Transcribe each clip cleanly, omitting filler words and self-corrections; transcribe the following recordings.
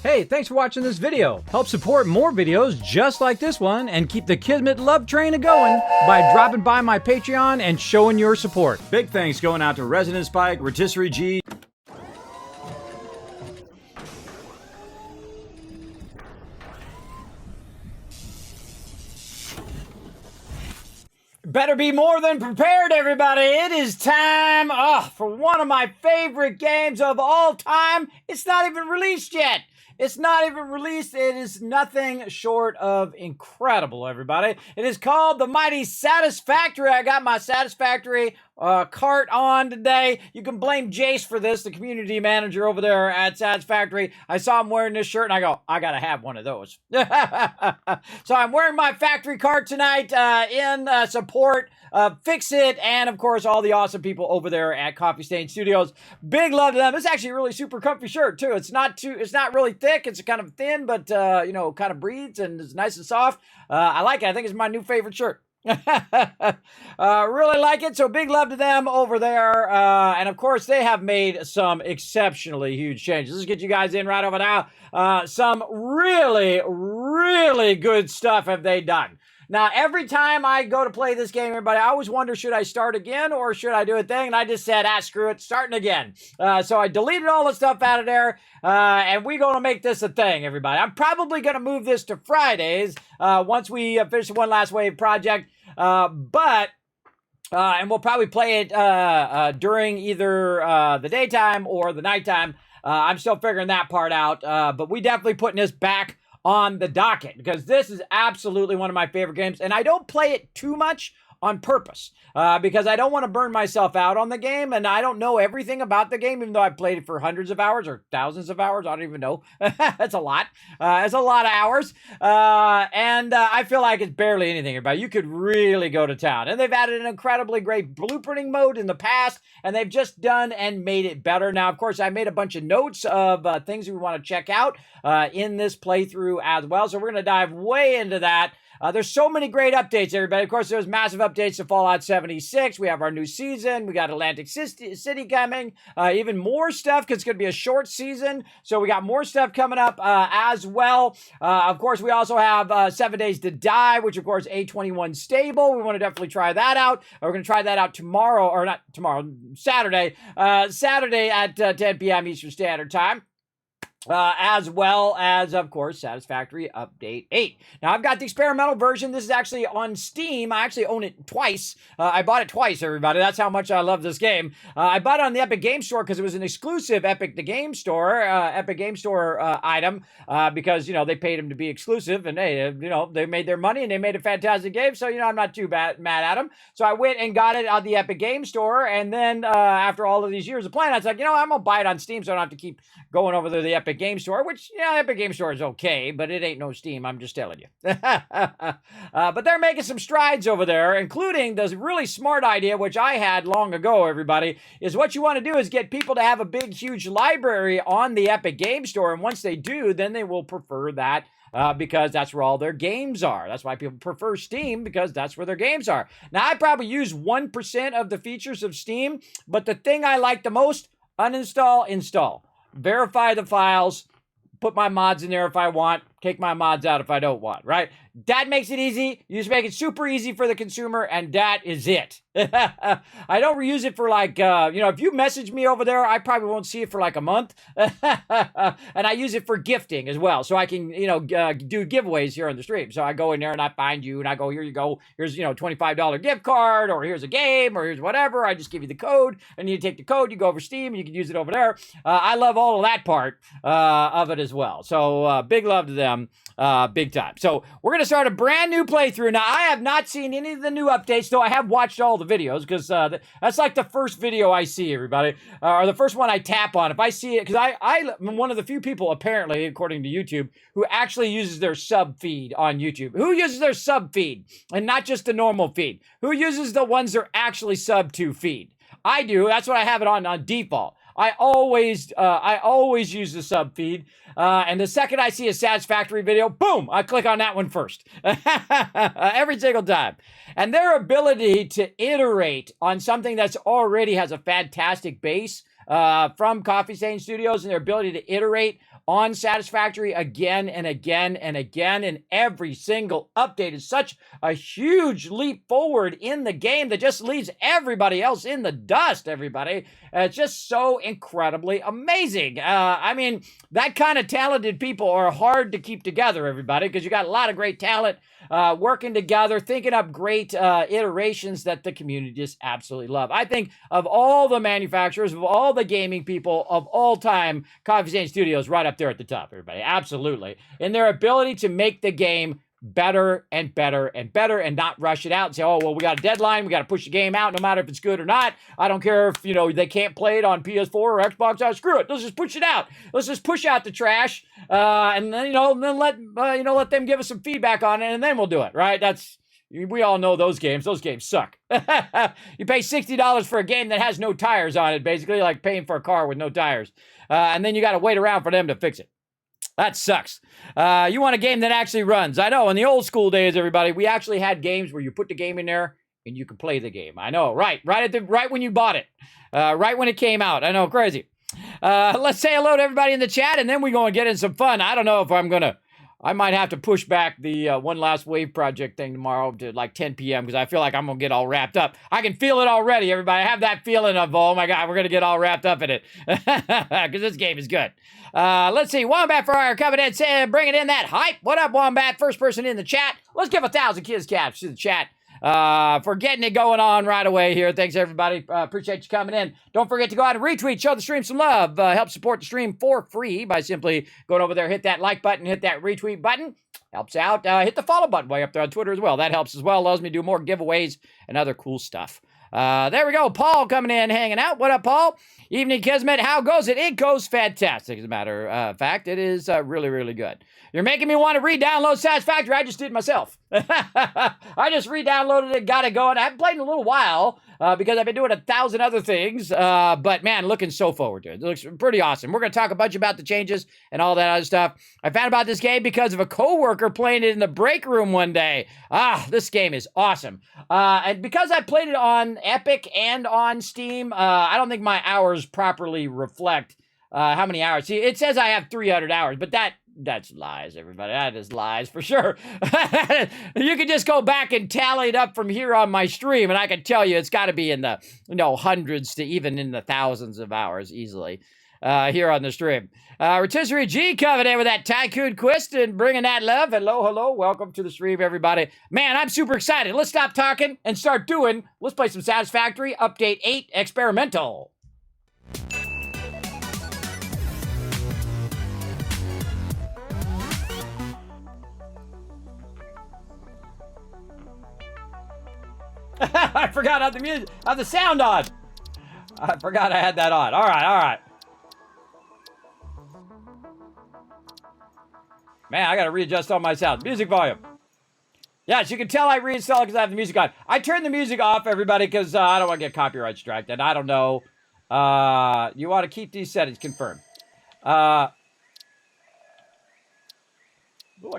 Hey, thanks for watching this video. Help support more videos just like this one and keep the Kismet love train a-going by dropping by my Patreon and showing your support. Big thanks going out to Resident Spike, Rotisserie G. Better be more than prepared, everybody. It is time for one of my favorite games of all time. It's not even released yet. It's not even released. It is nothing short of incredible, everybody. It is called the mighty Satisfactory. I got my Satisfactory cart on today. You can blame Jace for this, the community manager over there at Satisfactory. I saw him wearing this shirt and I go, I gotta have one of those. So I'm wearing my factory cart tonight in support of Fix It and, of course, all the awesome people over there at Coffee Stain Studios. Big love to them. It's actually a really super comfy shirt, too. It's not really thick. It's kind of thin, but, kind of breathes and it's nice and soft. I like it. I think it's my new favorite shirt. Really like it. So big love to them over there. And of course, they have made some exceptionally huge changes. Let's get you guys in right over now. Some really, really good stuff have they done. Now, every time I go to play this game, everybody, I always wonder, should I start again or should I do a thing? And I just said, screw it, starting again. So I deleted all the stuff out of there, and we're going to make this a thing, everybody. I'm probably going to move this to Fridays once we finish one last wave project, and we'll probably play it during either the daytime or the nighttime. I'm still figuring that part out, but we definitely putting this back on the docket because this is absolutely one of my favorite games, and I don't play it too much on purpose because I don't want to burn myself out on the game, and I don't know everything about the game, even though I've played it for hundreds of hours or thousands of hours. I don't even know. That's a lot. It's a lot of hours, and I feel like it's barely anything about it. You could really go to town, and they've added an incredibly great blueprinting mode in the past, and they've just done and made it better. Now, of course, I made a bunch of notes of things we want to check out in this playthrough as well, so we're going to dive way into that. There's so many great updates, everybody. Of course, there's massive updates to Fallout 76. We have our new season. We got Atlantic City coming. Even more stuff because it's going to be a short season. So we got more stuff coming up as well. Of course, we also have 7 Days to Die, which, of course, A21 stable. We want to definitely try that out. We're going to try that out tomorrow, or not tomorrow, Saturday. Saturday at 10 p.m. Eastern Standard Time. As well as, of course, Satisfactory Update 8. Now, I've got the experimental version. This is actually on Steam. I actually own it twice. I bought it twice, everybody. That's how much I love this game. I bought it on the Epic Game Store because it was an exclusive Epic Game Store item because, they paid them to be exclusive and, hey, they made their money and they made a fantastic game. So, I'm not too mad at them. So I went and got it on the Epic Game Store. And then after all of these years of playing, I was like, I'm going to buy it on Steam so I don't have to keep going over to the Epic Game Store, which, Epic Game Store is okay, but it ain't no Steam, I'm just telling you. But they're making some strides over there, including the really smart idea, which I had long ago, everybody, is what you want to do is get people to have a big, huge library on the Epic Game Store, and once they do, then they will prefer that because that's where all their games are. That's why people prefer Steam, because that's where their games are. Now, I probably use 1% of the features of Steam, but the thing I like the most, uninstall, install. Verify the files, put my mods in there if I want, take my mods out if I don't want, right? That makes it easy. You just make it super easy for the consumer, and that is it. I don't reuse it for if you message me over there, I probably won't see it for like a month. And I use it for gifting as well. So I can, do giveaways here on the stream. So I go in there and I find you and I go, here you go. Here's, $25 gift card, or here's a game, or here's whatever. I just give you the code and you take the code, you go over Steam, and you can use it over there. I love all of that part of it as well. So big love to them, big time. So we're going to start a brand new playthrough. Now, I have not seen any of the new updates, though I have watched all the videos, because that's like the first video I see, everybody, or the first one I tap on. If I see it, because I'm one of the few people, apparently, according to YouTube, who actually uses their sub feed on YouTube. Who uses their sub feed, and not just the normal feed? Who uses the ones they're actually sub to feed? I do. That's what I have it on default. I always use the sub feed, and the second I see a Satisfactory video, boom, I click on that one first, every single time. And their ability to iterate on something that's already has a fantastic base from Coffee Stain Studios, and their ability to iterate on Satisfactory again and again and again, and every single update is such a huge leap forward in the game that just leaves everybody else in the dust, everybody. It's just so incredibly amazing. I mean, that kind of talented people are hard to keep together, everybody, because you got a lot of great talent working together, thinking up great iterations that the community just absolutely love. I think of all the manufacturers, of all the gaming people of all time, Coffee Stain Studios right up there at the top, everybody. Absolutely. In their ability to make the game better and better and better and not rush it out and say, oh, well, we got a deadline. We got to push the game out no matter if it's good or not. I don't care if, they can't play it on PS4 or Xbox. Oh, screw it. Let's just push it out. Let's just push out the trash. And then, then let them give us some feedback on it and then we'll do it, right? We all know those games. Those games suck. You pay $60 for a game that has no tires on it, basically like paying for a car with no tires. And then you got to wait around for them to fix it. That sucks. You want a game that actually runs. I know, in the old school days, everybody, we actually had games where you put the game in there and you could play the game. I know, right when you bought it, right when it came out. I know, crazy. Let's say hello to everybody in the chat, and then we're going to get in some fun. I don't know if I might have to push back the One Last Wave project thing tomorrow to like 10 p.m. because I feel like I'm going to get all wrapped up. I can feel it already, everybody. I have that feeling of, oh my God, we're going to get all wrapped up in it because this game is good. Let's see. Wombat Fryer coming in, saying, bringing in that hype. What up, Wombat? First person in the chat. Let's give 1,000 kids caps to the chat for getting it going on right away here. Thanks, everybody. Appreciate you coming in. Don't forget to go out and retweet, show the stream some love. Help support the stream for free by simply going over there, hit that like button, hit that retweet button. Helps out. Hit the follow button way up there on Twitter as well. That helps as well. Allows me to do more giveaways and other cool stuff. There we go. Paul coming in, hanging out. What up, Paul? Evening, Kismet. How goes it? It goes fantastic. As a matter of fact, it is really, really good. You're making me want to re-download Satisfactory. I just did myself. I just re-downloaded it, got it going. I haven't played in a little while because I've been doing 1,000 other things. But man, looking so forward to it. It looks pretty awesome. We're going to talk a bunch about the changes and all that other stuff. I found about this game because of a coworker playing it in the break room one day. This game is awesome. And because I played it on Epic and on Steam, I don't think my hours properly reflect how many hours. See, it says I have 300 hours, but that's lies, everybody. That is lies for sure. You can just go back and tally it up from here on my stream, and I can tell you it's got to be in the hundreds to even in the thousands of hours easily here on the stream. Rotisserie G coming in with that Tycoon Quest and bringing that love. Hello. Welcome to the stream, everybody. Man, I'm super excited. Let's stop talking and start doing. Let's play some Satisfactory Update 8 Experimental. I forgot how the sound on. I forgot I had that on. All right. Man, I got to readjust all my sound. Music volume. Yes, you can tell I reinstalled it because I have the music on. I turned the music off, everybody, because I don't want to get copyright striked. And I don't know. You want to keep these settings. Confirm. I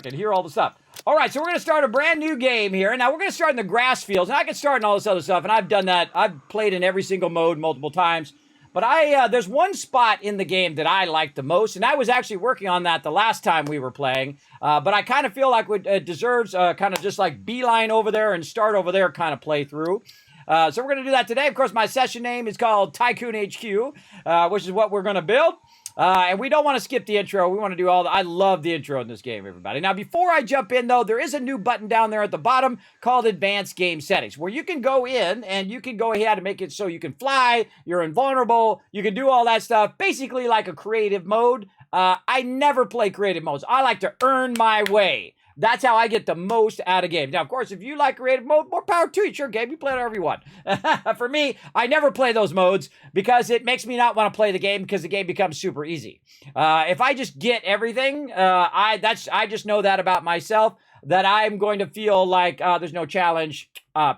can hear all the stuff. All right, so we're going to start a brand new game here. Now, we're going to start in the grass fields. And I can start in all this other stuff. And I've done that. I've played in every single mode multiple times. But there's one spot in the game that I like the most, and I was actually working on that the last time we were playing. But I kind of feel like it deserves kind of just like beeline over there and start over there kind of playthrough. So we're going to do that today. Of course, my session name is called Tycoon HQ, which is what we're going to build. And we don't want to skip the intro. We want to do all I love the intro in this game, everybody. Now, before I jump in, though, there is a new button down there at the bottom called Advanced Game Settings, where you can go in and you can go ahead and make it so you can fly, you're invulnerable, you can do all that stuff, basically like a creative mode. I never play creative modes. I like to earn my way. That's how I get the most out of games. Now, of course, if you like creative mode, more power to you. Sure, game, you play it however you want. For me, I never play those modes because it makes me not want to play the game because the game becomes super easy. If I just get everything, I just know that about myself, that I'm going to feel like there's no challenge.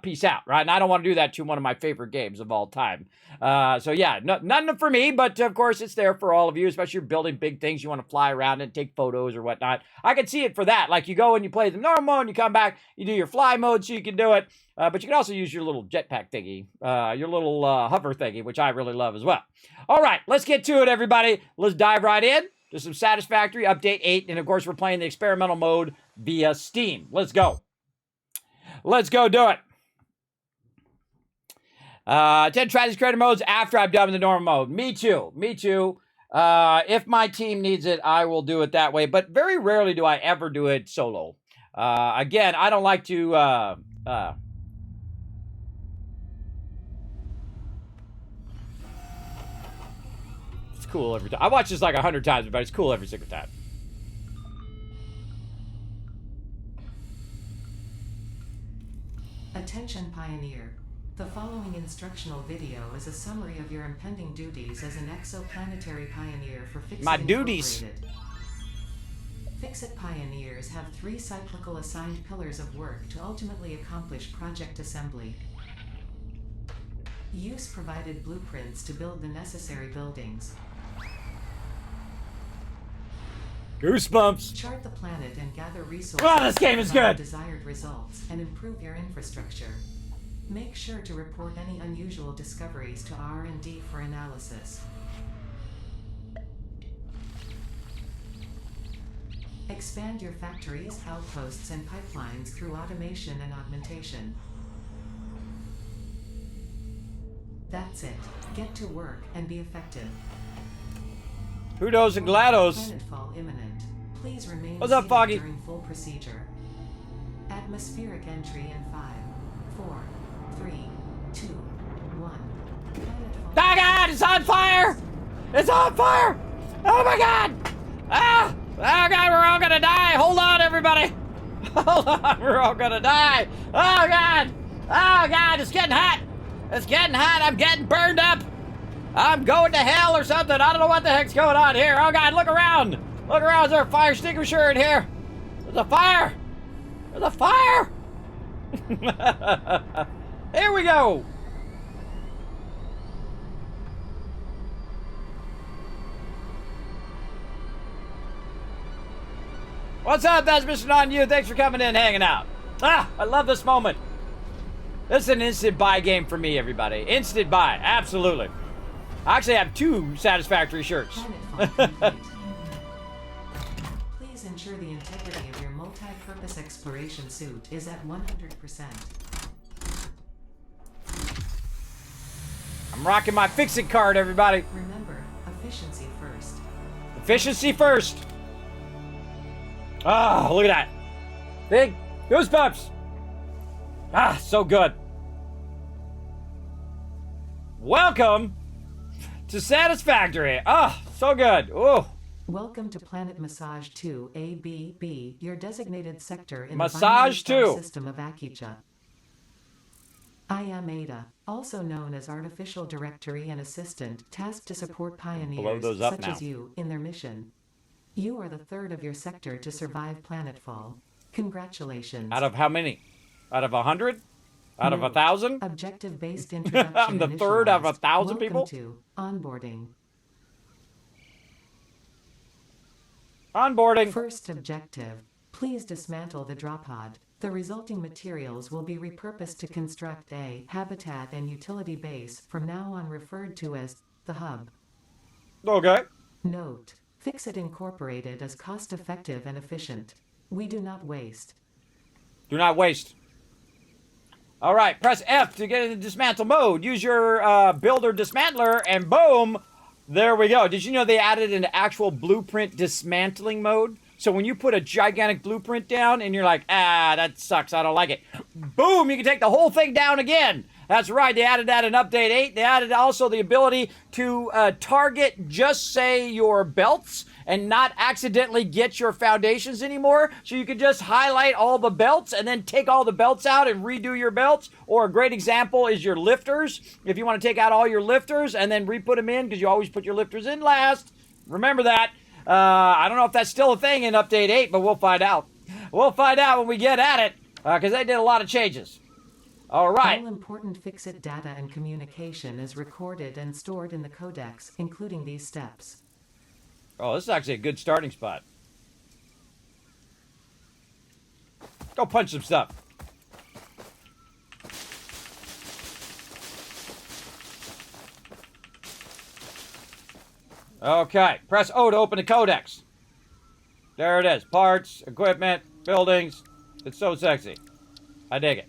Peace out, right? And I don't want to do that to one of my favorite games of all time. So yeah, none for me, but of course it's there for all of you, especially if you're building big things. You want to fly around and take photos or whatnot. I can see it for that. Like you go and you play the normal mode and you come back, you do your fly mode so you can do it. But you can also use your little jetpack thingy, your little hover thingy, which I really love as well. All right, let's get to it, everybody. Let's dive right in to some Satisfactory Update 8. And, of course, we're playing the experimental mode via Steam. Let's go. Let's go do it. 10 try these creative modes after I've done the normal mode. Me too. Me too. If my team needs it, I will do it that way. But very rarely do I ever do it solo. Again, I don't like to... it's cool every time. I watch this like 100 times, but it's cool every single time. Attention Pioneer. The following instructional video is a summary of your impending duties as an exoplanetary pioneer for Fixit My duties. Fixit pioneers have 3 cyclical assigned pillars of work to ultimately accomplish project assembly. Use provided blueprints to build the necessary buildings. Goosebumps. Chart the planet and gather resources. Oh, this game is good. Desired results and improve your infrastructure. Make sure to report any unusual discoveries to R&D for analysis. Expand your factories, outposts, and pipelines through automation and augmentation. That's it. Get to work and be effective. Kudos and GLaDOS. Planetfall imminent. Please remain What's up, Foggy? during full procedure. Atmospheric entry in 5, 4, 3, 2, 1. Oh God, it's on fire! It's on fire! Oh my God! Ah! Oh God, we're all gonna die! Hold on, everybody! Hold on, we're all gonna die! Oh God! Oh God, it's getting hot! It's getting hot! I'm getting burned up! I'm going to hell or something! I don't know what the heck's going on here! Oh God, look around! Look around! Is there a fire extinguisher in here? There's a fire! There's a fire! Here we go! What's up? That's Mr. Non-You. Thanks for coming in, hanging out. Ah, I love this moment. This is an instant buy game for me, everybody. Instant buy, absolutely. I actually have 2 Satisfactory shirts. Please ensure the integrity of your multi-purpose exploration suit is at 100%. I'm rocking my Fix-It card, everybody. Remember, efficiency first. Efficiency first. Ah, look at that. Big goosebumps. Ah, so good. Welcome to Satisfactory. Ah, so good. Oh. Welcome to Planet Massage 2 ABB, your designated sector in Massage the binary 2 star system of Akicha. I am Ada, also known as Artificial Directory and Assistant, tasked to support pioneers such as you in their mission. You are the 3rd of your sector to survive planetfall. Congratulations. Out of how many? Out of 100? Out of 1,000? Objective-based introduction. I'm the 3rd of 1,000 people? Welcome to onboarding. Onboarding. First objective. Please dismantle the drop pod. The resulting materials will be repurposed to construct a habitat and utility base, from now on referred to as the hub. Okay. Note. Fixit Incorporated is cost-effective and efficient. We do not waste. Do not waste. All right, press F to get into dismantle mode. Use your builder dismantler, and boom, there we go. Did you know they added an actual blueprint dismantling mode? So when you put a gigantic blueprint down and you're like, ah, that sucks, I don't like it. Boom, you can take the whole thing down again. That's right, they added that in Update 8. They added also the ability to target just, say, your belts and not accidentally get your foundations anymore. So you can just highlight all the belts and then take all the belts out and redo your belts. Or a great example is your lifters. If you want to take out all your lifters and then re-put them in, because you always put your lifters in last. Remember that. I don't know if that's still a thing in Update 8, but we'll find out. We'll find out when we get at it, because they did a lot of changes. All right. All important Fixit data and communication is recorded and stored in the codex, including these steps. Oh, this is actually a good starting spot. Go punch some stuff. Okay, press O to open the codex. There it is. Parts, equipment, buildings. It's so sexy. I dig it.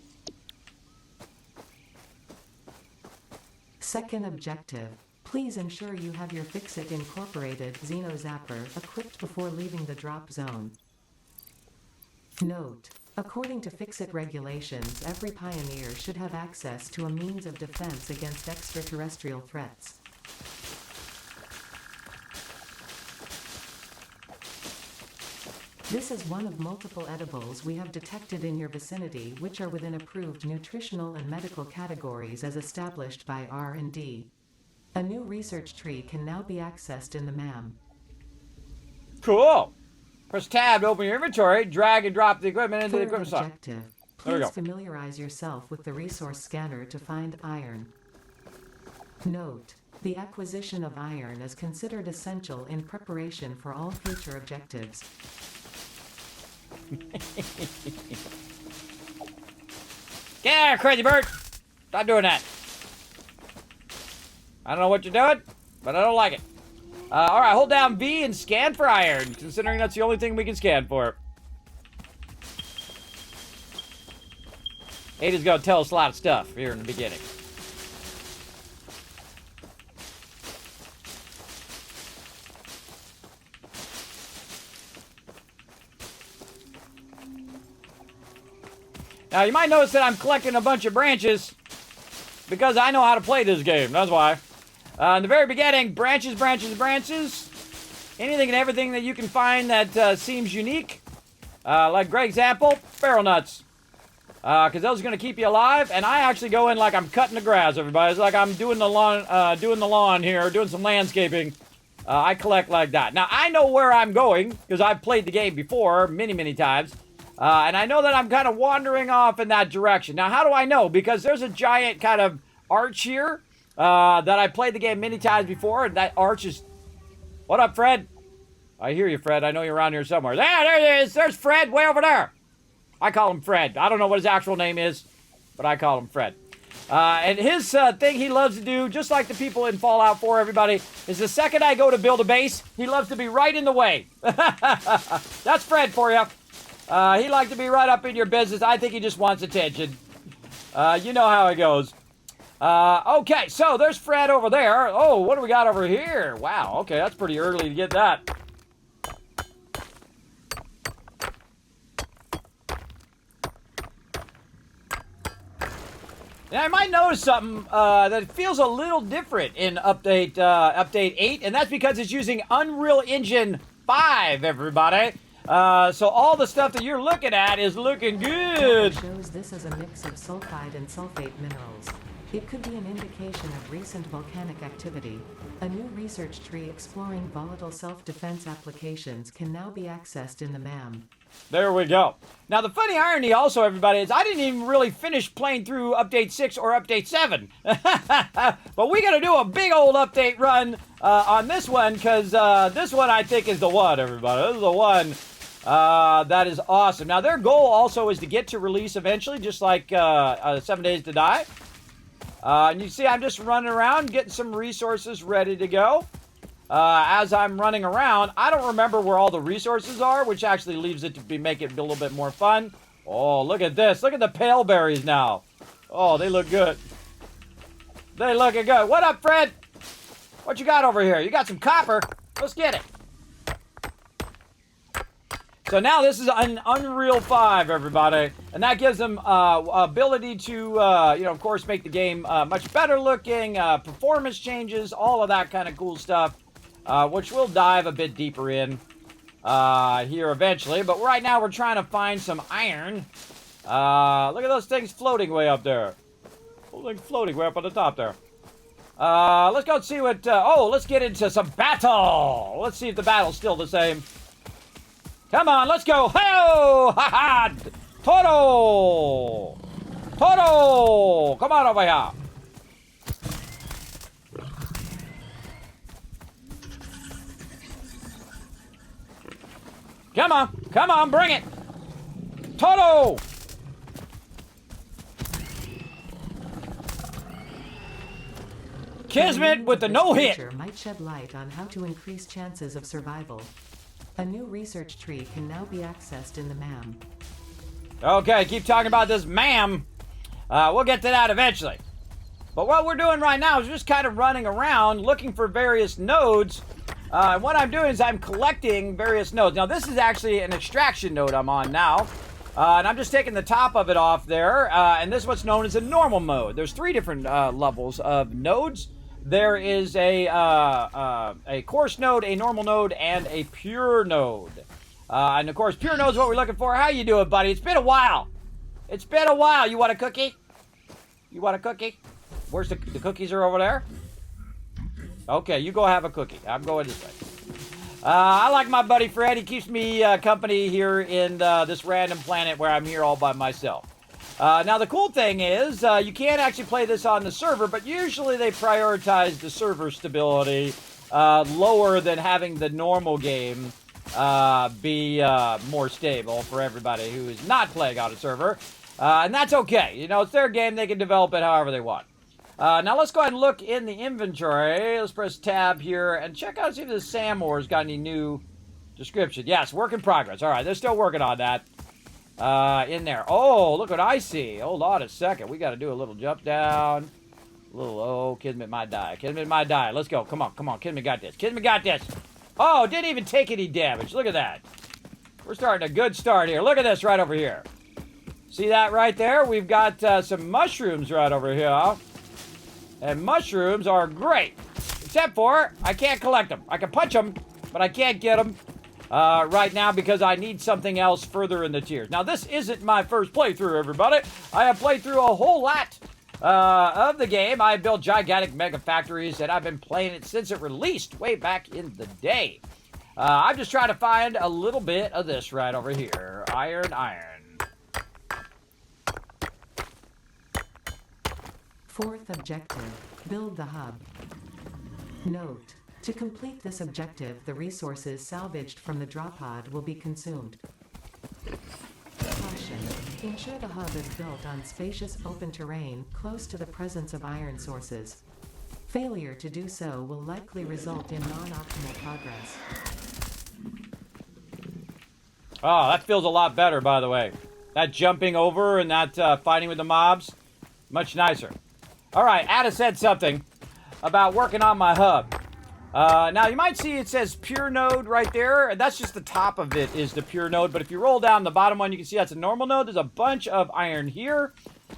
Second objective. Please ensure you have your Fix-It Incorporated Xeno Zapper equipped before leaving the drop zone. Note: according to Fix-It regulations, every pioneer should have access to a means of defense against extraterrestrial threats. This is one of multiple edibles we have detected in your vicinity which are within approved nutritional and medical categories as established by R&D. A new research tree can now be accessed in the MAM. Cool. Press tab to open your inventory, drag and drop the equipment into the equipment slot. Objective. There we Please go. familiarize yourself with the resource scanner to find iron. Note: the acquisition of iron is considered essential in preparation for all future objectives. Get out of here, crazy bird! Stop doing that. I don't know what you're doing, but I don't like it. Alright, hold down V and scan for iron, considering that's the only thing we can scan for. Ada's gonna tell us a lot of stuff here in the beginning. Now, you might notice that I'm collecting a bunch of branches because I know how to play this game. That's why. In the very beginning, branches, branches, branches. Anything and everything that you can find that seems unique. Like great example, barrel nuts. Because those are going to keep you alive. And I actually go in like I'm cutting the grass, everybody. It's like I'm doing the lawn here, doing some landscaping. I collect like that. Now, I know where I'm going because I've played the game before many, many times. And I know that I'm kind of wandering off in that direction. Now, how do I know? Because there's a giant kind of arch here that I played the game many times before. And that arch is... What up, Fred? I hear you, Fred. I know you're around here somewhere. There he is. There's Fred way over there. I call him Fred. I don't know what his actual name is, but I call him Fred. And his thing he loves to do, just like the people in Fallout 4, everybody, is the second I go to build a base, he loves to be right in the way. That's Fred for you. He likes to be right up in your business. I think he just wants attention. You know how it goes. Okay, so there's Fred over there. Oh, what do we got over here? Wow, okay, that's pretty early to get that. Now, I might notice something that feels a little different in update 8, and that's because it's using Unreal Engine 5, everybody. So all the stuff that you're looking at is looking good. Shows this as a mix of sulfide and sulfate minerals. It could be an indication of recent volcanic activity. A new research tree exploring volatile self-defense applications can now be accessed in the MAM. There we go. Now, the funny irony also, everybody, is I didn't even really finish playing through Update 6 or Update 7. But we got to do a big old update run on this one, because this one, I think, is the one, everybody. This is the one that is awesome. Now, their goal also is to get to release eventually, just like 7 Days to Die. And you see, I'm just running around, getting some resources ready to go. As I'm running around, I don't remember where all the resources are, which actually leaves it to make it a little bit more fun. Oh, look at this. Look at the pale berries now. Oh, they look good. They looking good. What up, Fred? What you got over here? You got some copper. Let's get it. So now this is an Unreal 5, everybody. And that gives them ability to, of course, make the game much better looking, performance changes, all of that kind of cool stuff. Which we'll dive a bit deeper in here eventually. But right now we're trying to find some iron. Look at those things floating way up there. Those things floating way up on the top there. Let's go see what... let's get into some battle. Let's see if the battle's still the same. Come on, let's go. Hey-oh! Ha-ha! Toto! Toto! Come on over here. Come on, bring it! Toto! Kismet with the no-hit. Might shed light on how to increase chances of survival. A new research tree can now be accessed in the MAM. Okay, keep talking about this MAM. We'll get to that eventually. But what we're doing right now is just kind of running around looking for various nodes. And what I'm doing is I'm collecting various nodes. Now, this is actually an extraction node I'm on now. And I'm just taking the top of it off there. And this is what's known as a normal mode. There's 3 different levels of nodes. There is a coarse node, a normal node, and a pure node. And of course, pure node is what we're looking for. How you doing, buddy? It's been a while. It's been a while. You want a cookie? You want a cookie? Where's the cookies are over there? Okay, you go have a cookie. I'm going this way. I like my buddy Fred. He keeps me company here in this random planet where I'm here all by myself. Now, the cool thing is you can actually play this on the server, but usually they prioritize the server stability lower than having the normal game be more stable for everybody who is not playing on a server. And that's okay. You know, it's their game. They can develop it however they want. Now, let's go ahead and look in the inventory. Let's press tab here and check out, see if the Sam Ore's got any new description. Yes, work in progress. All right, they're still working on that in there. Oh, look what I see. Hold on a second. We got to do a little jump down. A little, oh, Kismet might die. Kismet might die. Let's go. Come on, come on. Kismet got this. Kismet got this. Oh, didn't even take any damage. Look at that. We're starting a good start here. Look at this right over here. See that right there? We've got some mushrooms right over here. And mushrooms are great. Except for, I can't collect them. I can punch them, but I can't get them right now because I need something else further in the tiers. Now, this isn't my first playthrough, everybody. I have played through a whole lot of the game. I built gigantic mega factories, and I've been playing it since it released way back in the day. I'm just trying to find a little bit of this right over here. Iron. 4th objective, build the hub. Note, to complete this objective, the resources salvaged from the drop pod will be consumed. Caution, ensure the hub is built on spacious open terrain close to the presence of iron sources. Failure to do so will likely result in non-optimal progress. Oh, that feels a lot better, by the way. That jumping over and that fighting with the mobs, much nicer. All right, Ada said something about working on my hub. Now, you might see it says pure node right there. That's just the top of it is the pure node. But if you roll down the bottom one, you can see that's a normal node. There's a bunch of iron here.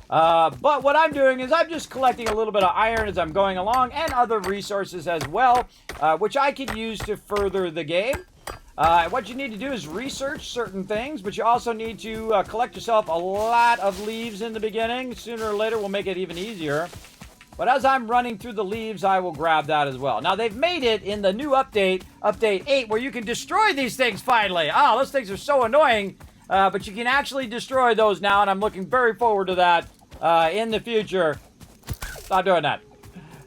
But what I'm doing is I'm just collecting a little bit of iron as I'm going along and other resources as well, which I can use to further the game. What you need to do is research certain things, but you also need to collect yourself a lot of leaves in the beginning. Sooner or later, we'll make it even easier. But as I'm running through the leaves, I will grab that as well. Now, they've made it in the new update, Update 8, where you can destroy these things finally. Oh, those things are so annoying, but you can actually destroy those now, and I'm looking very forward to that in the future. Stop doing that.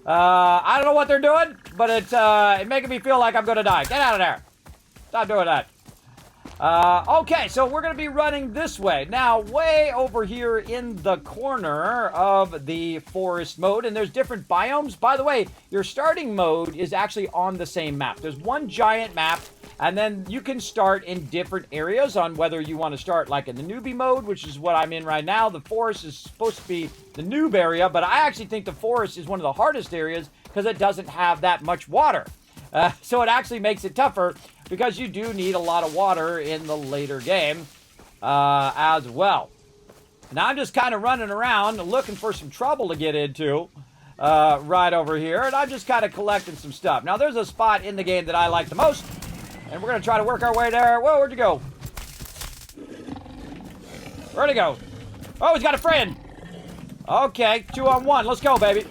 I don't know what they're doing, but it's making me feel like I'm going to die. Get out of there. Stop doing that. Okay, so we're going to be running this way. Now, way over here in the corner of the forest mode, and there's different biomes. By the way, your starting mode is actually on the same map. There's one giant map, and then you can start in different areas on whether you want to start like in the newbie mode, which is what I'm in right now. The forest is supposed to be the noob area, but I actually think the forest is one of the hardest areas because it doesn't have that much water. So it actually makes it tougher because you do need a lot of water in the later game as well. Now I'm just kind of running around looking for some trouble to get into right over here, and I'm just kind of collecting some stuff. Now there's a spot in the game that I like the most, and we're going to try to work our way there. Whoa, where'd you go? Where'd he go? Oh, he's got a friend. Okay, 2-on-1. Let's go, baby.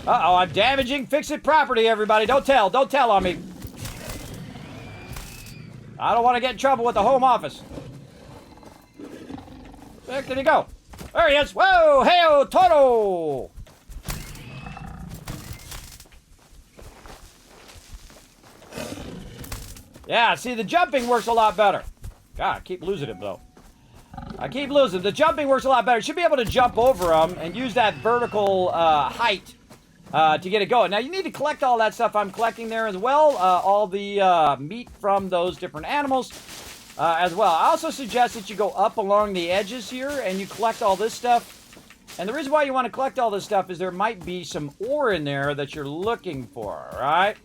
Uh-oh, I'm damaging fix-it property, everybody. Don't tell on me. I don't want to get in trouble with the home office. Where did he go? There he is. Whoa, hey-o, Toro. Yeah, see, the jumping works a lot better. God, I keep losing him, though. I keep losing. The jumping works a lot better. You should be able to jump over them and use that vertical height to get it going. Now, you need to collect all that stuff I'm collecting there as well. All the meat from those different animals as well. I also suggest that you go up along the edges here and you collect all this stuff. And the reason why you want to collect all this stuff is there might be some ore in there that you're looking for, right?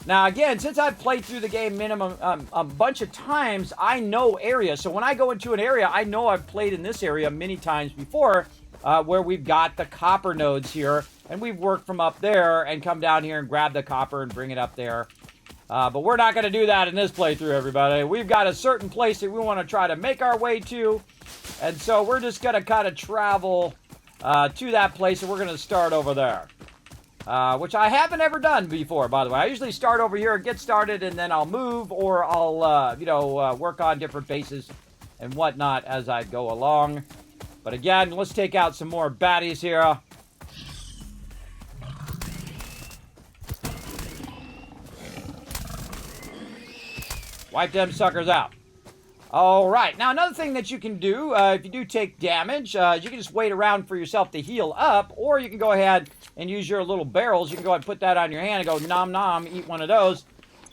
Now, again, since I've played through the game minimum a bunch of times, I know areas. So when I go into an area, I know I've played in this area many times before, where we've got the copper nodes here, and we've worked from up there and come down here and grab the copper and bring it up there. But we're not going to do that in this playthrough, everybody. We've got a certain place that we want to try to make our way to, and so we're just going to kind of travel to that place, and we're going to start over there. Which I haven't ever done before, by the way. I usually start over here, get started, and then I'll move, or I'll, work on different bases and whatnot as I go along. But again, let's take out some more baddies here. Wipe them suckers out. All right. Now, another thing that you can do, if you do take damage, you can just wait around for yourself to heal up, or you can go ahead and use your little barrels. You can go ahead and put that on your hand and go nom nom, eat one of those,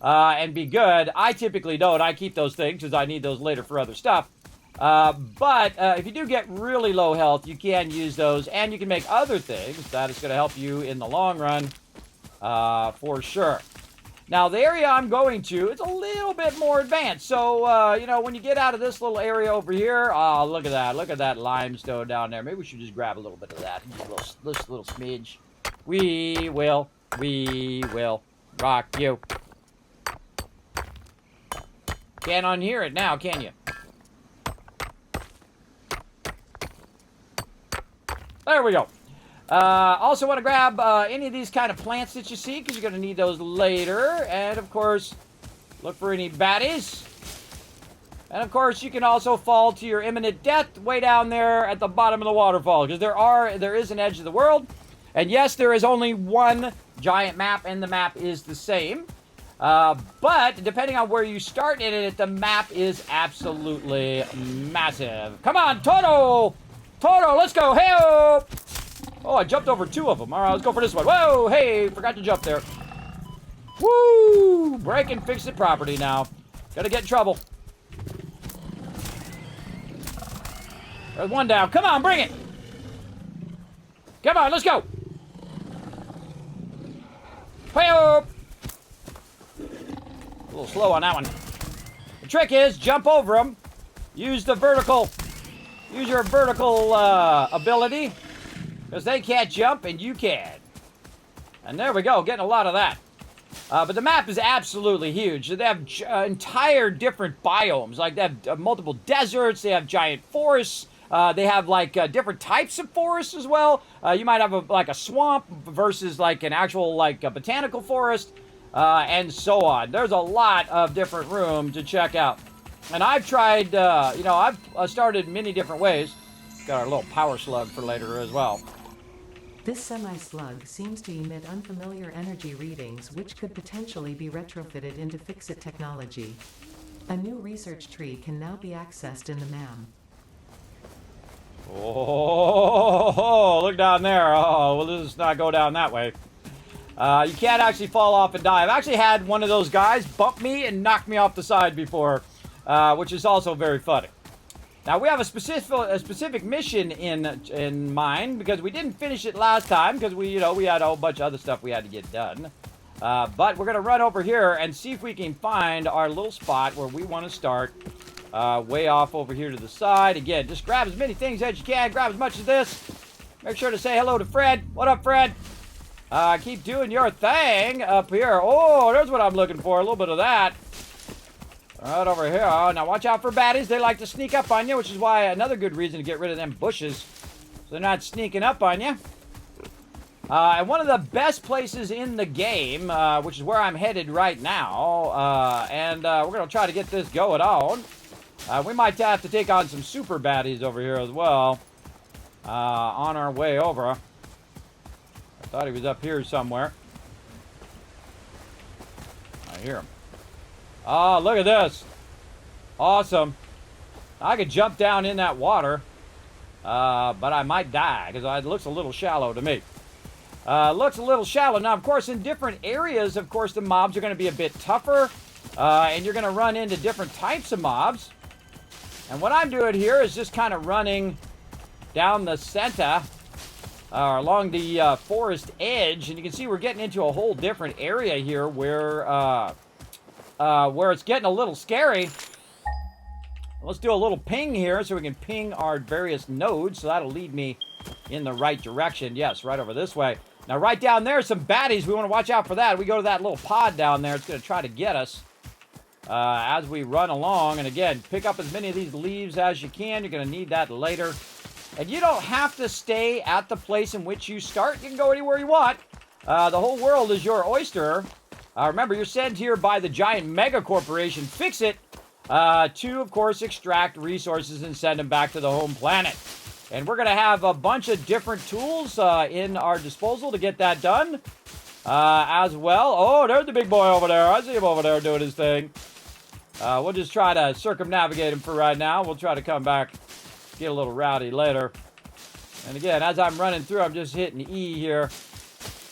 and be good. I typically don't. I keep those things because I need those later for other stuff. But if you do get really low health, you can use those, and you can make other things. That is going to help you in the long run, for sure. Now, the area I'm going to, it's a little bit more advanced. So, when you get out of this little area over here, oh, look at that. Look at that limestone down there. Maybe we should just grab a little bit of that. Just a little smidge. We will rock you. Can't unhear it now, can you? There we go. Also want to grab any of these kind of plants that you see, because you're going to need those later. And, of course, look for any baddies. And, of course, you can also fall to your imminent death way down there at the bottom of the waterfall, because there is an edge of the world. And, yes, there is only one giant map, and the map is the same. But, depending on where you start in it, the map is absolutely massive. Come on, Toto! Toto, let's go! Hey-o! Oh, I jumped over two of them. All right, let's go for this one. Whoa, hey, forgot to jump there. Woo! Break and fix it property now. Gotta get in trouble. There's one down. Come on, bring it. Come on, let's go. Hey-o! A little slow on that one. The trick is jump over them. Use your vertical ability. Because they can't jump and you can. And there we go, getting a lot of that. But the map is absolutely huge. They have entire different biomes. Like, they have multiple deserts, they have giant forests, they have, like, different types of forests as well. You might have, a swamp versus, like, an actual, like, a botanical forest, and so on. There's a lot of different room to check out. And I've tried, I've started many different ways. Got our little power slug for later as well. This semi-slug seems to emit unfamiliar energy readings which could potentially be retrofitted into fix-it technology. A new research tree can now be accessed in the MAM. Oh, look down there. Oh, well, let's not go down that way. You can't actually fall off and die. I've actually had one of those guys bump me and knock me off the side before, which is also very funny. Now, we have a specific mission in mind, because we didn't finish it last time, because we had a whole bunch of other stuff we had to get done. But we're going to run over here and see if we can find our little spot where we want to start, way off over here to the side. Again, just grab as many things as you can. Grab as much of this. Make sure to say hello to Fred. What up, Fred? Keep doing your thing up here. Oh, there's what I'm looking for. A little bit of that. Right over here. Now watch out for baddies. They like to sneak up on you, which is why another good reason to get rid of them bushes, so they're not sneaking up on you. And one of the best places in the game, which is where I'm headed right now, and we're going to try to get this going on. We might have to take on some super baddies over here as well, on our way over. I thought he was up here somewhere. I hear him. Oh, look at this. Awesome. I could jump down in that water, but I might die because it looks a little shallow to me. Looks a little shallow. Now, of course, in different areas, of course, the mobs are going to be a bit tougher, and you're going to run into different types of mobs. And what I'm doing here is just kind of running down the center, along the forest edge, and you can see we're getting into a whole different area here where it's getting a little scary. Let's do a little ping here so we can ping our various nodes, so that'll lead me in the right direction. Yes, right over this way. Now, right down there, some baddies. We want to watch out for that. We go to that little pod down there. It's going to try to get us as we run along. And again, pick up as many of these leaves as you can. You're going to need that later. And you don't have to stay at the place in which you start. You can go anywhere you want. The whole world is your oyster. Remember, you're sent here by the giant mega corporation, Fix-It, to, of course, extract resources and send them back to the home planet. And we're going to have a bunch of different tools in our disposal to get that done as well. Oh, there's the big boy over there. I see him over there doing his thing. We'll just try to circumnavigate him for right now. We'll try to come back, get a little rowdy later. And again, as I'm running through, I'm just hitting E here.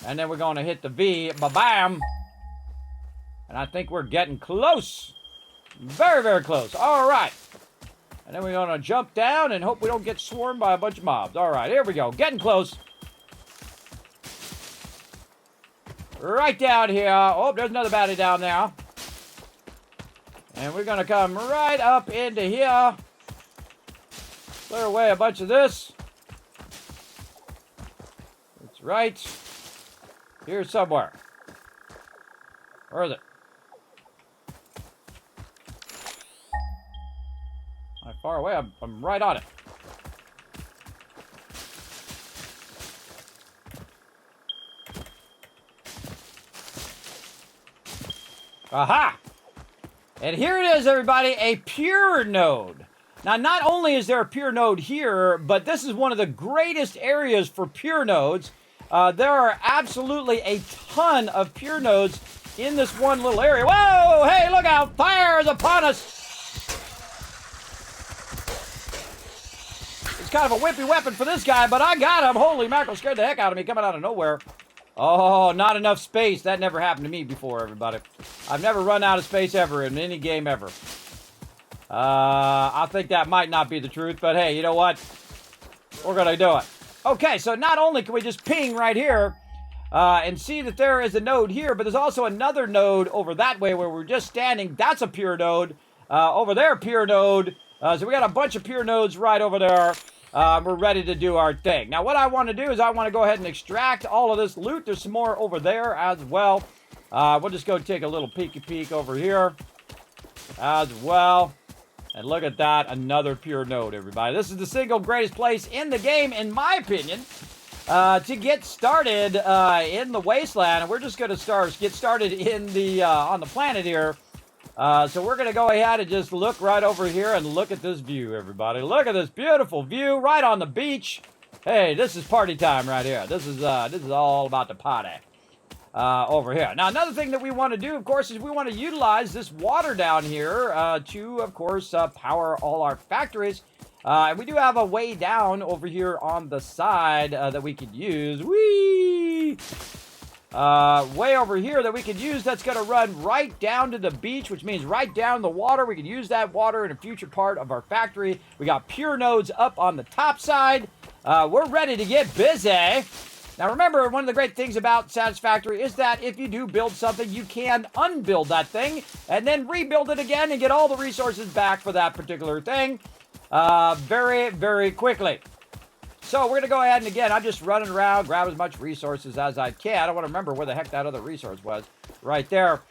And then we're going to hit the V. Ba-bam! And I think we're getting close. Very, very close. All right. And then we're going to jump down and hope we don't get swarmed by a bunch of mobs. All right, here we go. Getting close. Right down here. Oh, there's another baddie down there. And we're going to come right up into here. Clear away a bunch of this. It's right here somewhere. Where is it? Not far away. I'm right on it. Aha! And here it is, everybody, a pure node. Now, not only is there a pure node here, but this is one of the greatest areas for pure nodes. There are absolutely a ton of pure nodes in this one little area. Whoa! Hey, look out! Fire is upon us! It's kind of a whippy weapon for this guy, but I got him. Holy mackerel, scared the heck out of me coming out of nowhere. Oh, not enough space. That never happened to me before, everybody. I've never run out of space ever in any game ever. I think that might not be the truth, but hey, you know what? We're going to do it. Okay, so not only can we just ping right here and see that there is a node here, but there's also another node over that way where we're just standing. That's a pure node. Over there, pure node. So we got a bunch of pure nodes right over there. We're ready to do our thing. Now, what I want to do is I want to go ahead and extract all of this loot. There's some more over there as well. We'll just go take a little peek over here as well. And look at that, another pure node, everybody. This is the single greatest place in the game, in my opinion, to get started in the wasteland. And we're just going to get started in the on the planet here. So we're going to go ahead and just look right over here and look at this view, everybody. Look at this beautiful view right on the beach. Hey, this is party time right here. This is all about the party over here. Now, another thing that we want to do, of course, is we want to utilize this water down here to, of course, power all our factories. And we do have a way down over here on the side that we could use. Whee! Way over here that we could use that's going to run right down to the beach, which means right down the water. We could use that water in a future part of our factory. We got pure nodes up on the top side. We're ready to get busy. Now, remember, one of the great things about Satisfactory is that if you do build something, you can unbuild that thing and then rebuild it again and get all the resources back for that particular thing very, very quickly. So we're going to go ahead and, again, I'm just running around, grab as much resources as I can. I don't want to remember where the heck that other resource was right there.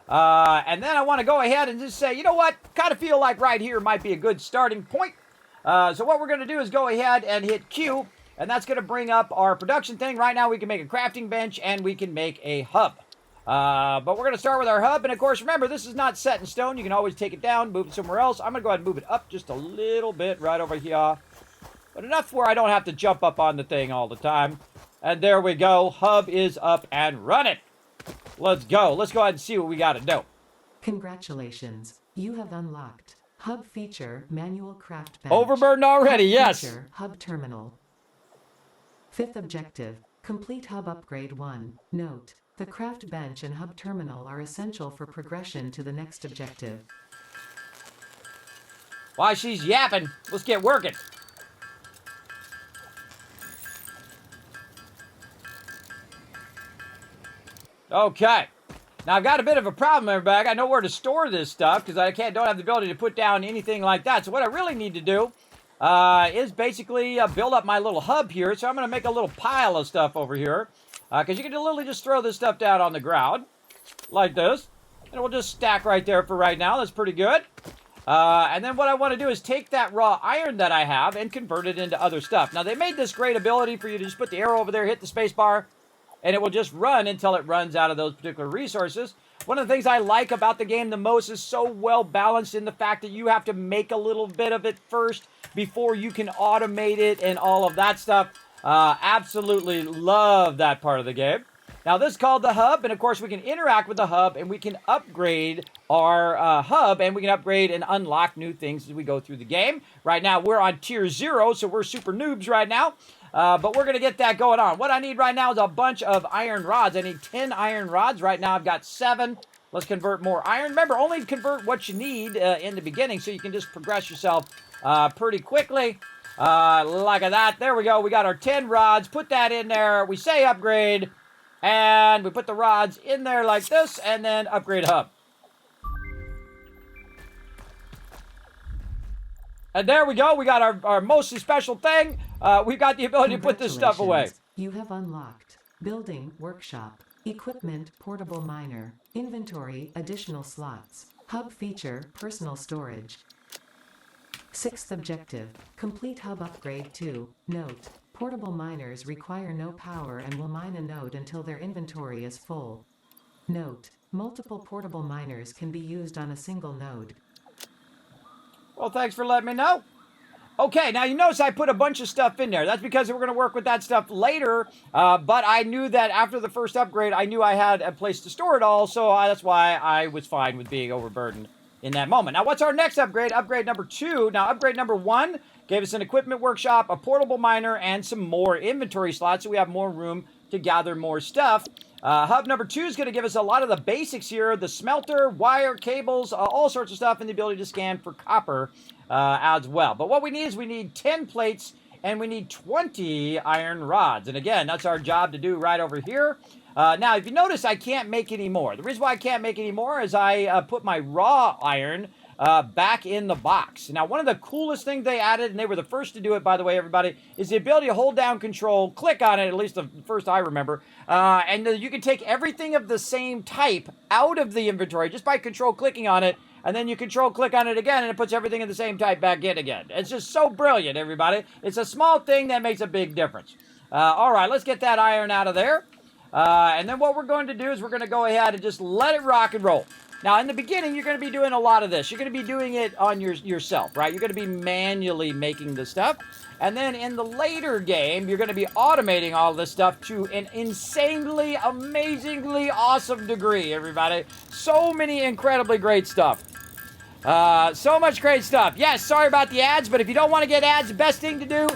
And then I want to go ahead and just say, you know what? Kind of feel like right here might be a good starting point. So what we're going to do is go ahead and hit Q. And that's going to bring up our production thing. Right now, we can make a crafting bench, and we can make a hub. But we're going to start with our hub. And, of course, remember, this is not set in stone. You can always take it down, move it somewhere else. I'm going to go ahead and move it up just a little bit right over here. But enough where I don't have to jump up on the thing all the time. And there we go. Hub is up and running. Let's go. Let's go ahead and see what we got to do. Congratulations. You have unlocked Hub feature, manual craft bench. Overburdened already, Hub yes. Feature, hub terminal. 5th objective, complete hub upgrade 1. Note, the craft bench and hub terminal are essential for progression to the next objective. While she's yapping, let's get working. Okay. Now, I've got a bit of a problem, everybody. I got nowhere to store this stuff because I don't have the ability to put down anything like that. So what I really need to do is basically build up my little hub here. So I'm going to make a little pile of stuff over here because you can literally just throw this stuff down on the ground like this. And it will just stack right there for right now. That's pretty good. And then what I want to do is take that raw iron that I have and convert it into other stuff. Now, they made this great ability for you to just put the arrow over there, hit the space bar, and it will just run until it runs out of those particular resources. One of the things I like about the game the most is so well balanced in the fact that you have to make a little bit of it first before you can automate it and all of that stuff. Absolutely love that part of the game. Now, this is called the hub, and of course, we can interact with the hub, and we can upgrade our hub, and we can upgrade and unlock new things as we go through the game. Right now, we're on tier 0, so we're super noobs right now, but we're going to get that going on. What I need right now is a bunch of iron rods. I need 10 iron rods. Right now, I've got 7. Let's convert more iron. Remember, only convert what you need in the beginning, so you can just progress yourself pretty quickly. Like that. There we go. We got our 10 rods. Put that in there. We say upgrade. And we put the rods in there like this, and then upgrade hub. And there we go. We got our mostly special thing. We've got the ability to put this stuff away. You have unlocked building, workshop, equipment, portable miner, inventory, additional slots, hub feature, personal storage. 6th objective, complete hub upgrade 2. Note, portable miners require no power and will mine a node until their inventory is full. Note, multiple portable miners can be used on a single node. Well, thanks for letting me know. Okay, now you notice I put a bunch of stuff in there. That's because we're going to work with that stuff later, but I knew that after the first upgrade, I knew I had a place to store it all, so that's why I was fine with being overburdened in that moment. Now, what's our next upgrade? Upgrade number 2. Now, upgrade number 1 gave us an equipment workshop, a portable miner, and some more inventory slots, so we have more room to gather more stuff. Hub number 2 is going to give us a lot of the basics here, the smelter, wire, cables, all sorts of stuff, and the ability to scan for copper as well. But what we need is we need 10 plates, and we need 20 iron rods. And again, that's our job to do right over here. Now, if you notice, I can't make any more. The reason why I can't make any more is I put my raw iron back in the box. Now, one of the coolest things they added, and they were the first to do it, by the way, everybody, is the ability to hold down control, click on it, at least the first I remember, and you can take everything of the same type out of the inventory just by control clicking on it, and then you control click on it again, and it puts everything of the same type back in again. It's just so brilliant, everybody. It's a small thing that makes a big difference. All right, let's get that iron out of there. And then what we're going to do is we're going to go ahead and just let it rock and roll. Now, in the beginning, you're going to be doing a lot of this. You're going to be doing it on yourself, right? You're going to be manually making the stuff. And then in the later game, you're going to be automating all this stuff to an insanely, amazingly awesome degree, everybody. So many incredibly great stuff. So much great stuff. Yes, sorry about the ads, but if you don't want to get ads, the best thing to do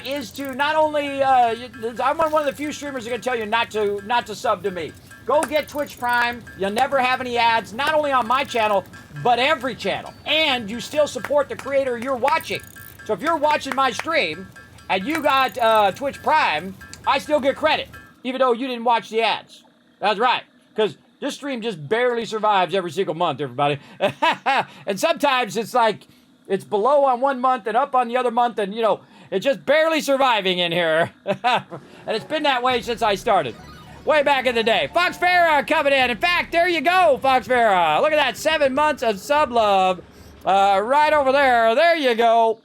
is to not only... I'm one of the few streamers who are going to tell you not to sub to me. Go get Twitch Prime. You'll never have any ads, not only on my channel, but every channel. And you still support the creator you're watching. So if you're watching my stream and you got Twitch Prime, I still get credit, even though you didn't watch the ads. That's right, because this stream just barely survives every single month, everybody. And sometimes it's like, it's below on one month and up on the other month, and, you know, it's just barely surviving in here. And it's been that way since I started. Way back in the day. Fox Farah coming in. In fact, there you go, Fox Farah. Look at that, 7 months of sub love. Right over there. There you go.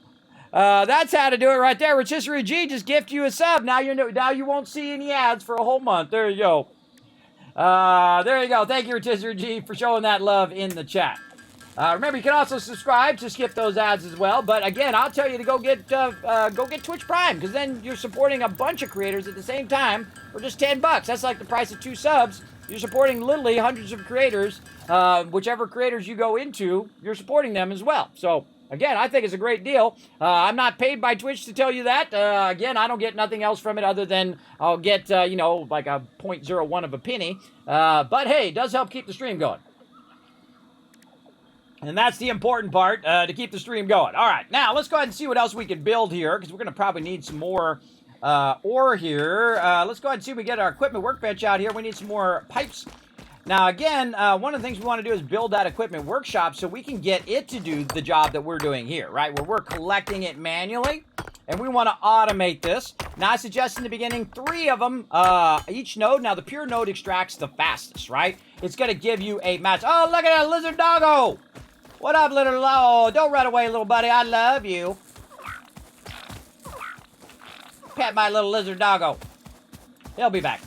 That's how to do it right there. Rotisserie G just gift you a sub. Now you won't see any ads for a whole month. There you go. There you go. Thank you, Rotisserie G, for showing that love in the chat. Remember, you can also subscribe to skip those ads as well. But again, I'll tell you to go get Twitch Prime, because then you're supporting a bunch of creators at the same time for just $10. That's like the price of 2 subs, You're supporting literally hundreds of creators. Whichever creators you go into, you're supporting them as well. So, again, I think it's a great deal. I'm not paid by Twitch to tell you that. Again, I don't get nothing else from it other than I'll get, you know, like a 0.01 of a penny. But, hey, it does help keep the stream going. And that's the important part, to keep the stream going. All right, now let's go ahead and see what else we can build here, because we're going to probably need some more ore here. Let's go ahead and see if we get our equipment workbench out here. We need some more pipes. Now, again, one of the things we want to do is build that equipment workshop so we can get it to do the job that we're doing here, right? Where we're collecting it manually, and we want to automate this. Now, I suggest in the beginning 3 of them, each node. Now, the pure node extracts the fastest, right? It's going to give you a match. Oh, look at that lizard doggo! What up, little... Oh, don't run away, little buddy. I love you. Pet my little lizard doggo. He'll be back.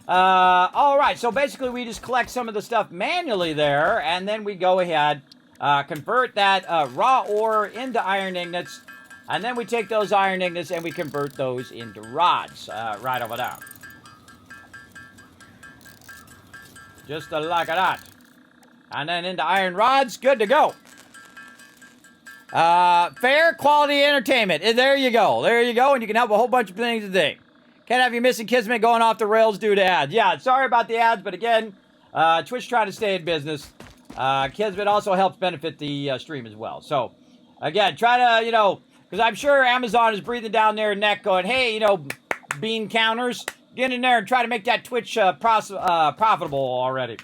All right, so basically we just collect some of the stuff manually there, and then we go ahead, convert that raw ore into iron ingots, and then we take those iron ingots and we convert those into rods, right over there. Just like that. And then into iron rods, good to go. Fair quality entertainment. And there you go. There you go. And you can help a whole bunch of things today. Can't have you missing Kismet going off the rails due to ads. Yeah, sorry about the ads, but again, Twitch trying to stay in business. Kismet also helps benefit the stream as well. So, again, try to, you know, because I'm sure Amazon is breathing down their neck going, hey, you know, bean counters, get in there and try to make that Twitch profitable already.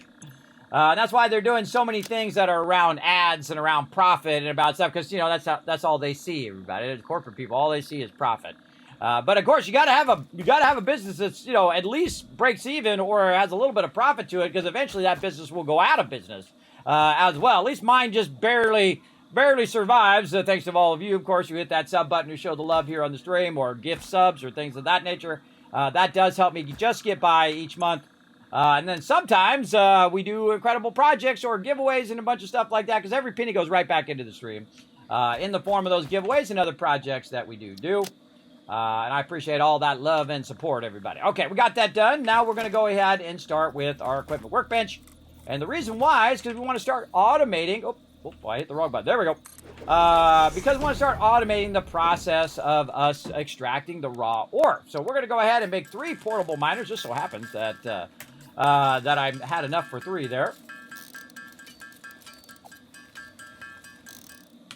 That's why they're doing so many things that are around ads and around profit and about stuff, because, you know, that's all they see, everybody. It's corporate people, all they see is profit. But of course, you gotta have a business that's, you know, at least breaks even or has a little bit of profit to it, because eventually that business will go out of business as well. At least mine just barely survives, thanks to all of you. Of course, you hit that sub button to show the love here on the stream, or gift subs or things of that nature. That does help me just get by each month. And then sometimes we do incredible projects or giveaways and a bunch of stuff like that, because every penny goes right back into the stream in the form of those giveaways and other projects that we do. And I appreciate all that love and support, everybody. Okay, we got that done. Now we're going to go ahead and start with our equipment workbench. And the reason why is because we want to start automating... Oh, I hit the wrong button. There we go. Because we want to start automating the process of us extracting the raw ore. So we're going to go ahead and make 3 portable miners. Just so happens that I had enough for 3 there.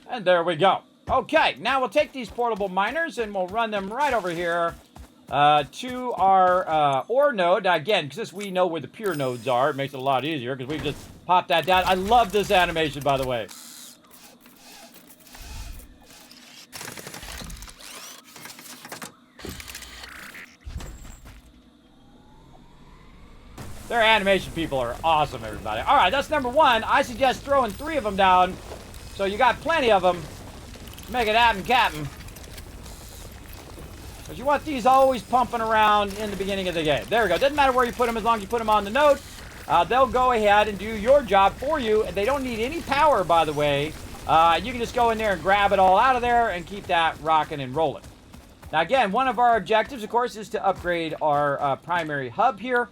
And there we go. Okay, now we'll take these portable miners and we'll run them right over here to our ore node. Now, again, because we know where the pure nodes are, it makes it a lot easier because we just pop that down. I love this animation, by the way. Their animation people are awesome, everybody. All right, that's number 1. I suggest throwing 3 of them down, so you got plenty of them. Make it happen, Captain. Because you want these always pumping around in the beginning of the game. There we go. Doesn't matter where you put them as long as you put them on the node. They'll go ahead and do your job for you. And they don't need any power, by the way. You can just go in there and grab it all out of there and keep that rocking and rolling. Now, again, one of our objectives, of course, is to upgrade our primary hub here.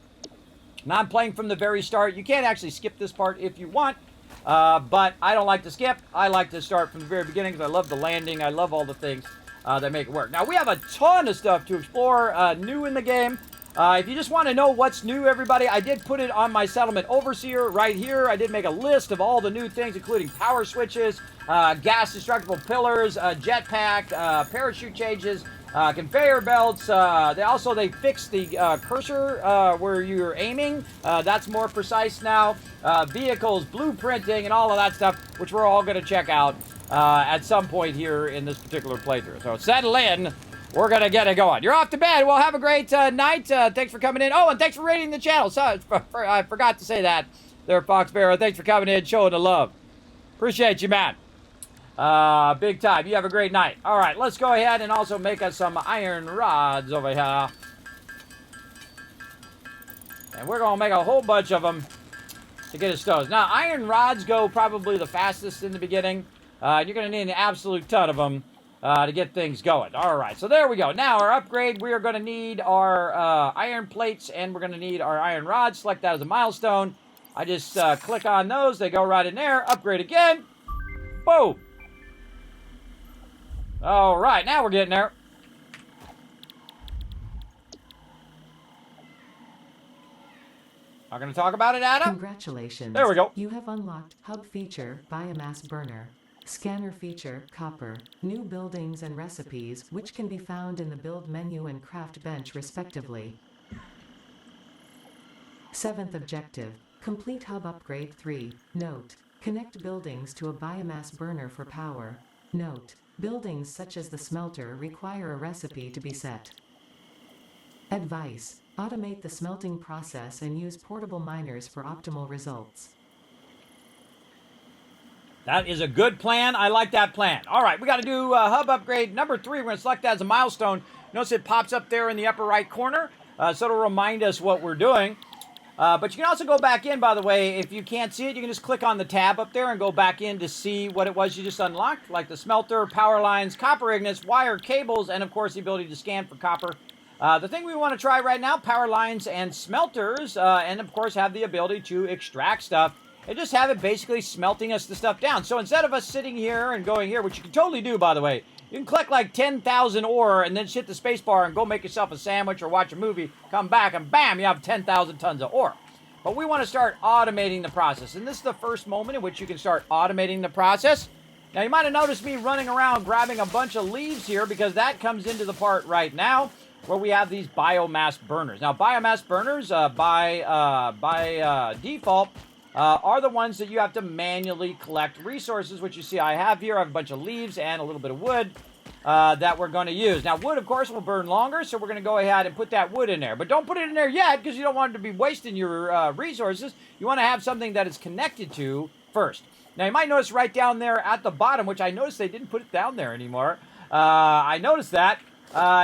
Now, I'm playing from the very start. You can actually skip this part if you want. But I don't like to skip. I like to start from the very beginning because I love the landing. I love all the things that make it work. Now, we have a ton of stuff to explore new in the game. If you just want to know what's new, everybody, I did put it on my Settlement Overseer right here. I did make a list of all the new things, including power switches, gas-destructible pillars, jetpack, parachute changes, conveyor belts. They fixed the cursor where you're aiming. That's more precise now. Vehicles, blueprinting, and all of that stuff, which we're all going to check out at some point here in this particular playthrough. So settle in. We're going to get it going. You're off to bed. Well, have a great night. Thanks for coming in. Oh, and thanks for rating the channel. So, I forgot to say that there, Fox Bear. Thanks for coming in, showing the love. Appreciate you, man. Big time. You have a great night. All right, let's go ahead and also make us some iron rods over here. And we're going to make a whole bunch of them to get us started. Now, iron rods go probably the fastest in the beginning. You're going to need an absolute ton of them. to get things going. All right, so there we go. Now, our upgrade, we are going to need our iron plates, and we're going to need our iron rods. Select that as a milestone. I just click on those. They go right in there. Upgrade again. Boom. All right, now we're getting there. Not going to talk about it, Adam? Congratulations. There we go. You have unlocked Hub Feature, Biomass Burner, Scanner Feature, Copper, New Buildings and Recipes, which can be found in the Build menu and Craft bench respectively. 7th objective. Complete Hub Upgrade 3. Note. Connect buildings to a biomass burner for power. Note. Buildings such as the smelter require a recipe to be set. Advice. Automate the smelting process and use portable miners for optimal results. That is a good plan. I like that plan. All right, we got to do hub upgrade number 3. We're going to select that as a milestone. Notice it pops up there in the upper right corner, so it'll remind us what we're doing. But you can also go back in, by the way. If you can't see it, you can just click on the tab up there and go back in to see what it was you just unlocked, like the smelter, power lines, copper ignits, wire, cables, and, of course, the ability to scan for copper. The thing we want to try right now, power lines and smelters, and, of course, have the ability to extract stuff and just have it basically smelting us the stuff down. So instead of us sitting here and going here, which you can totally do, by the way, you can collect like 10,000 ore and then hit the space bar and go make yourself a sandwich or watch a movie, come back, and bam, you have 10,000 tons of ore. But we want to start automating the process, and this is the first moment in which you can start automating the process. Now, you might have noticed me running around grabbing a bunch of leaves here because that comes into the part right now where we have these biomass burners. Now, biomass burners, by default, are the ones that you have to manually collect resources, which you see I have here. I have a bunch of leaves and a little bit of wood that we're going to use. Now, wood, of course, will burn longer, so we're going to go ahead and put that wood in there. But don't put it in there yet because you don't want it to be wasting your resources. You want to have something that is connected to first. Now, you might notice right down there at the bottom, which I noticed they didn't put it down there anymore. I noticed that.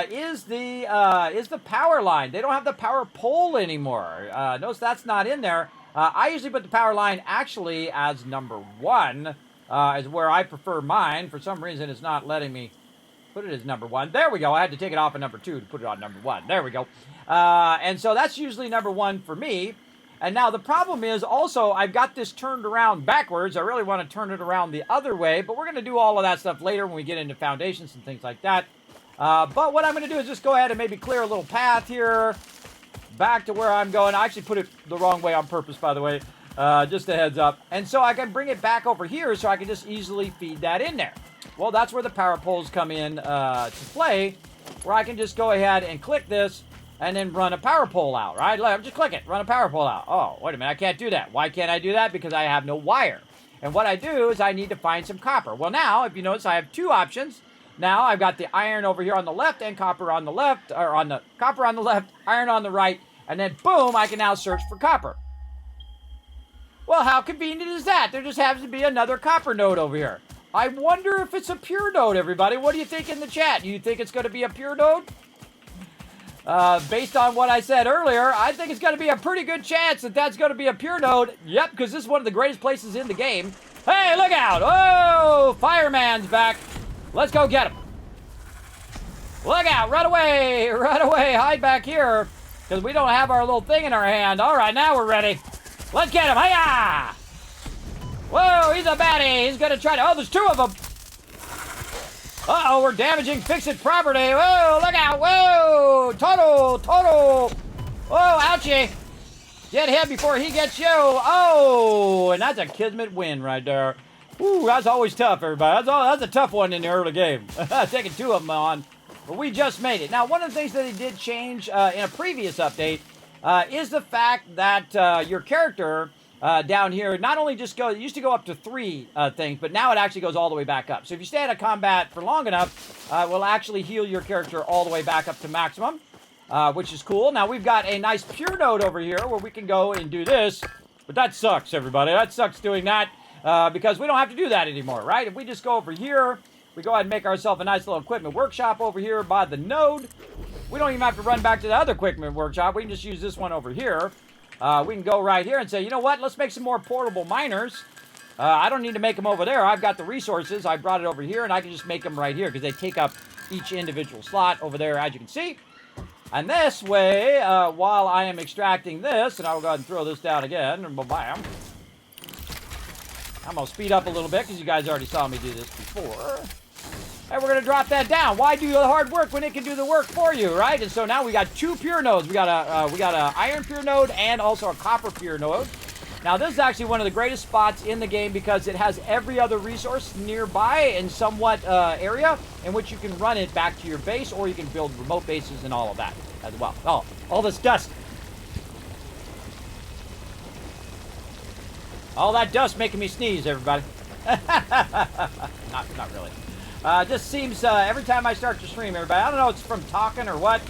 Is the power line. They don't have the power pole anymore. Notice that's not in there. I usually put the power line actually as number 1, is where I prefer mine. For some reason, it's not letting me put it as number 1. There we go. I had to take it off of number 2 to put it on number 1. There we go. And so that's usually number 1 for me. And now the problem is also I've got this turned around backwards. I really want to turn it around the other way, but we're going to do all of that stuff later when we get into foundations and things like that. But what I'm going to do is just go ahead and maybe clear a little path here back to where I'm going. I actually put it the wrong way on purpose, by the way, just a heads up. And so I can bring it back over here so I can just easily feed that in there. Well, that's where the power poles come in to play, where I can just go ahead and click this and then run a power pole out, right? Just click it, run a power pole out. Oh, wait a minute, I can't do that. Why can't I do that? Because I have no wire. And what I do is I need to find some copper. Well, now, if you notice, I have 2 options. Now I've got the iron over here on the left and copper on the left, or on the copper on the left, iron on the right, and then boom, I can now search for copper. Well, how convenient is that? There just happens to be another copper node over here. I wonder if it's a pure node, everybody. What do you think in the chat? Do you think it's going to be a pure node? Based on what I said earlier, I think it's going to be a pretty good chance that that's going to be a pure node. Yep, because this is one of the greatest places in the game. Hey, look out! Oh, fireman's back. Let's go get him. Look out, run away, hide back here, because we don't have our little thing in our hand. All right, now we're ready. Let's get him, hiya! Whoa, he's a baddie. He's going to try to, oh, there's 2 of them. Uh-oh, we're damaging fix-it property. Whoa, look out, whoa, total. Whoa, ouchie. Get him before he gets you. Oh, and that's a Kismet win right there. Ooh, that's always tough, everybody. That's a tough one in the early game. Taking 2 of them on, but we just made it. Now, one of the things that they did change in a previous update is the fact that your character down here not only just it used to go up to 3 things, but now it actually goes all the way back up. So if you stay out of combat for long enough, it will actually heal your character all the way back up to maximum, which is cool. Now, we've got a nice pure node over here where we can go and do this, but that sucks, everybody. That sucks doing that. Because we don't have to do that anymore, right? If we just go over here, we go ahead and make ourselves a nice little equipment workshop over here by the node. We don't even have to run back to the other equipment workshop. We can just use this one over here. We can go right here and say, you know what? Let's make some more portable miners. I don't need to make them over there. I've got the resources. I brought it over here, and I can just make them right here because they take up each individual slot over there, as you can see. And this way, while I am extracting this, and I'll go ahead and throw this down again, and bam. I'm going to speed up a little bit because you guys already saw me do this before. And we're going to drop that down. Why do the hard work when it can do the work for you, right? And so now we got 2 pure nodes. We got a iron pure node and also a copper pure node. Now, this is actually one of the greatest spots in the game because it has every other resource nearby in somewhat area in which you can run it back to your base, or you can build remote bases and all of that as well. Oh, all this dust. All that dust making me sneeze, everybody. Not really. Just seems every time I start to stream, everybody, I don't know if it's from talking or what,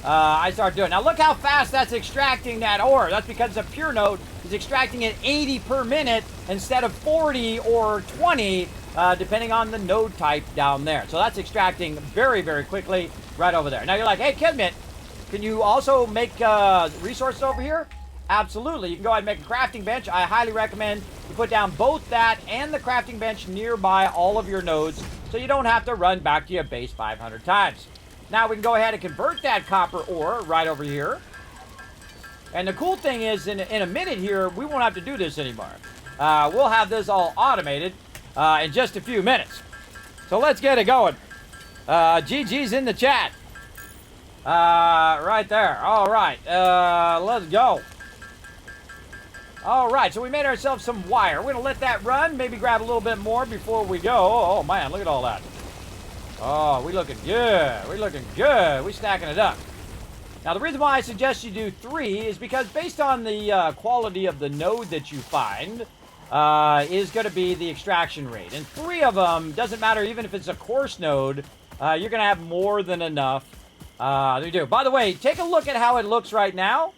I start doing. Now, look how fast that's extracting that ore. That's because the pure node is extracting at 80 per minute instead of 40 or 20, depending on the node type down there. So that's extracting very, very quickly right over there. Now, you're like, hey, Kismet, can you also make resources over here? Absolutely. You can go ahead and make a crafting bench. I highly recommend you put down both that and the crafting bench nearby all of your nodes so you don't have to run back to your base 500 times. Now we can go ahead and convert that copper ore right over here. And the cool thing is, in a minute here, we won't have to do this anymore. We'll have this all automated in just a few minutes. So let's get it going. GG's in the chat. Right there. All right. Let's go. All right, so we made ourselves some wire. We're going to let that run, maybe grab a little bit more before we go. Oh, man, look at all that. Oh, we looking good. We're looking good. We're stacking it up. Now, the reason why I suggest you do 3 is because based on the quality of the node that you find is going to be the extraction rate. And 3 of them, doesn't matter even if it's a coarse node, you're going to have more than enough to do. By the way, take a look at how it looks right now.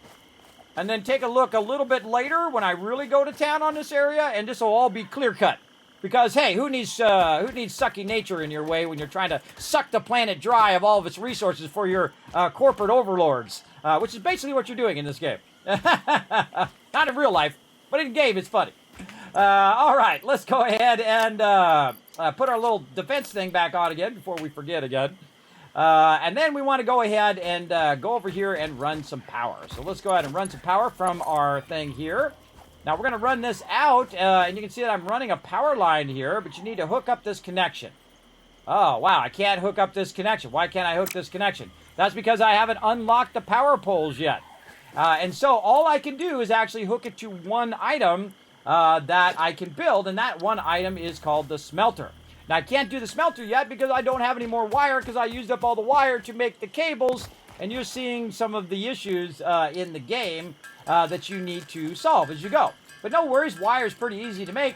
And then take a look a little bit later when I really go to town on this area, and this will all be clear-cut. Because, hey, who needs sucky nature in your way when you're trying to suck the planet dry of all of its resources for your corporate overlords? Which is basically what you're doing in this game. Not in real life, but in game it's funny. All right, let's go ahead and put our little defense thing back on again before we forget again. And then we want to go ahead and go over here and run some power. So let's go ahead and run some power from our thing here. Now we're going to run this out, and you can see that I'm running a power line here, but you need to hook up this connection. Oh, wow, I can't hook up this connection. Why can't I hook this connection? That's because I haven't unlocked the power poles yet. And so all I can do is actually hook it to one item that I can build, and that one item is called the smelter. Now, I can't do the smelter yet because I don't have any more wire because I used up all the wire to make the cables, and you're seeing some of the issues in the game that you need to solve as you go. But no worries, wire is pretty easy to make.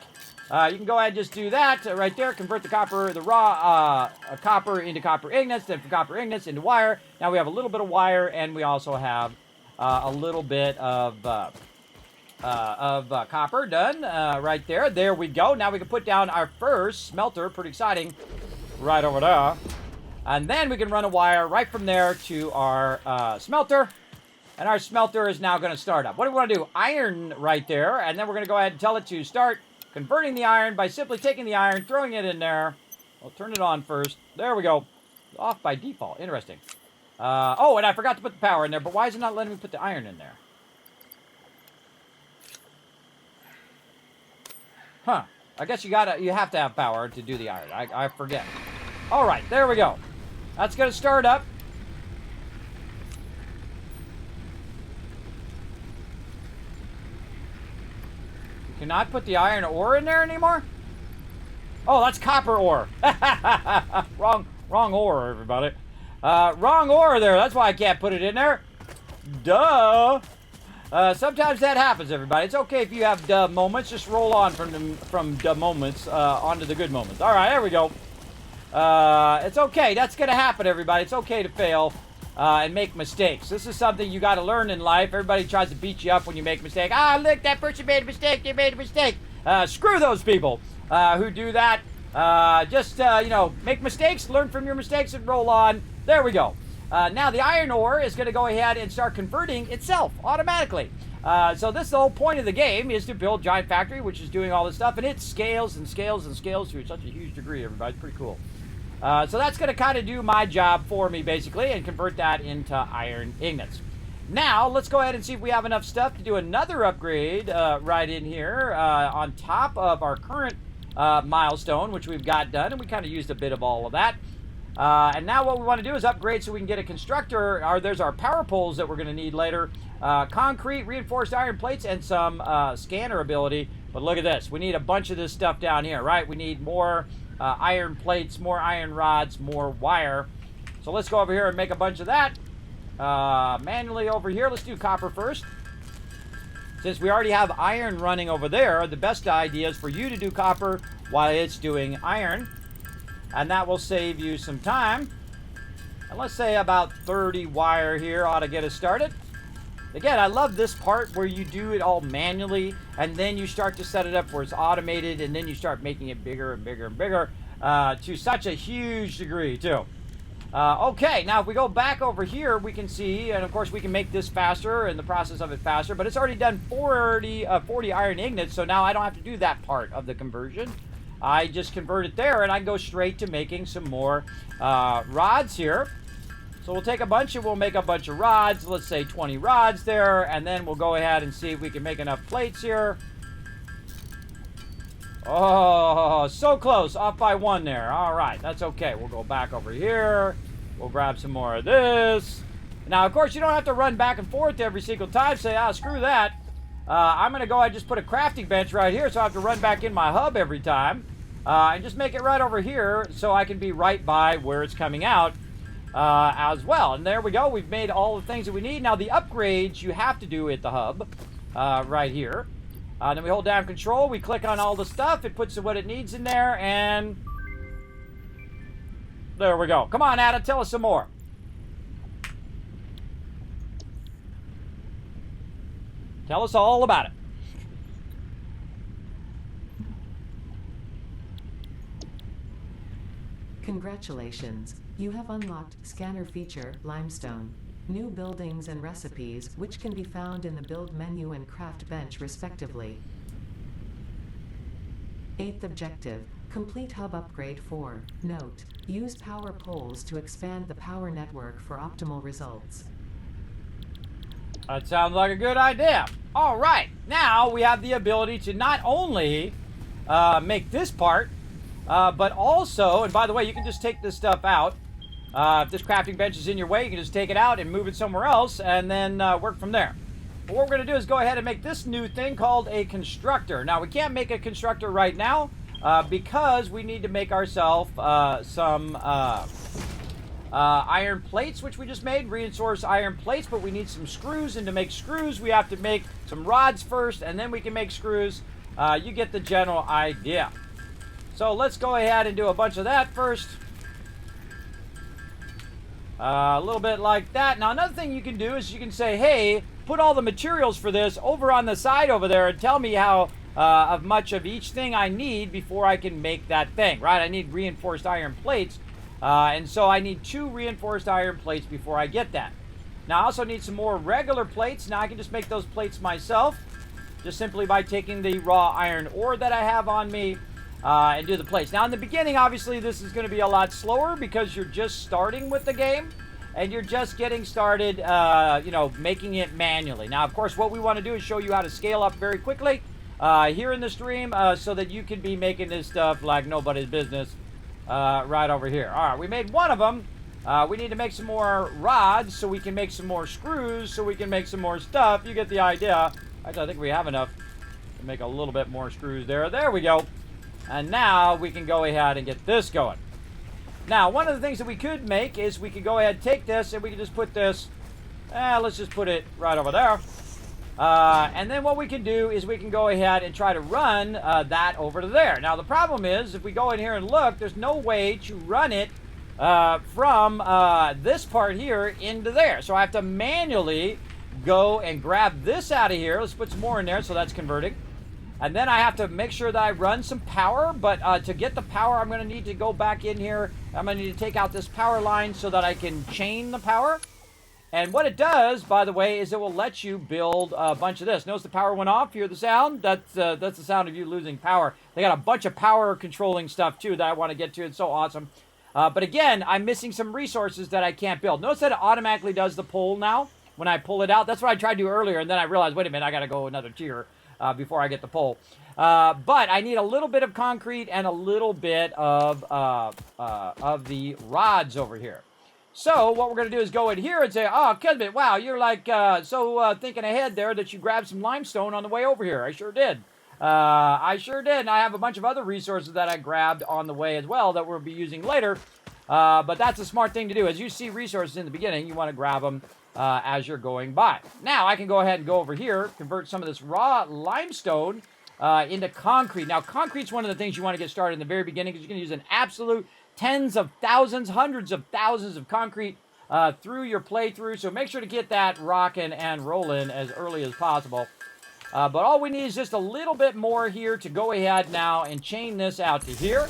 You can go ahead and just do that right there, convert the copper, the raw copper into copper ingots, then from copper ingots into wire. Now we have a little bit of wire, and we also have a little bit of copper done right there. There we go. Now we can put down our first smelter. Pretty exciting. Right over there. And then we can run a wire right from there to our smelter. And our smelter is now going to start up. What do we want to do? Iron right there. And then we're going to go ahead and tell it to start converting the iron by simply taking the iron, throwing it in there. We'll turn it on first. There we go. Off by default. Interesting. Oh, and I forgot to put the power in there. But why is it not letting me put the iron in there? Huh. I guess you have to have power to do the iron. I forget. All right, there we go. That's going to start up. You cannot put the iron ore in there anymore? Oh, that's copper ore. Wrong ore, everybody. Wrong ore there. That's why I can't put it in there. Duh. Sometimes that happens, everybody. It's okay if you have duh moments. Just roll on from duh moments onto the good moments. All right, there we go. It's okay. That's going to happen, everybody. It's okay to fail and make mistakes. This is something you got to learn in life. Everybody tries to beat you up when you make a mistake. Ah, look, that person made a mistake. They made a mistake. Screw those people who do that. Just make mistakes, learn from your mistakes, and roll on. There we go. Now the iron ore is going to go ahead and start converting itself automatically. So this the whole point of the game is to build giant factory, which is doing all this stuff, and it scales and scales and scales to such a huge degree. Everybody, it's pretty cool. So that's going to kind of do my job for me, basically, and convert that into iron ingots. Now, let's go ahead and see if we have enough stuff to do another upgrade right in here on top of our current milestone, which we've got done, and we kind of used a bit of all of that. And now what we want to do is upgrade so we can get a constructor. There's our power poles that we're going to need later. Concrete, reinforced iron plates, and some scanner ability. But look at this. We need a bunch of this stuff down here, right? We need more iron plates, more iron rods, more wire. So let's go over here and make a bunch of that. Manually over here. Let's do copper first. Since we already have iron running over there, the best idea is for you to do copper while it's doing iron. And that will save you some time. And let's say about 30 wire here ought to get us started. Again, I love this part where you do it all manually, and then you start to set it up where it's automated, and then you start making it bigger and bigger and bigger to such a huge degree, too. Okay, now if we go back over here, we can see, and of course we can make this faster and the process of it faster, but it's already done 40 iron ingots, so now I don't have to do that part of the conversion. I just convert it there, and I go straight to making some more rods here. So we'll take a bunch and we'll make a bunch of rods. Let's say 20 rods there, and then we'll go ahead and see if we can make enough plates here. Oh, so close. Off by one there. All right, that's okay. We'll go back over here. We'll grab some more of this. Now, of course, you don't have to run back and forth every single time. Say, screw that. I'm going to go ahead and just put a crafting bench right here, so I have to run back in my hub every time. And just make it right over here so I can be right by where it's coming out as well. And there we go. We've made all the things that we need. Now, the upgrades you have to do at the hub right here. Then we hold down control. We click on all the stuff. It puts what it needs in there, and there we go. Come on, Ada, tell us some more. Tell us all about it. Congratulations. You have unlocked Scanner Feature, Limestone. New buildings and recipes, which can be found in the Build menu and Craft bench respectively. 8th objective. Complete hub upgrade 4. Note. Use power poles to expand the power network for optimal results. That sounds like a good idea. All right, now we have the ability to not only make this part, but also, and by the way, you can just take this stuff out. If this crafting bench is in your way, you can just take it out and move it somewhere else, and then work from there. But what we're going to do is go ahead and make this new thing called a constructor. Now, we can't make a constructor right now because we need to make ourselves some iron plates, which we just made, reinforced iron plates, but we need some screws, and to make screws, we have to make some rods first, and then we can make screws. You get the general idea. So let's go ahead and do a bunch of that first. A little bit like that. Now, another thing you can do is you can say, hey, put all the materials for this over on the side over there and tell me how of much of each thing I need before I can make that thing, right? I need reinforced iron plates. And so I need 2 reinforced iron plates before I get that. Now I also need some more regular plates. Now I can just make those plates myself, just simply by taking the raw iron ore that I have on me and do the plates. Now in the beginning, obviously this is going to be a lot slower because you're just starting with the game and you're just getting started, you know, making it manually. Now of course what we want to do is show you how to scale up very quickly here in the stream so that you can be making this stuff like nobody's business. Right over here. All right, we made one of them. We need to make some more rods so we can make some more screws so we can make some more stuff. You get the idea. Actually, I think we have enough to make a little bit more screws there. There we go. And now we can go ahead and get this going. Now, one of the things that we could make is we could go ahead and take this and we can just put this, let's just put it right over there. And then what we can do is we can go ahead and try to run that over to there. Now the problem is if we go in here and look, there's no way to run it from this part here into there. So I have to manually go and grab this out of here. Let's put some more in there so that's converting. And then I have to make sure that I run some power, but to get the power I'm going to need to go back in here. I'm going to need to take out this power line so that I can chain the power. And what it does, by the way, is it will let you build a bunch of this. Notice the power went off. Hear the sound? That's the sound of you losing power. They got a bunch of power controlling stuff, too, that I want to get to. It's so awesome. But again, I'm missing some resources that I can't build. Notice that it automatically does the pull now when I pull it out. That's what I tried to do earlier, and then I realized, wait a minute, I got to go another tier before I get the pull. But I need a little bit of concrete and a little bit of the rods over here. So what we're going to do is go in here and say, oh, Kismet, wow, you're like so thinking ahead there that you grabbed some limestone on the way over here. I sure did. I sure did. And I have a bunch of other resources that I grabbed on the way as well that we'll be using later. But that's a smart thing to do. As you see resources in the beginning, you want to grab them as you're going by. Now, I can go ahead and go over here, convert some of this raw limestone into concrete. Now, concrete's one of the things you want to get started in the very beginning because you're going to use an absolute tens of thousands, hundreds of thousands of concrete through your playthrough. So make sure to get that rocking and rolling as early as possible. But all we need is just a little bit more here to go ahead now and chain this out to here.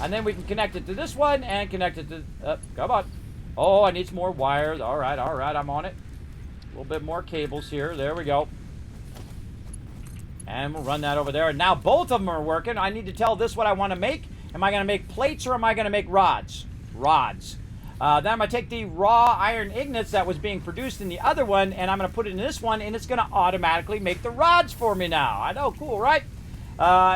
And then we can connect it to this one and connect it to... come on. Oh, I need some more wires. All right, I'm on it. A little bit more cables here. There we go. And we'll run that over there. And now both of them are working. I need to tell this what I want to make. Am I going to make plates or am I going to make rods? Rods. Then I'm going to take the raw iron ingots that was being produced in the other one, and I'm going to put it in this one, and it's going to automatically make the rods for me now. I know, cool, right?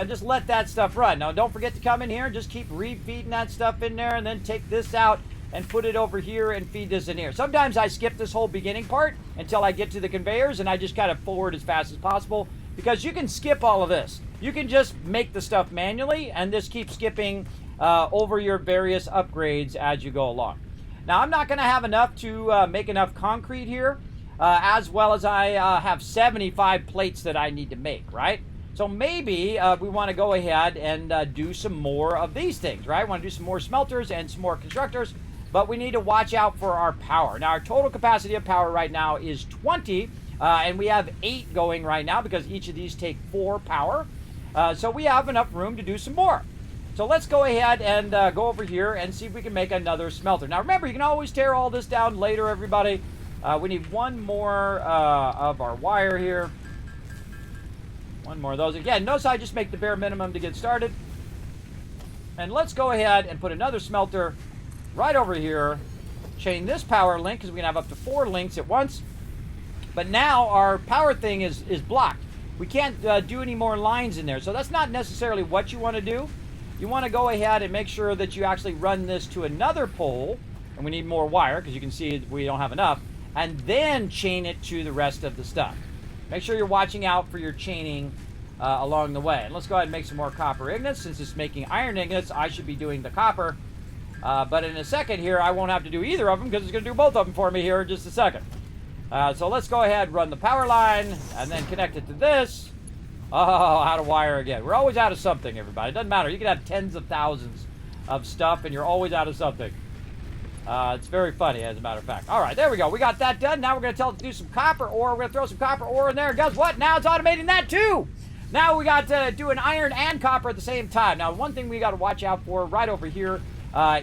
Just let that stuff run. Now, don't forget to come in here and just keep refeeding that stuff in there, and then take this out and put it over here and feed this in here. Sometimes I skip this whole beginning part until I get to the conveyors, and I just kind of forward as fast as possible, because you can skip all of this. You can just make the stuff manually and just keep skipping over your various upgrades as you go along. Now, I'm not going to have enough to make enough concrete here, as well as I have 75 plates that I need to make, right? So maybe we want to go ahead and do some more of these things, right? We want to do some more smelters and some more constructors, but we need to watch out for our power. Now, our total capacity of power right now is 20, and we have 8 going right now because each of these take 4 power. So we have enough room to do some more. So let's go ahead and go over here and see if we can make another smelter. Now remember, you can always tear all this down later, everybody. We need one more of our wire here. One more of those. Again, notice I just make the bare minimum to get started. And let's go ahead and put another smelter right over here. Chain this power link because we can have up to 4 links at once. But now our power thing is blocked. We can't do any more lines in there. So that's not necessarily what you want to do. You want to go ahead and make sure that you actually run this to another pole. And we need more wire because you can see we don't have enough. And then chain it to the rest of the stuff. Make sure you're watching out for your chaining along the way. And let's go ahead and make some more copper ingots. Since it's making iron ingots, I should be doing the copper. But in a second here, I won't have to do either of them because it's going to do both of them for me here in just a second. So let's go ahead and run the power line and then connect it to this. Oh, out of wire again. We're always out of something, everybody. It doesn't matter. You can have tens of thousands of stuff and you're always out of something. It's very funny, as a matter of fact. All right, there we go. We got that done. Now we're going to tell it to do some copper ore. We're going to throw some copper ore in there. And guess what? Now it's automating that too. Now we got to do an iron and copper at the same time. Now, one thing we got to watch out for right over here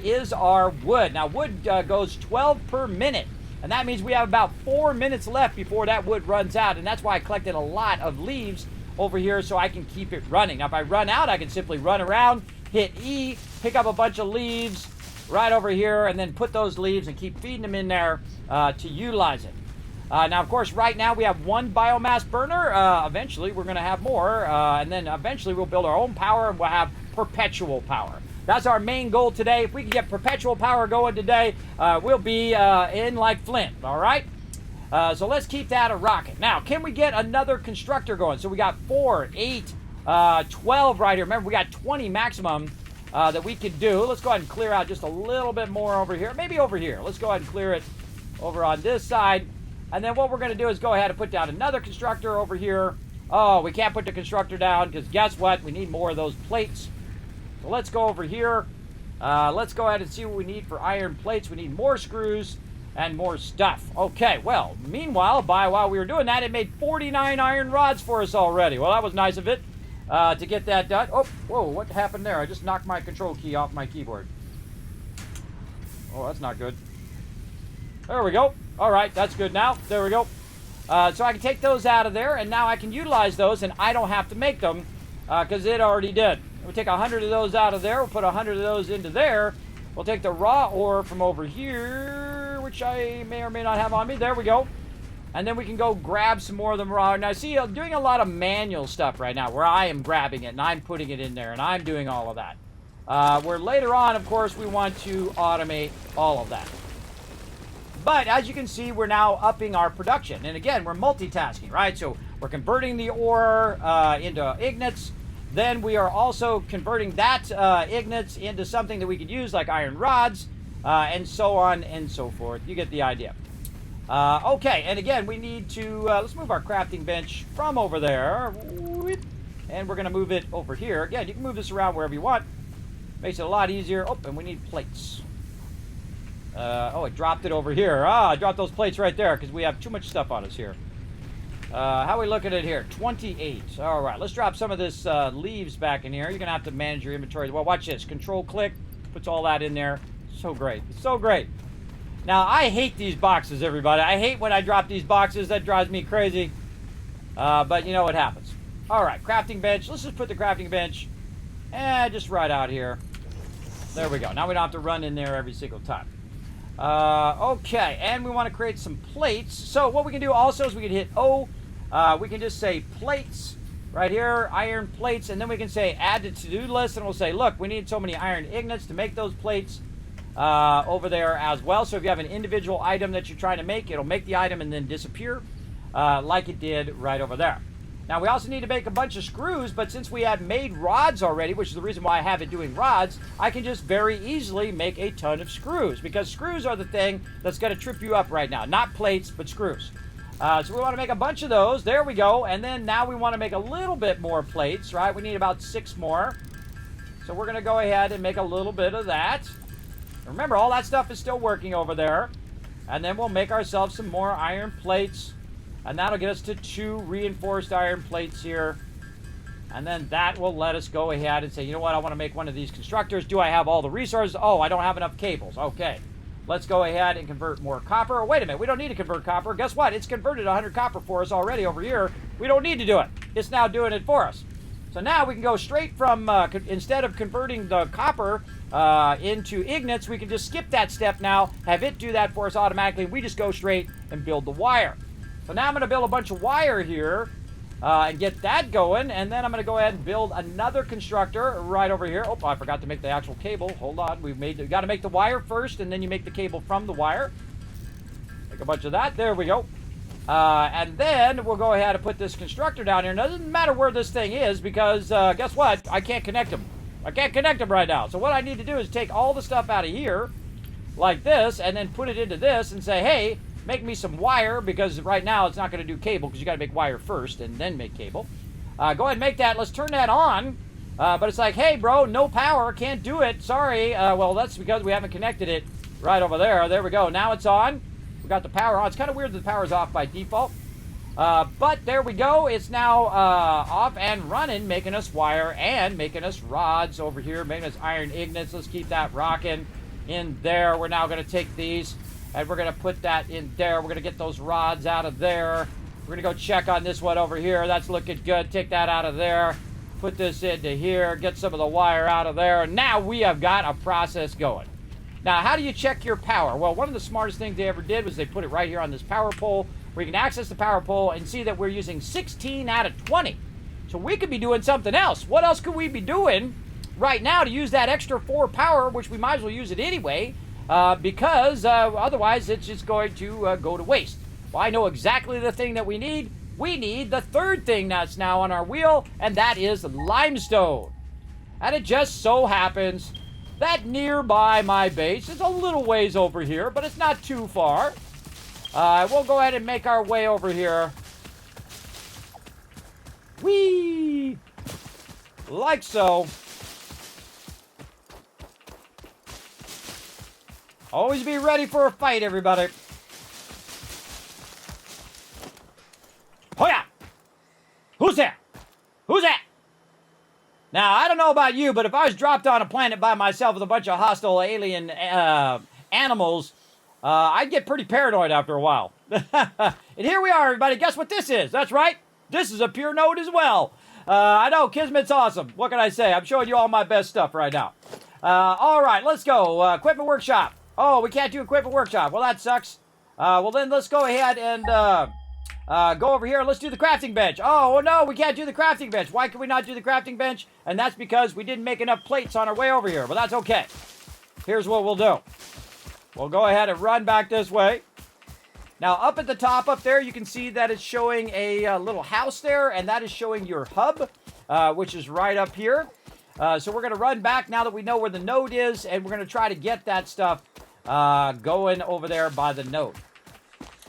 is our wood. Now, wood goes 12 per minute. And that means we have about 4 minutes left before that wood runs out. And that's why I collected a lot of leaves over here so I can keep it running. Now, if I run out, I can simply run around, hit E, pick up a bunch of leaves right over here, and then put those leaves and keep feeding them in there to utilize it. Now, of course, right now we have 1 biomass burner. Eventually, we're going to have more. And then eventually, we'll build our own power and we'll have perpetual power. That's our main goal today. If we can get perpetual power going today, we'll be in like Flint, all right? So let's keep that a rocket. Now, can we get another constructor going? So we got 4, 8, 12 right here. Remember, we got 20 maximum that we could do. Let's go ahead and clear out just a little bit more over here. Maybe over here. Let's go ahead and clear it over on this side. And then what we're going to do is go ahead and put down another constructor over here. Oh, we can't put the constructor down because guess what? We need more of those plates. So let's go over here. Let's go ahead and see what we need for iron plates. We need more screws and more stuff. Okay, well, meanwhile, while we were doing that, it made 49 iron rods for us already. Well, that was nice of it to get that done. Oh, whoa, what happened there? I just knocked my control key off my keyboard. Oh, that's not good. There we go. All right, that's good now. There we go. So I can take those out of there, and now I can utilize those, and I don't have to make them because it already did. We'll take 100 of those out of there. We'll put 100 of those into there. We'll take the raw ore from over here, which I may or may not have on me. There we go. And then we can go grab some more of them raw. Now, see, I'm doing a lot of manual stuff right now where I am grabbing it, and I'm putting it in there, and I'm doing all of that. Where later on, of course, we want to automate all of that. But as you can see, we're now upping our production. And again, we're multitasking, right? So we're converting the ore into ignates. Then we are also converting that ignates into something that we could use like iron rods, and so on and so forth. You get the idea. Okay, and again, we need to, let's move our crafting bench from over there. And we're going to move it over here. Again, you can move this around wherever you want. Makes it a lot easier. Oh, and we need plates. Oh, it dropped it over here. I dropped those plates right there because we have too much stuff on us here. How are we looking at here? 28. All right, let's drop some of this leaves back in here. You're going to have to manage your inventory. Well, watch this. Control-click. Puts all that in there. So great. It's so great. Now, I hate these boxes, everybody. I hate when I drop these boxes. That drives me crazy. But you know what happens. All right, crafting bench. Let's just put the crafting bench just right out here. There we go. Now we don't have to run in there every single time. Okay, and we want to create some plates. So what we can do also is we can hit O. We can just say plates right here, iron plates, and then we can say add to to-do list, and we'll say, look, we need so many iron ignates to make those plates over there as well. So if you have an individual item that you're trying to make, it'll make the item and then disappear like it did right over there. Now, we also need to make a bunch of screws, but since we have made rods already, which is the reason why I have it doing rods, I can just very easily make a ton of screws, because screws are the thing that's going to trip you up right now. Not plates, but screws. So we want to make a bunch of those. There we go. And then now we want to make a little bit more plates, right? We need about 6 more. So we're going to go ahead and make a little bit of that. Remember, all that stuff is still working over there. And then we'll make ourselves some more iron plates. And that'll get us to 2 reinforced iron plates here. And then that will let us go ahead and say, you know what, I want to make one of these constructors. Do I have all the resources? Oh, I don't have enough cables. Okay. Let's go ahead and convert more copper. Oh, wait a minute, we don't need to convert copper. Guess what? It's converted 100 copper for us already over here. We don't need to do it. It's now doing it for us. So now we can go straight from, instead of converting the copper into ignates, we can just skip that step now, have it do that for us automatically. We just go straight and build the wire. So now I'm going to build a bunch of wire here and get that going. And then I'm going to go ahead and build another constructor right over here. Oh, I forgot to make the actual cable. Hold on. We got to make the wire first, and then you make the cable from the wire. Make a bunch of that. There we go. And then we'll go ahead and put this constructor down here. Now, it doesn't matter where this thing is because guess what? I can't connect them. I can't connect them right now. So what I need to do is take all the stuff out of here like this and then put it into this and say, hey, make me some wire, because right now it's not going to do cable because you got to make wire first and then make cable. Go ahead and make that. Let's turn that on. But it's like, hey, bro, no power. Can't do it. Sorry. Well, that's because we haven't connected it right over there. There we go. Now it's on. We got the power on. It's kind of weird that the power's off by default. But there we go. It's now off and running, making us wire and making us rods over here, making us iron ignates. Let's keep that rocking in there. We're now going to take these and we're going to put that in there. We're going to get those rods out of there. We're going to go check on this one over here. That's looking good. Take that out of there. Put this into here. Get some of the wire out of there. And now we have got a process going. Now, how do you check your power? Well, one of the smartest things they ever did was they put it right here on this power pole, where you can access the power pole and see that we're using 16 out of 20. So we could be doing something else. What else could we be doing right now to use that extra 4 power, which we might as well use it anyway, because otherwise it's just going to go to waste. Well, I know exactly the thing that we need. We need the third thing that's now on our wheel, and that is limestone. And it just so happens that nearby my base is a little ways over here, but it's not too far. We'll go ahead and make our way over here. Whee! Like so. Always be ready for a fight, everybody. Hoya! Who's there? Who's that? Now, I don't know about you, but if I was dropped on a planet by myself with a bunch of hostile alien animals, I'd get pretty paranoid after a while. And here we are, everybody. Guess what this is? That's right. This is a pure node as well. I know, Kismet's awesome. What can I say? I'm showing you all my best stuff right now. All right, let's go. Equipment workshop. Oh, we can't do equipment workshop. Well, that sucks. Well, then let's go ahead and go over here. Let's do the crafting bench. Oh, no, we can't do the crafting bench. Why can we not do the crafting bench? And that's because we didn't make enough plates on our way over here. But that's okay. Here's what we'll do. We'll go ahead and run back this way. Now, up at the top up there, you can see that it's showing a little house there, and that is showing your hub, which is right up here. So we're going to run back now that we know where the node is, and we're going to try to get that stuff going over there by the node.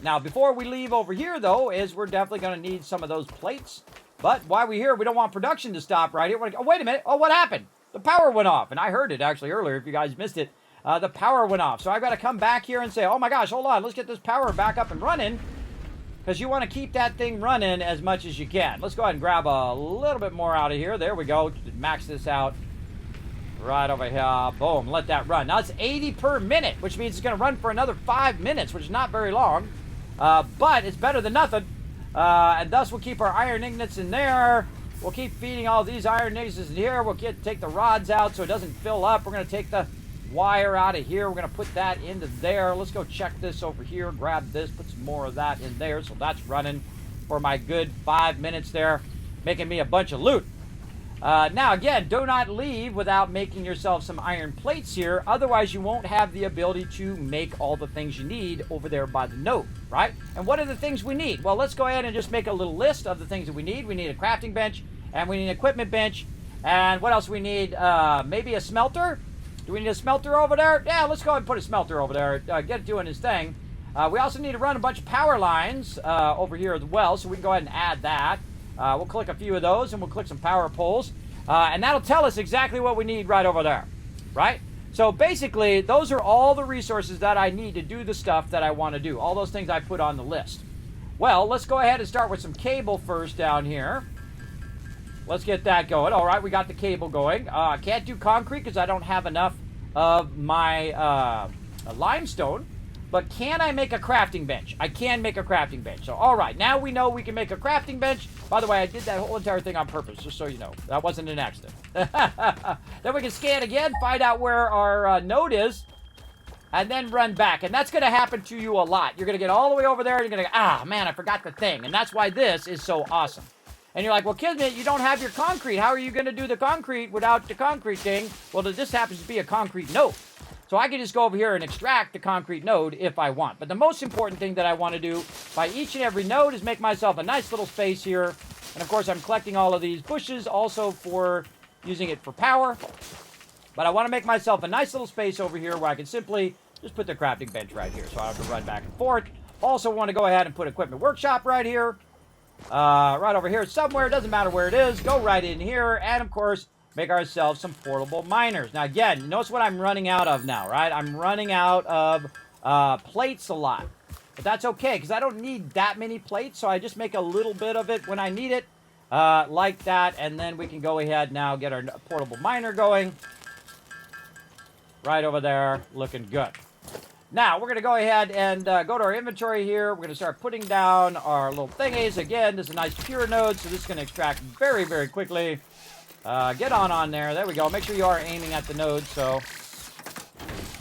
Now, before we leave over here, though, is we're definitely going to need some of those plates. But while we're here, we don't want production to stop right here. Oh, wait a minute. Oh, what happened? The power went off, and I heard it actually earlier if you guys missed it. The power went off. So I've got to come back here and say, oh my gosh, hold on. Let's get this power back up and running. Because you want to keep that thing running as much as you can. Let's go ahead and grab a little bit more out of here. There we go. Max this out. Right over here. Boom. Let that run. Now it's 80 per minute, which means it's going to run for another 5 minutes, which is not very long. But it's better than nothing. And thus we'll keep our iron ingots in there. We'll keep feeding all these iron ingots in here. We'll take the rods out so it doesn't fill up. We're going to take the wire out of here. We're going to put that into there. Let's go check this over here. Grab this. Put some more of that in there. So that's running for my good 5 minutes there. Making me a bunch of loot. Now, again, do not leave without making yourself some iron plates here. Otherwise, you won't have the ability to make all the things you need over there by the node, right? And what are the things we need? Well, let's go ahead and just make a little list of the things that we need. We need a crafting bench, and we need an equipment bench. And what else we need? Maybe a smelter? Do we need a smelter over there? Yeah, let's go ahead and put a smelter over there. Get it doing its thing. We also need to run a bunch of power lines over here as well, so we can go ahead and add that. We'll click a few of those, and we'll click some power poles. And that'll tell us exactly what we need right over there, right? So basically, those are all the resources that I need to do the stuff that I want to do. All those things I put on the list. Well, let's go ahead and start with some cable first down here. Let's get that going. All right, we got the cable going. Can't do concrete because I don't have enough of my limestone. But can I make a crafting bench? I can make a crafting bench. So, all right, now we know we can make a crafting bench. By the way, I did that whole entire thing on purpose, just so you know. That wasn't an accident. Then we can scan again, find out where our node is, and then run back. And that's going to happen to you a lot. You're going to get all the way over there, and you're going to go, ah, man, I forgot the thing. And that's why this is so awesome. And you're like, well, Kismet, you don't have your concrete. How are you going to do the concrete without the concrete thing? Well, this happens to be a concrete node. So I can just go over here and extract the concrete node if I want. But the most important thing that I want to do by each and every node is make myself a nice little space here. And of course, I'm collecting all of these bushes also for using it for power. But I want to make myself a nice little space over here where I can simply just put the crafting bench right here. So I don't have to run back and forth. Also want to go ahead and put equipment workshop right here. Right over here somewhere. Doesn't matter where it is. Go right in here. And of course, make ourselves some portable miners. Now again, notice what I'm running out of now, right? I'm running out of plates a lot. But that's okay, because I don't need that many plates, so I just make a little bit of it when I need it, like that, and then we can go ahead now, get our portable miner going. Right over there, looking good. Now, we're going to go ahead and go to our inventory here. We're going to start putting down our little thingies. Again, this is a nice pure node, so this is going to extract very, very quickly. Get on there. There we go. Make sure you are aiming at the node, so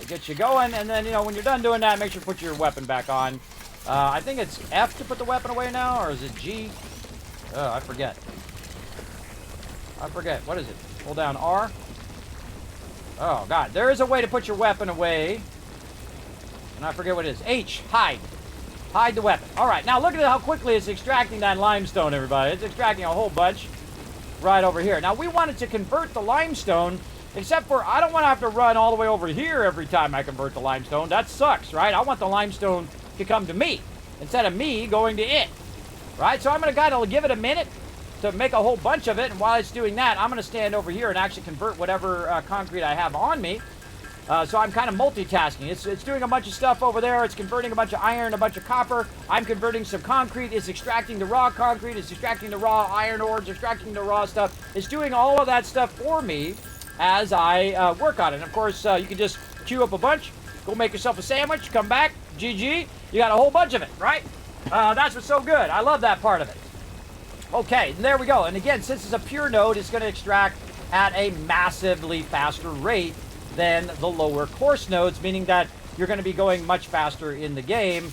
it gets you going. And then, you know, when you're done doing that, make sure to put your weapon back on. I think it's F to put the weapon away now, or is it G? Oh, I forget. What is it? Hold down R. Oh, God. There is a way to put your weapon away. And I forget what it is. H. Hide. Hide the weapon. All right. Now, look at how quickly it's extracting that limestone, everybody. It's extracting a whole bunch right over here. Now, we wanted to convert the limestone, except for I don't want to have to run all the way over here every time I convert the limestone. That sucks, right? I want the limestone to come to me instead of me going to it, right? So I'm going to kind of give it a minute to make a whole bunch of it, and while it's doing that, I'm going to stand over here and actually convert whatever concrete I have on me. So I'm kind of multitasking. It's doing a bunch of stuff over there. It's converting a bunch of iron, a bunch of copper. I'm converting some concrete. It's extracting the raw concrete. It's extracting the raw iron ore. It's extracting the raw stuff. It's doing all of that stuff for me as I work on it. And of course, you can just queue up a bunch, Go make yourself a sandwich, come back, GG. You got a whole bunch of it, right? That's what's so good. I love that part of it. Okay, and there we go. And again, since it's a pure node, it's going to extract at a massively faster rate than the lower course nodes, meaning that you're going to be going much faster in the game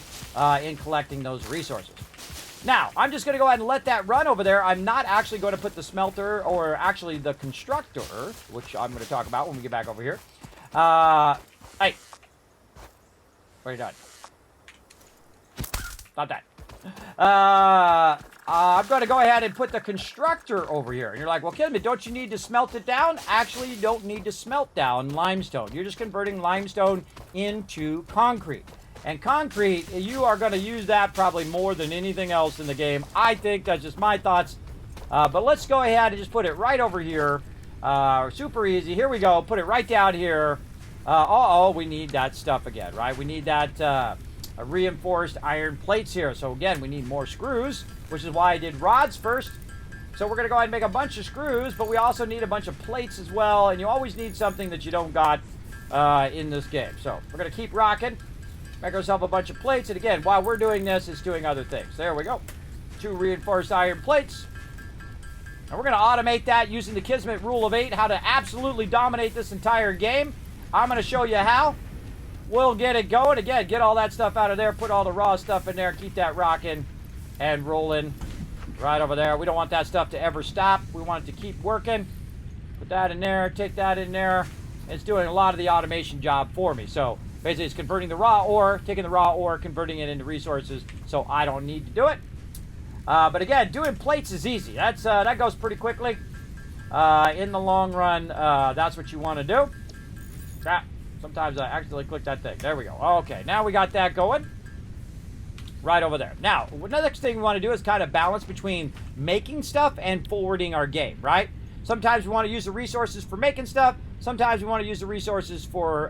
in collecting those resources. Now, I'm just going to go ahead and let that run over there. I'm not actually going to put the smelter, or actually the constructor, which I'm going to talk about when we get back over here. Hey. What are you doing? Stop that. I'm going to go ahead and put the constructor over here. And you're like, well, Kismet, don't you need to smelt it down? Actually, you don't need to smelt down limestone. You're just converting limestone into concrete. And concrete, you are going to use that probably more than anything else in the game. I think that's just my thoughts. But let's go ahead and just put it right over here. Super easy. Here we go. Put it right down here. We need that stuff again, right? We need that reinforced iron plates here. So again, we need more screws, which is why I did rods first. So we're going to go ahead and make a bunch of screws, but we also need a bunch of plates as well. And you always need something that you don't got in this game. So we're going to keep rocking. Make ourselves a bunch of plates. And again, while we're doing this, it's doing other things. There we go. 2 reinforced iron plates. And we're going to automate that using the Kismet rule of 8, how to absolutely dominate this entire game. I'm going to show you how. We'll get it going. Again, get all that stuff out of there. Put all the raw stuff in there. Keep that rocking and rolling right over there. We don't want that stuff to ever stop. We want it to keep working. Put that in there. Take that in there. It's doing a lot of the automation job for me. So basically, it's converting the raw ore, taking the raw ore, converting it into resources, so I don't need to do it. But again, doing plates is easy. That goes pretty quickly. In the long run, that's what you want to do. Sometimes I accidentally click that thing. There we go. Okay, now we got that going. Right over there. Now, another thing we want to do is kind of balance between making stuff and forwarding our game, right? Sometimes we want to use the resources for making stuff. Sometimes we want to use the resources for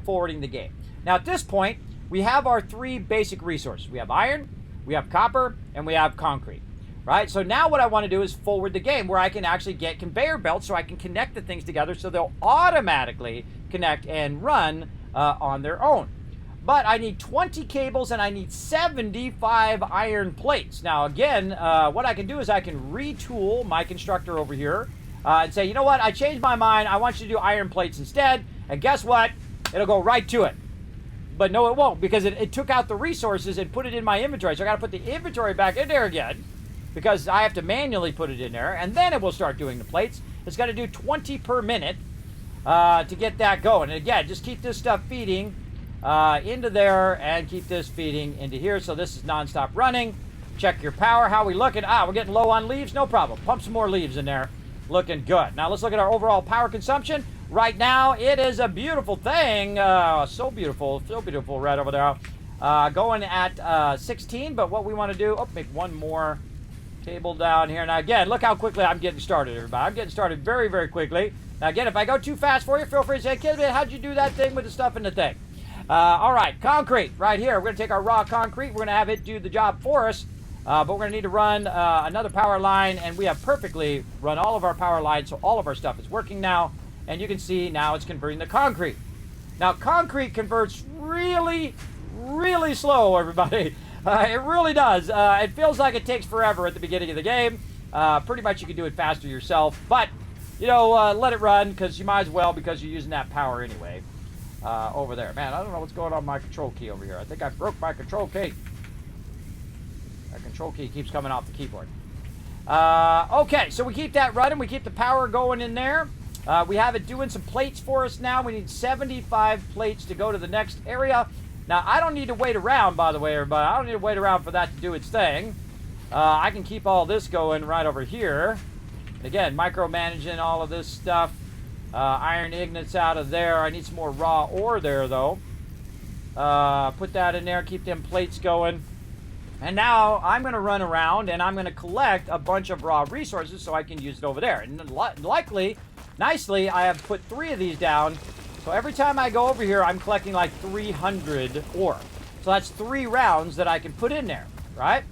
forwarding the game. Now, at this point, we have our 3 basic resources. We have iron, we have copper, and we have concrete, right? So now what I want to do is forward the game where I can actually get conveyor belts so I can connect the things together so they'll automatically connect and run on their own. But I need 20 cables and I need 75 iron plates. Now, again, what I can do is I can retool my constructor over here and say, you know what, I changed my mind. I want you to do iron plates instead. And guess what? It'll go right to it. But no, it won't, because it took out the resources and put it in my inventory. So I got to put the inventory back in there again because I have to manually put it in there. And then it will start doing the plates. It's got to do 20 per minute to get that going. And again, just keep this stuff feeding into there and keep this feeding into here. So this is nonstop running. Check your power. How we looking? We're getting low on leaves. No problem. Pump some more leaves in there. Looking good. Now let's look at our overall power consumption. Right now, it is a beautiful thing. So beautiful right over there. Going at 16, but what we want to do, make one more cable down here. Now again, look how quickly I'm getting started, everybody. I'm getting started very, very quickly. Now again, if I go too fast for you, feel free to say, Kismet, how'd you do that thing with the stuff in the thing? All right, concrete right here. We're going to take our raw concrete. We're going to have it do the job for us. But we're going to need to run another power line, and we have perfectly run all of our power lines, so all of our stuff is working now. And you can see now it's converting the concrete. Now, concrete converts really, really slow, everybody. It really does. It feels like it takes forever at the beginning of the game. Pretty much you can do it faster yourself. But, you know, let it run, because you might as well, because you're using that power anyway. Over there. Man, I don't know what's going on with my control key over here. I think I broke my control key. That control key keeps coming off the keyboard. Okay, so we keep that running. We keep the power going in there. We have it doing some plates for us now. We need 75 plates to go to the next area. Now, I don't need to wait around, by the way, everybody. I don't need to wait around for that to do its thing. I can keep all this going right over here. And again, micromanaging all of this stuff. Iron ignits out of there. I need some more raw ore there, though. Put that in there. Keep them plates going. And now I'm going to run around and I'm going to collect a bunch of raw resources so I can use it over there. And nicely, I have put 3 of these down. So every time I go over here, I'm collecting like 300 ore. So that's 3 rounds that I can put in there, right?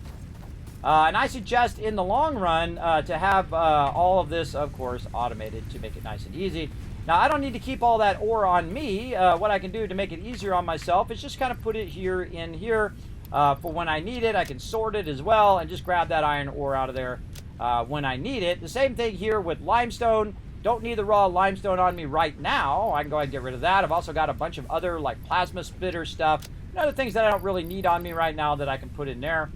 And I suggest in the long run to have all of this, of course, automated to make it nice and easy. Now, I don't need to keep all that ore on me. What I can do to make it easier on myself is just kind of put it here in here for when I need it. I can sort it as well and just grab that iron ore out of there when I need it. The same thing here with limestone. Don't need the raw limestone on me right now. I can go ahead and get rid of that. I've also got a bunch of other like plasma spitter stuff and other things that I don't really need on me right now that I can put in there.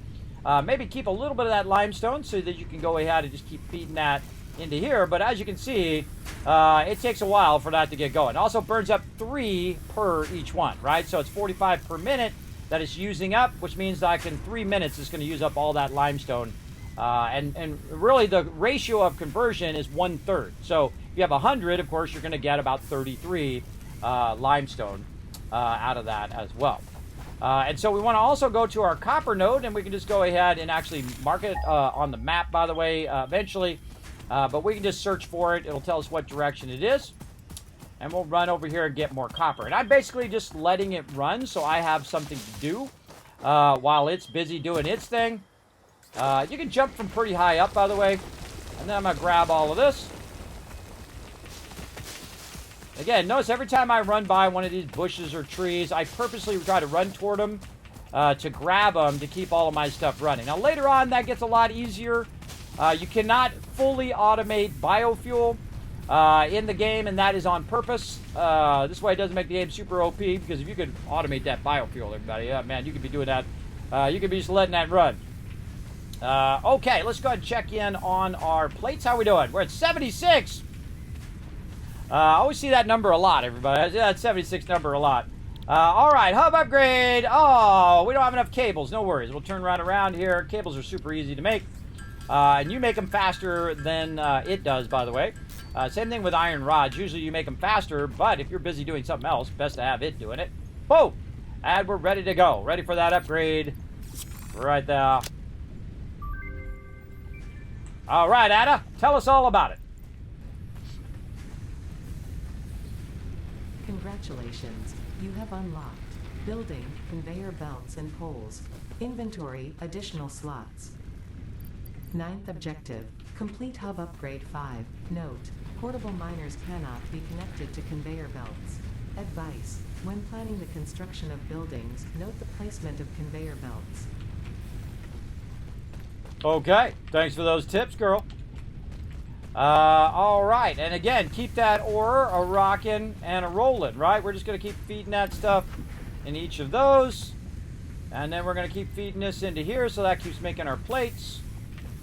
Maybe keep a little bit of that limestone so that you can go ahead and just keep feeding that into here. But as you can see, it takes a while for that to get going. It also burns up 3 per each one, right? So it's 45 per minute that it's using up, which means that in 3 minutes it's going to use up all that limestone. And really the ratio of conversion is 1/3. So if you have 100, of course, you're going to get about 33 limestone out of that as well. And so we want to also go to our copper node, and we can just go ahead and actually mark it on the map, by the way, eventually. But we can just search for it. It'll tell us what direction it is. And we'll run over here and get more copper. And I'm basically just letting it run so I have something to do while it's busy doing its thing. You can jump from pretty high up, by the way. And then I'm going to grab all of this. Again, notice every time I run by one of these bushes or trees, I purposely try to run toward them to grab them to keep all of my stuff running. Now, later on, that gets a lot easier. You cannot fully automate biofuel in the game, and that is on purpose. This way it doesn't make the game super OP, because if you could automate that biofuel, everybody, man, you could be doing that. You could be just letting that run. Okay, let's go ahead and check in on our plates. How we doing? We're at 76. I always see that number a lot, everybody. I see that 76 number a lot. All right, hub upgrade. Oh, we don't have enough cables. No worries. We'll turn right around here. Cables are super easy to make. And you make them faster than it does, by the way. Same thing with iron rods. Usually you make them faster, but if you're busy doing something else, best to have it doing it. Whoa! And we're ready to go. Ready for that upgrade. Right there. All right, Ada, tell us all about it. Congratulations, you have unlocked building, conveyor belts and poles. Inventory, additional slots. 9th objective, complete hub upgrade 5. Note, portable miners cannot be connected to conveyor belts. Advice, when planning the construction of buildings, note the placement of conveyor belts. Okay, thanks for those tips, girl. All right, and again, keep that ore a rocking and a rolling, right? We're just going to keep feeding that stuff in each of those. And then we're going to keep feeding this into here, so that keeps making our plates.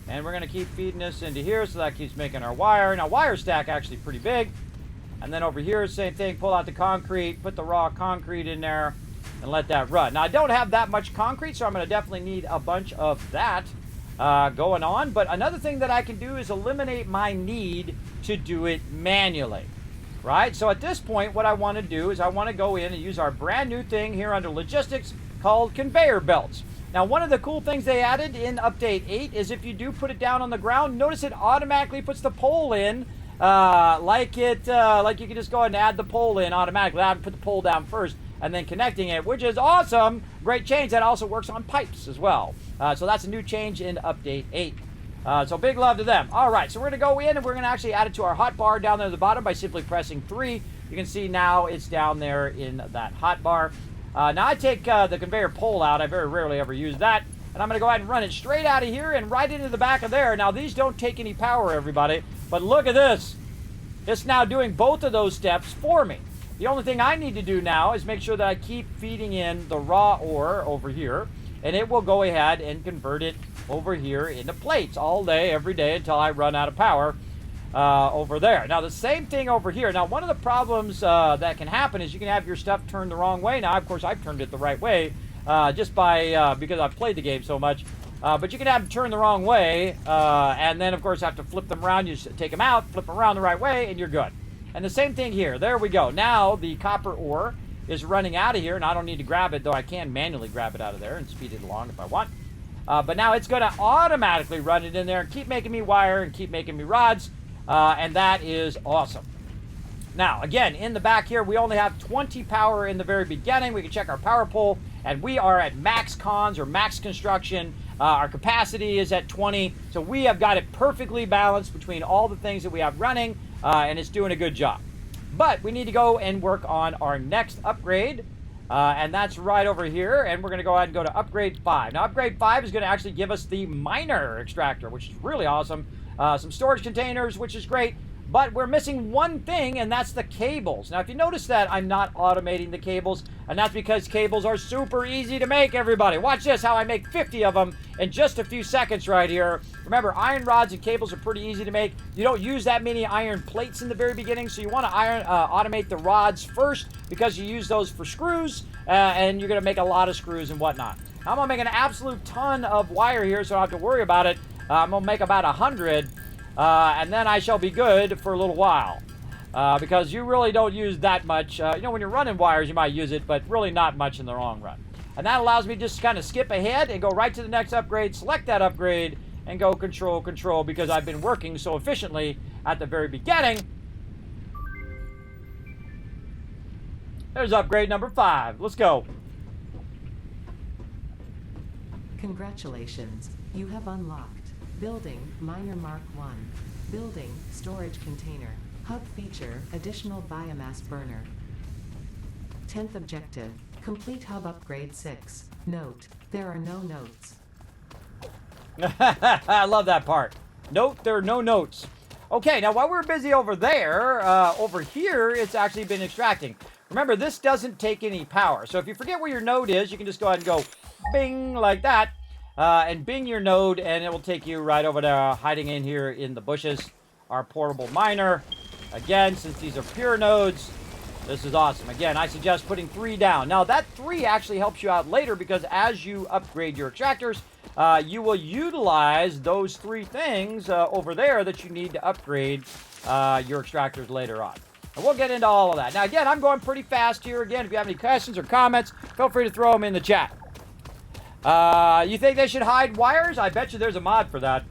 And we're going to keep feeding this into here, so that keeps making our wire. Now, wire stack actually pretty big. And then over here, same thing, pull out the concrete, put the raw concrete in there, and let that run. Now, I don't have that much concrete, so I'm going to definitely need a bunch of that going on. But another thing that I can do is eliminate my need to do it manually, right? So at this point, what I want to do is I want to go in and use our brand new thing here under logistics called conveyor belts. Now, one of the cool things they added in update 8 is if you do put it down on the ground, notice it automatically puts the pole in like you can just go ahead and add the pole in automatically. I have to put the pole down first and then connecting it, which is awesome. Great change. That also works on pipes as well. So that's a new change in update 8. So big love to them. All right, so we're going to go in and we're going to actually add it to our hotbar down there at the bottom by simply pressing 3. You can see now it's down there in that hotbar. Now I take the conveyor pole out. I very rarely ever use that. And I'm going to go ahead and run it straight out of here and right into the back of there. Now these don't take any power, everybody. But look at this. It's now doing both of those steps for me. The only thing I need to do now is make sure that I keep feeding in the raw ore over here. And it will go ahead and convert it over here into plates all day, every day until I run out of power over there. Now, the same thing over here. Now, one of the problems that can happen is you can have your stuff turned the wrong way. Now, of course, I've turned it the right way just by because I've played the game so much. But you can have them turned the wrong way, and then, of course, have to flip them around. You just take them out, flip them around the right way, and you're good. And the same thing here. There we go. Now, the copper ore is running out of here, and I don't need to grab it, though I can manually grab it out of there and speed it along if I want. But now it's going to automatically run it in there and keep making me wire and keep making me rods, and that is awesome. Now, again, in the back here, we only have 20 power in the very beginning. We can check our power pole, and we are at max cons or max construction. Our capacity is at 20, so we have got it perfectly balanced between all the things that we have running, and it's doing a good job. But we need to go and work on our next upgrade. And that's right over here. And we're going to go ahead and go to upgrade 5. Now, upgrade 5 is going to actually give us the miner extractor, which is really awesome. Some storage containers, which is great. But we're missing one thing, and that's the cables. Now, if you notice that I'm not automating the cables, and that's because cables are super easy to make, everybody. Watch this, how I make 50 of them in just a few seconds right here. Remember, iron rods and cables are pretty easy to make. You don't use that many iron plates in the very beginning, so you want to automate the rods first because you use those for screws, and you're going to make a lot of screws and whatnot. I'm going to make an absolute ton of wire here, so I don't have to worry about it. I'm going to make about 100. And then I shall be good for a little while. Because you really don't use that much. You know, when you're running wires, you might use it, but really not much in the long run. And that allows me to just kind of skip ahead and go right to the next upgrade, select that upgrade, and go control, control, because I've been working so efficiently at the very beginning. There's upgrade number 5. Let's go. Congratulations. You have unlocked Building Miner Mark 1. Building Storage Container. Hub feature Additional Biomass Burner. 10th objective. Complete Hub Upgrade 6. Note, there are no notes. I love that part. Note, there are no notes. Okay, now while we're busy over there, over here, it's actually been extracting. Remember, this doesn't take any power. So if you forget where your node is, you can just go ahead and go bing like that. And bing your node, and it will take you right over there, hiding in here in the bushes. Our portable miner. Again, since these are pure nodes, this is awesome. Again, I suggest putting 3 down. Now, that 3 actually helps you out later because as you upgrade your extractors, you will utilize those 3 things over there that you need to upgrade your extractors later on. And we'll get into all of that. Now, again, I'm going pretty fast here. Again, if you have any questions or comments, feel free to throw them in the chat. You think they should hide wires? I bet you there's a mod for that.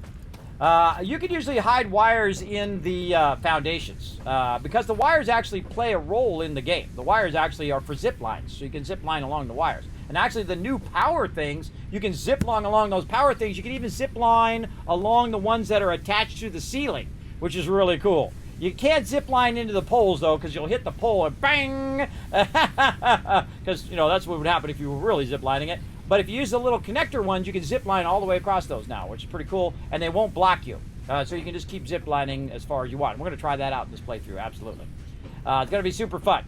You can usually hide wires in the foundations because the wires actually play a role in the game. The wires actually are for zip lines, so you can zip line along the wires. And actually the new power things, you can zip line along those power things. You can even zip line along the ones that are attached to the ceiling, which is really cool. You can't zip line into the poles, though, because you'll hit the pole and bang! Because, you know, that's what would happen if you were really zip lining it. But if you use the little connector ones, you can zip line all the way across those now, which is pretty cool, and they won't block you. So you can just keep zip lining as far as you want. We're going to try that out in this playthrough, absolutely. It's going to be super fun.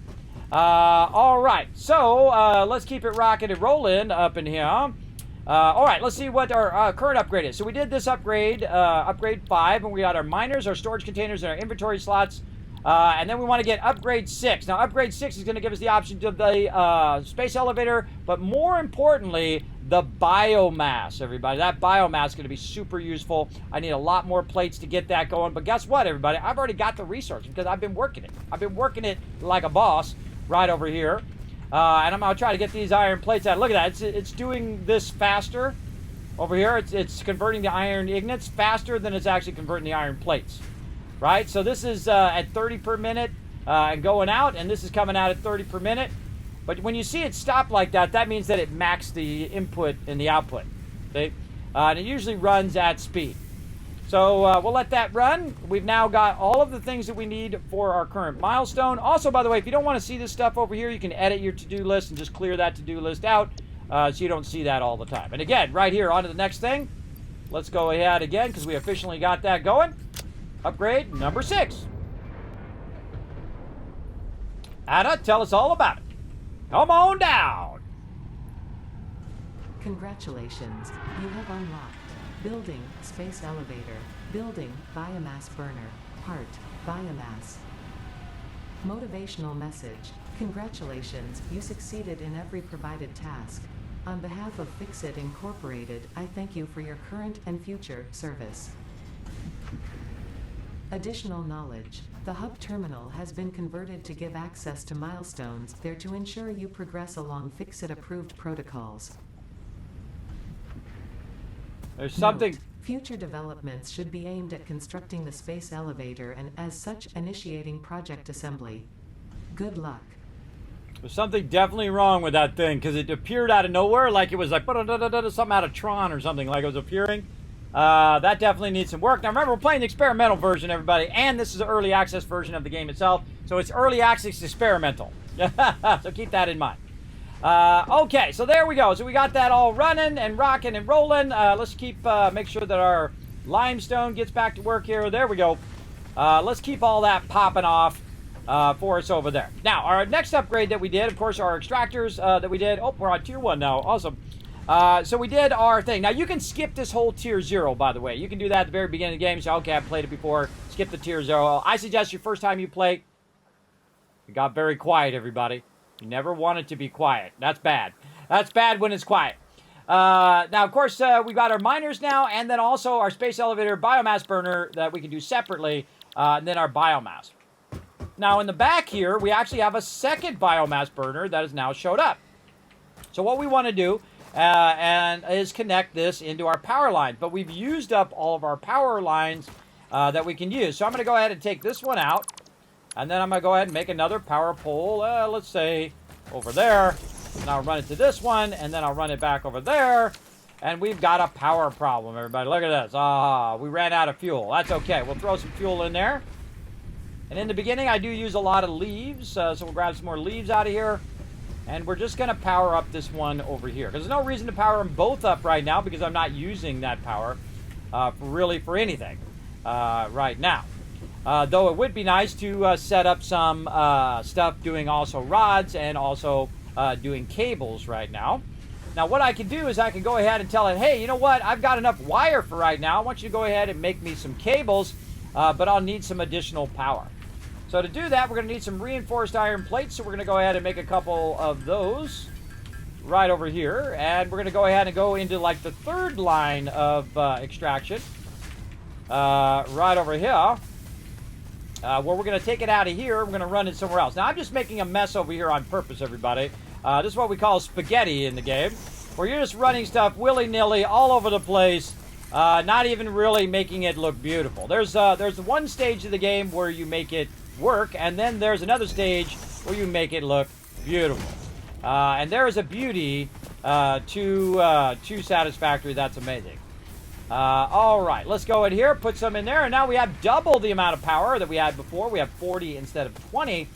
All right, so let's keep it rocking and rolling up in here. All right, let's see what our current upgrade is. So we did this upgrade, upgrade 5, and we got our miners, our storage containers, and our inventory slots. And then we want to get upgrade 6. Now, upgrade 6 is going to give us the option to the space elevator, but more importantly, the biomass, everybody. That biomass is going to be super useful. I need a lot more plates to get that going. But guess what, everybody? I've already got the resources because I've been working it. I've been working it like a boss right over here. And I'm going to try to get these iron plates out. Look at that. It's doing this faster. Over here, it's converting the iron ignits faster than it's actually converting the iron plates. Right? So this is at 30 per minute and going out, and this is coming out at 30 per minute. But when you see it stop like that, that means that it maxed the input and the output. See? And it usually runs at speed. So we'll let that run. We've now got all of the things that we need for our current milestone. Also, by the way, if you don't want to see this stuff over here, you can edit your to-do list and just clear that to-do list out so you don't see that all the time. And again, right here, on to the next thing. Let's go ahead again because we officially got that going. Upgrade number 6. Anna, tell us all about it. Come on down. Congratulations, you have unlocked Building Space Elevator. Building Biomass Burner. Part Biomass. Motivational message. Congratulations, you succeeded in every provided task. On behalf of Fixit Incorporated, I thank you for your current and future service. Additional knowledge. The hub terminal has been converted to give access to milestones there to ensure you progress along Fixit-approved protocols. There's something... Note, future developments should be aimed at constructing the space elevator and, as such, initiating project assembly. Good luck. There's something definitely wrong with that thing because it appeared out of nowhere like it was like something out of Tron or something, like it was appearing. That definitely needs some work. Now remember, we're playing the experimental version, everybody, and this is an early access version of the game itself. So it's early access experimental. So keep that in mind. Okay, so there we go. So we got that all running and rocking and rolling. Let's keep, make sure that our limestone gets back to work here. There we go. Let's keep all that popping off for us over there. Now, our next upgrade that we did, of course, our extractors that we did. Oh, we're on tier 1 now. Awesome. So we did our thing. Now, you can skip this whole tier 0, by the way. You can do that at the very beginning of the game. So, okay, I've played it before. Skip the tier 0. I suggest your first time you play, it got very quiet, everybody. You never want it to be quiet. That's bad. That's bad when it's quiet. Now, of course, we got our miners now, and then also our space elevator biomass burner that we can do separately, and then our biomass. Now, in the back here, we actually have a second biomass burner that has now showed up. So what we want to do is connect this into our power line. But we've used up all of our power lines that we can use. So I'm going to go ahead and take this one out. And then I'm going to go ahead and make another power pole, let's say, over there. And I'll run it to this one, and then I'll run it back over there. And we've got a power problem, everybody. Look at this. We ran out of fuel. That's okay. We'll throw some fuel in there. And in the beginning, I do use a lot of leaves. So we'll grab some more leaves out of here. And we're just going to power up this one over here. Because there's no reason to power them both up right now, because I'm not using that power really for anything right now. Though it would be nice to set up some stuff doing also rods and also doing cables right now. Now what I can do is I can go ahead and tell it, hey, you know what? I've got enough wire for right now. I want you to go ahead and make me some cables, but I'll need some additional power. So to do that, we're going to need some reinforced iron plates. So we're going to go ahead and make a couple of those right over here. And we're going to go ahead and go into like the third line of extraction right over here. Where we're going to take it out of here, we're going to run it somewhere else. Now, I'm just making a mess over here on purpose, everybody. This is what we call spaghetti in the game, where you're just running stuff willy-nilly all over the place, not even really making it look beautiful. There's one stage of the game where you make it work, and then there's another stage where you make it look beautiful. And there is a beauty to Satisfactory that's amazing. All right, let's go in here, put some in there, and now we have double the amount of power that we had before. We have 40 instead of 20.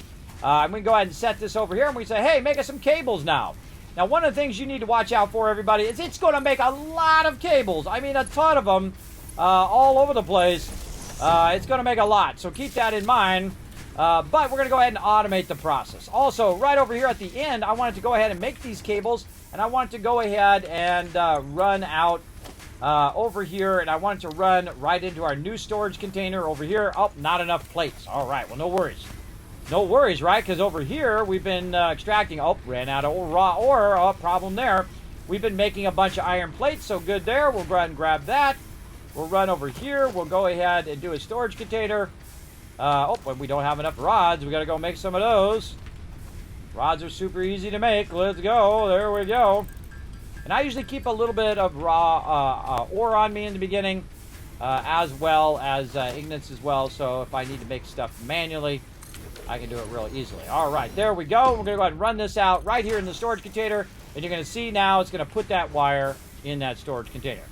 And we can go ahead and set this over here, and we say, hey, make us some cables now. Now, one of the things you need to watch out for, everybody, is it's going to make a lot of cables. I mean, a ton of them all over the place. It's going to make a lot, so keep that in mind. But we're going to go ahead and automate the process. Also, right over here at the end, I wanted to go ahead and make these cables, and I want to go ahead and run out over here, and I want to run right into our new storage container over here. Oh, not enough plates. All right, well, no worries. No worries, right? Because over here, we've been extracting. Oh, ran out of raw ore. Oh, problem there. We've been making a bunch of iron plates, so good there. We'll go ahead and grab that. We'll run over here. We'll go ahead and do a storage container. But we don't have enough rods. We got to go make some of those. Rods are super easy to make. Let's go. There we go. And I usually keep a little bit of raw ore on me in the beginning, as well as ignites as well. So if I need to make stuff manually, I can do it real easily. All right, there we go. We're going to go ahead and run this out right here in the storage container. And you're going to see now it's going to put that wire in that storage container,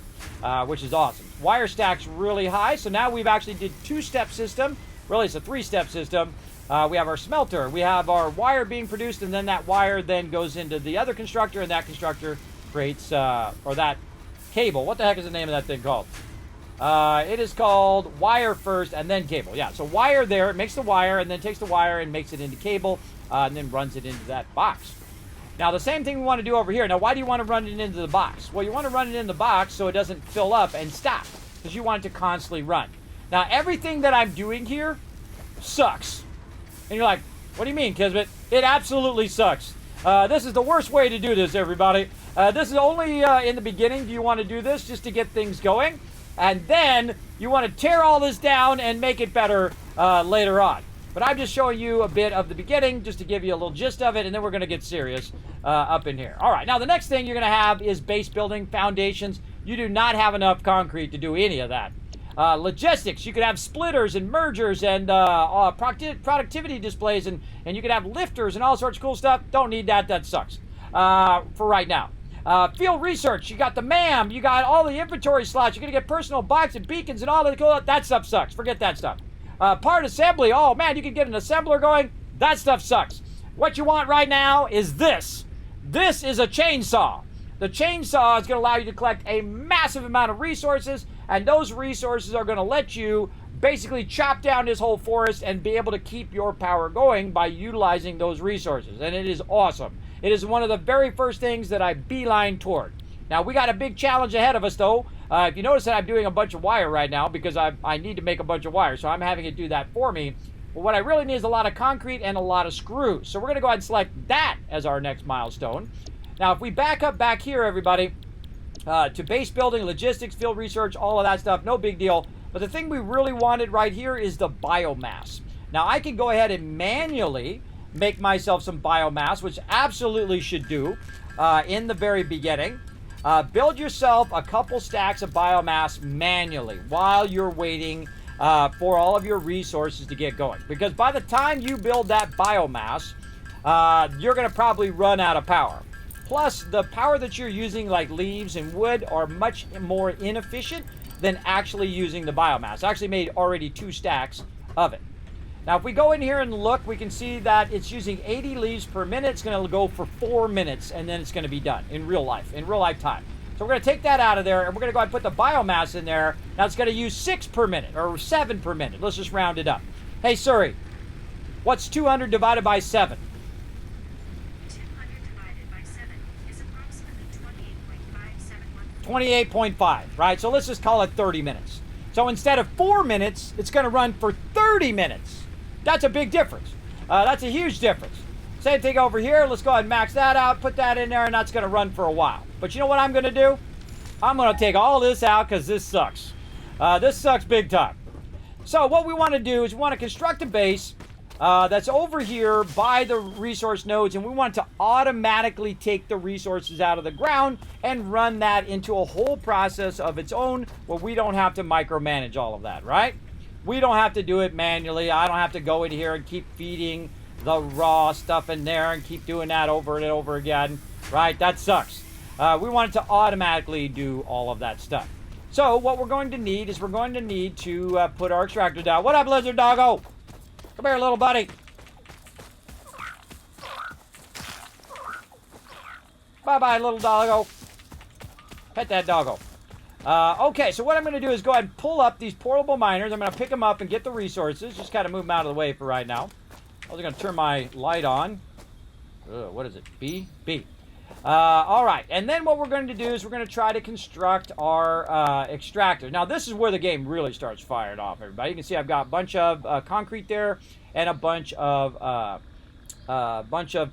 which is awesome. Wire stack's really high. So now we've actually did two-step system. Really, it's a three-step system. We have our smelter. We have our wire being produced, and then that wire then goes into the other constructor, and that constructor creates, or that cable. What the heck is the name of that thing called? It is called wire first and then cable. Yeah, so wire there, it makes the wire and then takes the wire and makes it into cable and then runs it into that box. Now, the same thing we want to do over here. Now, why do you want to run it into the box? Well, you want to run it in the box so it doesn't fill up and stop because you want it to constantly run. Now, everything that I'm doing here sucks. And you're like, what do you mean, Kismet? It absolutely sucks. This is the worst way to do this, everybody. This is only in the beginning do you want to do this just to get things going. And then you want to tear all this down and make it better later on. But I'm just showing you a bit of the beginning just to give you a little gist of it, and then we're going to get serious up in here. All right, now the next thing you're going to have is base building, foundations. You do not have enough concrete to do any of that. Logistics, you could have splitters and mergers and productivity displays, and you could have lifters and all sorts of cool stuff. Don't need that. That sucks for right now. Field research, you got the MAM, you got all the inventory slots, you're going to get personal box and beacons and all that cool. That stuff sucks. Forget that stuff. Part assembly, oh man, you can get an assembler going. That stuff sucks. What you want right now is this. This is a chainsaw. The chainsaw is going to allow you to collect a massive amount of resources, and those resources are going to let you basically chop down this whole forest and be able to keep your power going by utilizing those resources. And it is awesome. It is one of the very first things that I beeline toward. Now, we got a big challenge ahead of us, though. If you notice that I'm doing a bunch of wire right now because I need to make a bunch of wire, so I'm having it do that for me. But what I really need is a lot of concrete and a lot of screws. So we're going to go ahead and select that as our next milestone. Now, if we back up back here, everybody, to base building, logistics, field research, all of that stuff, no big deal. But the thing we really wanted right here is the biomass. Now, I can go ahead and manually make myself some biomass, which absolutely should do in the very beginning. Build yourself a couple stacks of biomass manually while you're waiting for all of your resources to get going. Because by the time you build that biomass, you're going to probably run out of power. Plus, the power that you're using, like leaves and wood, are much more inefficient than actually using the biomass. I actually made already 2 stacks of it. Now, if we go in here and look, we can see that it's using 80 leaves per minute. It's going to go for 4 minutes, and then it's going to be done in real life time. So we're going to take that out of there, and we're going to go ahead and put the biomass in there. Now, it's going to use 6 per minute, or 7 per minute. Let's just round it up. Hey, Siri, what's 200 divided by 7? 200 divided by 7 is approximately 28.5, right? So let's just call it 30 minutes. So instead of 4 minutes, it's going to run for 30 minutes. That's a big difference. That's a huge difference. Same thing over here. Let's go ahead and max that out, put that in there, and that's going to run for a while. But you know what I'm going to do? I'm going to take all this out because this sucks. This sucks big time. So what we want to do is we want to construct a base that's over here by the resource nodes, and we want to automatically take the resources out of the ground and run that into a whole process of its own where we don't have to micromanage all of that, right? We don't have to do it manually. I don't have to go in here and keep feeding the raw stuff in there and keep doing that over and over again, right? That sucks. We want it to automatically do all of that stuff. So what we're going to need is we're going to need to put our extractor down. What up, lizard doggo? Come here, little buddy. Bye-bye, little doggo. Pet that doggo. Okay, so what I'm going to do is go ahead and pull up these portable miners. I'm going to pick them up and get the resources. Just kind of move them out of the way for right now. I was going to turn my light on. What is it? B? B. All right, and then what we're going to do is we're going to try to construct our extractor. Now, this is where the game really starts firing off, everybody. You can see I've got a bunch of concrete there and a bunch of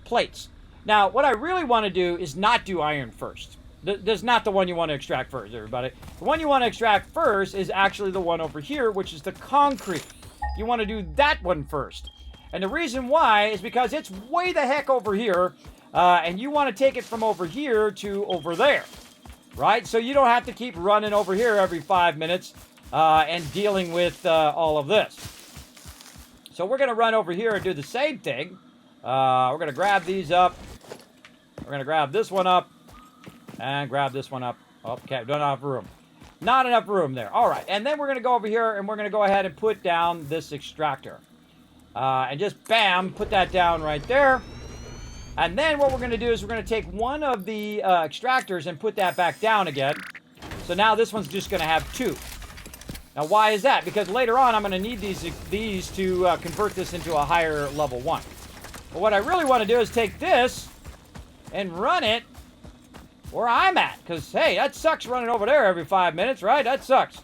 plates. Now, what I really want to do is not do iron first. That's not the one you want to extract first, everybody. The one you want to extract first is actually the one over here, which is the concrete. You want to do that one first. And the reason why is because it's way the heck over here, and you want to take it from over here to over there, right? So you don't have to keep running over here every 5 minutes and dealing with all of this. So we're going to run over here and do the same thing. We're going to grab these up. We're going to grab this one up and grab this one up. Okay, don't have room. Not enough room there. All right, and then we're going to go over here and we're going to go ahead and put down this extractor. And just bam, put that down right there. And then what we're going to do is we're going to take one of the extractors and put that back down again. So now this one's just going to have 2. Now why is that? Because later on I'm going to need these to convert this into a higher level 1. But what I really want to do is take this and run it where I'm at. Because, hey, that sucks running over there every 5 minutes, right? That sucks.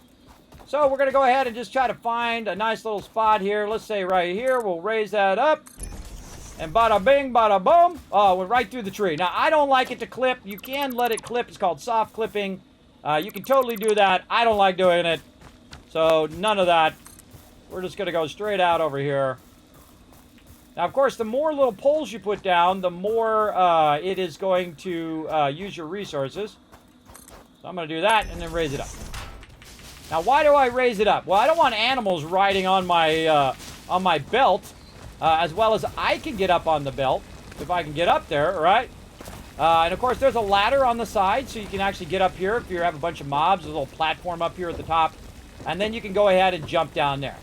So we're going to go ahead and just try to find a nice little spot here. Let's say right here. We'll raise that up. And bada bing, bada boom. Oh, went right through the tree. Now, I don't like it to clip. You can let it clip. It's called soft clipping. You can totally do that. I don't like doing it. So none of that. We're just going to go straight out over here. Now, of course, the more little poles you put down, the more it is going to use your resources. So I'm going to do that and then raise it up. Now, why do I raise it up? Well, I don't want animals riding on my belt, as well as I can get up on the belt, if I can get up there, right? And, of course, there's a ladder on the side, so you can actually get up here if you have a bunch of mobs. There's a little platform up here at the top. And then you can go ahead and jump down there.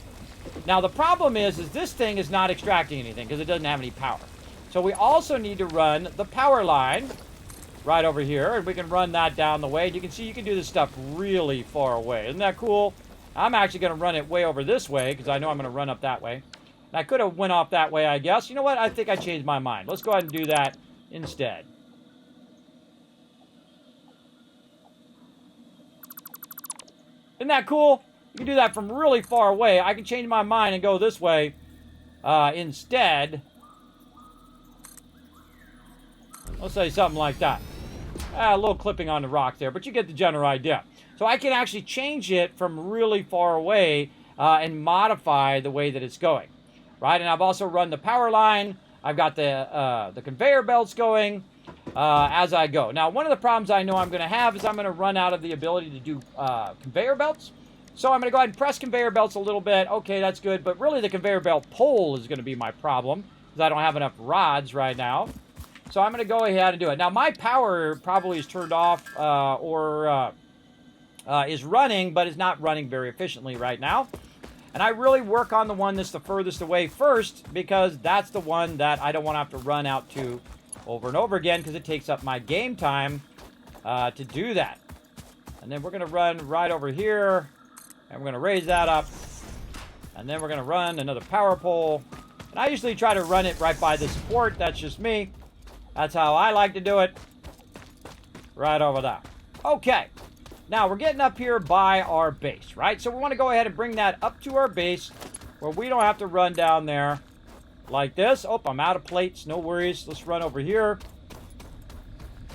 Now, the problem is this thing is not extracting anything because it doesn't have any power. So we also need to run the power line right over here, and we can run that down the way. And you can see you can do this stuff really far away. Isn't that cool? I'm actually going to run it way over this way because I know I'm going to run up that way. And I could have went off that way, I guess. You know what? I think I changed my mind. Let's go ahead and do that instead. Isn't that cool? You can do that from really far away. I can change my mind and go this way instead. Let's say something like that. A little clipping on the rock there, but you get the general idea. So I can actually change it from really far away and modify the way that it's going, right? And I've also run the power line. I've got the conveyor belts going as I go. Now, one of the problems I know I'm going to have is I'm going to run out of the ability to do conveyor belts. So I'm going to go ahead and press conveyor belts a little bit. Okay, that's good. But really, the conveyor belt pole is going to be my problem because I don't have enough rods right now. So I'm going to go ahead and do it. Now, my power probably is turned off or is running, but is not running very efficiently right now. And I really work on the one that's the furthest away first because that's the one that I don't want to have to run out to over and over again because it takes up my game time to do that. And then we're going to run right over here, and we're going to raise that up. And then we're going to run another power pole. And I usually try to run it right by the support. That's just me. That's how I like to do it. Right over there. Okay. Now, we're getting up here by our base, right? So we want to go ahead and bring that up to our base where we don't have to run down there like this. Oh, I'm out of plates. No worries. Let's run over here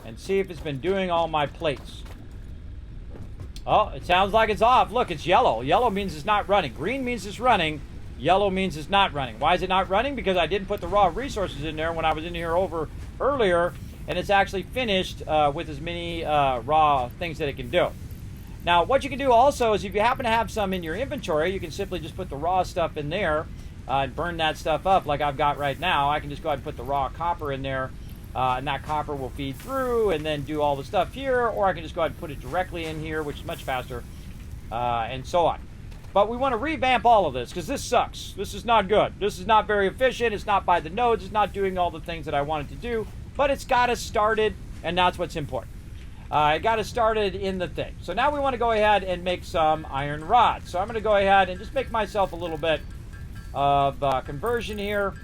and see if it's been doing all my plates. Oh, it sounds like it's off. Look, it's yellow. Yellow means it's not running. Green means it's running. Yellow means it's not running. Why is it not running? Because I didn't put the raw resources in there when I was in here over earlier, and it's actually finished with as many raw things that it can do. Now, what you can do also is if you happen to have some in your inventory, you can simply just put the raw stuff in there and burn that stuff up like I've got right now. I can just go ahead and put the raw copper in there, and that copper will feed through and then do all the stuff here, or I can just go ahead and put it directly in here, which is much faster, and so on. But we want to revamp all of this because this sucks. This is not good. This is not very efficient. It's not by the nodes. It's not doing all the things that I wanted to do, but it's got us started, and that's what's important. It got us started in the thing. So now we want to go ahead and make some iron rods. So I'm going to go ahead and just make myself a little bit of conversion here.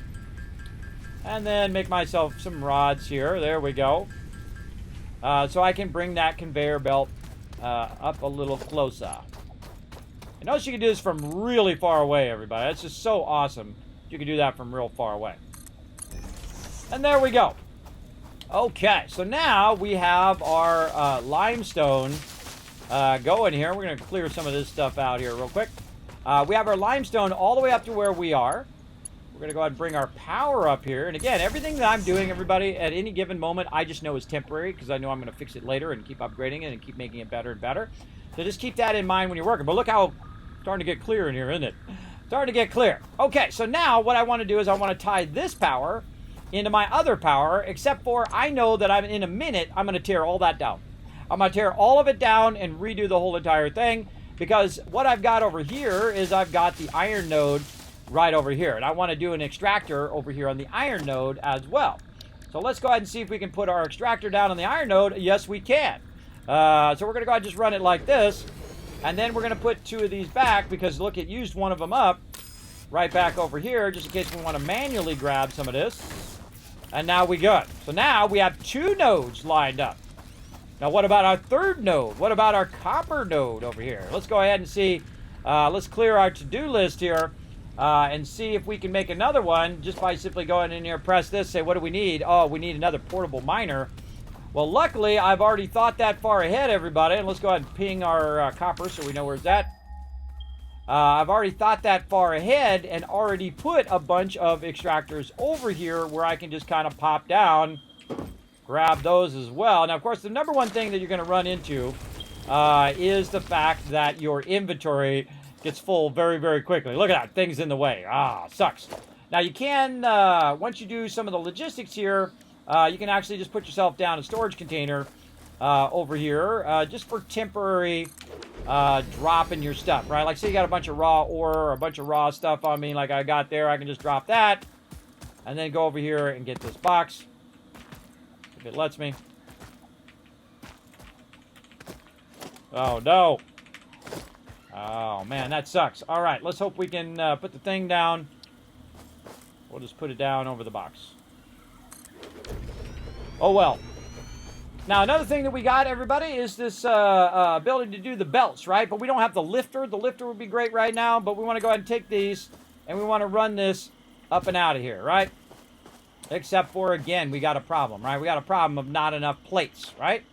And then make myself some rods here. There we go. So I can bring that conveyor belt up a little closer. And notice you can do this from really far away, everybody. That's just so awesome. You can do that from real far away. And there we go. Okay, so now we have our limestone going here. We're going to clear some of this stuff out here real quick. We have our limestone all the way up to where we are. We're going to go ahead and bring our power up here. And again, everything that I'm doing, everybody, at any given moment, I just know is temporary because I know I'm going to fix it later and keep upgrading it and keep making it better and better. So just keep that in mind when you're working. But look how it's starting to get clear in here, isn't it? Starting to get clear. Okay, so now what I want to do is I want to tie this power into my other power, except for I know that in a minute, I'm going to tear all that down. I'm going to tear all of it down and redo the whole entire thing because what I've got over here is I've got the iron node right over here. And I want to do an extractor over here on the iron node as well. So let's go ahead and see if we can put our extractor down on the iron node. Yes, we can. So we're going to go ahead and just run it like this. And then we're going to put two of these back because look, it used one of them up right back over here just in case we want to manually grab some of this. And now we good. So now we have two nodes lined up. Now what about our third node? What about our copper node over here? Let's go ahead and see. Let's clear our to-do list here and see if we can make another one just by simply going in here, press this, say, what do we need? Oh, we need another portable miner. Well, luckily, I've already thought that far ahead, everybody. And let's go ahead and ping our copper so we know where it's at. I've already thought that far ahead and already put a bunch of extractors over here where I can just kind of pop down, grab those as well. Now, of course, the number one thing that you're going to run into is the fact that your inventory gets full very, very quickly. Look at that. Things in the way. Ah, sucks. Now, you can, once you do some of the logistics here, you can actually just put yourself down a storage container over here just for temporary dropping your stuff, right? Like, say you got a bunch of raw ore or a bunch of raw stuff on me like I got there. I can just drop that and then go over here and get this box. If it lets me. Oh, no. Oh, man, that sucks. All right, let's hope we can put the thing down. We'll just put it down over the box. Oh, well. Now, another thing that we got, everybody, is this ability to do the belts, right? But we don't have the lifter. The lifter would be great right now, but we want to go ahead and take these, and we want to run this up and out of here, right? Except for, again, we got a problem, right? We got a problem of not enough plates, right?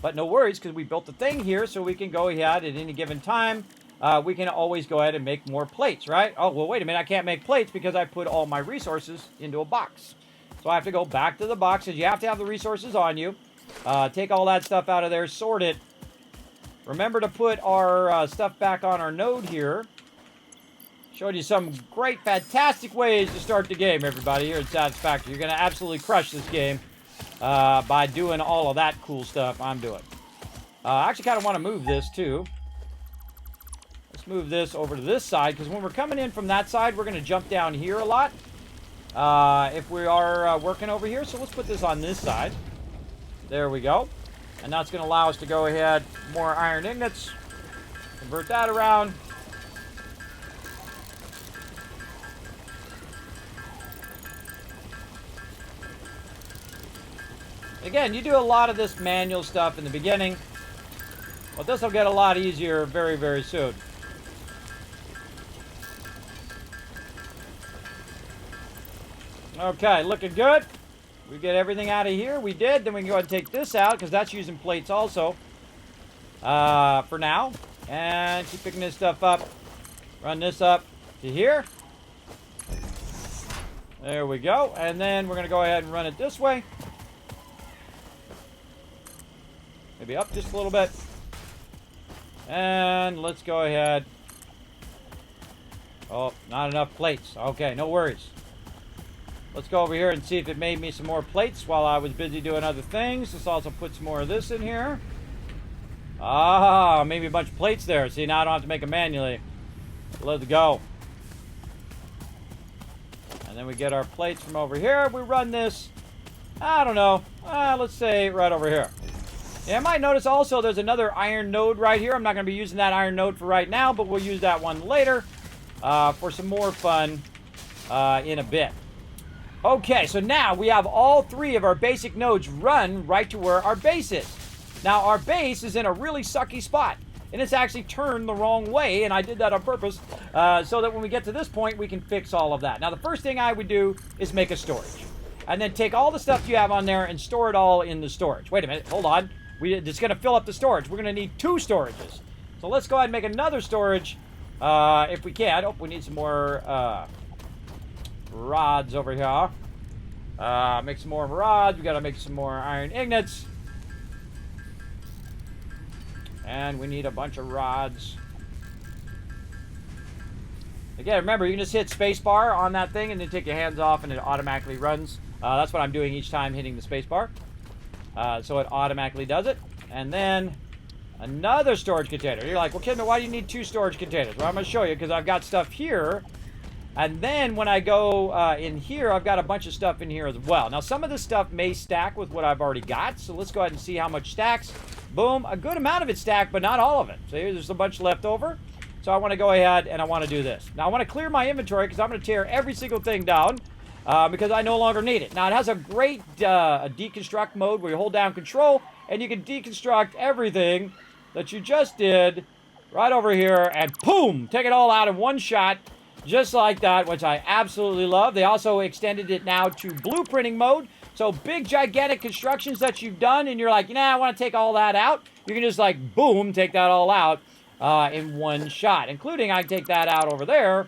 But no worries, because we built the thing here, so we can go ahead at any given time. We can always go ahead and make more plates, right? Oh, well, wait a minute. I can't make plates because I put all my resources into a box. So I have to go back to the boxes. You have to have the resources on you. Take all that stuff out of there, sort it. Remember to put our stuff back on our node here. Showed you some great, fantastic ways to start the game, everybody, here at Satisfactory. You're going to absolutely crush this game by doing all of that cool stuff I'm doing. I actually kind of want to move this, too. Let's move this over to this side, because when we're coming in from that side, we're going to jump down here a lot if we are working over here. So let's put this on this side. There we go. And that's going to allow us to go ahead, more iron ingots, convert that around. Again, you do a lot of this manual stuff in the beginning, but this will get a lot easier very, very soon. Okay, looking good. We get everything out of here. We did. Then we can go ahead and take this out, because that's using plates also for now. And keep picking this stuff up. Run this up to here. There we go. And then we're going to go ahead and run it this way. Maybe up just a little bit. And let's go ahead. Oh, not enough plates. Okay, no worries. Let's go over here and see if it made me some more plates while I was busy doing other things. Let's also put some more of this in here. Ah, maybe a bunch of plates there. See, now I don't have to make them manually. Let's go. And then we get our plates from over here. We run this, I don't know, let's say right over here. Yeah, I might notice also there's another iron node right here. I'm not going to be using that iron node for right now, but we'll use that one later for some more fun in a bit. Okay, so now we have all three of our basic nodes run right to where our base is. Now, our base is in a really sucky spot, and it's actually turned the wrong way, and I did that on purpose so that when we get to this point, we can fix all of that. Now, the first thing I would do is make a storage, and then take all the stuff you have on there and store it all in the storage. Wait a minute, hold on. It's going to fill up the storage. We're going to need 2 storages. So let's go ahead and make another storage if we can. Oh, we need some more rods over here. Make some more rods. We got to make some more iron ingots. And we need a bunch of rods. Again, remember, you can just hit spacebar on that thing and then take your hands off and it automatically runs. That's what I'm doing each time hitting the spacebar. So it automatically does it. And then another storage container. You're like, well, Kismet, why do you need 2 storage containers? Well, I'm going to show you because I've got stuff here. And then when I go in here, I've got a bunch of stuff in here as well. Now, some of this stuff may stack with what I've already got. So let's go ahead and see how much stacks. Boom. A good amount of it stacked, but not all of it. So there's a bunch left over. So I want to go ahead and I want to do this. Now, I want to clear my inventory because I'm going to tear every single thing down. Because I no longer need it. Now, it has a great deconstruct mode where you hold down control and you can deconstruct everything that you just did right over here and boom, take it all out in one shot just like that, which I absolutely love. They also extended it now to blueprinting mode. So big, gigantic constructions that you've done and you're like, I want to take all that out. You can just like, boom, take that all out in one shot, including I can take that out over there.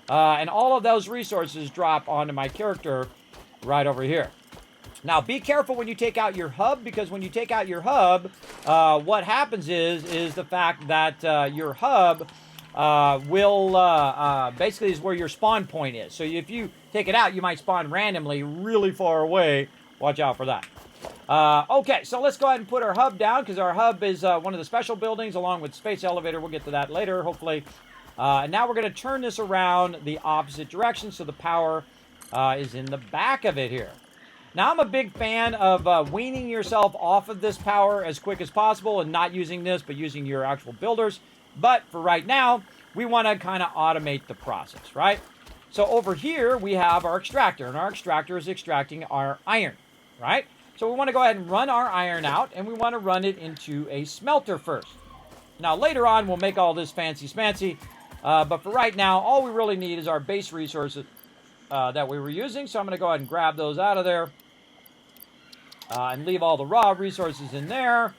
And all of those resources drop onto my character right over here. Now, be careful when you take out your hub, because when you take out your hub, what happens is the fact that your hub will basically is where your spawn point is. So if you take it out, you might spawn randomly really far away. Watch out for that. Okay, so let's go ahead and put our hub down because our hub is one of the special buildings along with space elevator. We'll get to that later, hopefully. And now we're going to turn this around the opposite direction so the power is in the back of it here. Now, I'm a big fan of weaning yourself off of this power as quick as possible and not using this, but using your actual builders. But for right now, we want to kind of automate the process, right? So over here, we have our extractor, and our extractor is extracting our iron, right? So we want to go ahead and run our iron out, and we want to run it into a smelter first. Now, later on, we'll make all this fancy-smancy, but for right now, all we really need is our base resources that we were using. So I'm going to go ahead and grab those out of there. And leave all the raw resources in there.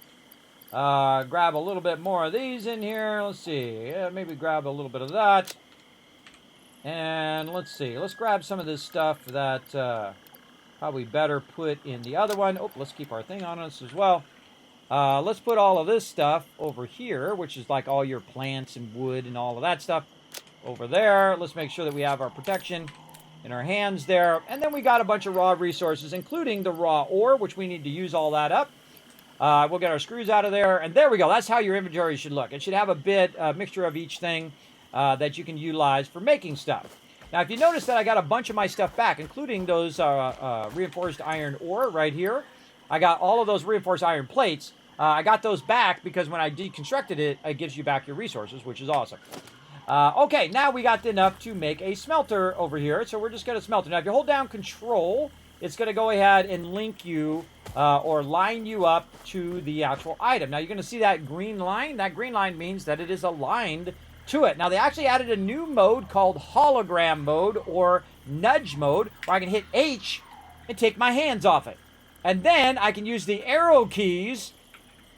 Grab a little bit more of these in here. Let's see. Yeah, maybe grab a little bit of that. And let's see. Let's grab some of this stuff that probably better put in the other one. Oh, let's keep our thing on us as well. Let's put all of this stuff over here, which is like all your plants and wood and all of that stuff over there. Let's make sure that we have our protection in our hands there. And then we got a bunch of raw resources, including the raw ore, which we need to use all that up. We'll get our screws out of there. And there we go. That's how your inventory should look. It should have a mixture of each thing that you can utilize for making stuff. Now, if you notice that I got a bunch of my stuff back, including those reinforced iron ore right here. I got all of those reinforced iron plates. I got those back because when I deconstructed it, it gives you back your resources, which is awesome. Okay, now we got enough to make a smelter over here, so we're just going to smelt it. Now, if you hold down Control, it's going to go ahead and link you or line you up to the actual item. Now, you're going to see that green line. That green line means that it is aligned to it. Now, they actually added a new mode called hologram mode or nudge mode, where I can hit H and take my hands off it. And then I can use the arrow keys.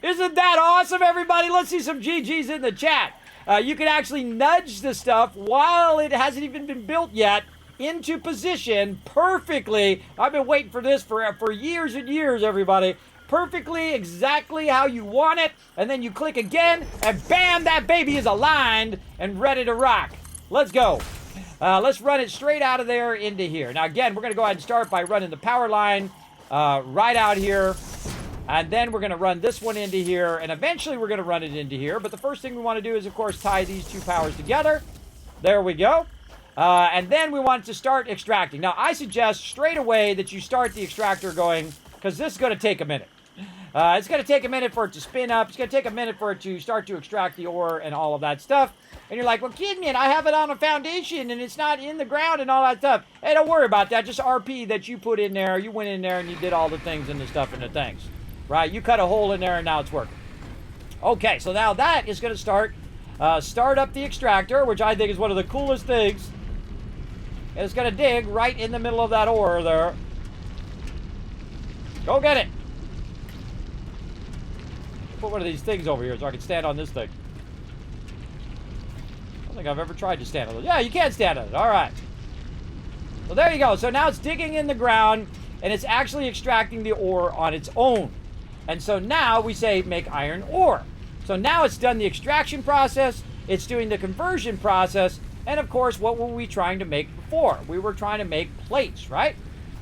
Isn't that awesome, everybody? Let's see some GGs in the chat. You can actually nudge the stuff while it hasn't even been built yet into position perfectly. I've been waiting for this for years and years, everybody. Perfectly, exactly how you want it. And then you click again, and bam, that baby is aligned and ready to rock. Let's go. Let's run it straight out of there into here. Now, again, we're going to go ahead and start by running the power line right out here. And then we're going to run this one into here, and eventually we're going to run it into here. But the first thing we want to do is, of course, tie these two powers together. There we go. And then we want to start extracting. Now, I suggest straight away that you start the extractor going, because this is going to take a minute. It's going to take a minute for it to spin up. It's going to take a minute for it to start to extract the ore and all of that stuff. And you're like, well, Kismet, I have it on a foundation, and it's not in the ground and all that stuff. Hey, don't worry about that. Just RP that you put in there. You went in there and you did all the things and the stuff and the things. Right, you cut a hole in there and now it's working. Okay, so now that is going to start up the extractor, which I think is one of the coolest things. And it's going to dig right in the middle of that ore there. Go get it. Put one of these things over here so I can stand on this thing. I don't think I've ever tried to stand on it. Yeah, you can stand on it. All right. So there you go. So now it's digging in the ground, and it's actually extracting the ore on its own. And so now we say make iron ore. So now it's done the extraction process, it's doing the conversion process, and of course, what were we trying to make before? We were trying to make plates, right?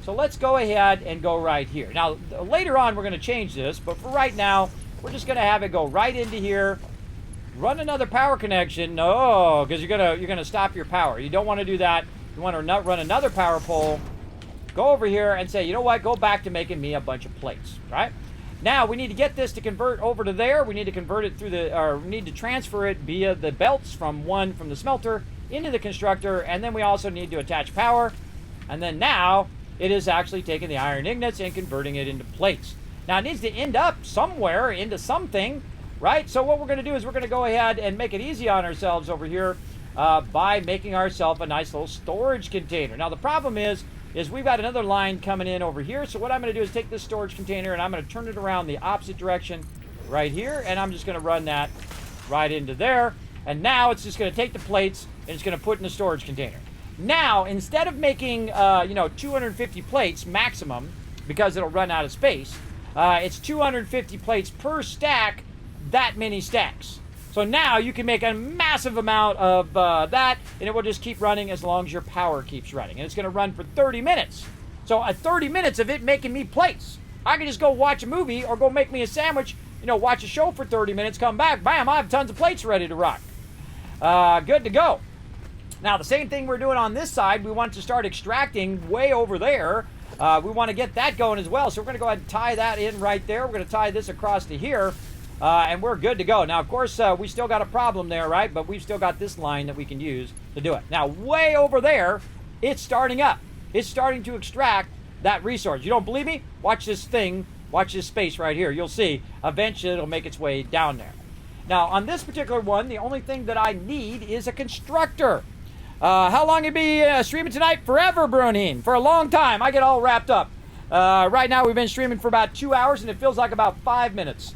So let's go ahead and go right here. Now, later on, we're going to change this, but for right now, we're just going to have it go right into here, run another power connection. No, because you're gonna stop your power. You don't want to do that. You want to run another power pole, go over here and say, you know what, go back to making me a bunch of plates, right? Now, we need to get this to convert over to there. We need to convert it through we need to transfer it via the belts from the smelter into the constructor, and then we also need to attach power. And then now, it is actually taking the iron ingots and converting it into plates. Now, it needs to end up somewhere into something, right? So what we're going to do is we're going to go ahead and make it easy on ourselves over here by making ourselves a nice little storage container. Now, the problem is we've got another line coming in over here. So what I'm going to do is take this storage container and I'm going to turn it around the opposite direction right here. And I'm just going to run that right into there. And now it's just going to take the plates and it's going to put in the storage container. Now, instead of making, 250 plates maximum, because it'll run out of space, it's 250 plates per stack, that many stacks. So now you can make a massive amount of that, and it will just keep running as long as your power keeps running. And it's going to run for 30 minutes. So 30 minutes of it making me plates. I can just go watch a movie or go make me a sandwich, watch a show for 30 minutes, come back, bam, I have tons of plates ready to rock. Good to go. Now, the same thing we're doing on this side, we want to start extracting way over there. We want to get that going as well. So we're going to go ahead and tie that in right there. We're going to tie this across to here, and we're good to go. Now, of course, we still got a problem there, right? But we've still got this line that we can use to do it. Now, way over there, it's starting up. It's starting to extract that resource. You don't believe me? Watch this thing. Watch this space right here. You'll see. Eventually, it'll make its way down there. Now, on this particular one, the only thing that I need is a constructor. How long you be streaming tonight? Forever, Brunin. For a long time. I get all wrapped up. Right now, we've been streaming for about 2 hours, and it feels like about 5 minutes.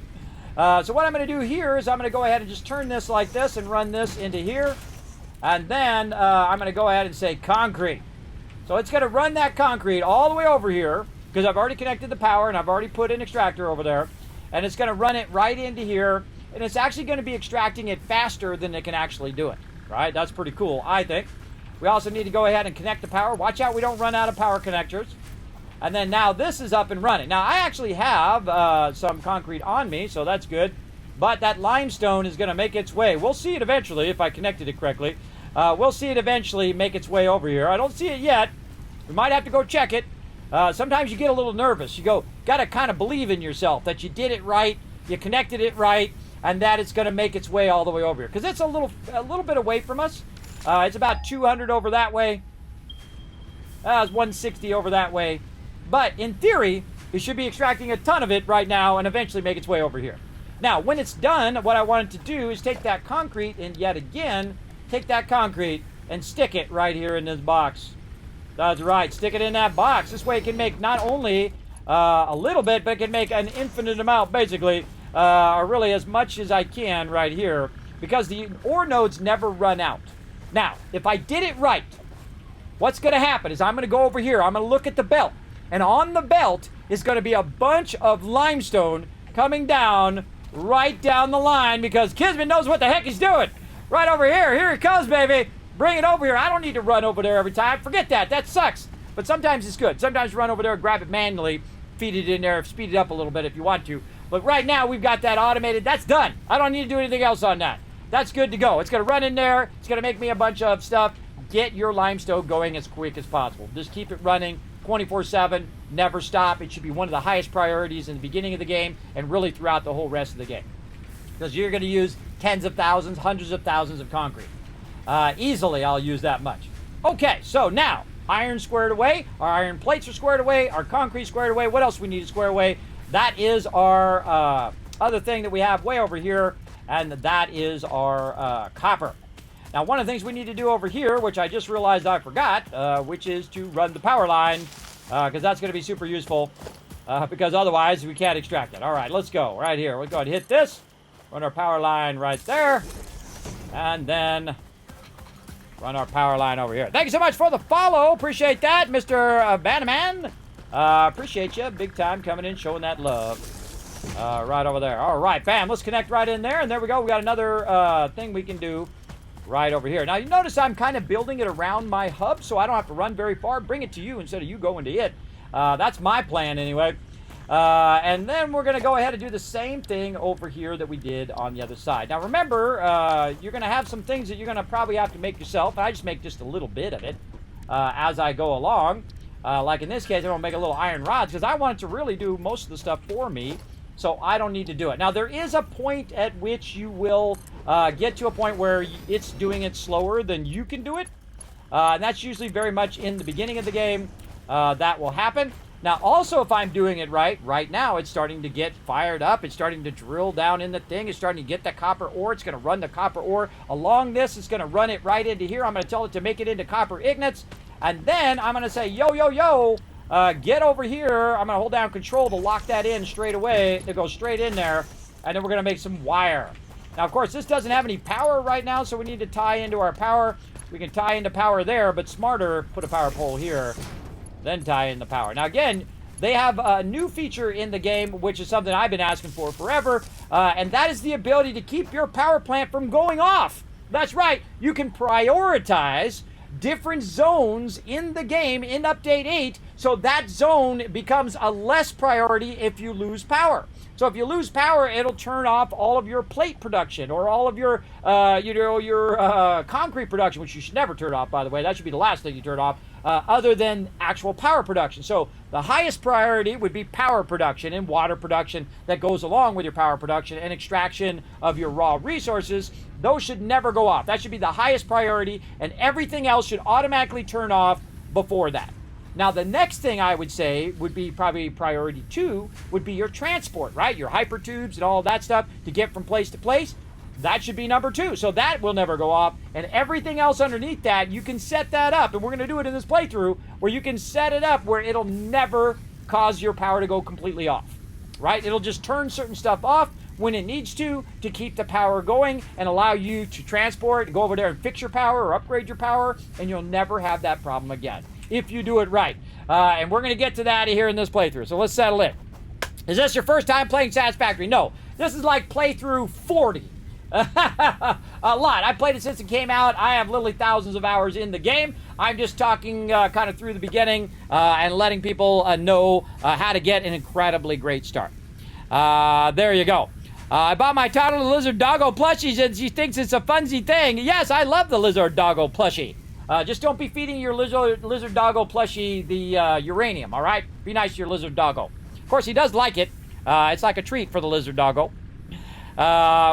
So what I'm going to do here is I'm going to go ahead and just turn this like this and run this into here. And then I'm going to go ahead and say concrete. So it's going to run that concrete all the way over here, because I've already connected the power, and I've already put an extractor over there. And it's going to run it right into here, and it's actually going to be extracting it faster than it can actually do it. Right? That's pretty cool, I think. We also need to go ahead and connect the power. Watch out we don't run out of power connectors. And then now this is up and running. Now, I actually have some concrete on me, so that's good. But that limestone is going to make its way. We'll see it eventually if I connected it correctly. We'll see it eventually make its way over here. I don't see it yet. We might have to go check it. Sometimes you get a little nervous. You got to kind of believe in yourself that you did it right, you connected it right, and that it's going to make its way all the way over here. Because it's a little bit away from us. It's about 200 over that way. It's 160 over that way. But in theory, it should be extracting a ton of it right now and eventually make its way over here. Now, when it's done, what I want it to do is take that concrete and yet again, take that concrete and stick it right here in this box. That's right, stick it in that box. This way it can make not only a little bit, but it can make an infinite amount, basically, or really as much as I can right here, because the ore nodes never run out. Now, if I did it right, what's going to happen is I'm going to go over here, I'm going to look at the belt, and on the belt is going to be a bunch of limestone coming down right down the line, because Kismet knows what the heck he's doing. Right over here. Here he comes, baby. Bring it over here. I don't need to run over there every time. Forget that. That sucks. But sometimes it's good. Sometimes run over there, grab it manually, feed it in there, speed it up a little bit if you want to. But right now, we've got that automated. That's done. I don't need to do anything else on that. That's good to go. It's going to run in there. It's going to make me a bunch of stuff. Get your limestone going as quick as possible. Just keep it running 24/7. Never stop. It should be one of the highest priorities in the beginning of the game and really throughout the whole rest of the game. Because you're going to use tens of thousands, hundreds of thousands of concrete. Easily, I'll use that much. Okay, so now, iron squared away. Our iron plates are squared away. Our concrete squared away. What else we need to square away? That is our other thing that we have way over here, and that is our copper. Now, one of the things we need to do over here, which I just realized I forgot, which is to run the power line, because that's going to be super useful, because otherwise we can't extract it. All right, let's go right here. We'll go ahead and hit this, run our power line right there, and then run our power line over here. Thank you so much for the follow. Appreciate that, Mr. Bannerman. Appreciate you big time coming in, showing that love. Right over there. All right, bam. Let's connect right in there, and there we go. We got another thing we can do right over here. Now, you notice I'm kind of building it around my hub, so I don't have to run very far. Bring it to you instead of you going to it. That's my plan anyway. And then we're going to go ahead and do the same thing over here that we did on the other side. Now, remember, you're going to have some things that you're going to probably have to make yourself. I just make just a little bit of it as I go along. Like in this case, I'm going to make a little iron rods because I want it to really do most of the stuff for me, so I don't need to do it. Now, there is a point at which you will get to a point where it's doing it slower than you can do it. And that's usually very much in the beginning of the game that will happen. Now, also, if I'm doing it right now, it's starting to get fired up. It's starting to drill down in the thing. It's starting to get the copper ore. It's going to run the copper ore along this. It's going to run it right into here. I'm going to tell it to make it into copper ignites. And then I'm going to say, yo, yo, yo, get over here. I'm going to hold down control to lock that in straight away. To go straight in there. And then we're going to make some wire. Now, of course, this doesn't have any power right now, so we need to tie into our power. We can tie into power there, but smarter, put a power pole here, then tie in the power. Now, again, they have a new feature in the game, which is something I've been asking for forever, and that is the ability to keep your power plant from going off. That's right. You can prioritize different zones in the game in Update 8 So that zone becomes a less priority if you lose power. So if you lose power, it'll turn off all of your plate production or all of your, concrete production, which you should never turn off, by the way. That should be the last thing you turn off, other than actual power production. So the highest priority would be power production and water production that goes along with your power production and extraction of your raw resources. Those should never go off. That should be the highest priority, and everything else should automatically turn off before that. Now, the next thing I would say would be probably priority 2 would be your transport, right? Your hypertubes and all that stuff to get from place to place. That should be number 2. So that will never go off. And everything else underneath that, you can set that up. And we're going to do it in this playthrough where you can set it up where it'll never cause your power to go completely off, right? It'll just turn certain stuff off when it needs to keep the power going and allow you to transport, go over there and fix your power or upgrade your power, and you'll never have that problem again if you do it right. And we're going to get to that here in this playthrough. So let's settle in. Is this your first time playing Satisfactory? No. This is like playthrough 40. A lot. I played it since it came out. I have literally thousands of hours in the game. I'm just talking kind of through the beginning and letting people know how to get an incredibly great start. There you go. I bought my toddler lizard doggo plushie and she thinks it's a funsy thing. Yes, I love the lizard doggo plushie. Just don't be feeding your lizard doggo plushie the uranium, all right? Be nice to your lizard doggo. Of course, he does like it. It's like a treat for the lizard doggo.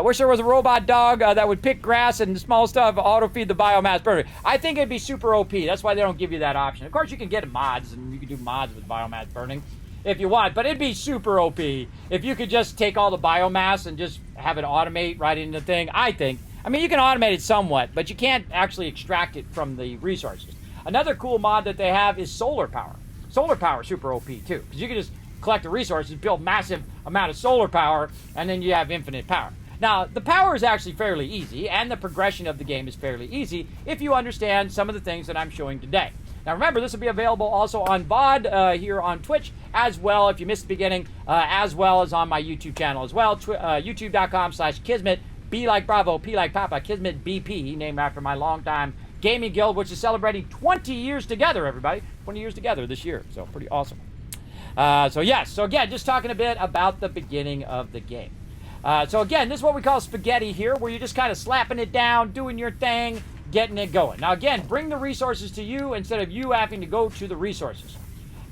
Wish there was a robot dog that would pick grass and small stuff, auto-feed the biomass burner. I think it'd be super OP. That's why they don't give you that option. Of course, you can get mods, and you can do mods with biomass burning if you want, but it'd be super OP if you could just take all the biomass and just have it automate right into the thing, I think. I mean, you can automate it somewhat, but you can't actually extract it from the resources. Another cool mod that they have is solar power. Solar power is super OP too, because you can just collect the resources, build massive amount of solar power, and then you have infinite power. Now, the power is actually fairly easy, and the progression of the game is fairly easy if you understand some of the things that I'm showing today. Now, remember, this will be available also on VOD here on Twitch as well, if you missed the beginning, as well as on my YouTube channel as well, youtube.com/Kismet. B like Bravo, P like Papa, Kismet BP, named after my longtime gaming guild, which is celebrating 20 years together, everybody. 20 years together this year, so pretty awesome. So again, just talking a bit about the beginning of the game. So again, this is what we call spaghetti here, where you're just kind of slapping it down, doing your thing, getting it going. Now again, bring the resources to you instead of you having to go to the resources.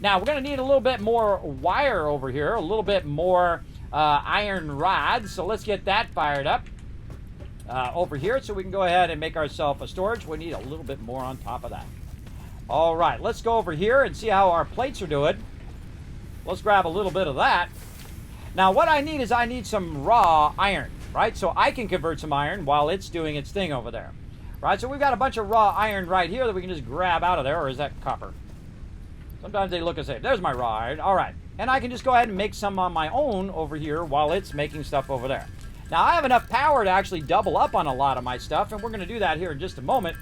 Now we're going to need a little bit more wire over here, a little bit more iron rods, so let's get that fired up. Over here, so we can go ahead and make ourselves a storage. We need a little bit more on top of that. All right, let's go over here and see how our plates are doing. Let's grab a little bit of that. Now, what I need is I need some raw iron, right? So I can convert some iron while it's doing its thing over there, right? So we've got a bunch of raw iron right here that we can just grab out of there, or is that copper? Sometimes they look the same. There's my raw iron. All right, and I can just go ahead and make some on my own over here while it's making stuff over there. Now, I have enough power to actually double up on a lot of my stuff, and we're going to do that here in just a moment.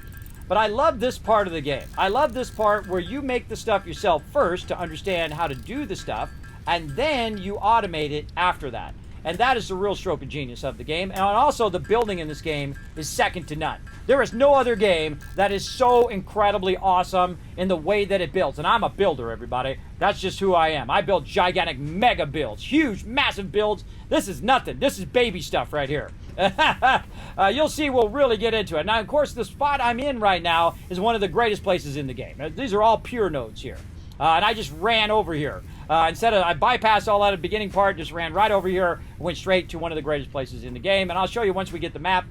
But I love this part of the game. I love this part where you make the stuff yourself first to understand how to do the stuff, and then you automate it after that. And that is the real stroke of genius of the game. And also, the building in this game is second to none. There is no other game that is so incredibly awesome in the way that it builds. And I'm a builder, everybody. That's just who I am. I build gigantic mega builds, huge, massive builds. This is nothing. This is baby stuff right here. You'll see we'll really get into it. Now, of course, the spot I'm in right now is one of the greatest places in the game. These are all pure nodes here. And I just ran over here. I bypassed all that at the beginning part, just ran right over here, went straight to one of the greatest places in the game. And I'll show you once we get the map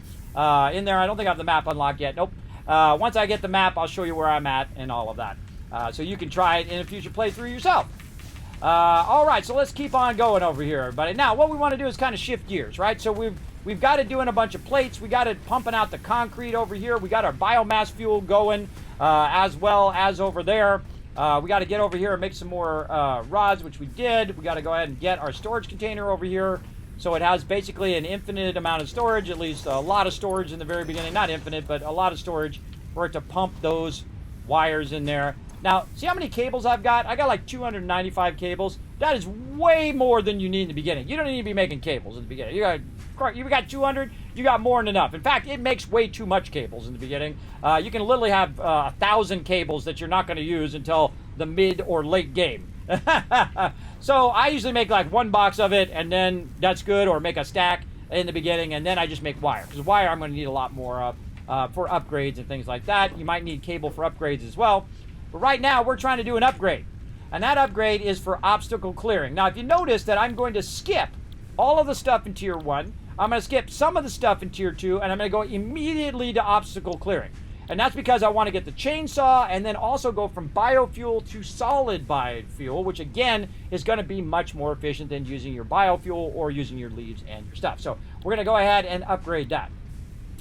in there. I don't think I have the map unlocked yet. Nope. Once I get the map, I'll show you where I'm at and all of that. So you can try it in a future playthrough yourself. All right, so let's keep on going over here, everybody. Now, what we want to do is kind of shift gears, right? So we've got it doing a bunch of plates. We got it pumping out the concrete over here. We got our biomass fuel going as well as over there. We got to get over here and make some more rods, which we did. We got to go ahead and get our storage container over here. So it has basically an infinite amount of storage, at least a lot of storage in the very beginning. Not infinite, but a lot of storage for it to pump those wires in there. Now, see how many cables I've got? I got like 295 cables. That is way more than you need in the beginning. You don't need to be making cables in the beginning. You got 200, you got more than enough. In fact, it makes way too much cables in the beginning. You can literally have 1,000 cables that you're not going to use until the mid or late game. So I usually make like 1 box of it, and then that's good, or make a stack in the beginning, and then I just make wire, because wire I'm going to need a lot more of for upgrades and things like that. You might need cable for upgrades as well. But right now we're trying to do an upgrade, and that upgrade is for obstacle clearing. Now if you notice that I'm going to skip all of the stuff in tier 1, I'm going to skip some of the stuff in tier 2, and I'm going to go immediately to obstacle clearing. And that's because I want to get the chainsaw and then also go from biofuel to solid biofuel, which again is going to be much more efficient than using your biofuel or using your leaves and your stuff. So we're going to go ahead and upgrade that.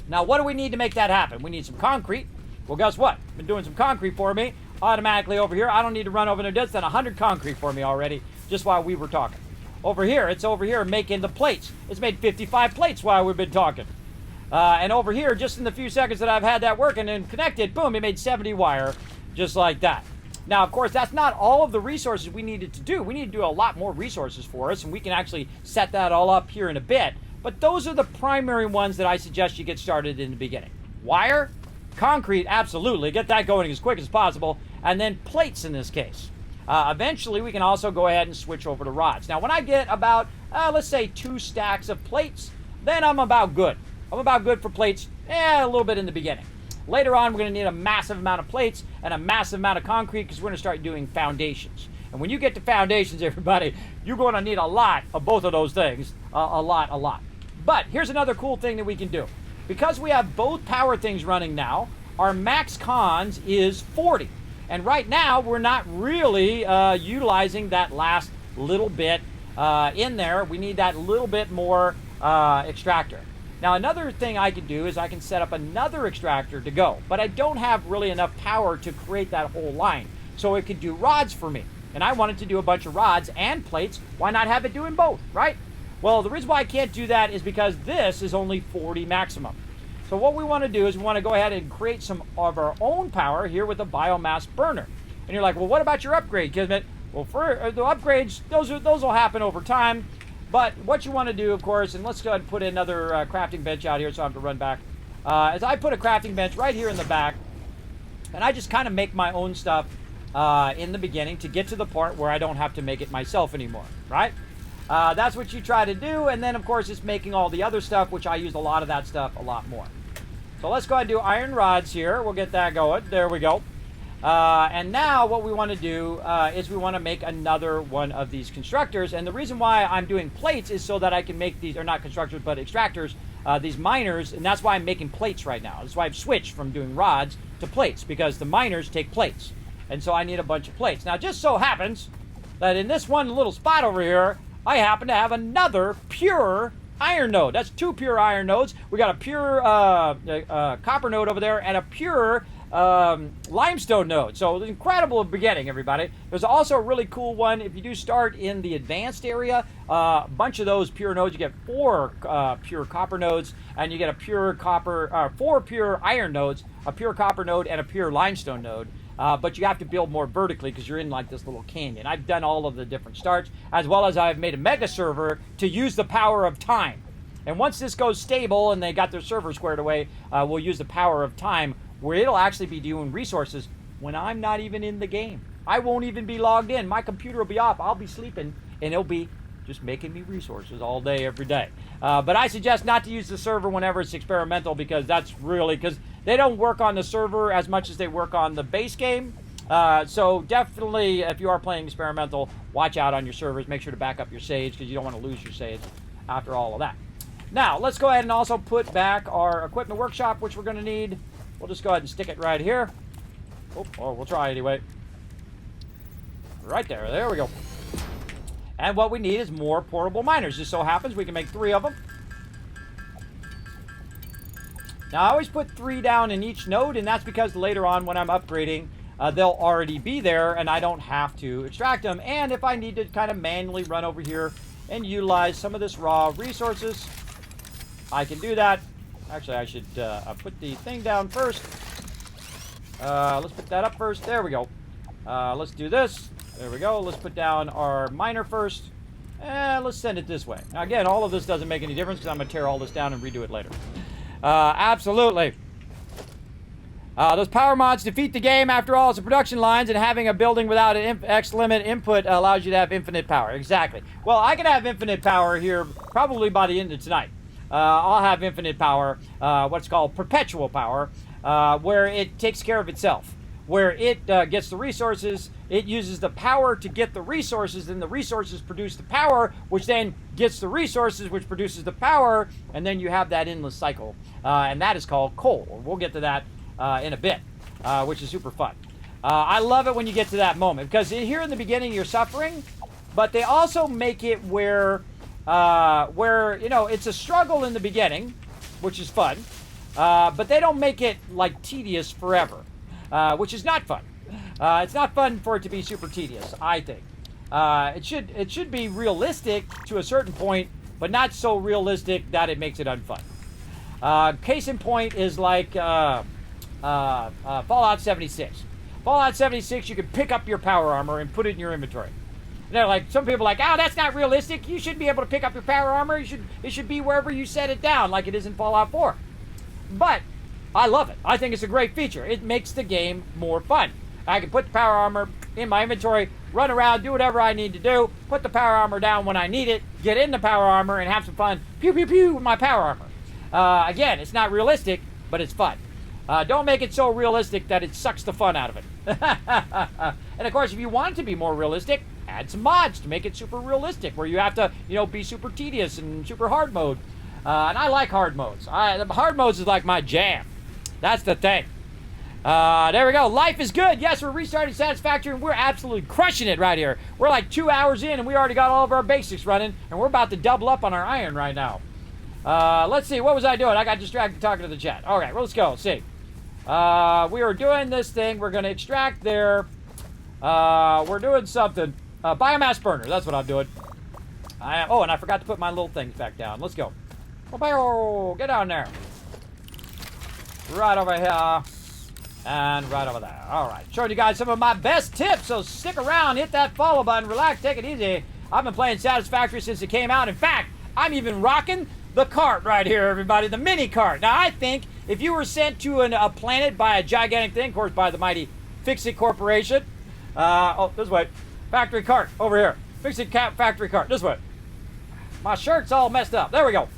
Now, what do we need to make that happen? We need some concrete. Well, guess what? Been doing some concrete for me automatically over here. I don't need to run over there. It's done 100 concrete for me already just while we were talking. Over here, it's over here making the plates. It's made 55 plates while we've been talking. And over here, just in the few seconds that I've had that working and connected, boom, it made 70 wire, just like that. Now, of course, that's not all of the resources we needed to do. We need to do a lot more resources for us, and we can actually set that all up here in a bit. But those are the primary ones that I suggest you get started in the beginning. Wire, concrete, absolutely. Get that going as quick as possible. And then plates in this case. Eventually, we can also go ahead and switch over to rods. Now, when I get about, let's say, 2 stacks of plates, then I'm about good. I'm about good for plates, a little bit in the beginning. Later on, we're going to need a massive amount of plates and a massive amount of concrete because we're going to start doing foundations. And when you get to foundations, everybody, you're going to need a lot of both of those things. A lot. But here's another cool thing that we can do. Because we have both power things running now, our max cons is 40. And right now, we're not really utilizing that last little bit in there. We need that little bit more extractor. Now, another thing I can do is I can set up another extractor to go, but I don't have really enough power to create that whole line. So it could do rods for me. And I wanted to do a bunch of rods and plates. Why not have it doing both, right? Well, the reason why I can't do that is because this is only 40 maximum. So what we want to do is we want to go ahead and create some of our own power here with a biomass burner. And you're like, well, what about your upgrade, Kismet? Well, for the upgrades, those will happen over time. But what you want to do, of course, and let's go ahead and put another crafting bench out here so I have to run back. As I put a crafting bench right here in the back, and I just kind of make my own stuff in the beginning to get to the part where I don't have to make it myself anymore, right? That's what you try to do, and then, of course, it's making all the other stuff, which I use a lot of that stuff a lot more. So let's go ahead and do iron rods here. We'll get that going. There we go. And now what we want to do is we want to make another one of these constructors. And the reason why I'm doing plates is so that I can make these, or not constructors, but extractors, these miners. And that's why I'm making plates right now. That's why I've switched from doing rods to plates, because the miners take plates. And so I need a bunch of plates. Now, it just so happens that in this one little spot over here, I happen to have another pure iron node. That's 2 pure iron nodes. We got a pure copper node over there and a pure limestone node. So incredible beginning, everybody. There's also a really cool one if you do start in the advanced area. A bunch of those pure nodes. You get 4 pure copper nodes, and you get a pure copper, 4 pure iron nodes, a pure copper node, and a pure limestone node. But you have to build more vertically because you're in like this little canyon. I've done all of the different starts, as well as I've made a mega server to use the power of time. And once this goes stable and they got their server squared away, we'll use the power of time, where it'll actually be doing resources when I'm not even in the game. I won't even be logged in. My computer will be off. I'll be sleeping, and it'll be just making me resources all day, every day. But I suggest not to use the server whenever it's experimental, because that's really, because they don't work on the server as much as they work on the base game. So definitely, if you are playing experimental, watch out on your servers. Make sure to back up your saves, because you don't want to lose your saves after all of that. Now, let's go ahead and also put back our equipment workshop, which we're going to need. We'll just go ahead and stick it right here. Oh, we'll try anyway. Right there. There we go. And what we need is more portable miners. Just so happens we can make 3 of them. Now, I always put 3 down in each node, and that's because later on when I'm upgrading, they'll already be there, and I don't have to extract them. And if I need to kind of manually run over here and utilize some of this raw resources, I can do that. Actually, I should put the thing down first. Let's put that up first. There we go. Let's do this. There we go. Let's put down our miner first. And let's send it this way. Now, again, all of this doesn't make any difference because I'm going to tear all this down and redo it later. Absolutely. Those power mods defeat the game. After all, it's a production lines, and having a building without an X limit input allows you to have infinite power. Exactly. Well, I can have infinite power here probably by the end of tonight. I'll have infinite power, what's called perpetual power, where it takes care of itself. Where it gets the resources, it uses the power to get the resources, then the resources produce the power, which then gets the resources, which produces the power, and then you have that endless cycle. And that is called coal. We'll get to that in a bit, which is super fun. I love it when you get to that moment, because here in the beginning you're suffering, but they also make it where you know, it's a struggle in the beginning, which is fun, but they don't make it like tedious forever, which is not fun. It's not fun for it to be super tedious, I think. It should be realistic to a certain point, but not so realistic that it makes it unfun. Case in point is like Fallout 76. Fallout 76, you can pick up your power armor and put it in your inventory. You know, like some people are like, oh, that's not realistic. You should be able to pick up your power armor. It should be wherever you set it down, like it is in Fallout 4. But I love it. I think it's a great feature. It makes the game more fun. I can put the power armor in my inventory, run around, do whatever I need to do, put the power armor down when I need it, get in the power armor, and have some fun. Pew, pew, pew with my power armor. Again, it's not realistic, but it's fun. Don't make it so realistic that it sucks the fun out of it. And of course, if you want it to be more realistic, add some mods to make it super realistic, where you have to, you know, be super tedious and super hard mode. And I like hard modes. The hard modes is like my jam. That's the thing. There we go. Life is good. Yes, we're restarting Satisfactory, and we're absolutely crushing it right here. We're like 2 hours in, and we already got all of our basics running, and we're about to double up on our iron right now. Let's see. What was I doing? I got distracted talking to the chat. Okay, well, let's go. Let's see. We were doing this thing. We're going to extract there. We're doing something. Biomass burner. That's what I'm doing. Oh, and I forgot to put my little things back down. Let's go. Oh, get down there. Right over here. And right over there. All right. Showing you guys some of my best tips. So stick around. Hit that follow button. Relax. Take it easy. I've been playing Satisfactory since it came out. In fact, I'm even rocking the cart right here, everybody. The mini cart. Now, I think if you were sent to a planet by a gigantic thing, of course, by the mighty Fix-It Corporation. Oh, this way. Factory cart over here. Fix-It factory cart. This way. My shirt's all messed up. There we go.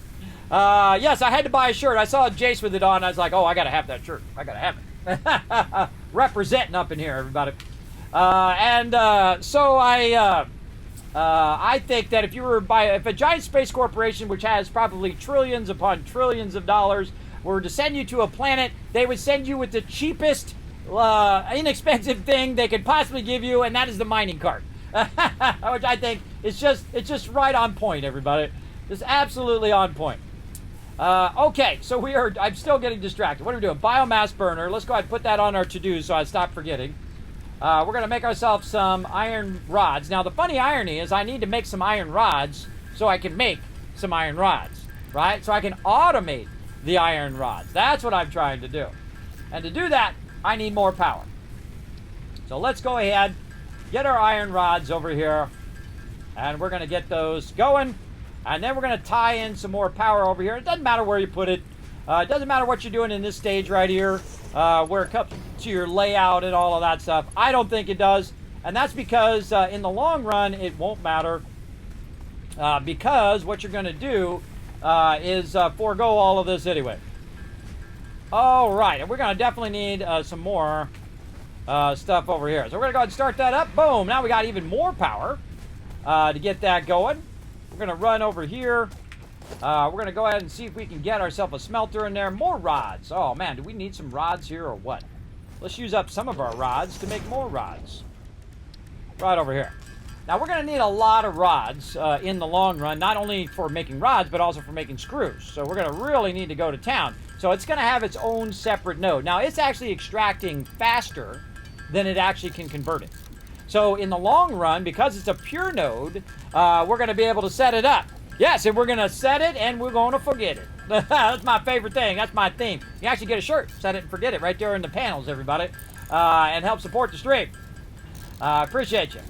Yes, I had to buy a shirt. I saw Jace with it on. I was like, oh, I got to have that shirt. I got to have it. Representing up in here, everybody. So I think that if a giant space corporation, which has probably trillions upon trillions of dollars, were to send you to a planet, they would send you with the cheapest, inexpensive thing they could possibly give you, and that is the mining cart. Which I think is just right on point, everybody. It's absolutely on point. Okay, so I'm still getting distracted. What are we doing? Biomass burner. Let's go ahead and put that on our to-do so I stop forgetting. We're going to make ourselves some iron rods. Now, the funny irony is I need to make some iron rods so I can make some iron rods, right? So I can automate the iron rods. That's what I'm trying to do. And to do that, I need more power. So let's go ahead, get our iron rods over here, and we're going to get those going. And then we're going to tie in some more power over here. It doesn't matter where you put it. It doesn't matter what you're doing in this stage right here, where it comes to your layout and all of that stuff. I don't think it does. And that's because in the long run, it won't matter. Because what you're going to do is forego all of this anyway. All right. And we're going to definitely need some more stuff over here. So we're going to go ahead and start that up. Boom. Now we got even more power to get that going. We're going to run over here. We're going to go ahead and see if we can get ourselves a smelter in there. More rods. Oh, man, do we need some rods here or what? Let's use up some of our rods to make more rods. Right over here. Now, we're going to need a lot of rods in the long run, not only for making rods, but also for making screws. So we're going to really need to go to town. So it's going to have its own separate node. Now, it's actually extracting faster than it actually can convert it. So in the long run, because it's a pure node, we're going to be able to set it up. Yes, and we're going to set it and we're going to forget it. That's my favorite thing. That's my theme. You actually get a shirt, set it and forget it right there in the panels, everybody. And help support the stream. Appreciate you.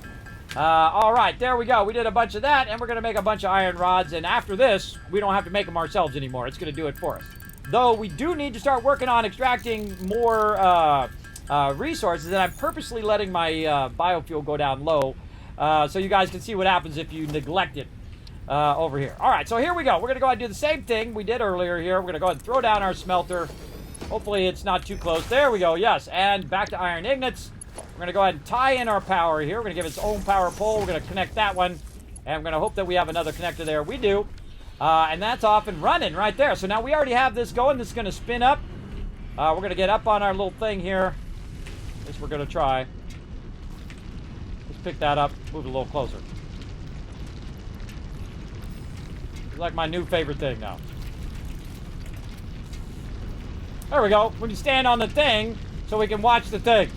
All right, there we go. We did a bunch of that, and we're going to make a bunch of iron rods. And after this, we don't have to make them ourselves anymore. It's going to do it for us. though we do need to start working on extracting more resources, and I'm purposely letting my biofuel go down low so you guys can see what happens if you neglect it over here. All right, so here we go. We're going to go ahead and do the same thing we did earlier here. We're going to go ahead and throw down our smelter. Hopefully it's not too close. There we go, yes. And back to iron ingots. We're going to go ahead and tie in our power here. We're going to give it its own power pole. We're going to connect that one. And we're going to hope that we have another connector there. We do. And that's off and running right there. So now we already have this going. This is going to spin up. We're going to get up on our little thing here. At least we're going to try. Let's pick that up. Move it a little closer. It's like my new favorite thing now. There we go. When you stand on the thing, so we can watch the thing.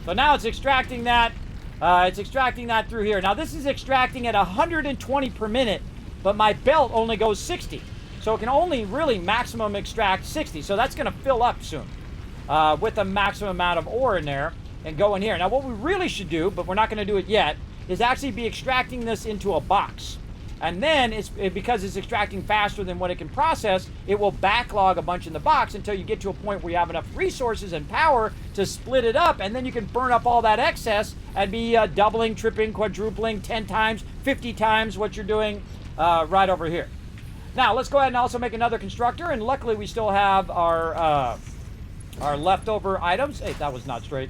So now it's extracting that. It's extracting that through here. Now this is extracting at 120 per minute, but my belt only goes 60. So it can only really maximum extract 60. So that's going to fill up soon with a maximum amount of ore in there and go in here. Now what we really should do, but we're not going to do it yet, is actually be extracting this into a box. And then, because it's extracting faster than what it can process, it will backlog a bunch in the box until you get to a point where you have enough resources and power to split it up, and then you can burn up all that excess and be doubling, tripling, quadrupling, 10 times, 50 times what you're doing right over here. Now, let's go ahead and also make another constructor, and luckily we still have our leftover items. Hey, that was not straight.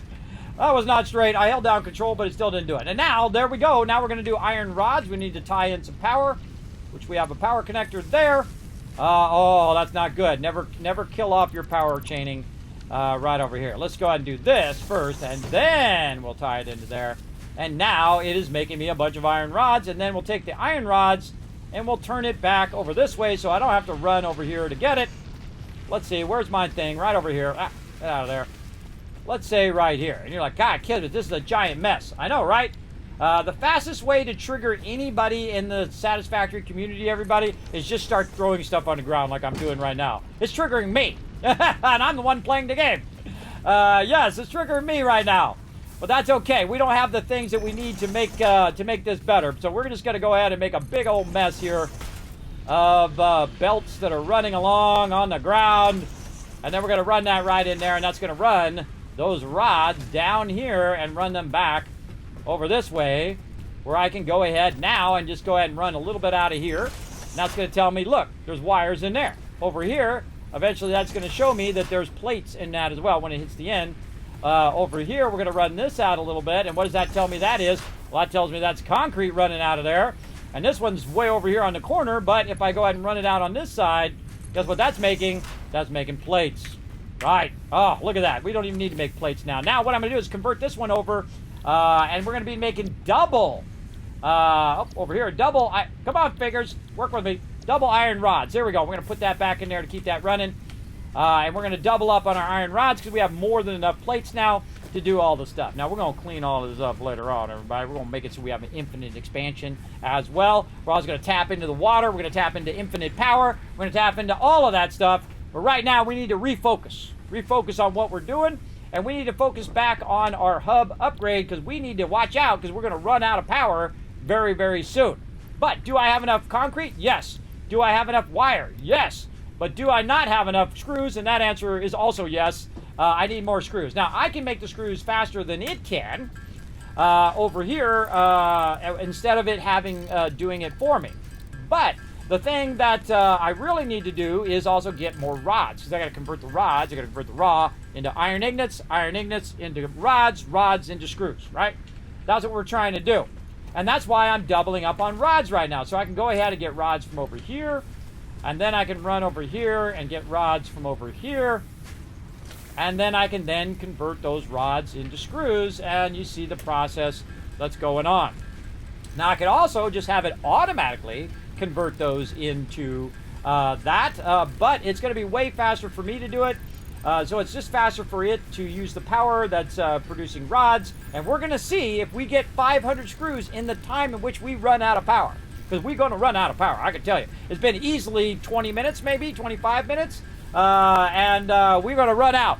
That was not straight. I held down control, but it still didn't do it. And now, there we go. Now we're going to do iron rods. We need to tie in some power, which we have a power connector there. Oh, that's not good. Never kill off your power chaining right over here. Let's go ahead and do this first, and then we'll tie it into there. And now it is making me a bunch of iron rods, and then we'll take the iron rods and we'll turn it back over this way so I don't have to run over here to get it. Let's see. Where's my thing? Right over here. Ah, get out of there. Let's say right here. And you're like, God, Kismet, this is a giant mess. I know, right? The fastest way to trigger anybody in the Satisfactory community, everybody, is just start throwing stuff on the ground like I'm doing right now. It's triggering me. And I'm the one playing the game. Yes, it's triggering me right now. But that's okay. We don't have the things that we need to make this better. So we're just going to go ahead and make a big old mess here of belts that are running along on the ground. And then we're going to run that right in there, and that's going to run those rods down here and run them back over this way, where I can go ahead now and just go ahead and run a little bit out of here. And that's going to tell me, look, there's wires in there. Over here, eventually that's going to show me that there's plates in that as well when it hits the end. Over here, we're going to run this out a little bit. And what does that tell me that is? Well, that tells me that's concrete running out of there. And this one's way over here on the corner, but if I go ahead and run it out on this side, guess what that's making? That's making plates. Right. Oh, look at that. We don't even need to make plates now. Now, what I'm going to do is convert this one over, and we're going to be making double, over here, double, come on, figures, work with me, double iron rods. There we go. We're going to put that back in there to keep that running, and we're going to double up on our iron rods because we have more than enough plates now to do all the stuff. Now, we're going to clean all this up later on, everybody. We're going to make it so we have an infinite expansion as well. We're also going to tap into the water. We're going to tap into infinite power. We're going to tap into all of that stuff. But right now, we need to refocus on what we're doing, and we need to focus back on our hub upgrade because we need to watch out because we're going to run out of power very, very soon. But do I have enough concrete? Yes. Do I have enough wire? Yes. But do I not have enough screws? And that answer is also yes. I need more screws. Now, I can make the screws faster than it can over here instead of it having doing it for me. But the thing that I really need to do is also get more rods, because I got to convert the rods. I got to convert the raw into iron ingots into rods, rods into screws, right? That's what we're trying to do. And that's why I'm doubling up on rods right now. So I can go ahead and get rods from over here, and then I can run over here and get rods from over here, and then I can then convert those rods into screws, and you see the process that's going on. Now I could also just have it automatically convert those into but it's going to be way faster for me to do it. So it's just faster for it to use the power that's producing rods. And we're going to see if we get 500 screws in the time in which we run out of power. Because we're going to run out of power, I can tell you. It's been easily 20 minutes, maybe 25 minutes. And we're going to run out.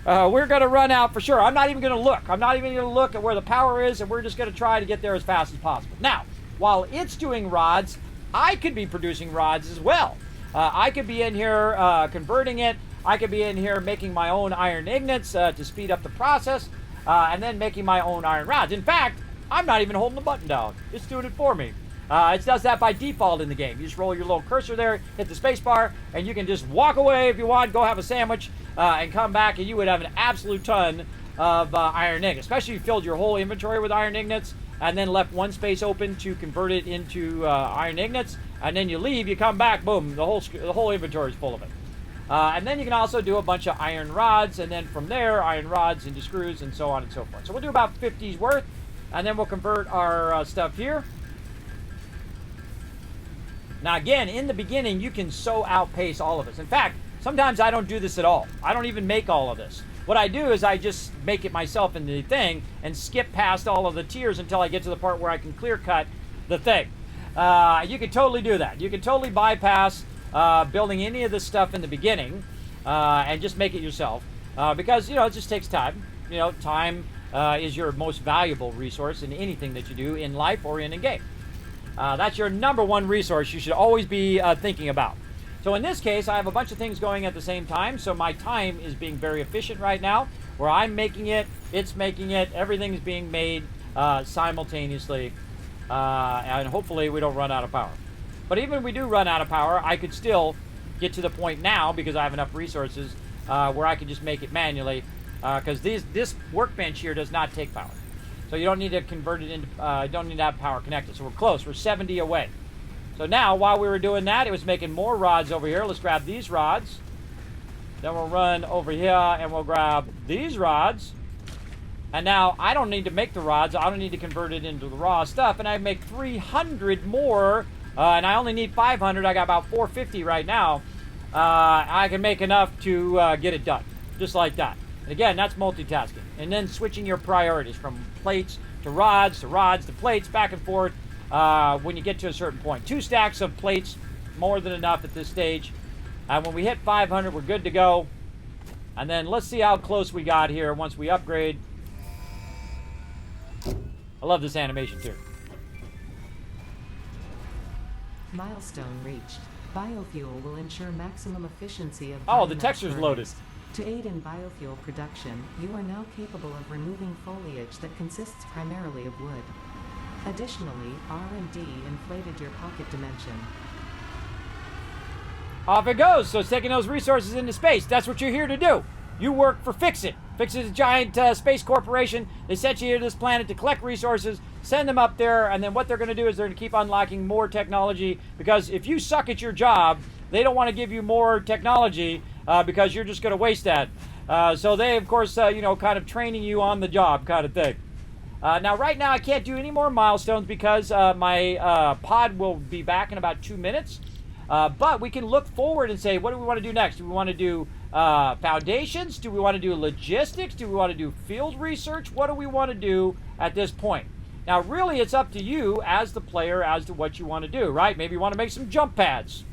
We're going to run out for sure. I'm not even going to look. I'm not even going to look at where the power is. And we're just going to try to get there as fast as possible. Now, while it's doing rods, I could be producing rods as well. I could be in here converting it. I could be in here making my own iron ingots to speed up the process, and then making my own iron rods. In fact, I'm not even holding the button down. It's doing it for me. It does that by default in the game. You just roll your little cursor there, hit the space bar, and you can just walk away if you want, go have a sandwich, and come back, and you would have an absolute ton of iron ingots. Especially if you filled your whole inventory with iron ingots, and then left one space open to convert it into iron ingots, and then you leave, you come back, boom, the whole inventory is full of it. And then you can also do a bunch of iron rods, and then from there, iron rods into screws, and so on and so forth. So we'll do about 50's worth, and then we'll convert our stuff here. Now again, in the beginning, you can so outpace all of us. In fact, sometimes I don't do this at all. I don't even make all of this. What I do is I just make it myself in the thing and skip past all of the tiers until I get to the part where I can clear cut the thing. You can totally do that. You can totally bypass building any of this stuff in the beginning and just make it yourself because, you know, it just takes time. You know, time is your most valuable resource in anything that you do in life or in a game. That's your number one resource you should always be thinking about. So in this case, I have a bunch of things going at the same time, so my time is being very efficient right now. Where I'm making it, it's making it, everything's being made simultaneously, and hopefully we don't run out of power. But even if we do run out of power, I could still get to the point now, because I have enough resources, where I can just make it manually, because this workbench here does not take power. So you don't need to convert it into, don't need to have power connected. So we're close, we're 70 away. So now, while we were doing that, it was making more rods over here. Let's grab these rods. Then we'll run over here and we'll grab these rods. And now, I don't need to make the rods. I don't need to convert it into the raw stuff. And I make 300 more, and I only need 500. I got about 450 right now. I can make enough to get it done, just like that. And again, that's multitasking. And then switching your priorities from plates to rods to plates, back and forth. When you get to a certain point. 2 stacks of plates, more than enough at this stage. And when we hit 500, we're good to go. And then let's see how close we got here once we upgrade. I love this animation too. Milestone reached. Biofuel will ensure maximum efficiency of Oh, the biomass texture's burners. loaded. To aid in biofuel production, you are now capable of removing foliage that consists primarily of wood. Additionally, R&D inflated your pocket dimension. Off it goes. So it's taking those resources into space. That's what you're here to do. You work for Fixit. Fixit is a giant space corporation. They sent you here to this planet to collect resources, send them up there, and then what they're going to do is they're going to keep unlocking more technology, because if you suck at your job, they don't want to give you more technology because you're just going to waste that. So they, of course, you know, kind of training you on the job kind of thing. Now, right now, I can't do any more milestones because my pod will be back in about 2 minutes. But we can look forward and say, what do we want to do next? Do we want to do foundations? Do we want to do logistics? Do we want to do field research? What do we want to do at this point? Now, really, it's up to you as the player as to what you want to do, right? Maybe you want to make some jump pads.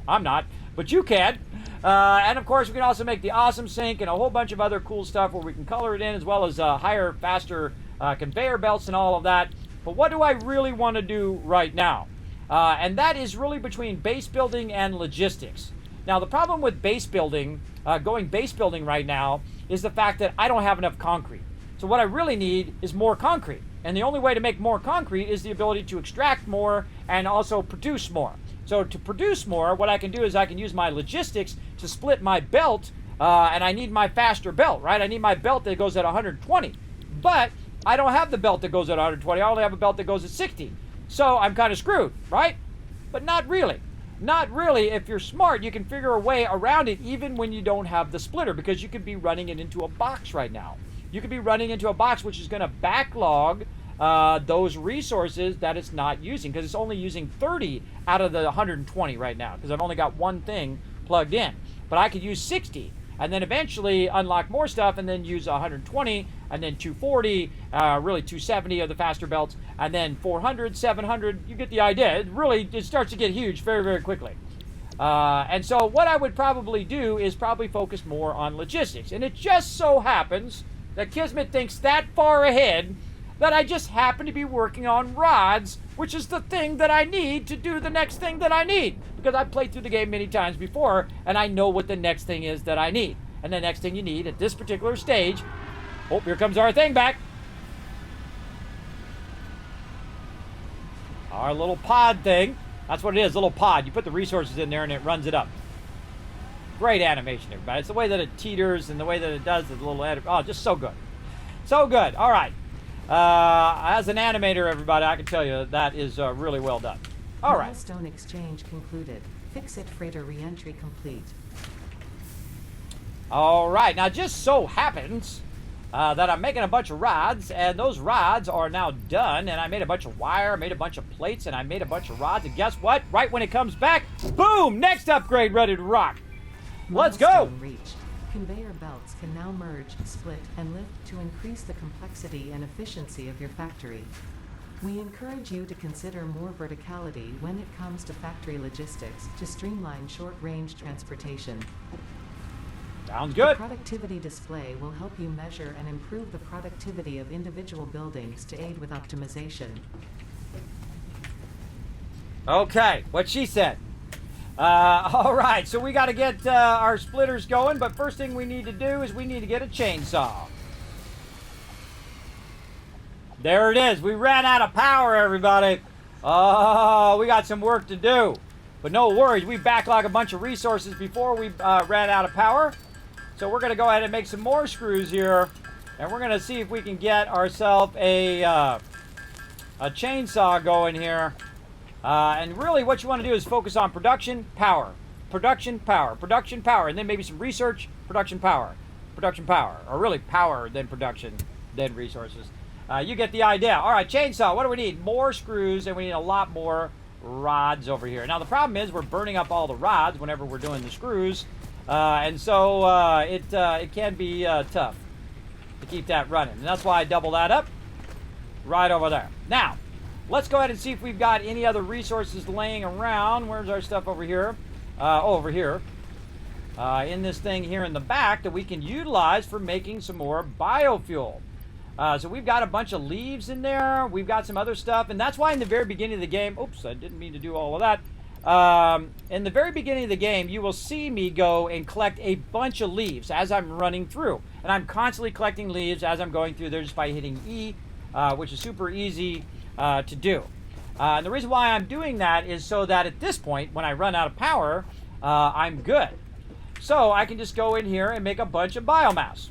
I'm not, but you can. And, of course, we can also make the awesome sink and a whole bunch of other cool stuff where we can color it in, as well as higher, faster conveyor belts and all of that. But what do I really want to do right now? And that is really between base building and logistics. Now, the problem with base building, going base building right now, is the fact that I don't have enough concrete. So what I really need is more concrete. And the only way to make more concrete is the ability to extract more and also produce more. So to produce more, what I can do is I can use my logistics to split my belt, and I need my faster belt, right? I need my belt that goes at 120. But I don't have the belt that goes at 120. I only have a belt that goes at 60. So I'm kind of screwed, right? But not really. Not really. If you're smart, you can figure a way around it even when you don't have the splitter, because you could be running it into a box right now. You could be running into a box which is going to backlog those resources that it's not using, because it's only using 30 out of the 120 right now, because I've only got one thing plugged in. But I could use 60 and then eventually unlock more stuff and then use 120 and then 240, really 270 of the faster belts, and then 400, 700. You get the idea. It starts to get huge very, very quickly. And so what I would probably do is probably focus more on logistics. And it just so happens that Kismet thinks that far ahead that I just happen to be working on rods, which is the thing that I need to do the next thing that I need. because I've played through the game many times before, and I know what the next thing is that I need. And the next thing you need at this particular stage, oh, here comes our thing back. Our little pod thing. That's what it is, a little pod. You put the resources in there and it runs it up. Great animation, everybody. It's the way that it teeters and the way that it does the little oh, just so good. So good. All right. As an animator, everybody, I can tell you that is really well done. All right. Milestone exchange concluded. Fix-it freighter reentry complete. All right. Now, just so happens that I'm making a bunch of rods, and those rods are now done, and I made a bunch of wire, made a bunch of plates, and I made a bunch of rods, and guess what? Right when it comes back, boom, next upgrade ready to rock. Let's go. Milestone reached. Conveyor belts can now merge, split, and lift to increase the complexity and efficiency of your factory. We encourage you to consider more verticality when it comes to factory logistics to streamline short-range transportation. Sounds good. The productivity display will help you measure and improve the productivity of individual buildings to aid with optimization. Okay, what she said. All right, so we got to get our splitters going, but first thing we need to do is we need to get a chainsaw. There it is. We ran out of power, everybody. Oh, we got some work to do. But no worries, we backlogged a bunch of resources before we ran out of power. So we're going to go ahead and make some more screws here, and we're going to see if we can get ourselves a chainsaw going here. And really what you want to do is focus on production, power, production, power, production, power, and then maybe some research, production, power, or really power, then production, then resources. You get the idea. All right, chainsaw, what do we need? More screws, and we need a lot more rods over here. Now, the problem is we're burning up all the rods whenever we're doing the screws, and so it can be tough to keep that running. And that's why I double that up right over there. Now, let's go ahead and see if we've got any other resources laying around. Where's our stuff over here? Over here. In this thing here in the back that we can utilize for making some more biofuel. So we've got a bunch of leaves in there. We've got some other stuff. And that's why in the very beginning of the game, oops, I didn't mean to do all of that. In the very beginning of the game, you will see me go and collect a bunch of leaves as I'm running through. And I'm constantly collecting leaves as I'm going through there just by hitting E, which is super easy to do. And the reason why I'm doing that is so that at this point, when I run out of power, I'm good. So I can just go in here and make a bunch of biomass.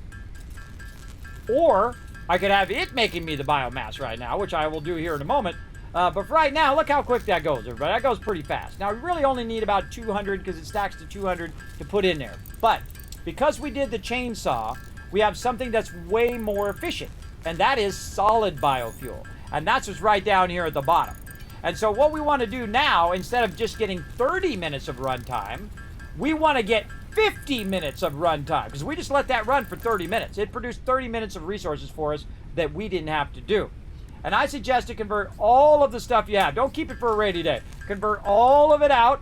Or I could have it making me the biomass right now, which I will do here in a moment. But for right now, look how quick that goes, everybody. That goes pretty fast. Now, we really only need about 200 because it stacks to 200 to put in there. But because we did the chainsaw, we have something that's way more efficient, and that is solid biofuel. And that's what's right down here at the bottom. And so what we want to do now, instead of just getting 30 minutes of runtime, we want to get 50 minutes of runtime, because we just let that run for 30 minutes. It produced 30 minutes of resources for us that we didn't have to do. And I suggest to convert all of the stuff you have. Don't keep it for a rainy day. Convert all of it out,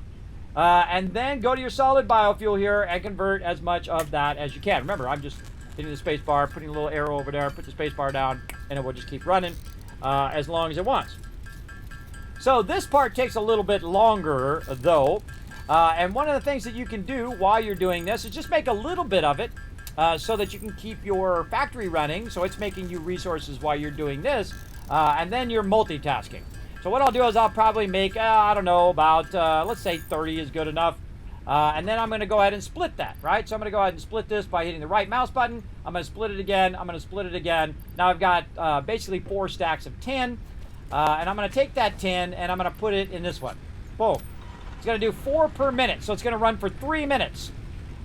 and then go to your solid biofuel here and convert as much of that as you can. Remember, I'm just hitting the space bar, putting a little arrow over there, put the space bar down, and it will just keep running as long as it wants. So this part takes a little bit longer, though. And one of the things that you can do while you're doing this is just make a little bit of it so that you can keep your factory running. So it's making you resources while you're doing this. And then you're multitasking. So what I'll do is I'll probably make, I don't know, about, let's say 30 is good enough. And then I'm going to go ahead and split that, right? So I'm going to go ahead and split this by hitting the right mouse button. I'm going to split it again. I'm going to split it again. Now I've got basically 4 stacks of 10. And I'm going to take that 10 and I'm going to put it in this one. Boom. It's going to do 4 per minute. So it's going to run for 3 minutes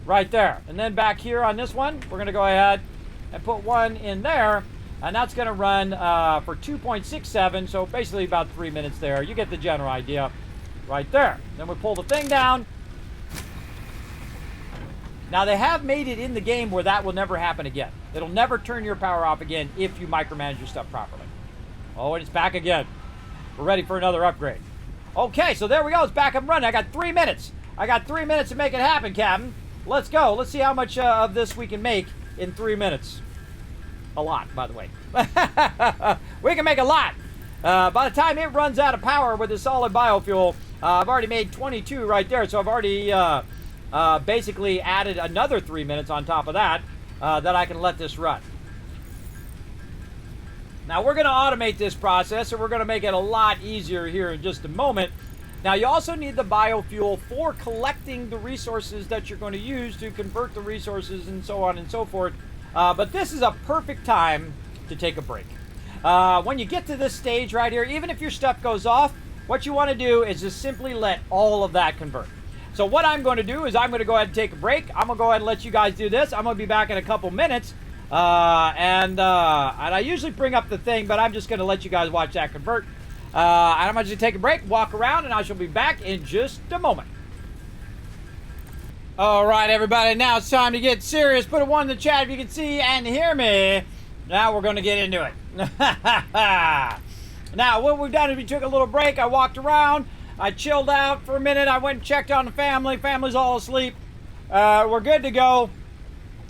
right there. And then back here on this one, we're going to go ahead and put one in there. And that's going to run for 2.67, so basically about 3 minutes there. You get the general idea right there. Then we pull the thing down. Now, they have made it in the game where that will never happen again. It'll never turn your power off again if you micromanage your stuff properly. Oh, and it's back again. We're ready for another upgrade. Okay, so there we go. It's back up and running. I got 3 minutes. I got 3 minutes to make it happen, Captain. Let's go. Let's see how much of this we can make in 3 minutes. A lot, by the way. We can make a lot. By the time it runs out of power with the solid biofuel, I've already made 22 right there, so I've already basically added another 3 minutes on top of that that I can let this run. Now we're going to automate this process, and we're going to make it a lot easier here in just a moment. Now you also need the biofuel for collecting the resources that you're going to use to convert the resources and so on and so forth. But this is a perfect time to take a break. When you get to this stage right here, even if your stuff goes off, what you want to do is just simply let all of that convert. So what I'm going to do is I'm going to go ahead and take a break. I'm going to go ahead and let you guys do this. I'm going to be back in a couple minutes. And I usually bring up the thing, but I'm just going to let you guys watch that convert. And I'm going to take a break, walk around, and I shall be back in just a moment. All right, everybody, now it's time to get serious. Put a 1 in the chat if you can see and hear me. Now we're going to get into it. Now, what we've done is we took a little break. I walked around. I chilled out for a minute. I went and checked on the family. Family's all asleep. We're good to go.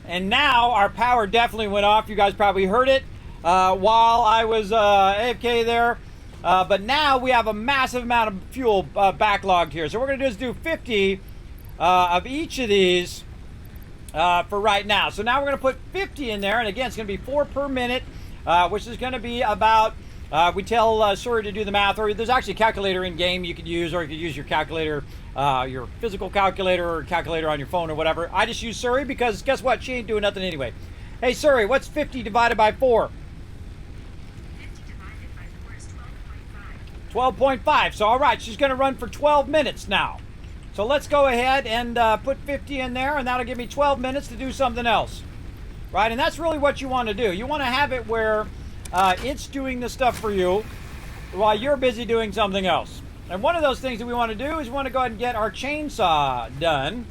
And now our power definitely went off. You guys probably heard it while I was AFK there. But now we have a massive amount of fuel backlogged here. So what we're going to do is do 50 of each of these for right now. So now we're going to put 50 in there. And again, it's going to be 4 per minute, which is going to be about, we tell Suri to do the math, or there's actually a calculator in game you could use, or you could use your calculator, your physical calculator or calculator on your phone or whatever. I just use Suri because guess what? She ain't doing nothing anyway. Hey, Suri, what's 50 divided by 4? 50 divided by 4 is 12.5. 12.5. So, all right, she's going to run for 12 minutes now. So let's go ahead and put 50 in there, and that'll give me 12 minutes to do something else. Right? And that's really what you want to do. You want to have it where it's doing the stuff for you while you're busy doing something else. And one of those things that we want to do is we want to go ahead and get our chainsaw done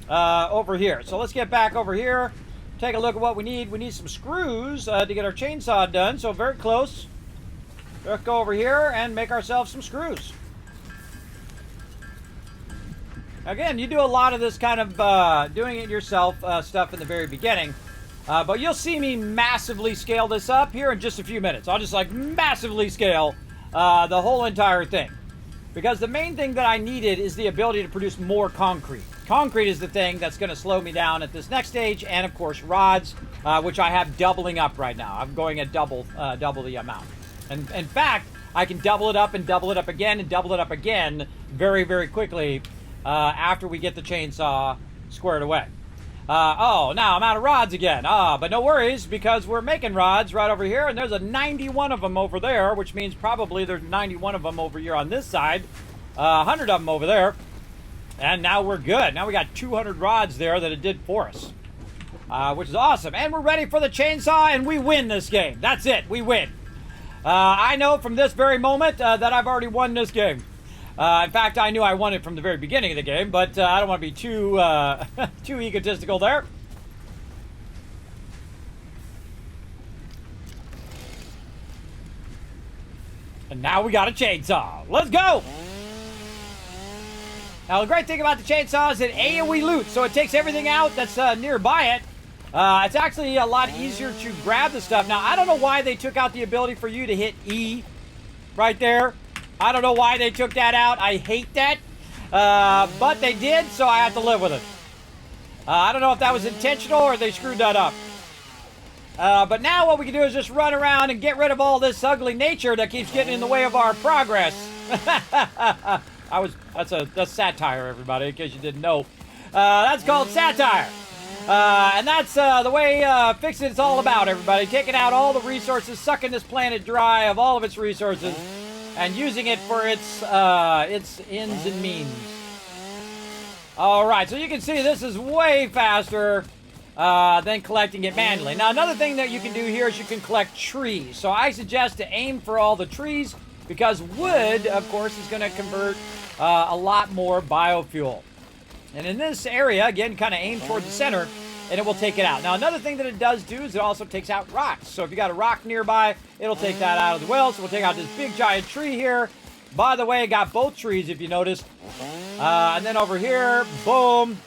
over here. So let's get back over here, take a look at what we need. We need some screws to get our chainsaw done. So very close. Let's go over here and make ourselves some screws. Again, you do a lot of this kind of doing it yourself stuff in the very beginning. But you'll see me massively scale this up here in just a few minutes. I'll just like massively scale the whole entire thing. Because the main thing that I needed is the ability to produce more concrete. Concrete is the thing that's going to slow me down at this next stage. And of course rods, which I have doubling up right now. I'm going at double the amount. And in fact, I can double it up and double it up again and double it up again very, very quickly after we get the chainsaw squared away. Oh, now I'm out of rods again. But no worries, because we're making rods right over here, and there's a 91 of them over there, which means probably there's 91 of them over here on this side, 100 of them over there, and now we're good. Now we got 200 rods there that it did for us, which is awesome. And we're ready for the chainsaw, and we win this game. That's it. We win. I know from this very moment that I've already won this game. In fact, I knew I won it from the very beginning of the game, but I don't want to be too too egotistical there. And now we got a chainsaw. Let's go! Now, the great thing about the chainsaw is it AoE loot, so it takes everything out that's nearby it. It's actually a lot easier to grab the stuff. Now, I don't know why they took out the ability for you to hit E right there. I don't know why they took that out. I hate that. But they did, so I have to live with it. I don't know if that was intentional or they screwed that up. But now what we can do is just run around and get rid of all this ugly nature that keeps getting in the way of our progress. That's satire, everybody, in case you didn't know. That's called satire. And that's the way Fix-It's all about, everybody. Taking out all the resources, sucking this planet dry of all of its resources, and using it for its ends and means. All right, so you can see this is way faster than collecting it manually. Now, another thing that you can do here is you can collect trees. So I suggest to aim for all the trees because wood, of course, is going to convert a lot more biofuel. And in this area, again, kind of aim towards the center, and it will take it out. Now, another thing that it does do is it also takes out rocks. So if you got a rock nearby, it'll take that out as well. So we'll take out this big giant tree here. By the way, I got both trees, if you noticed. And then over here, boom.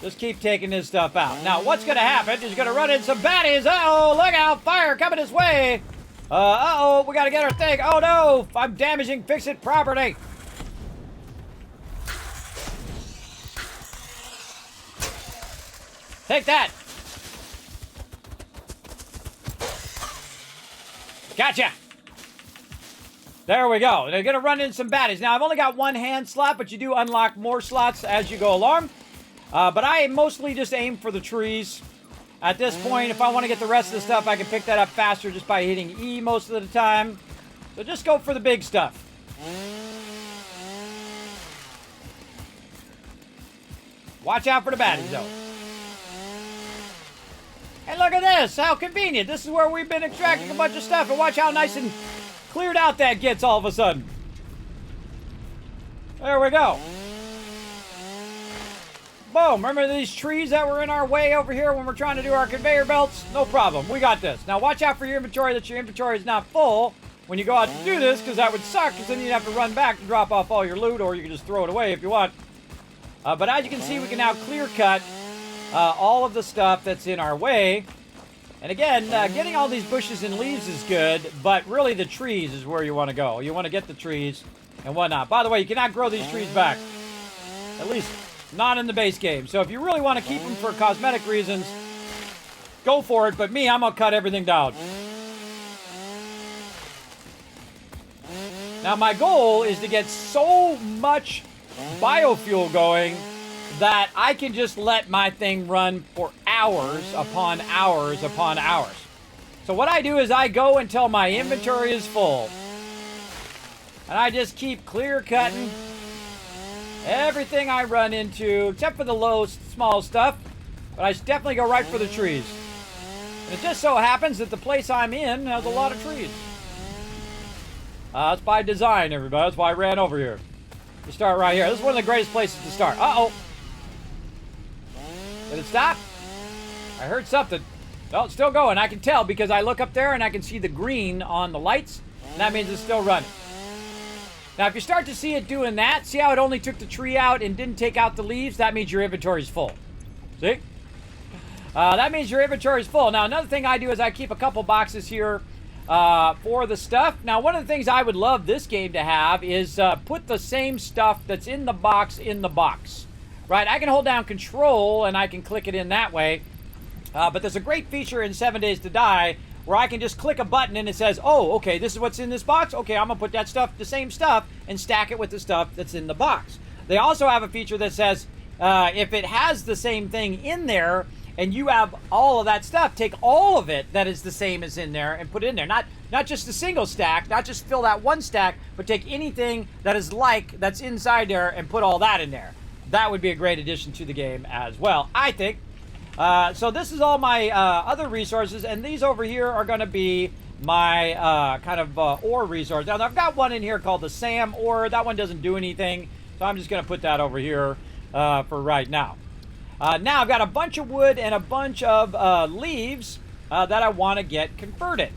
Just keep taking this stuff out. Now, what's going to happen is you're going to run into some baddies. Uh-oh, look out, fire coming this way. Uh-oh, we got to get our thing. Oh, no, I'm damaging Fix-It property. Take that. Gotcha. There we go. They're going to run in some baddies. Now, I've only got one hand slot, but you do unlock more slots as you go along. But I mostly just aim for the trees. At this point, if I want to get the rest of the stuff, I can pick that up faster just by hitting E most of the time. So just go for the big stuff. Watch out for the baddies, though. And look at this. How convenient. This is where we've been extracting a bunch of stuff. And watch how nice and cleared out that gets all of a sudden. There we go. Boom. Remember these trees that were in our way over here when we're trying to do our conveyor belts? No problem. We got this. Now watch out for your inventory, that your inventory is not full when you go out to do this, because that would suck, because then you'd have to run back to drop off all your loot, or you can just throw it away if you want. But as you can see, we can now clear cut all of the stuff that's in our way. And again, getting all these bushes and leaves is good, but really the trees is where you want to go. You want to get the trees and whatnot. By the way, you cannot grow these trees back. At least not in the base game. So if you really want to keep them for cosmetic reasons, go for it. But me, I'm going to cut everything down. Now my goal is to get so much biofuel going that I can just let my thing run for hours upon hours upon hours. So what I do is I go until my inventory is full. And I just keep clear cutting everything I run into, except for the small stuff. But I definitely go right for the trees. And it just so happens that the place I'm in has a lot of trees. That's by design, everybody. That's why I ran over here. You start right here. This is one of the greatest places to start. Uh-oh. Did it stop? I heard something. No, it's still going. I can tell because I look up there and I can see the green on the lights. And that means it's still running. Now, if you start to see it doing that, see how it only took the tree out and didn't take out the leaves? That means your inventory is full. See? That means your inventory is full. Now, another thing I do is I keep a couple boxes here for the stuff. Now, one of the things I would love this game to have is put the same stuff that's in the box in the box. Right? I can hold down Control and I can click it in that way. But there's a great feature in 7 Days to Die where I can just click a button and it says, oh, okay, this is what's in this box. Okay, I'm going to put that stuff, the same stuff, and stack it with the stuff that's in the box. They also have a feature that says if it has the same thing in there and you have all of that stuff, take all of it that is the same as in there and put it in there. Not just a single stack, not just fill that one stack, but take anything that is that's inside there and put all that in there. That would be a great addition to the game as well, I think. So this is all my other resources, and these over here are going to be my kind of ore resource. Now, I've got one in here called the SAM ore. That one doesn't do anything, so I'm just going to put that over here for right now. Now, I've got a bunch of wood and a bunch of leaves that I want to get converted.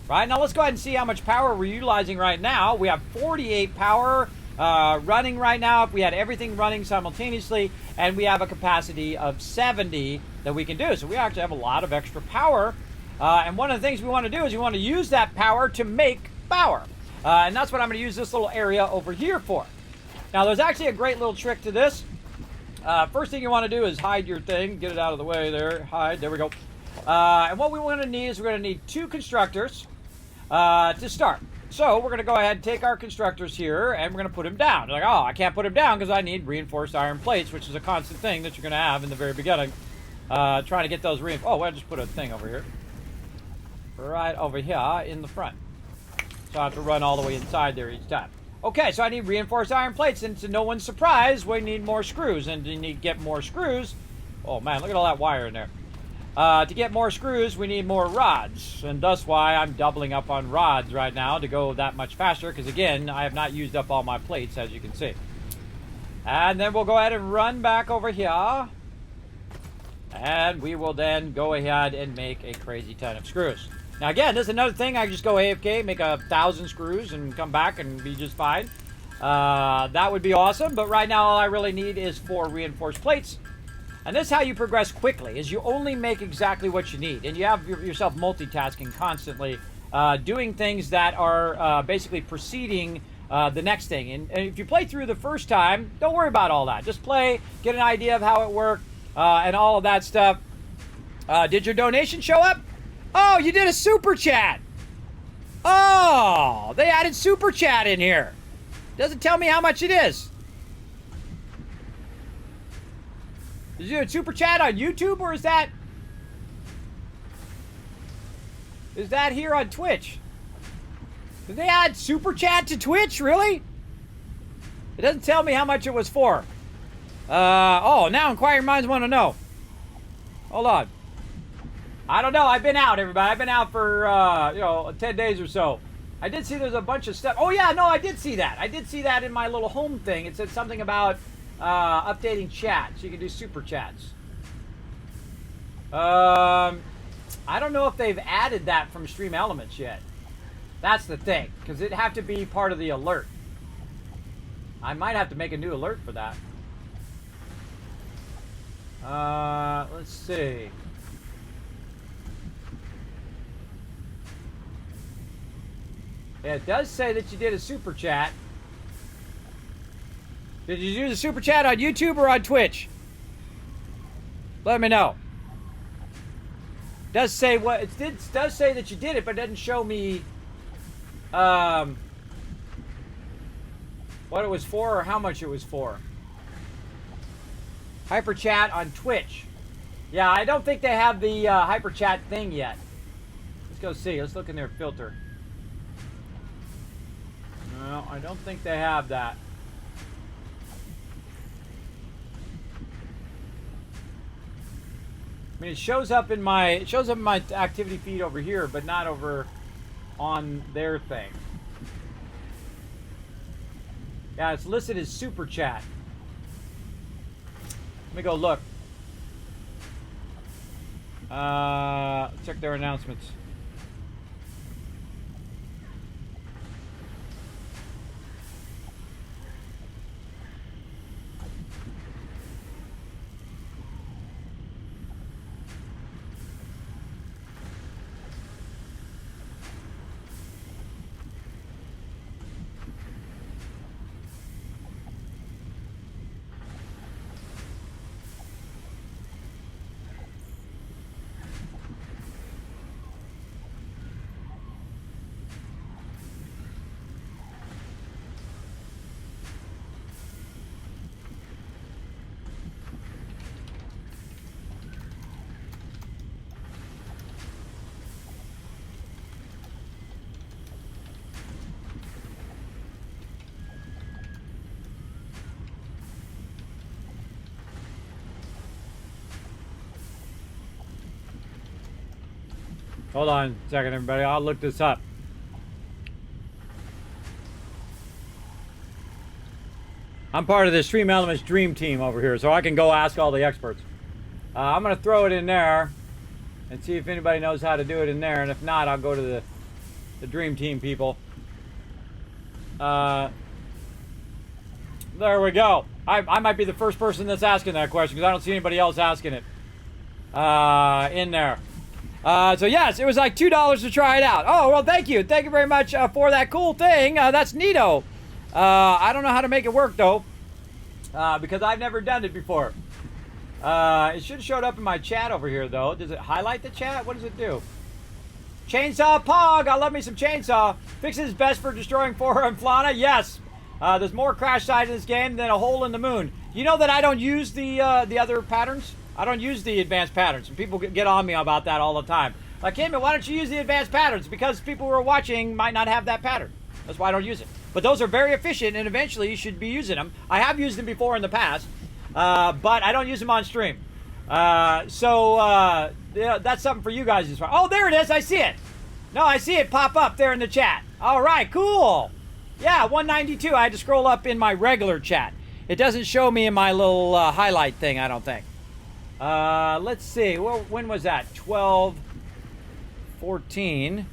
Right, now let's go ahead and see how much power we're utilizing right now. We have 48 power running right now if we had everything running simultaneously, and we have a capacity of 70 that we can do. So we actually have a lot of extra power, and one of the things we want to do is we want to use that power to make power, and that's what I'm going to use this little area over here for. Now there's actually a great little trick to this. First thing you want to do is hide your thing, get it out of the way there, hide, there we go. And what we want to need is we're going to need 2 constructors to start. So we're going to go ahead and take our constructors here, and we're going to put them down. You're like, oh, I can't put them down because I need reinforced iron plates, which is a constant thing that you're going to have in the very beginning. Trying to get those reinforced. Oh, well, I just put a thing over here. Right over here in the front. So I have to run all the way inside there each time. Okay, so I need reinforced iron plates, and to no one's surprise, we need more screws. And to get more screws, oh man, look at all that wire in there. To get more screws, we need more rods, and thus why I'm doubling up on rods right now to go that much faster, because again, I have not used up all my plates, as you can see. And then we'll go ahead and run back over here, and we will then go ahead and make a crazy ton of screws. Now again, this is another thing, I just go AFK, make 1,000 screws, and come back and be just fine. That would be awesome, but right now all I really need is 4 reinforced plates. And this is how you progress quickly, is you only make exactly what you need. And you have yourself multitasking constantly, doing things that are basically preceding the next thing. And if you play through the first time, don't worry about all that. Just play, get an idea of how it worked, and all of that stuff. Did your donation show up? Oh, you did a super chat. Oh, they added super chat in here. Doesn't tell me how much it is. Did you do a super chat on YouTube, or is that here on Twitch? Did they add super chat to Twitch? Really? It doesn't tell me how much it was for. Oh, now inquiring minds want to know. Hold on. I don't know. I've been out, everybody. I've been out for, 10 days or so. I did see there's a bunch of stuff. Oh, yeah, no, I did see that. I did see that in my little home thing. It said something about updating chat, so you can do super chats. I don't know if they've added that from Stream Elements yet. That's the thing, because it'd have to be part of the alert. I might have to make a new alert for that. Let's see. Yeah, it does say that you did a super chat. Did you do the super chat on YouTube or on Twitch? Let me know. It does say what it does say that you did it, but it doesn't show me what it was for or how much it was for. Hyper chat on Twitch. Yeah, I don't think they have the hyper chat thing yet. Let's go see. Let's look in their filter. No, I don't think they have that. I mean, it shows up in my activity feed over here, but not over on their thing. Yeah, it's listed as super chat. Let me go look. Check their announcements. Hold on a second, everybody. I'll look this up. I'm part of the Stream Elements Dream Team over here, so I can go ask all the experts. I'm going to throw it in there and see if anybody knows how to do it in there. And if not, I'll go to the Dream Team people. There we go. I might be the first person that's asking that question because I don't see anybody else asking it in there. So yes, it was like $2 to try it out. Oh, well, thank you. Thank you very much for that cool thing. That's neato. I don't know how to make it work, though, because I've never done it before. It should have showed up in my chat over here, though. Does it highlight the chat? What does it do? Chainsaw Pog. I love me some Chainsaw. Fixes is best for destroying Flora and Fauna. Yes. There's more crash sites in this game than a hole in the moon. You know that I don't use the other patterns? I don't use the advanced patterns, and people get on me about that all the time. Like, Kismet, why don't you use the advanced patterns? Because people who are watching might not have that pattern. That's why I don't use it. But those are very efficient, and eventually you should be using them. I have used them before in the past, but I don't use them on stream. Yeah, that's something for you guys as well. Oh, there it is. I see it. No, I see it pop up there in the chat. All right, cool. Yeah, 192. I had to scroll up in my regular chat. It doesn't show me in my little highlight thing, I don't think. Let's see. Well, when was that? 12/14.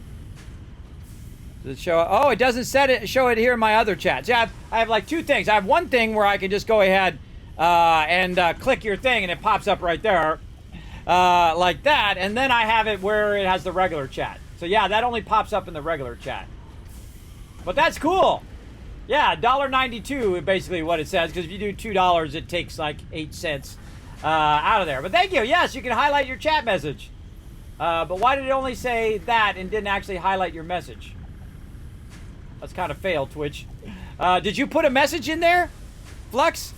Does it show? Oh, it doesn't show it here in my other chats. Yeah, I have like two things. I have one thing where I can just go ahead and click your thing, and it pops up right there, like that. And then I have it where it has the regular chat. So yeah, that only pops up in the regular chat. But that's cool. Yeah, $1.92 is basically what it says. Because if you do $2, it takes like 8 cents. out of there. But thank you. Yes, you can highlight your chat message. But why did it only say that and didn't actually highlight your message? That's kind of failed, Twitch. Did you put a message in there, Flux?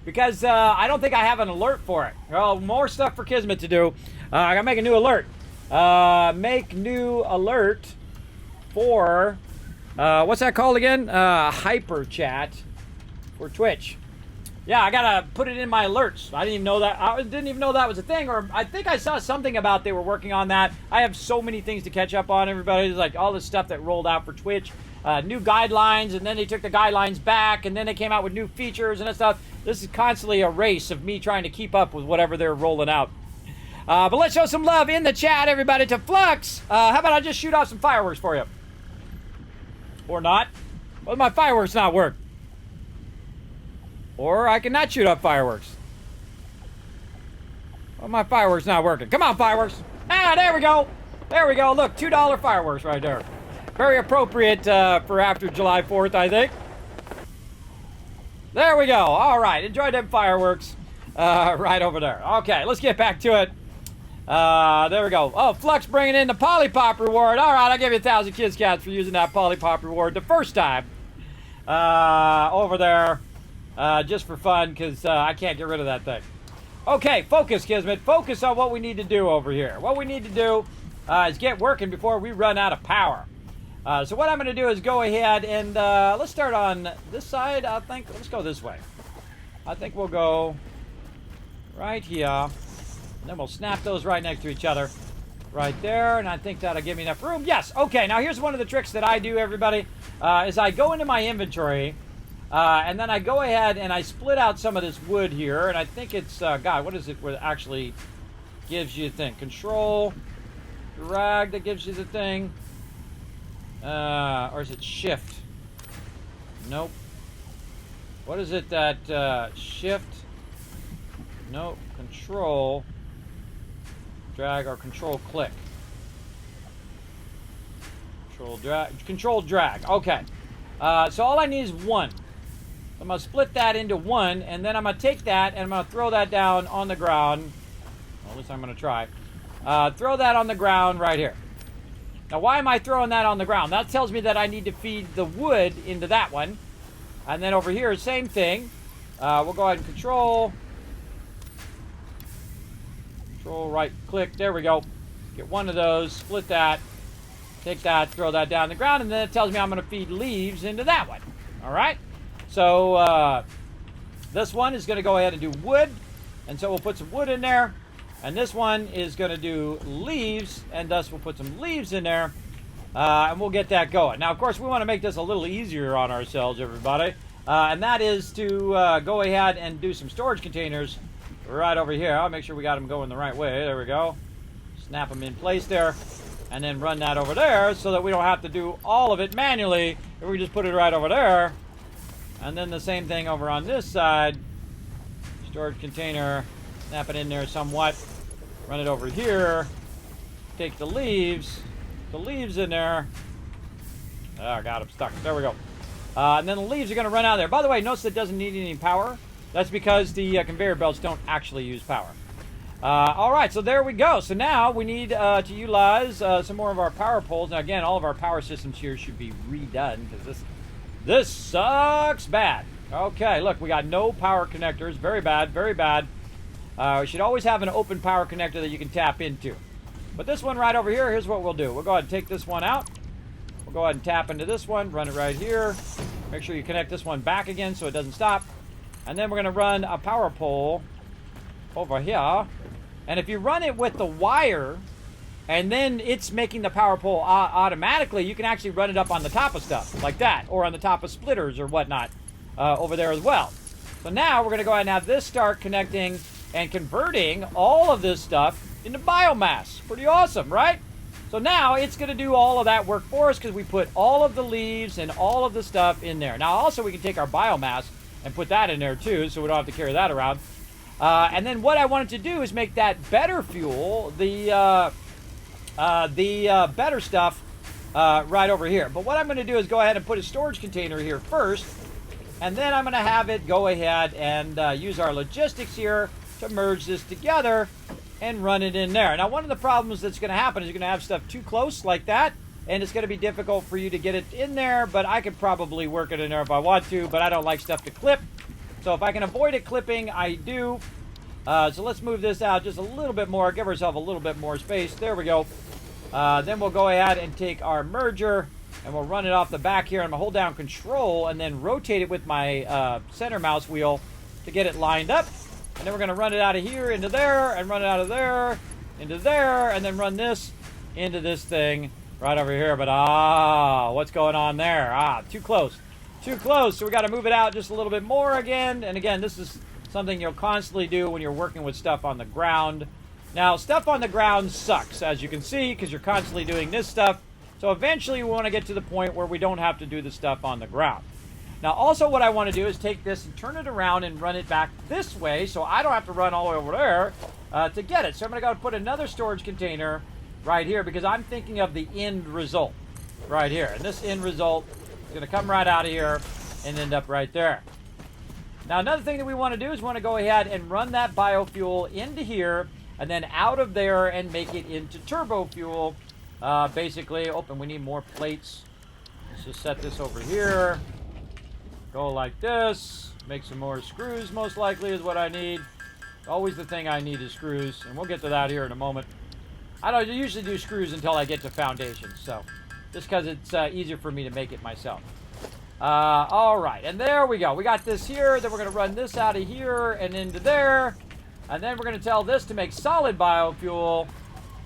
Because I don't think I have an alert for it. Well, more stuff for Kismet to do. I gotta make a new alert. Make new alert for what's that called again? Hyper chat for Twitch. Yeah, I gotta put it in my alerts. I didn't even know that. I didn't even know that was a thing. Or I think I saw something about they were working on that. I have so many things to catch up on. Everybody, there's like all this stuff that rolled out for Twitch, new guidelines, and then they took the guidelines back, and then they came out with new features and that stuff. This is constantly a race of me trying to keep up with whatever they're rolling out. But let's show some love in the chat, everybody, to Flux. How about I just shoot off some fireworks for you? Or not? Well, my fireworks not work. Or I cannot shoot up fireworks. Well, my fireworks not working. Come on, fireworks. Ah, there we go. There we go. Look, $2 fireworks right there. Very appropriate for after July 4th, I think. There we go. All right. Enjoy them fireworks right over there. Okay, let's get back to it. There we go. Oh, Flux bringing in the Polypop reward. All right, I'll give you 1,000 Kids Cats for using that Polypop reward the first time over there. Just for fun, because I can't get rid of that thing. Okay, focus, Kismet. Focus on what we need to do over here. What we need to do is get working before we run out of power. So what I'm going to do is go ahead and let's start on this side, I think. Let's go this way. I think we'll go right here. And then we'll snap those right next to each other. Right there, and I think that'll give me enough room. Yes, okay, now here's one of the tricks that I do, everybody, is I go into my inventory, and then I go ahead and I split out some of this wood here, and I think it's, God, what is it where it actually gives you the thing? Control, drag that gives you the thing, or is it shift? Nope. What is it that, shift? Nope, control, drag, or control click. Control drag, okay. So all I need is one. I'm going to split that into one, and then I'm going to take that, and I'm going to throw that down on the ground. Well, at least I'm going to try. Throw that on the ground right here. Now, why am I throwing that on the ground? That tells me that I need to feed the wood into that one. And then over here, same thing. We'll go ahead and control right click. There we go. Get one of those, split that, take that, throw that down the ground, and then it tells me I'm going to feed leaves into that one. All right? So this one is going to go ahead and do wood, and so we'll put some wood in there. And this one is going to do leaves, and thus we'll put some leaves in there, and we'll get that going. Now, of course, we want to make this a little easier on ourselves, everybody, and that is to go ahead and do some storage containers right over here. I'll make sure we got them going the right way. There we go. Snap them in place there, and then run that over there so that we don't have to do all of it manually. If we just put it right over there. And then the same thing over on this side. Storage container, snap it in there somewhat. Run it over here. Take the leaves in there. Oh, I got them stuck. There we go. And then the leaves are going to run out of there. By the way, notice it doesn't need any power. That's because the conveyor belts don't actually use power. All right, so there we go. So now we need to utilize some more of our power poles. Now, again, all of our power systems here should be redone because this sucks bad. Okay, look, we got no power connectors. Very bad, very bad. We should always have an open power connector that you can tap into. But this one right over here, here's what we'll do. We'll go ahead and take this one out. We'll go ahead and tap into this one, run it right here. Make sure you connect this one back again so it doesn't stop. And then we're going to run a power pole over here. And if you run it with the wire, and then it's making the power pole automatically, you can actually run it up on the top of stuff, like that, or on the top of splitters or whatnot over there as well. So now we're going to go ahead and have this start connecting and converting all of this stuff into biomass. Pretty awesome, right? So now it's going to do all of that work for us because we put all of the leaves and all of the stuff in there. Now also we can take our biomass and put that in there too, so we don't have to carry that around. And then what I wanted to do is make that better fuel, the better stuff right over here. But what I'm going to do is go ahead and put a storage container here first. And then I'm going to have it go ahead and use our logistics here to merge this together and run it in there. Now, one of the problems that's going to happen is you're going to have stuff too close like that, and it's going to be difficult for you to get it in there, but I could probably work it in there if I want to, but I don't like stuff to clip. So if I can avoid it clipping, I do. So let's move this out just a little bit more, give ourselves a little bit more space. There we go. Then we'll go ahead and take our merger, and we'll run it off the back here. I'm going to hold down Control and then rotate it with my center mouse wheel to get it lined up. And then we're going to run it out of here into there, and run it out of there into there, and then run this into this thing right over here. But what's going on there? Too close. Too close. So we got to move it out just a little bit more again. And again, this is something you'll constantly do when you're working with stuff on the ground. Now, stuff on the ground sucks, as you can see, because you're constantly doing this stuff. So eventually we want to get to the point where we don't have to do the stuff on the ground. Now, also what I want to do is take this and turn it around and run it back this way, so I don't have to run all the way over there to get it. So I'm going to go put another storage container right here, because I'm thinking of the end result right here. And this end result is going to come right out of here and end up right there. Now, another thing that we want to do is we want to go ahead and run that biofuel into here, and then out of there and make it into turbo fuel. Basically, and we need more plates. Let's just set this over here. Go like this. Make some more screws, most likely, is what I need. Always the thing I need is screws, and we'll get to that here in a moment. I don't usually do screws until I get to foundations, so just because it's easier for me to make it myself. All right, and there we go. We got this here. Then we're going to run this out of here and into there. And then we're going to tell this to make solid biofuel.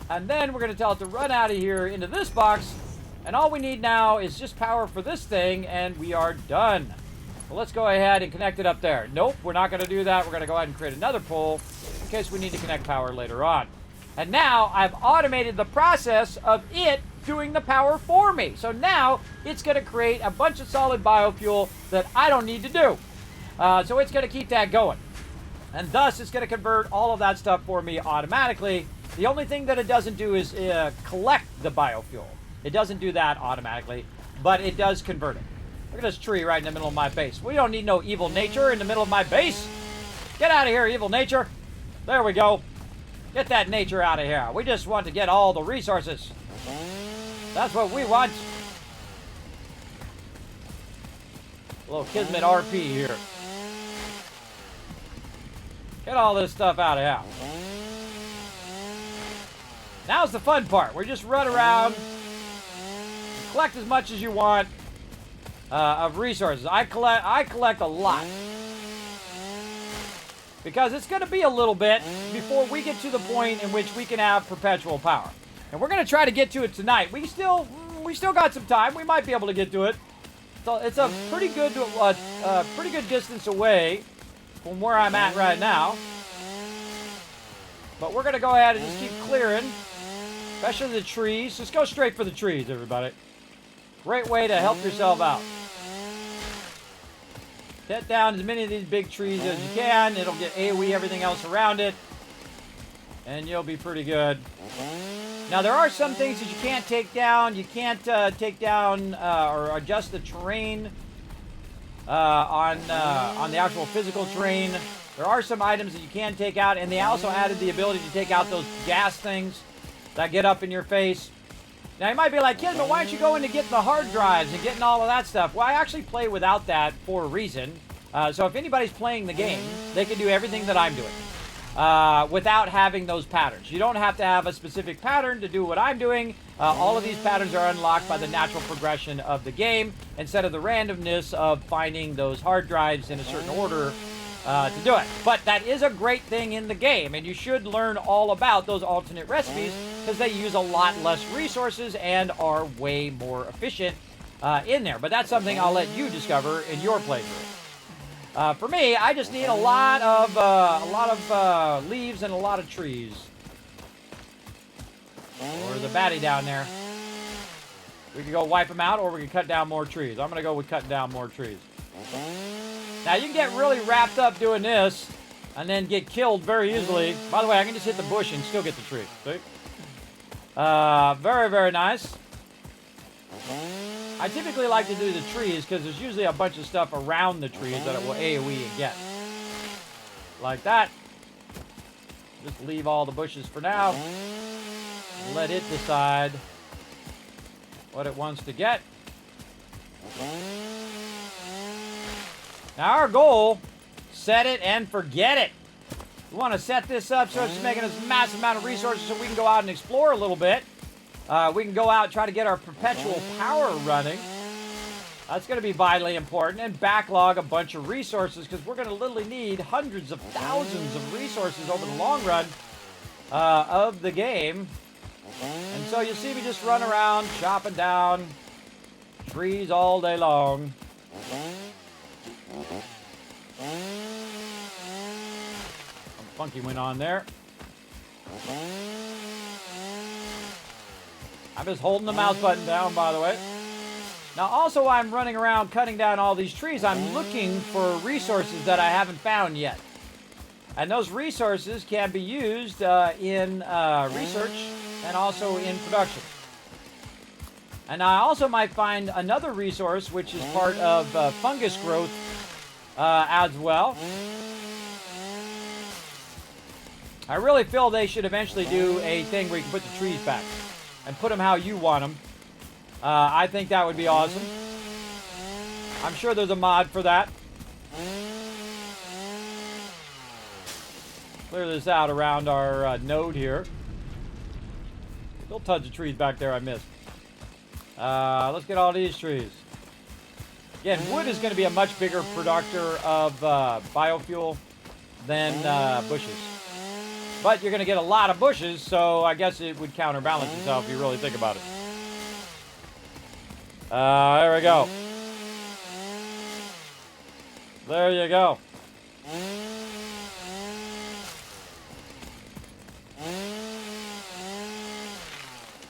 And then we're going to tell it to run out of here into this box. And all we need now is just power for this thing, and we are done. Well, let's go ahead and connect it up there. Nope, we're not going to do that. We're going to go ahead and create another pole in case we need to connect power later on. And now I've automated the process of it doing the power for me. So now it's going to create a bunch of solid biofuel that I don't need to do. So it's going to keep that going. And thus, it's going to convert all of that stuff for me automatically. The only thing that it doesn't do is collect the biofuel. It doesn't do that automatically, but it does convert it. Look at this tree right in the middle of my base. We don't need no evil nature in the middle of my base. Get out of here, evil nature. There we go. Get that nature out of here. We just want to get all the resources. That's what we want. A little Kismet RP here. Get all this stuff out of here. Now's the fun part. We just run around, collect as much as you want of resources. I collect a lot, because it's going to be a little bit before we get to the point in which we can have perpetual power. And we're going to try to get to it tonight. We still got some time. We might be able to get to it. So it's a pretty good distance away from where I'm at right now. But we're going to go ahead and just keep clearing, especially the trees. Just go straight for the trees, everybody. Great way to help yourself out. Cut down as many of these big trees as you can. It'll get AoE everything else around it, and you'll be pretty good. Now, there are some things that you can't take down. You can't take down or adjust the terrain on the actual physical terrain. There are some items that you can take out, and they also added the ability to take out those gas things that get up in your face. Now, you might be like, Kismet, why don't you go into getting the hard drives and getting all of that stuff? Well, I actually play without that for a reason. So if anybody's playing the game, they can do everything that I'm doing without having those patterns. You don't have to have a specific pattern to do what I'm doing. All of these patterns are unlocked by the natural progression of the game instead of the randomness of finding those hard drives in a certain order to do it. But that is a great thing in the game, and you should learn all about those alternate recipes because they use a lot less resources and are way more efficient in there. But that's something I'll let you discover in your playthrough. For me, I just need a lot of leaves and a lot of trees. Or the baddie down there. We could go wipe them out, or we could cut down more trees. I'm going to go with cutting down more trees. Now, you can get really wrapped up doing this and then get killed very easily. By the way, I can just hit the bush and still get the tree. See? Very, very nice. I typically like to do the trees because there's usually a bunch of stuff around the trees that it will AoE and get. Like that. Just leave all the bushes for now. Let it decide what it wants to get. Now our goal, set it and forget it. We want to set this up so it's making us a massive amount of resources so we can go out and explore a little bit. We can go out and try to get our perpetual power running. That's going to be vitally important. And backlog a bunch of resources because we're going to literally need hundreds of thousands of resources over the long run of the game. And so you'll see me just run around chopping down trees all day long. Some funky went on there. I'm just holding the mouse button down, by the way. Now, also, while I'm running around cutting down all these trees, I'm looking for resources that I haven't found yet. And those resources can be used in research and also in production. And I also might find another resource, which is part of fungus growth as well. I really feel they should eventually do a thing where you can put the trees back and put them how you want them. I think that would be awesome. I'm sure there's a mod for that. Clear this out around our node here. Still tons of trees back there I missed. Let's get all these trees. Again, wood is going to be a much bigger producer of biofuel than bushes. But you're going to get a lot of bushes, so I guess it would counterbalance itself if you really think about it. There we go. There you go.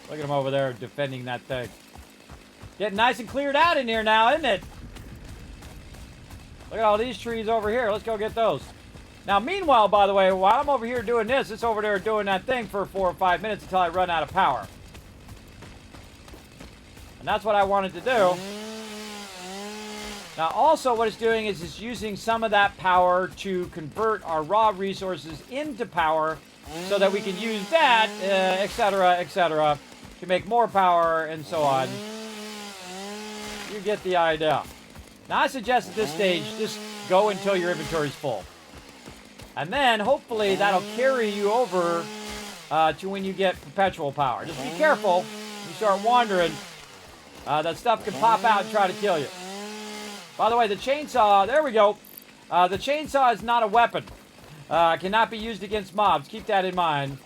Look at him over there defending that thing. Getting nice and cleared out in here now, isn't it? Look at all these trees over here. Let's go get those. Now, meanwhile, by the way, while I'm over here doing this, it's over there doing that thing for 4 or 5 minutes until I run out of power. And that's what I wanted to do. Now, also what it's doing is it's using some of that power to convert our raw resources into power so that we can use that, etc., to make more power and so on. You get the idea. Now, I suggest at this stage, just go until your inventory's full. And then, hopefully, that'll carry you over to when you get perpetual power. Just be careful when you start wandering. That stuff can pop out and try to kill you. By the way, the chainsaw, there we go. The chainsaw is not a weapon. Cannot be used against mobs. Keep that in mind.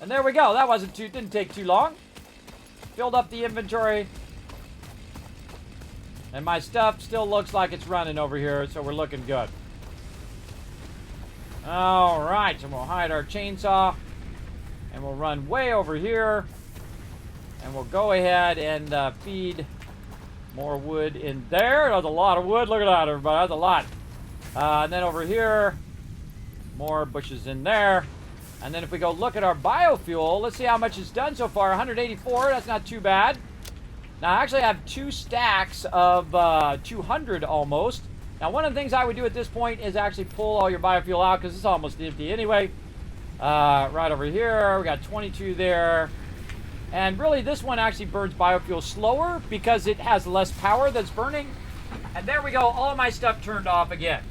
And there we go. That didn't take too long. Filled up the inventory. And my stuff still looks like it's running over here, so we're looking good. Alright, so we'll hide our chainsaw. And we'll run way over here. And we'll go ahead and feed more wood in there. That's a lot of wood. Look at that, everybody. That's a lot. And then over here, more bushes in there. And then if we go look at our biofuel, let's see how much it's done so far. 184. That's not too bad. Now, I actually have 2 stacks of 200 almost. Now, one of the things I would do at this point is actually pull all your biofuel out because it's almost empty anyway. Right over here, we got 22 there. And really, this one actually burns biofuel slower because it has less power that's burning. And there we go, all my stuff turned off again.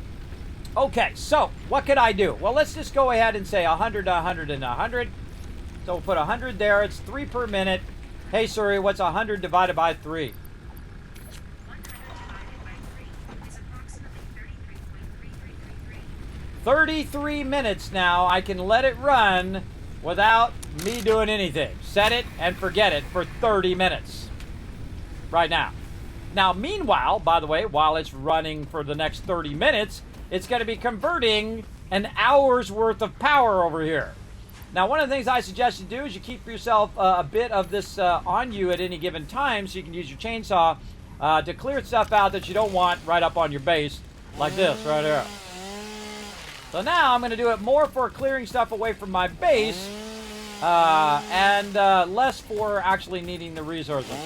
Okay, so what could I do? Well, let's just go ahead and say 100, 100, and 100. So we'll put 100 there. It's 3 per minute. Hey, Suri, what's 100 divided by 3? 100 divided by 3 is approximately 33.3333. 33 minutes now. I can let it run without me doing anything. Set it and forget it for 30 minutes. Right now. Now, meanwhile, by the way, while it's running for the next 30 minutes, it's going to be converting an hour's worth of power over here. Now, one of the things I suggest you do is you keep yourself a bit of this on you at any given time so you can use your chainsaw to clear stuff out that you don't want right up on your base, like this right here. So now I'm going to do it more for clearing stuff away from my base and less for actually needing the resources.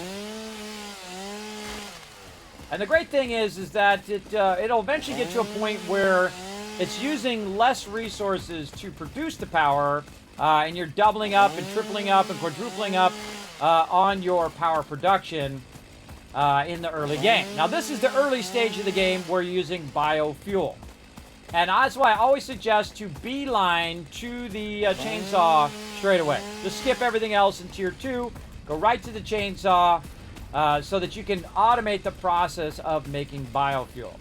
And the great thing is that it'll eventually get to a point where it's using less resources to produce the power, and you're doubling up and tripling up and quadrupling up on your power production in the early game. Now, this is the early stage of the game where you're using biofuel. And that's why I always suggest to beeline to the chainsaw straight away. Just skip everything else in Tier 2, go right to the chainsaw, so that you can automate the process of making biofuel.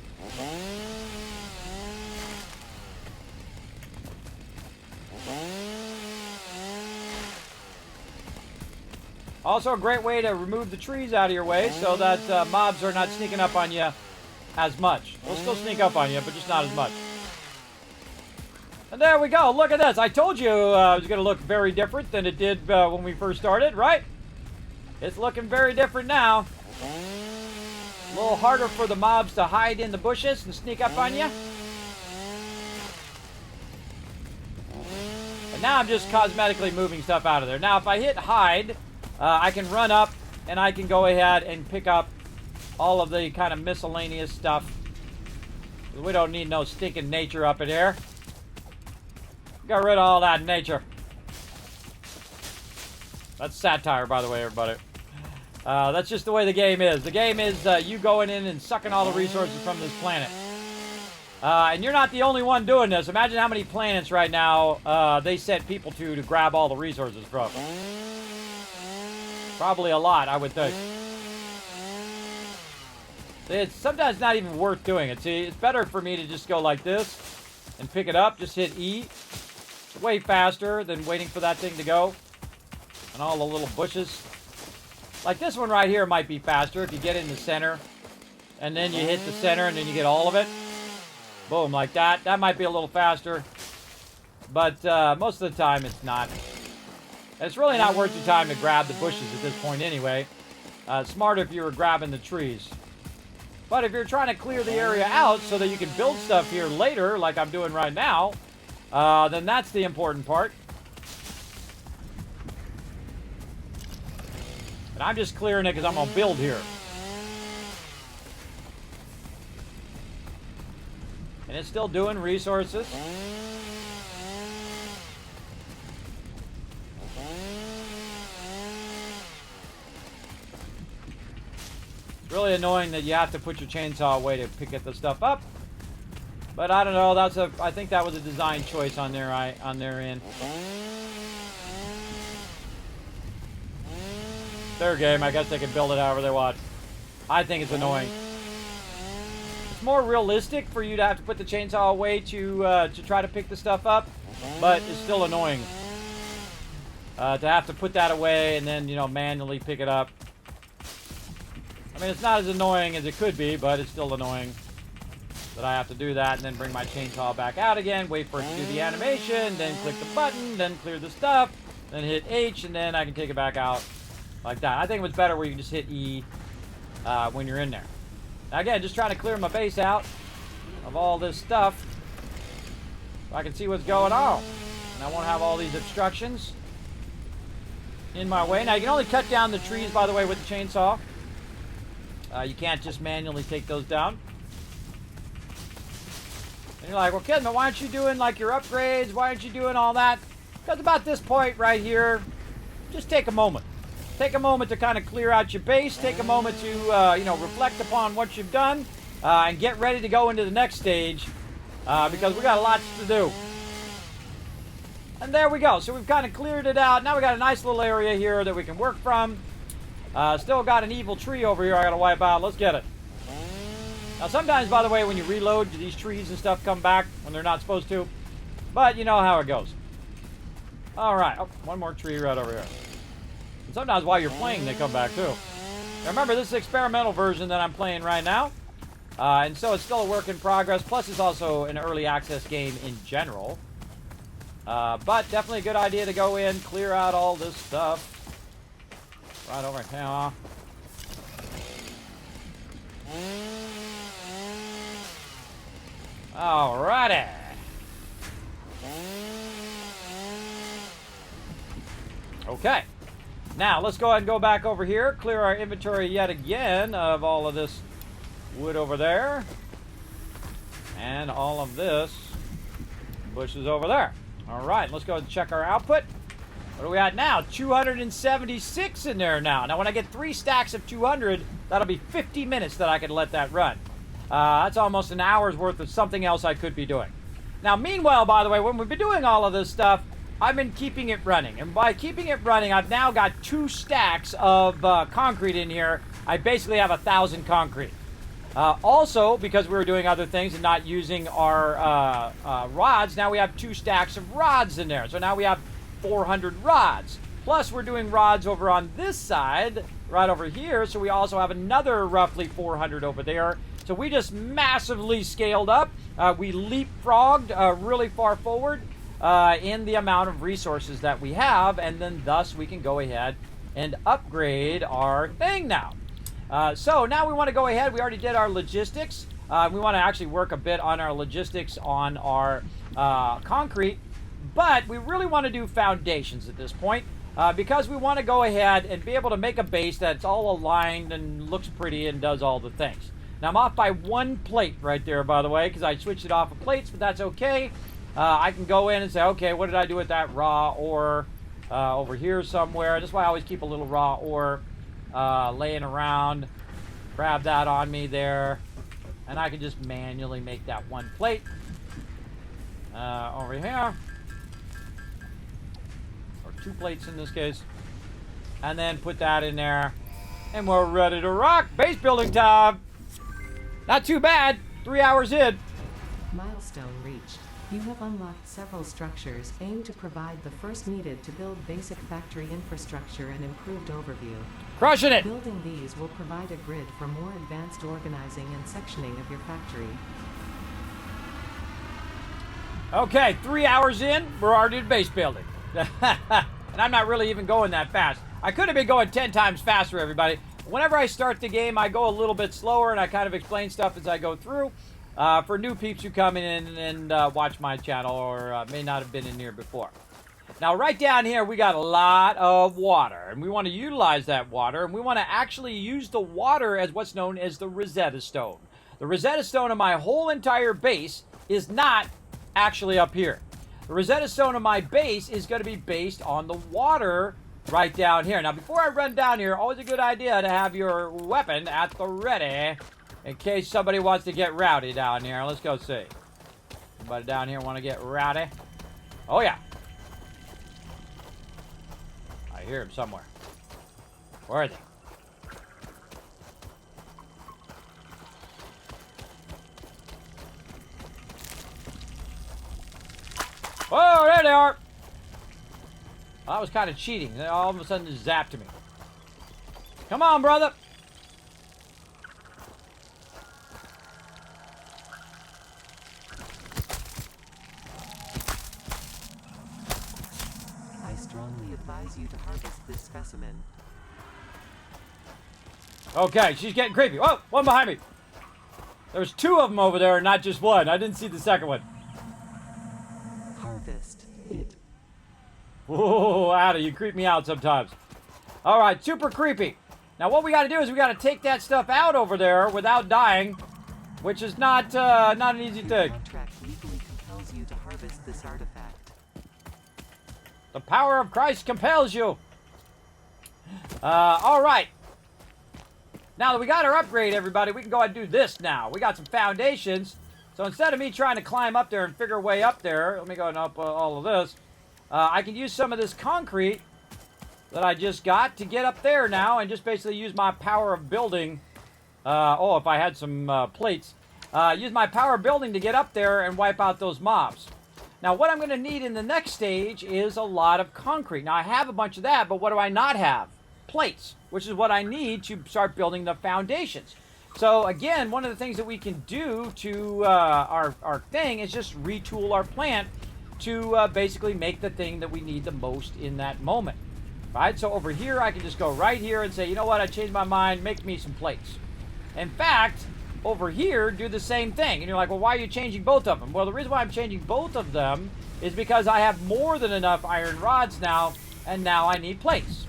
Also a great way to remove the trees out of your way so that mobs are not sneaking up on you as much. They'll still sneak up on you, but just not as much. And there we go. Look at this. I told you it was going to look very different than it did when we first started, right? It's looking very different now. A little harder for the mobs to hide in the bushes and sneak up on you. And now I'm just cosmetically moving stuff out of there. Now, if I hit hide, I can run up and I can go ahead and pick up all of the kind of miscellaneous stuff. We don't need no stinking nature up in here. Got rid of all that nature. That's satire, by the way, everybody. That's just the way the game is. The game is you going in and sucking all the resources from this planet. And you're not the only one doing this. Imagine how many planets right now they set people to grab all the resources from. Probably a lot, I would think. It's sometimes not even worth doing it. See, it's better for me to just go like this and pick it up. Just hit E. It's way faster than waiting for that thing to go. And all the little bushes. Like this one right here might be faster if you get in the center. And then you hit the center and then you get all of it. Boom, like that. That might be a little faster. But most of the time it's not. And it's really not worth your time to grab the bushes at this point anyway. Smarter if you were grabbing the trees. But if you're trying to clear the area out so that you can build stuff here later, like I'm doing right now, then that's the important part. And I'm just clearing it because I'm going to build here. And it's still doing resources. It's really annoying that you have to put your chainsaw away to pick the stuff up. But I don't know, I think that was a design choice on their end. Their game, I guess they can build it however they want. I think it's annoying. It's more realistic for you to have to put the chainsaw away to try to pick the stuff up, but it's still annoying to have to put that away and then, you know, manually pick it up. I mean, it's not as annoying as it could be, but it's still annoying that I have to do that and then bring my chainsaw back out again, wait for it to do the animation, then click the button, then clear the stuff, then hit H, and then I can take it back out like that. I think it was better where you can just hit E when you're in there. Now again, just trying to clear my base out of all this stuff so I can see what's going on. And I won't have all these obstructions in my way. Now you can only cut down the trees, by the way, with the chainsaw. You can't just manually take those down. And you're like, well, Kismet, why aren't you doing like your upgrades? Why aren't you doing all that? Because about this point right here, just take a moment. Take a moment to kind of clear out your base. Take a moment to, you know, reflect upon what you've done and get ready to go into the next stage because we got lots to do. And there we go. So we've kind of cleared it out. Now we got a nice little area here that we can work from. Still got an evil tree over here I got to wipe out. Let's get it. Now sometimes, by the way, when you reload, these trees and stuff come back when they're not supposed to. But you know how it goes. All right. Oh, one more tree right over here. And sometimes while you're playing, they come back too. Now remember, this is the experimental version that I'm playing right now. And so it's still a work in progress. Plus, it's also an early access game in general. But definitely a good idea to go in, clear out all this stuff. Right over here. Alrighty. Okay. Now, let's go ahead and go back over here, clear our inventory yet again of all of this wood over there. And all of this bushes over there. All right, let's go and check our output. What are we at now? 276 in there now. Now, when I get 3 stacks of 200, that'll be 50 minutes that I can let that run. That's almost an hour's worth of something else I could be doing. Now, meanwhile, by the way, when we've been doing all of this stuff, I've been keeping it running. And by keeping it running, I've now got 2 stacks of concrete in here. I basically have 1,000 concrete. Also, because we were doing other things and not using our rods, now we have 2 stacks of rods in there. So now we have 400 rods. Plus, we're doing rods over on this side, right over here. So we also have another roughly 400 over there. So we just massively scaled up. We leapfrogged really far forward in the amount of resources that we have. And then thus we can go ahead and upgrade our thing now. So now we want to go ahead. We already did our logistics. We want to actually work a bit on our logistics on our concrete. But we really want to do foundations at this point because we want to go ahead and be able to make a base that's all aligned and looks pretty and does all the things. Now, I'm off by 1 plate right there, by the way, because I switched it off of plates, but that's okay. I can go in and say, okay, what did I do with that raw ore over here somewhere? That's why I always keep a little raw ore laying around. Grab that on me there, and I can just manually make that 1 plate over here. 2 plates in this case, and then put that in there, and we're ready to rock. Base building time. Not too bad. 3 hours in. Milestone reached. You have unlocked several structures aimed to provide the first needed to build basic factory infrastructure and improved overview. Crushing it. Building these will provide a grid for more advanced organizing and sectioning of your factory. Okay, 3 hours in, we're already at base building. And I'm not really even going that fast. I could have been going 10 times faster, everybody. Whenever I start the game, I go a little bit slower, and I kind of explain stuff as I go through. For new peeps who come in and watch my channel or may not have been in here before. Now, right down here, we got a lot of water, and we want to utilize that water, and we want to actually use the water as what's known as the Rosetta Stone. The Rosetta Stone of my whole entire base is not actually up here. The Rosetta Stone of my base is going to be based on the water right down here. Now, before I run down here, always a good idea to have your weapon at the ready in case somebody wants to get rowdy down here. Let's go see. Anybody down here want to get rowdy? Oh, yeah. I hear him somewhere. Where are they? Oh, there they are. That was kind of cheating. They all of a sudden just zapped me. Come on, brother. I strongly advise you to harvest this specimen. Okay, she's getting creepy. Oh, one behind me. There's 2 of them over there, not just 1. I didn't see the second one. Harvest it. Whoa, Ada, you creep me out sometimes. All right, super creepy. Now, what we got to do is we got to take that stuff out over there without dying, which is not an easy thing. Contract legally compels you to harvest this artifact. The power of Christ compels you. All right. Now that we got our upgrade, everybody, we can go ahead and do this now. We got some foundations. So instead of me trying to climb up there and figure a way up there, let me go and up all of this. I can use some of this concrete that I just got to get up there now and just basically use my power of building. If I had some plates. Use my power of building to get up there and wipe out those mobs. Now, what I'm going to need in the next stage is a lot of concrete. Now, I have a bunch of that, but what do I not have? Plates, which is what I need to start building the foundations. So, again, one of the things that we can do to our thing is just retool our plant to basically make the thing that we need the most in that moment. Right? So over here, I can just go right here and say, you know what, I changed my mind, make me some plates. In fact, over here, do the same thing. And you're like, well, why are you changing both of them? Well, the reason why I'm changing both of them is because I have more than enough iron rods now, and now I need plates.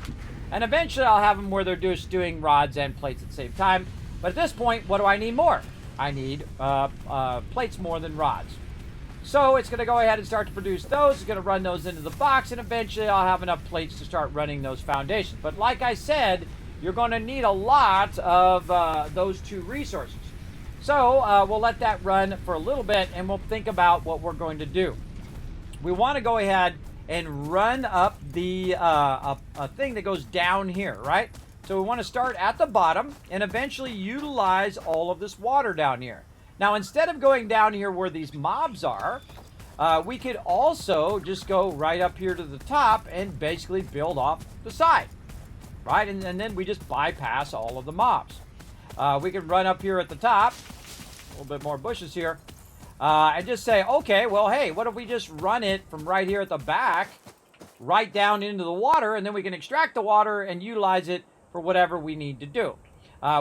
And eventually I'll have them where they're just doing rods and plates at the same time. But at this point, what do I need more? I need plates more than rods. So it's going to go ahead and start to produce those. It's going to run those into the box, and eventually I'll have enough plates to start running those foundations. But like I said, you're going to need a lot of those two resources. So we'll let that run for a little bit, and we'll think about what we're going to do. We want to go ahead and run up the a thing that goes down here, right? So we want to start at the bottom and eventually utilize all of this water down here. Now, instead of going down here where these mobs are, we could also just go right up here to the top and basically build off the side, right? And then we just bypass all of the mobs. We can run up here at the top, a little bit more bushes here, and just say, okay, well, hey, what if we just run it from right here at the back, right down into the water, and then we can extract the water and utilize it for whatever we need to do.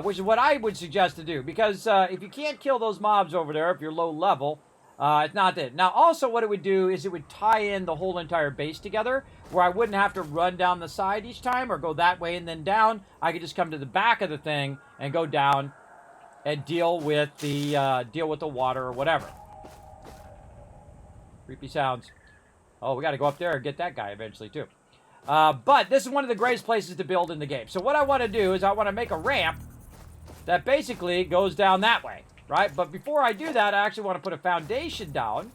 Which is what I would suggest to do, because if you can't kill those mobs over there, if you're low level, it's not that. Now, also what it would do is it would tie in the whole entire base together, where I wouldn't have to run down the side each time or go that way and then down. I could just come to the back of the thing and go down and deal with the water or whatever. Creepy sounds. Oh, we got to go up there and get that guy eventually too. But this is one of the greatest places to build in the game. So what I want to do is I want to make a ramp that basically goes down that way, right? But before I do that, I actually want to put a foundation down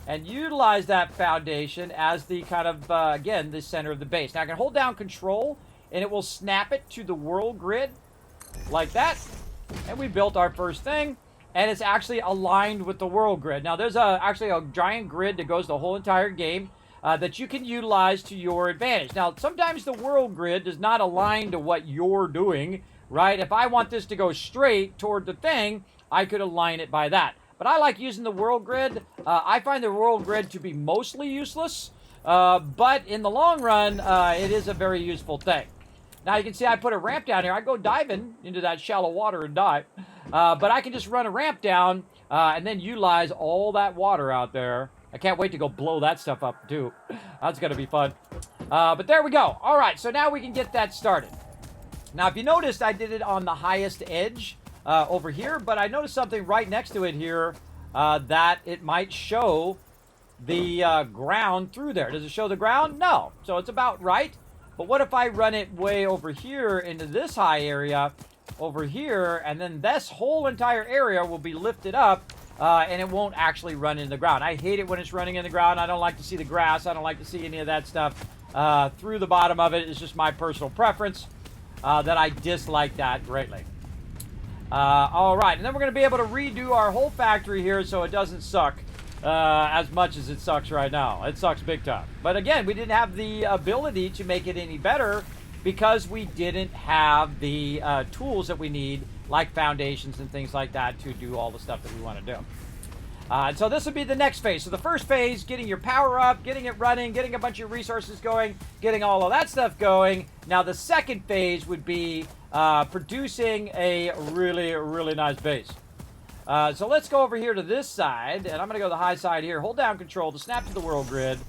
and utilize that foundation as the kind of, again, the center of the base. Now I can hold down control and it will snap it to the world grid like that. And we built our first thing and it's actually aligned with the world grid. Now there's actually a giant grid that goes the whole entire game. That you can utilize to your advantage. Now, sometimes the world grid does not align to what you're doing, right? If I want this to go straight toward the thing, I could align it by that. But I like using the world grid. I find the world grid to be mostly useless, but in the long run, it is a very useful thing. Now, you can see I put a ramp down here. I go diving into that shallow water and dive, but I can just run a ramp down and then utilize all that water out there. I can't wait to go blow that stuff up, too. That's going to be fun. But there we go. All right, so now we can get that started. Now, if you noticed, I did it on the highest edge over here, but I noticed something right next to it here that it might show the ground through there. Does it show the ground? No. So it's about right. But what if I run it way over here into this high area over here, and then this whole entire area will be lifted up, and it won't actually run in the ground. I hate it when it's running in the ground. I don't like to see the grass. I don't like to see any of that stuff through the bottom of it. It's just my personal preference that I dislike that greatly. All right, and then we're going to be able to redo our whole factory here so it doesn't suck as much as it sucks right now. It sucks big time. But again, we didn't have the ability to make it any better because we didn't have the tools that we need, like foundations and things like that, to do all the stuff that we want to do. And so this would be the next phase. So the first phase, getting your power up, getting it running, getting a bunch of resources going, getting all of that stuff going. Now the second phase would be producing a really, really nice base. So let's go over here to this side, and I'm going to go to the high side here. Hold down control to snap to the world grid.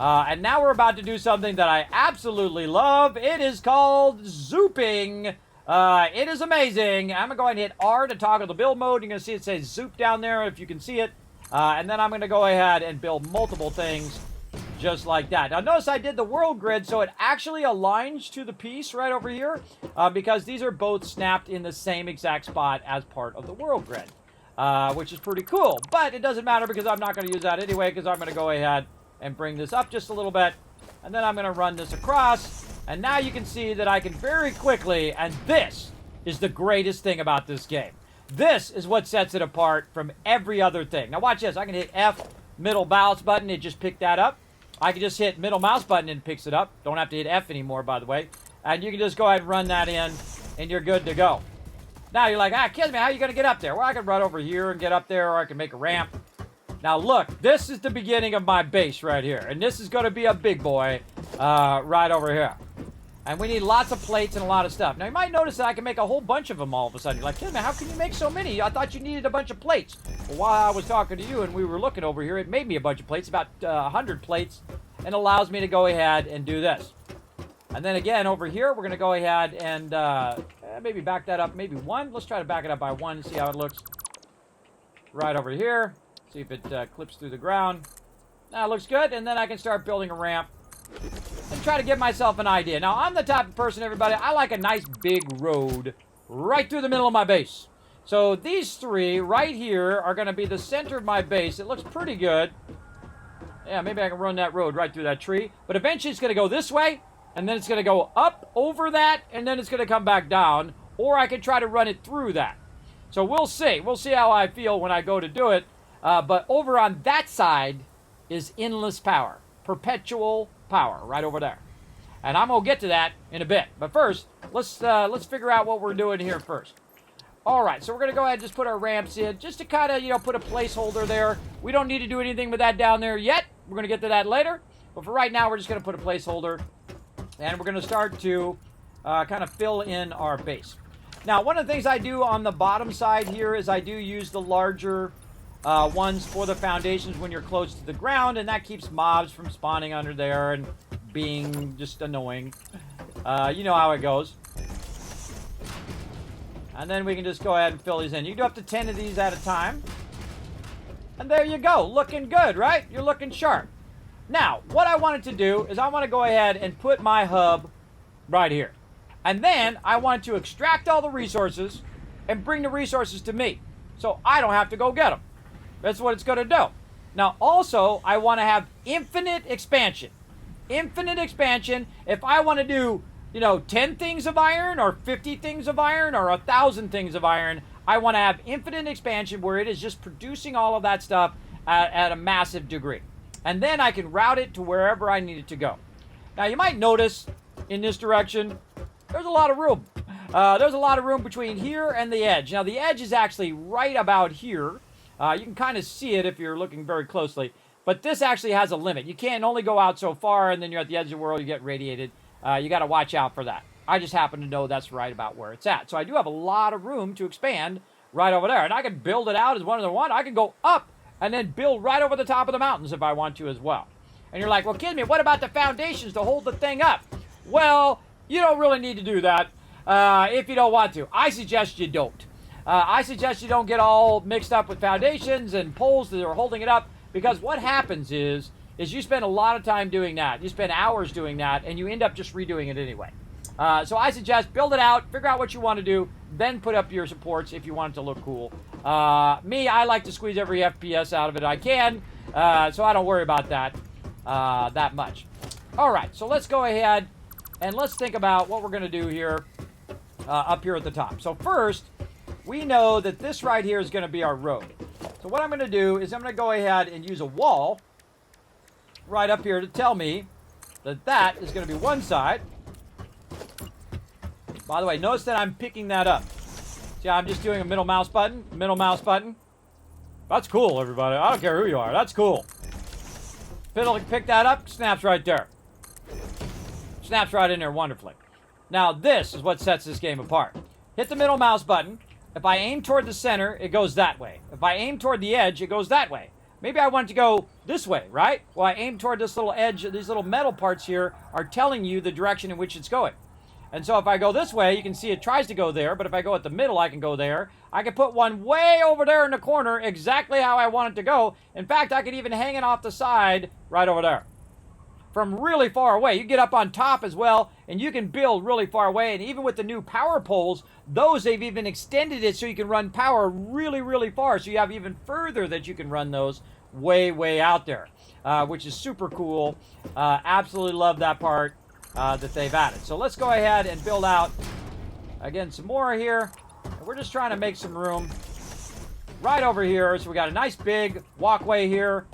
And now we're about to do something that I absolutely love. It is called zooping. It is amazing. I'm going to go ahead and hit R to toggle the build mode. You're going to see it says zoop down there if you can see it. And then I'm going to go ahead and build multiple things just like that. Now notice I did the world grid so it actually aligns to the piece right over here because these are both snapped in the same exact spot as part of the world grid, which is pretty cool. But it doesn't matter because I'm not going to use that anyway because I'm going to go ahead and bring this up just a little bit. And then I'm going to run this across. And now you can see that I can very quickly, and this is the greatest thing about this game. This is what sets it apart from every other thing. Now watch this. I can hit F, middle mouse button, it just picked that up. I can just hit middle mouse button and it picks it up. Don't have to hit F anymore, by the way. And you can just go ahead and run that in, and you're good to go. Now you're like, Kismet, how are you going to get up there? Well, I can run over here and get up there, or I can make a ramp. Now look, this is the beginning of my base right here. And this is going to be a big boy right over here. And we need lots of plates and a lot of stuff. Now, you might notice that I can make a whole bunch of them all of a sudden. You're like, Kismet, how can you make so many? I thought you needed a bunch of plates. Well, while I was talking to you and we were looking over here, it made me a bunch of plates, about 100 plates, and allows me to go ahead and do this. And then again, over here, we're going to go ahead and maybe back that up maybe 1. Let's try to back it up by 1 and see how it looks. Right over here. See if it clips through the ground. That looks good. And then I can start building a ramp and try to give myself an idea. Now, I'm the type of person, everybody, I like a nice big road right through the middle of my base. So these 3 right here are going to be the center of my base. It looks pretty good. Yeah, maybe I can run that road right through that tree. But eventually it's going to go this way, and then it's going to go up over that, and then it's going to come back down. Or I could try to run it through that. So we'll see. We'll see how I feel when I go to do it. But over on that side is endless power. Perpetual power right over there. And I'm going to get to that in a bit. But first, let's figure out what we're doing here first. All right, so we're going to go ahead and just put our ramps in, just to kind of, put a placeholder there. We don't need to do anything with that down there yet. We're going to get to that later. But for right now, we're just going to put a placeholder. And we're going to start to kind of fill in our base. Now, one of the things I do on the bottom side here is I do use the larger ones for the foundations when you're close to the ground. And that keeps mobs from spawning under there and being just annoying. You know how it goes. And then we can just go ahead and fill these in. You can do up to 10 of these at a time. And there you go. Looking good, right? You're looking sharp. Now, what I wanted to do is I want to go ahead and put my hub right here. And then I want to extract all the resources and bring the resources to me. So I don't have to go get them. That's what it's going to do. Now, also, I want to have infinite expansion. Infinite expansion. If I want to do 10 things of iron or 50 things of iron or 1,000 things of iron, I want to have infinite expansion where it is just producing all of that stuff at a massive degree. And then I can route it to wherever I need it to go. Now, you might notice in this direction, there's a lot of room. There's a lot of room between here and the edge. Now, the edge is actually right about here. You can kind of see it if you're looking very closely. But this actually has a limit. You can't only go out so far, and then you're at the edge of the world, you get radiated. You got to watch out for that. I just happen to know that's right about where it's at. So I do have a lot of room to expand right over there. And I can build it out as one of the one. I can go up and then build right over the top of the mountains if I want to as well. And you're like, well, Kismet, what about the foundations to hold the thing up? Well, you don't really need to do that if you don't want to. I suggest you don't. I suggest you don't get all mixed up with foundations and poles that are holding it up, because what happens is you spend a lot of time doing that. You spend hours doing that, and you end up just redoing it anyway. So I suggest build it out, figure out what you want to do, then put up your supports if you want it to look cool. Me, I like to squeeze every FPS out of it I can, so I don't worry about that that much. All right, so let's go ahead and let's think about what we're going to do here up here at the top. So first, we know that this right here is going to be our road. So what I'm going to do is I'm going to go ahead and use a wall right up here to tell me that that is going to be one side. By the way, notice that I'm picking that up. See, I'm just doing a middle mouse button, That's cool, everybody. I don't care who you are. That's cool. Pick that up, snaps right there. Snaps right in there wonderfully. Now, this is what sets this game apart. Hit the middle mouse button. If I aim toward the center, it goes that way. If I aim toward the edge, it goes that way. Maybe I want it to go this way, right? Well, I aim toward this little edge. These little metal parts here are telling you the direction in which it's going. And so if I go this way, you can see it tries to go there. But if I go at the middle, I can go there. I can put one way over there in the corner exactly how I want it to go. In fact, I could even hang it off the side right over there. From really far away. You get up on top as well, and you can build really far away. And even with the new power poles, they've even extended it so you can run power really, really far. So you have even further that you can run those way, way out there, which is super cool. Absolutely love that part that they've added. So let's go ahead and build out, again, some more here. And we're just trying to make some room right over here. So we got a nice big walkway here.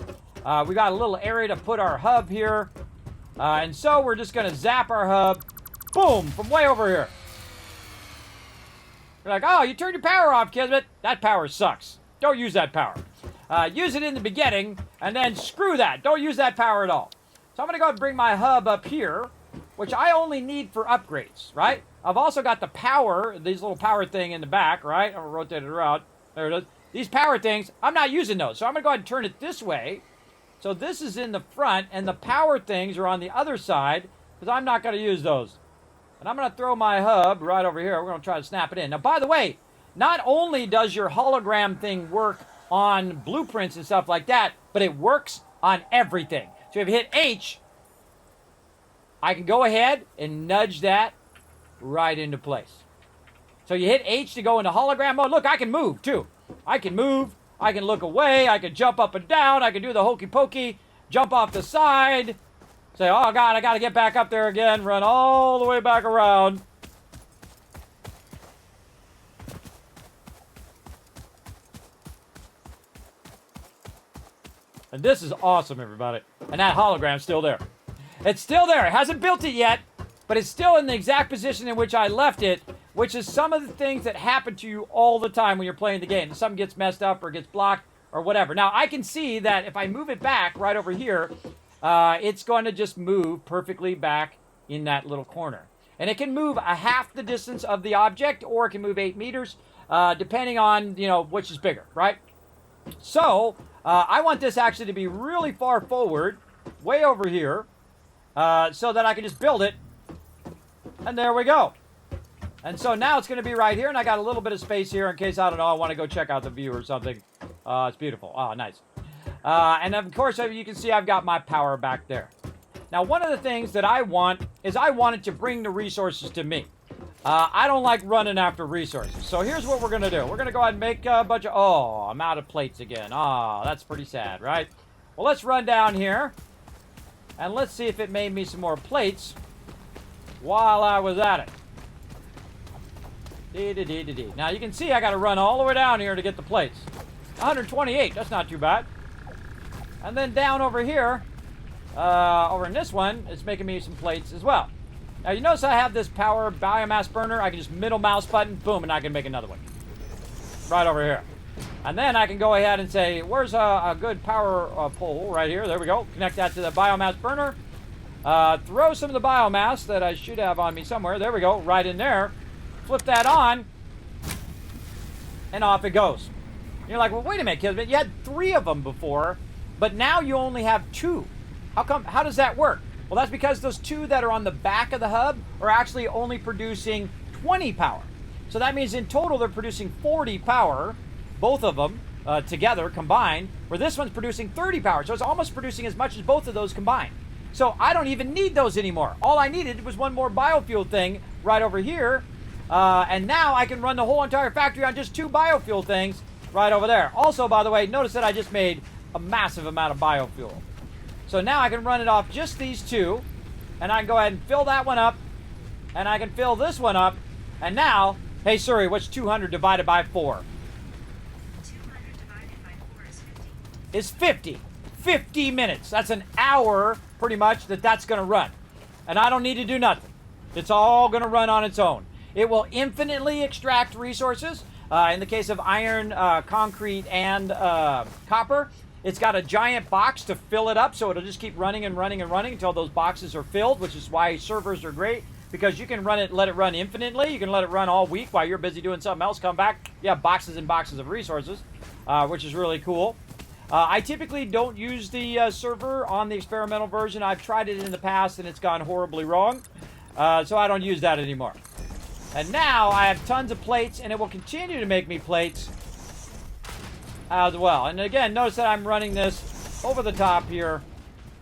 We got a little area to put our hub here. And so we're just going to zap our hub, boom, from way over here. You're like, oh, you turned your power off, Kismet. That power sucks. Don't use that power. Use it in the beginning, and then screw that. Don't use that power at all. So I'm going to go ahead and bring my hub up here, which I only need for upgrades, right? I've also got the power, these little power thing in the back, right? I'm going to rotate it around. There it is. These power things, I'm not using those. So I'm going to go ahead and turn it this way. So this is in the front, and the power things are on the other side, because I'm not going to use those. And I'm going to throw my hub right over here. We're going to try to snap it in. Now, by the way, not only does your hologram thing work on blueprints and stuff like that, but it works on everything. So if you hit H, I can go ahead and nudge that right into place. So you hit H to go into hologram mode. Look, I can move too. I can move. I can look away. I can jump up and down. I can do the hokey pokey, jump off the side. Say, oh God, I got to get back up there again. Run all the way back around. And this is awesome, everybody. And that hologram's still there. It's still there. It hasn't built it yet, but it's still in the exact position in which I left it, which is some of the things that happen to you all the time when you're playing the game. Something gets messed up or gets blocked or whatever. Now, I can see that if I move it back right over here, it's going to just move perfectly back in that little corner. And it can move a half the distance of the object, or it can move 8 meters, depending on, which is bigger, right? So, I want this actually to be really far forward, way over here, so that I can just build it. And there we go. And so now it's going to be right here, and I got a little bit of space here in case, I don't know, I want to go check out the view or something. It's beautiful. Oh, nice. And of course, you can see I've got my power back there. Now, one of the things that I want is I wanted to bring the resources to me. I don't like running after resources. So here's what we're going to do. We're going to go ahead and make a bunch of... Oh, I'm out of plates again. Oh, that's pretty sad, right? Well, let's run down here. And let's see if it made me some more plates while I was at it. Dee-dee-dee-dee-dee. Now, you can see I got to run all the way down here to get the plates. 128. That's not too bad. And then down over here, over in this one, it's making me some plates as well. Now, you notice I have this power biomass burner. I can just middle mouse button, boom, and I can make another one. Right over here. And then I can go ahead and say, where's a good power pole? Right here. There we go. Connect that to the biomass burner. Throw some of the biomass that I should have on me somewhere. There we go. Right in there. Flip that on. And off it goes. And you're like, well, wait a minute, Kismet. You had 3 of them before, but now you only have 2. How come? How does that work? Well, that's because those 2 that are on the back of the hub are actually only producing 20 power. So that means in total they're producing 40 power, both of them together combined, where this one's producing 30 power. So it's almost producing as much as both of those combined. So I don't even need those anymore. All I needed was one more biofuel thing right over here. And now I can run the whole entire factory on just 2 biofuel things right over there. Also, by the way, notice that I just made a massive amount of biofuel. So now I can run it off just these 2, and I can go ahead and fill that one up, and I can fill this one up, and now, hey Siri, what's 200 divided by 4? 200 divided by 4 is 50. Is 50. 50 minutes. That's an hour, pretty much, that's going to run. And I don't need to do nothing. It's all going to run on its own. It will infinitely extract resources. In the case of iron, concrete, and copper, it's got a giant box to fill it up, so it'll just keep running and running and running until those boxes are filled, which is why servers are great, because you can let it run infinitely. You can let it run all week while you're busy doing something else. Come back, you have boxes and boxes of resources, which is really cool. I typically don't use the server on the experimental version. I've tried it in the past, and it's gone horribly wrong, so I don't use that anymore. And now I have tons of plates, and it will continue to make me plates as well. And again, notice that I'm running this over the top here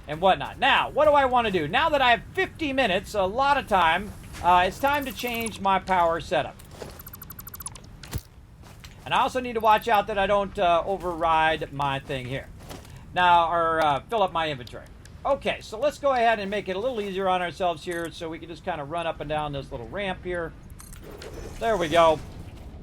and whatnot. Now, what do I want to do? Now that I have 50 minutes, a lot of time, it's time to change my power setup. And I also need to watch out that I don't override my thing here. Now, or fill up my inventory. Okay, so let's go ahead and make it a little easier on ourselves here so we can just kind of run up and down this little ramp here. There we go.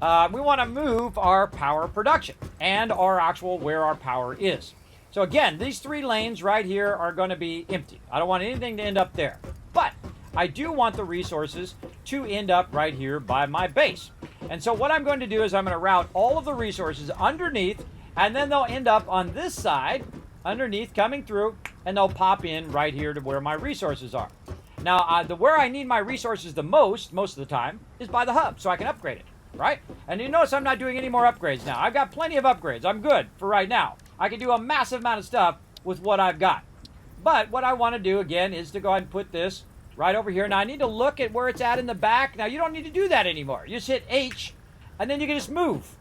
We want to move our power production and our actual where our power is. So again, these 3 lanes right here are going to be empty. I don't want anything to end up there. But I do want the resources to end up right here by my base. And so what I'm going to do is I'm going to route all of the resources underneath, and then they'll end up on this side, underneath, coming through, and they'll pop in right here to where my resources are. Now, where I need my resources the most of the time, is by the hub, so I can upgrade it, right? And you notice I'm not doing any more upgrades now. I've got plenty of upgrades. I'm good for right now. I can do a massive amount of stuff with what I've got. But what I want to do, again, is to go ahead and put this right over here. Now, I need to look at where it's at in the back. Now, you don't need to do that anymore. You just hit H, and then you can just move.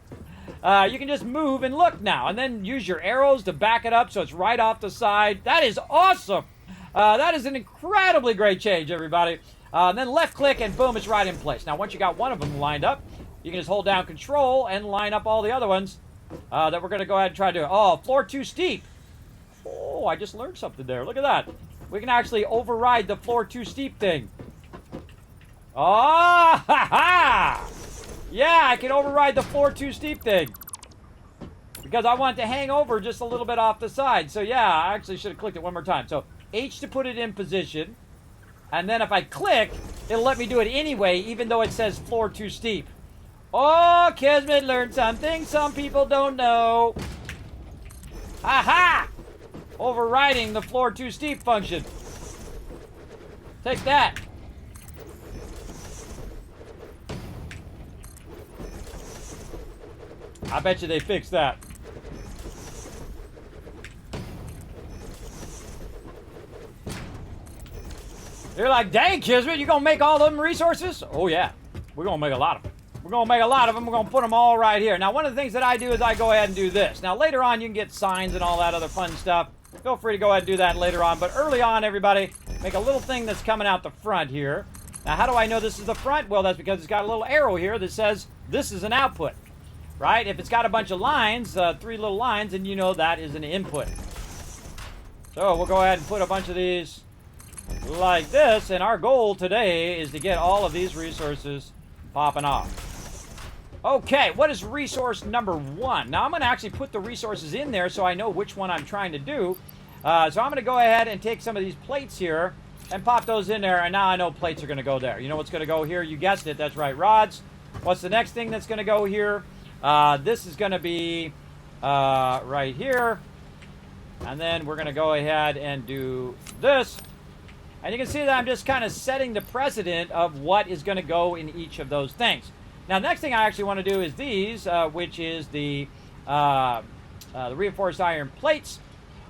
You can just move and look now, and then use your arrows to back it up so it's right off the side. That is awesome. That is an incredibly great change, everybody. Then left click, and boom, it's right in place. Now, once you got one of them lined up, you can just hold down Control and line up all the other ones that we're going to go ahead and try to do. Oh, floor too steep. Oh, I just learned something there. Look at that. We can actually override the floor too steep thing. Oh, ha ha! Yeah, I can override the floor too steep thing. Because I want it to hang over just a little bit off the side. So yeah, I actually should have clicked it one more time. So H to put it in position. And then if I click, it'll let me do it anyway, even though it says floor too steep. Oh, Kismet learned something some people don't know. Aha! Overriding the floor too steep function. Take that. I bet you they fixed that. You're like, dang, Kismet, you gonna make all them resources? Oh, yeah. We're gonna make a lot of them. We're gonna make a lot of them. We're gonna put them all right here. Now, one of the things that I do is I go ahead and do this. Now, later on, you can get signs and all that other fun stuff. Feel free to go ahead and do that later on. But early on, everybody, make a little thing that's coming out the front here. Now, how do I know this is the front? Well, that's because it's got a little arrow here that says this is an output, right? If it's got a bunch of lines, 3 little lines, then you know that is an input. So we'll go ahead and put a bunch of these like this, and our goal today is to get all of these resources popping off. Okay, what is resource number 1? Now I'm going to actually put the resources in there so I know which one I'm trying to do. So I'm going to go ahead and take some of these plates here and pop those in there, and now I know plates are going to go there. You know what's going to go here? You guessed it, that's right, rods. What's the next thing that's going to go here? This is going to be right here. And then we're going to go ahead and do this. And you can see that I'm just kind of setting the precedent of what is going to go in each of those things. Now, the next thing I actually want to do is these, which is the reinforced iron plates.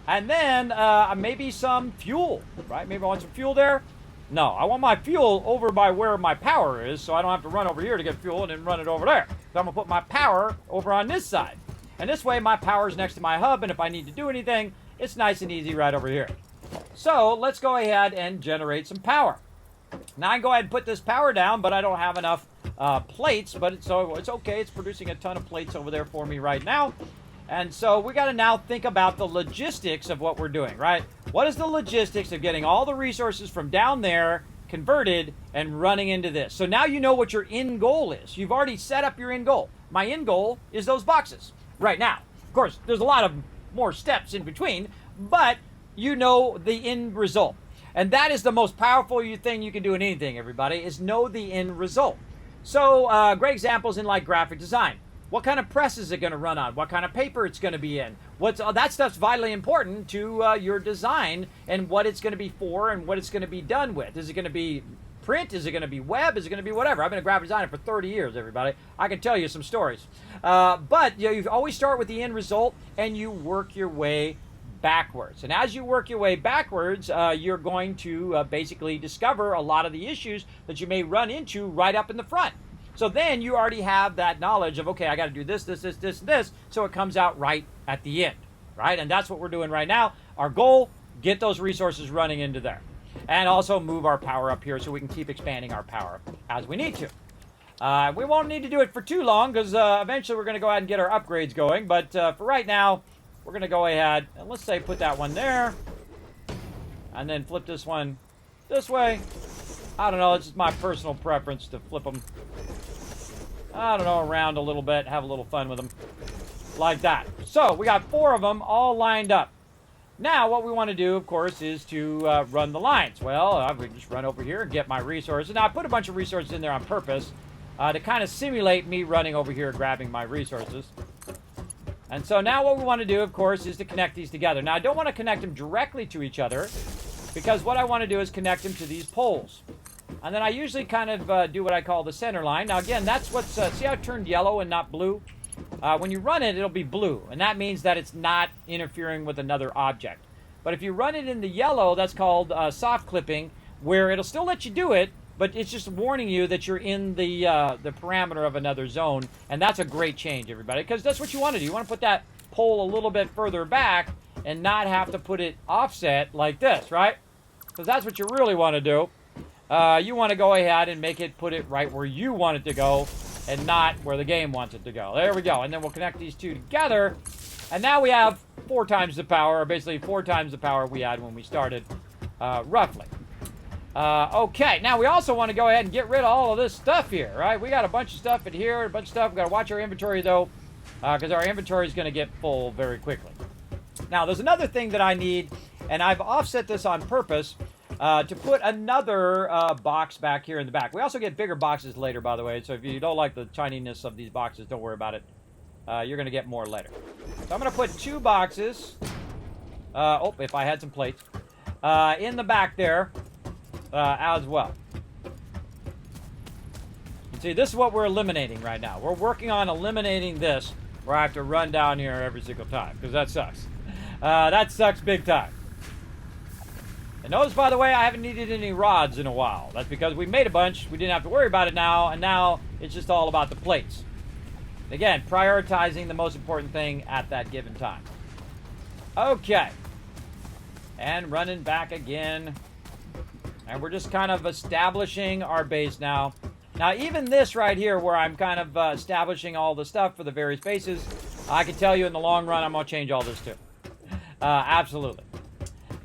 And then maybe some fuel, right? Maybe I want some fuel there. No, I want my fuel over by where my power is, so I don't have to run over here to get fuel and then run it over there. So I'm going to put my power over on this side. And this way, my power is next to my hub, and if I need to do anything, it's nice and easy right over here. So let's go ahead and generate some power. Now I can go ahead and put this power down, but I don't have enough plates, but it's okay. It's producing a ton of plates over there for me right now. And so we got to now think about the logistics of what we're doing, right? What is the logistics of getting all the resources from down there converted and running into this? So now you know what your end goal is. You've already set up your end goal. My end goal is those boxes right now. Of course, there's a lot of more steps in between, but you know the end result. And that is the most powerful thing you can do in anything, everybody, is know the end result. So great examples in like graphic design. What kind of press is it going to run on? What kind of paper it's going to be in? That stuff's vitally important to your design and what it's going to be for and what it's going to be done with. Is it going to be print? Is it going to be web? Is it going to be whatever? I've been a graphic designer for 30 years, everybody. I can tell you some stories. But you always start with the end result and you work your way backwards. And as you work your way backwards, you're going to basically discover a lot of the issues that you may run into right up in the front. So then you already have that knowledge of, okay, I got to do this, this, this, this, so it comes out right at the end, right? And that's what we're doing right now. Our goal, get those resources running into there. And also move our power up here so we can keep expanding our power as we need to. We won't need to do it for too long because eventually we're going to go ahead and get our upgrades going. But for right now, we're going to go ahead and let's say put that one there. And then flip this one this way. I don't know, it's just my personal preference to flip them, I don't know, around a little bit, have a little fun with them. Like that. So, we got 4 of them all lined up. Now, what we want to do, of course, is to run the lines. Well, I would just run over here and get my resources. Now, I put a bunch of resources in there on purpose to kind of simulate me running over here grabbing my resources. And so now what we want to do, of course, is to connect these together. Now, I don't want to connect them directly to each other because what I want to do is connect them to these poles. And then I usually kind of do what I call the center line. Now, again, that's what's... see how it turned yellow and not blue? When you run it, it'll be blue. And that means that it's not interfering with another object. But if you run it in the yellow, that's called soft clipping, where it'll still let you do it, but it's just warning you that you're in the parameter of another zone, and that's a great change, everybody, because that's what you want to do. You want to put that pole a little bit further back and not have to put it offset like this, right? Because that's what you really want to do. You want to go ahead and put it right where you want it to go and not where the game wants it to go. There we go. And then we'll connect these two together. And now we have 4 times the power, or basically 4 times the power we had when we started, roughly. Okay, now we also want to go ahead and get rid of all of this stuff here, right? We got a bunch of stuff in here, a bunch of stuff. We've got to watch our inventory, though, because our inventory is going to get full very quickly. Now, there's another thing that I need, and I've offset this on purpose, to put another box back here in the back. We also get bigger boxes later, by the way, so if you don't like the tininess of these boxes, don't worry about it. You're going to get more later. So I'm going to put 2 boxes, if I had some plates, in the back there as well. And see, this is what we're eliminating right now. We're working on eliminating this, where I have to run down here every single time, because that sucks. That sucks big time. And notice, by the way, I haven't needed any rods in a while. That's because we made a bunch. We didn't have to worry about it now, and now it's just all about the plates. Again, prioritizing the most important thing at that given time. Okay. And running back again. And we're just kind of establishing our base now. Now, even this right here, where I'm kind of establishing all the stuff for the various bases, I can tell you in the long run, I'm going to change all this too. Absolutely.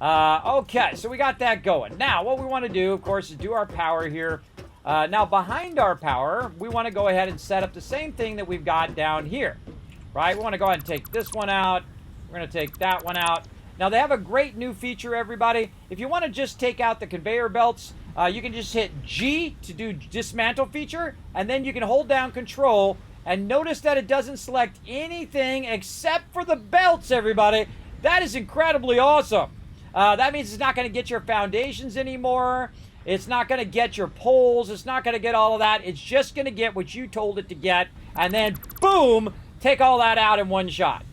Okay, so we got that going. Now, what we want to do, of course, is do our power here. Now, behind our power, we want to go ahead and set up the same thing that we've got down here, right? We want to go ahead and take this one out. We're going to take that one out. Now, they have a great new feature, everybody. If you want to just take out the conveyor belts, you can just hit G to do dismantle feature, and then you can hold down Control, and notice that it doesn't select anything except for the belts, everybody. That is incredibly awesome. That means it's not going to get your foundations anymore. It's not going to get your poles. It's not going to get all of that. It's just going to get what you told it to get. And then, boom, take all that out in one shot.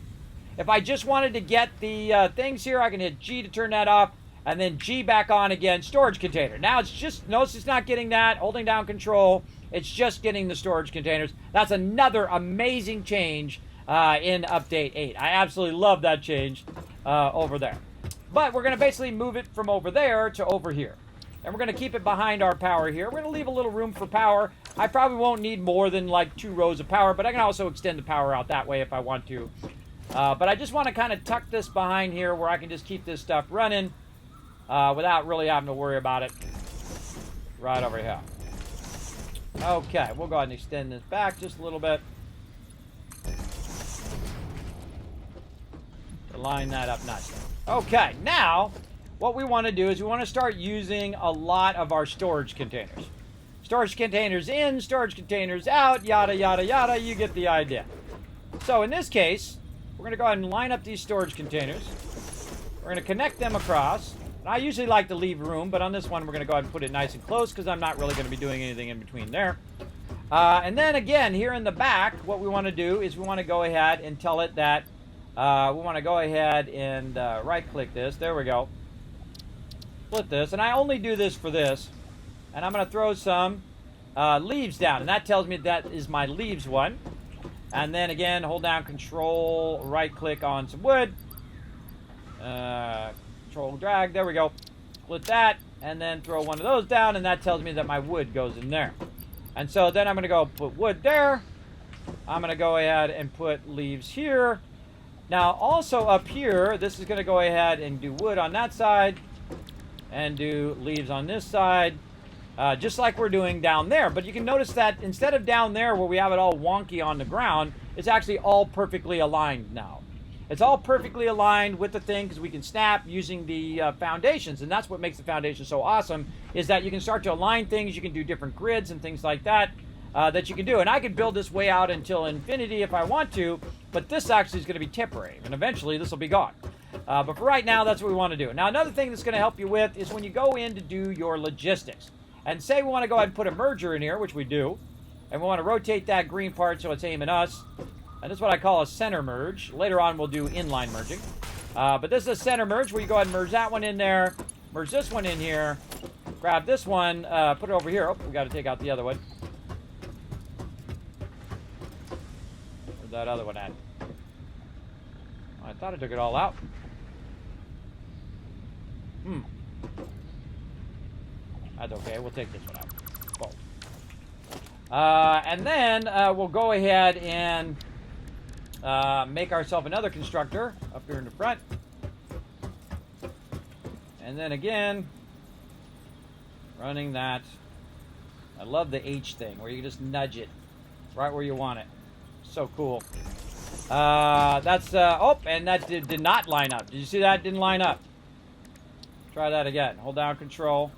If I just wanted to get the things here, I can hit G to turn that off. And then G back on again, storage container. Now it's just, notice it's not getting that. Holding down Control, it's just getting the storage containers. That's another amazing change in Update 8. I absolutely love that change over there. But we're going to basically move it from over there to over here. And we're going to keep it behind our power here. We're going to leave a little room for power. I probably won't need more than like 2 rows of power, but I can also extend the power out that way if I want to. But I just want to kind of tuck this behind here where I can just keep this stuff running without really having to worry about it right over here. Okay, we'll go ahead and extend this back just a little bit. To line that up nicely. Okay, now what we want to do is we want to start using a lot of our storage containers. Storage containers in, storage containers out, yada, yada, yada. You get the idea. So in this case, we're going to go ahead and line up these storage containers. We're going to connect them across. And I usually like to leave room, but on this one, we're going to go ahead and put it nice and close because I'm not really going to be doing anything in between there. And then again, here in the back, what we want to do is we want to go ahead and tell it that we want to go ahead and right-click this. There we go. Split this. And I only do this for this. And I'm going to throw some leaves down. And that tells me that is my leaves one. And then again, hold down Control, right-click on some wood. Control, drag. There we go. Split that. And then throw one of those down. And that tells me that my wood goes in there. And so then I'm going to go put wood there. I'm going to go ahead and put leaves here. Now, also up here, this is going to go ahead and do wood on that side and do leaves on this side, just like we're doing down there. But you can notice that instead of down there where we have it all wonky on the ground, it's actually all perfectly aligned now. It's all perfectly aligned with the thing because we can snap using the foundations. And that's what makes the foundation so awesome, is that you can start to align things. You can do different grids and things like that. That you can do. And I could build this way out until infinity if I want to, but this actually is going to be temporary, and eventually this will be gone. But for right now, that's what we want to do. Now, another thing that's going to help you with is when you go in to do your logistics. And say we want to go ahead and put a merger in here, which we do, and we want to rotate that green part so it's aiming us. And this is what I call a center merge. Later on, we'll do inline merging. But this is a center merge where you go ahead and merge that one in there, merge this one in here, grab grab this one, put it over here. Oh, we got to take out the other one. Where's that other one at? I thought I took it all out. That's okay. We'll take this one out. Whoa. And then we'll go ahead and make ourselves another constructor up here in the front. And then again, running that. I love the H thing where you just nudge it right where you want it. So cool. That's, oh, and that did not line up. Did you see that? Didn't line up. Try that again. Hold down control.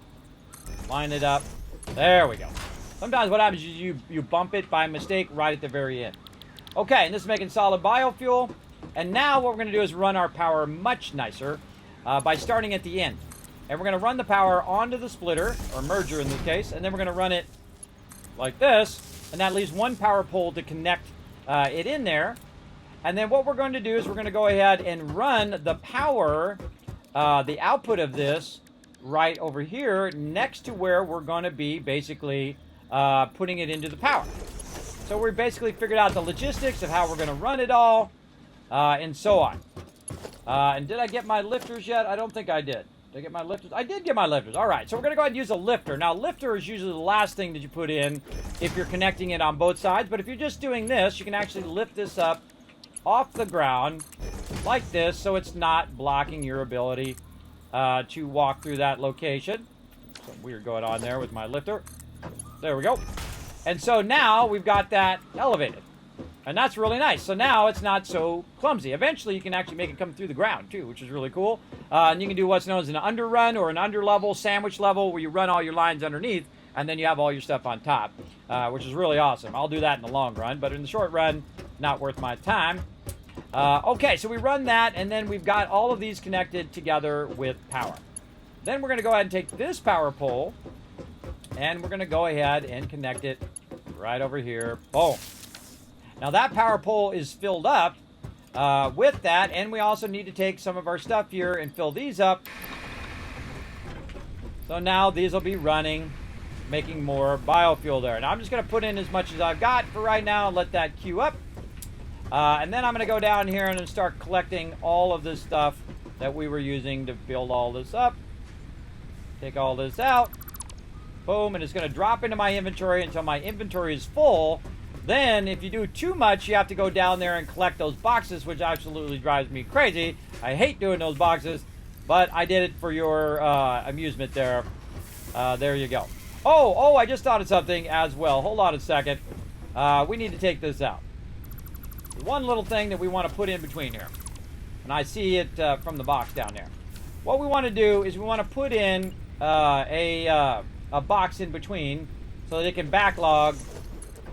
Line it up. There we go. Sometimes what happens is you bump it by mistake right at the very end. Okay, and this is making solid biofuel. And now what we're going to do is run our power much nicer by starting at the end. And we're going to run the power onto the splitter, or merger in this case, and then we're going to run it like this. And that leaves one power pole to connect it in there. And then what we're going to do is we're going to go ahead and run the power, the output of this, right over here next to where we're going to be basically putting it into the power. So we basically figured out the logistics of how we're going to run it all and so on. And did I get my lifters yet? I don't think I did. Did I get my lifters? I did get my lifters. All right, so we're going to go ahead and use a lifter. Now, lifter is usually the last thing that you put in if you're connecting it on both sides. But if you're just doing this, you can actually lift this up off the ground like this so it's not blocking your ability to walk through that location. Something weird going on there with my lifter. There we go. And so now we've got that elevated. And that's really nice. So now it's not so clumsy. Eventually you can actually make it come through the ground too, which is really cool. And you can do what's known as an underrun or an underlevel, sandwich level, where you run all your lines underneath and then you have all your stuff on top, which is really awesome. I'll do that in the long run, but in the short run, not worth my time. Okay, so we run that, and then we've got all of these connected together with power. Then we're going to go ahead and take this power pole, and we're going to go ahead and connect it right over here. Boom. Now that power pole is filled up with that, and we also need to take some of our stuff here and fill these up. So now these will be running, making more biofuel there. Now I'm just going to put in as much as I've got for right now and let that queue up. And then I'm going to go down here and start collecting all of this stuff that we were using to build all this up. Take all this out. Boom, and it's going to drop into my inventory until my inventory is full. Then, if you do too much, you have to go down there and collect those boxes, which absolutely drives me crazy. I hate doing those boxes, but I did it for your amusement there. There you go. Oh, I just thought of something as well. Hold on a second. We need to take this out. One little thing that we want to put in between here. And I see it from the box down there. What we want to do is we want to put in a box in between so that it can backlog,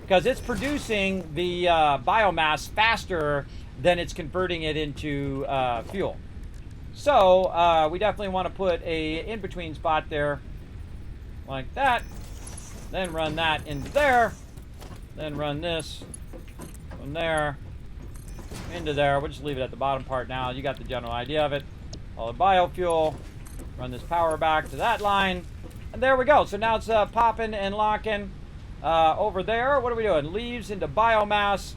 because it's producing the biomass faster than it's converting it into fuel. So we definitely want to put a in-between spot there like that. Then run that into there. Then run this from there into there. We'll just leave it at the bottom part now. You got the general idea of it. All the biofuel. Run this power back to that line. And there we go. So now it's popping and locking over there. What are we doing? Leaves into biomass.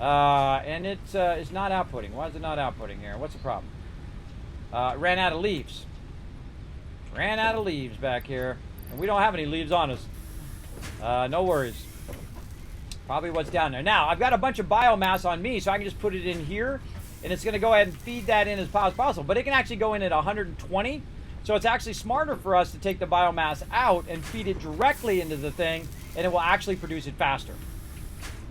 And it's not outputting. Why is it not outputting here? What's the problem? It ran out of leaves. Ran out of leaves back here. And we don't have any leaves on us. No worries. Probably what's down there. Now, I've got a bunch of biomass on me, so I can just put it in here, and it's going to go ahead and feed that in as fast as possible. But it can actually go in at 120, so it's actually smarter for us to take the biomass out and feed it directly into the thing, and it will actually produce it faster.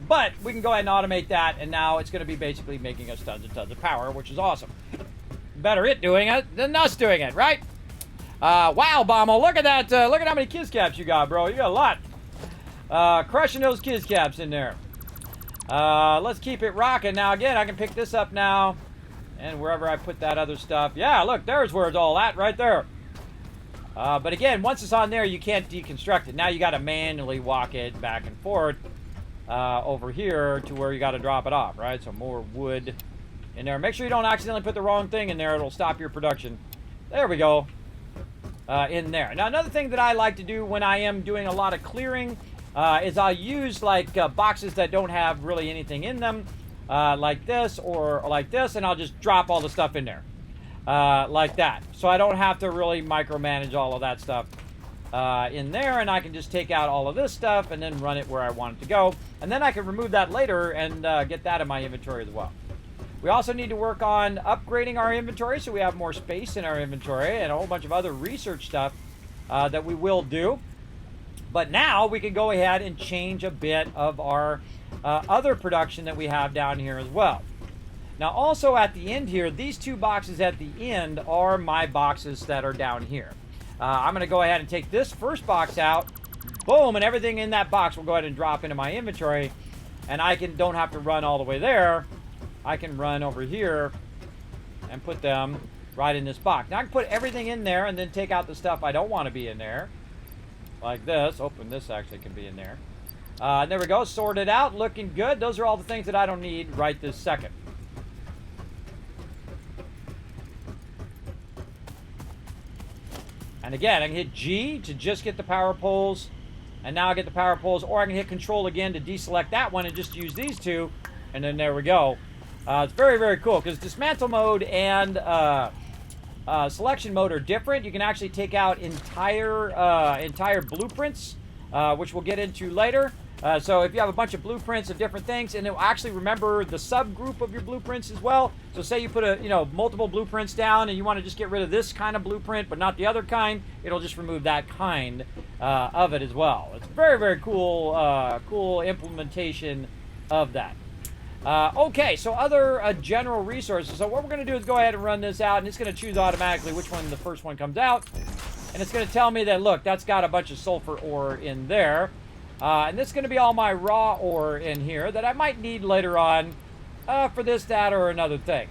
But we can go ahead and automate that, and now it's going to be basically making us tons and tons of power, which is awesome. Better it doing it than us doing it, right? Wow, Bommel, look at that. Look at how many Kiz caps you got, bro. You got a lot. Crushing those Kiz caps in there. Let's keep it rocking. Now, again, I can pick this up now. And wherever I put that other stuff. Yeah, look, there's where it's all at right there. But again, once it's on there, you can't deconstruct it. Now you got to manually walk it back and forth over here to where you got to drop it off, right? So more wood in there. Make sure you don't accidentally put the wrong thing in there. It'll stop your production. There we go. in there. Now, another thing that I like to do when I am doing a lot of clearing is I'll use like boxes that don't have really anything in them, like this or like this, and I'll just drop all the stuff in there like that. So I don't have to really micromanage all of that stuff in there, and I can just take out all of this stuff and then run it where I want it to go. And then I can remove that later and get that in my inventory as well. We also need to work on upgrading our inventory so we have more space in our inventory and a whole bunch of other research stuff that we will do. But now we can go ahead and change a bit of our other production that we have down here as well. Now also at the end here, these two boxes at the end are my boxes that are down here. I'm going to go ahead and take this first box out. Boom, and everything in that box will go ahead and drop into my inventory. And I don't have to run all the way there. I can run over here and put them right in this box. Now I can put everything in there and then take out the stuff I don't want to be in there. Like this. Open this actually can be in there. There we go. Sorted out. Looking good. Those are all the things that I don't need right this second. And again, I can hit G to just get the power poles. And now I get the power poles. Or I can hit Control again to deselect that one and just use these two. And then there we go. It's very, very cool because dismantle mode and selection mode are different. You can actually take out entire blueprints, which we'll get into later. So if you have a bunch of blueprints of different things, and it will actually remember the subgroup of your blueprints as well. So say you put multiple blueprints down and you want to just get rid of this kind of blueprint but not the other kind, it'll just remove that kind of it as well. It's very, very cool, cool implementation of that. Okay, so other general resources. So what we're going to do is go ahead and run this out, and it's going to choose automatically which one the first one comes out. And it's going to tell me that, look, that's got a bunch of sulfur ore in there. And this is going to be all my raw ore in here that I might need later on for this, that, or another thing.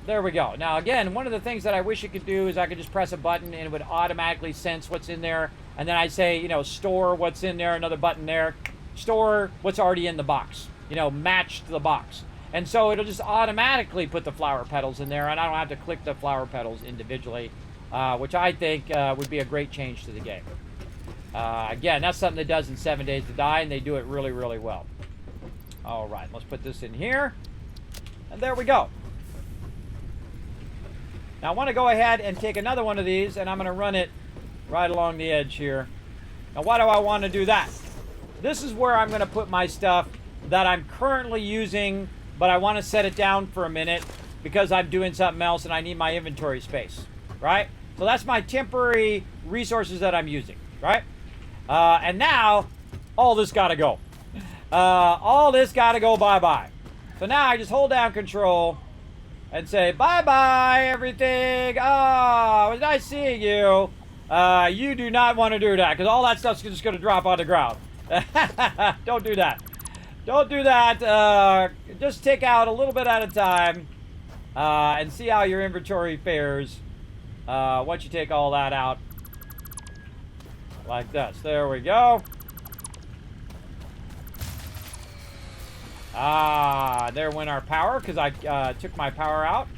There we go. Now, again, one of the things that I wish it could do is I could just press a button and it would automatically sense what's in there. And then I say, store what's in there, another button there. Store what's already in the box. Match to the box. And so it'll just automatically put the flower petals in there, and I don't have to click the flower petals individually, which I think would be a great change to the game. Again, that's something that does in 7 Days to Die, and they do it really, really well. All right, let's put this in here. And there we go. Now I want to go ahead and take another one of these, and I'm going to run it right along the edge here. Now why do I want to do that? This is where I'm going to put my stuff that I'm currently using, but I want to set it down for a minute because I'm doing something else and I need my inventory space, right? So that's my temporary resources that I'm using, right? And now, all this got to go. All this got to go bye-bye. So now I just hold down Control and say, bye-bye, everything. Oh, it was nice seeing you. You do not want to do that because all that stuff's just going to drop on the ground. Don't do that. Don't do that. Just take out a little bit at a time and see how your inventory fares once you take all that out. Like this. There we go. There went our power because I took my power out.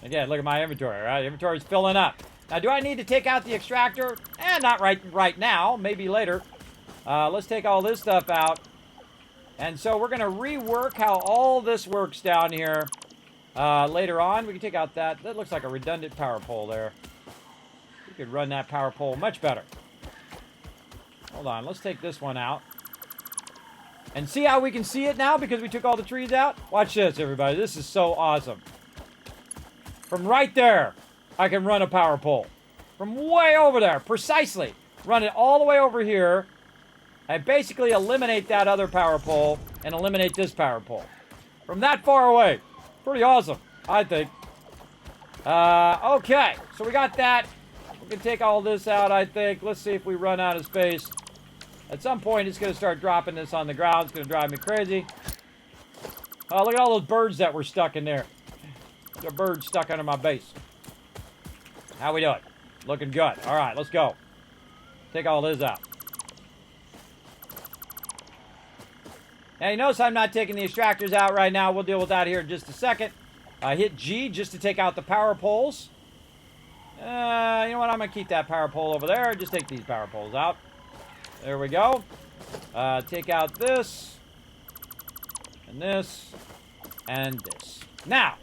Again, look at my inventory, right? Inventory's filling up. Now, do I need to take out the extractor? Not right now. Maybe later. Let's take all this stuff out. And so we're going to rework how all this works down here later on. We can take out that. That looks like a redundant power pole there. We could run that power pole much better. Hold on. Let's take this one out. And see how we can see it now because we took all the trees out? Watch this, everybody. This is so awesome. From right there, I can run a power pole. From way over there, precisely. Run it all the way over here. And basically eliminate that other power pole and eliminate this power pole. From that far away. Pretty awesome, I think. Okay, so we got that. We can take all this out, I think. Let's see if we run out of space. At some point, it's going to start dropping this on the ground. It's going to drive me crazy. Oh, look at all those birds that were stuck in there. The birds stuck under my base. How we doing? Looking good. All right, let's go. Take all this out. Now, you notice I'm not taking the extractors out right now. We'll deal with that here in just a second. Hit G just to take out the power poles. You know what? I'm going to keep that power pole over there. Just take these power poles out. There we go. Take out this. And this. And this. Now,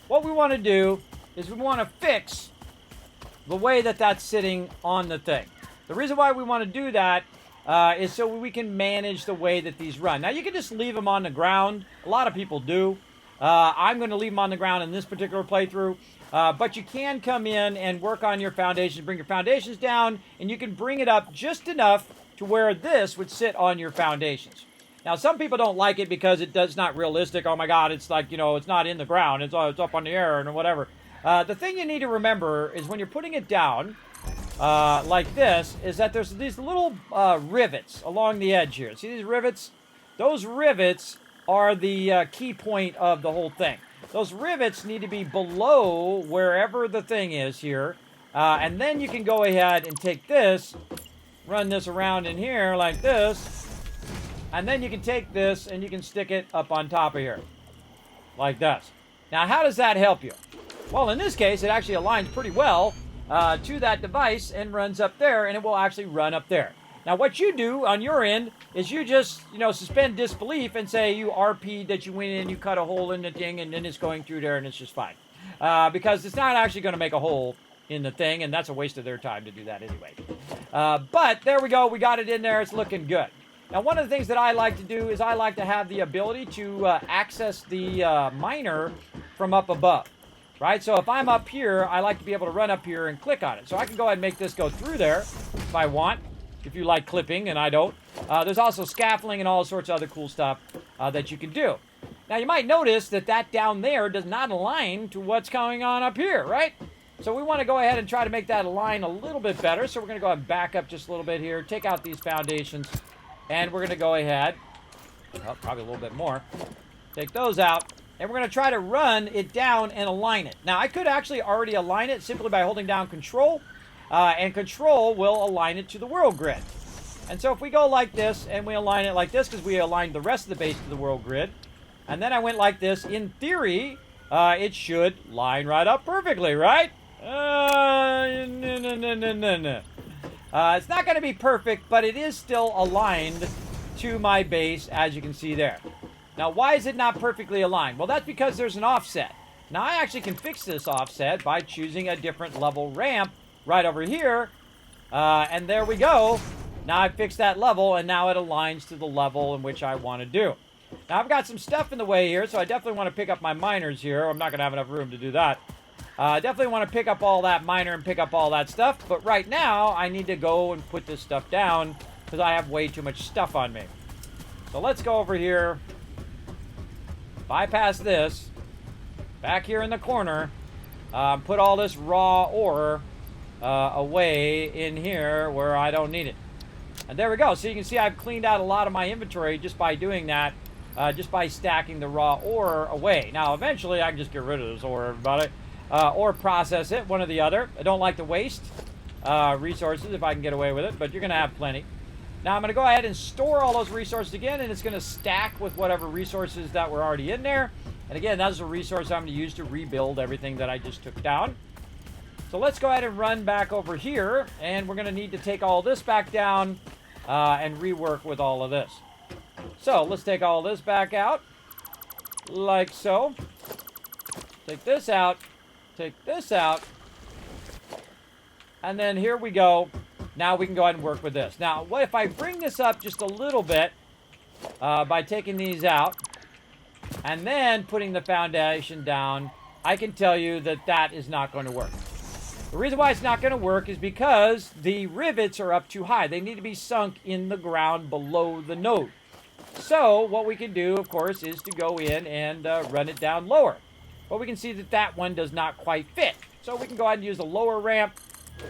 what we want to do is we want to fix the way that that's sitting on the thing. The reason why we want to do that is so we can manage the way that these run. Now, you can just leave them on the ground. A lot of people do. I'm going to leave them on the ground in this particular playthrough. But you can come in and work on your foundations, bring your foundations down, and you can bring it up just enough to where this would sit on your foundations. Now, some people don't like it because it's not realistic. Oh my God, it's like, it's not in the ground. It's up on the air and whatever. The thing you need to remember is when you're putting it down, like this, is that there's these little rivets along the edge here. See these rivets? Those rivets are the key point of the whole thing. Those rivets need to be below wherever the thing is here. And then you can go ahead and take this, run this around in here like this. And then you can take this and you can stick it up on top of here. Like this. Now, how does that help you? Well, in this case, it actually aligns pretty well to that device and runs up there, and it will actually run up there. Now, what you do on your end is you just, suspend disbelief and say you RP'd that you went in, you cut a hole in the thing, and then it's going through there, and it's just fine. Because it's not actually going to make a hole in the thing, and that's a waste of their time to do that anyway. But there we go. We got it in there. It's looking good. Now, one of the things that I like to do is I like to have the ability to access the miner from up above. Right? So if I'm up here, I like to be able to run up here and click on it. So I can go ahead and make this go through there if I want, if you like clipping, and I don't. There's also scaffolding and all sorts of other cool stuff that you can do. Now, you might notice that down there does not align to what's going on up here, right? So we want to go ahead and try to make that align a little bit better. So we're going to go ahead and back up just a little bit here, take out these foundations, and we're going to go ahead, probably a little bit more, take those out. And we're going to try to run it down and align it. Now, I could actually already align it simply by holding down Control. And Control will align it to the world grid. And so if we go like this, and we align it like this, because we aligned the rest of the base to the world grid. And then I went like this. In theory, it should line right up perfectly, right? No. It's not going to be perfect, but it is still aligned to my base, as you can see there. Now, why is it not perfectly aligned? Well, that's because there's an offset. Now, I actually can fix this offset by choosing a different level ramp right over here. And there we go. Now, I've fixed that level, and now it aligns to the level in which I want to do. Now, I've got some stuff in the way here, so I definitely want to pick up my miners here. I'm not going to have enough room to do that. I definitely want to pick up all that miner and pick up all that stuff. But right now, I need to go and put this stuff down because I have way too much stuff on me. So let's go over here. Bypass this, back here in the corner, put all this raw ore away in here where I don't need it. And there we go. So you can see I've cleaned out a lot of my inventory just by doing that, just by stacking the raw ore away. Now, eventually, I can just get rid of this ore, everybody, or process it, one or the other. I don't like to waste resources if I can get away with it, but you're going to have plenty. Now, I'm going to go ahead and store all those resources again, and it's going to stack with whatever resources that were already in there. And again, that's a resource I'm going to use to rebuild everything that I just took down. So let's go ahead and run back over here, and we're going to need to take all this back down and rework with all of this. So let's take all this back out, like so. Take this out, take this out, and then here we go. Now we can go ahead and work with this. Now, what if I bring this up just a little bit by taking these out and then putting the foundation down, I can tell you that that is not going to work. The reason why it's not going to work is because the rivets are up too high. They need to be sunk in the ground below the node. So what we can do, of course, is to go in and run it down lower. But we can see that that one does not quite fit. So we can go ahead and use a lower ramp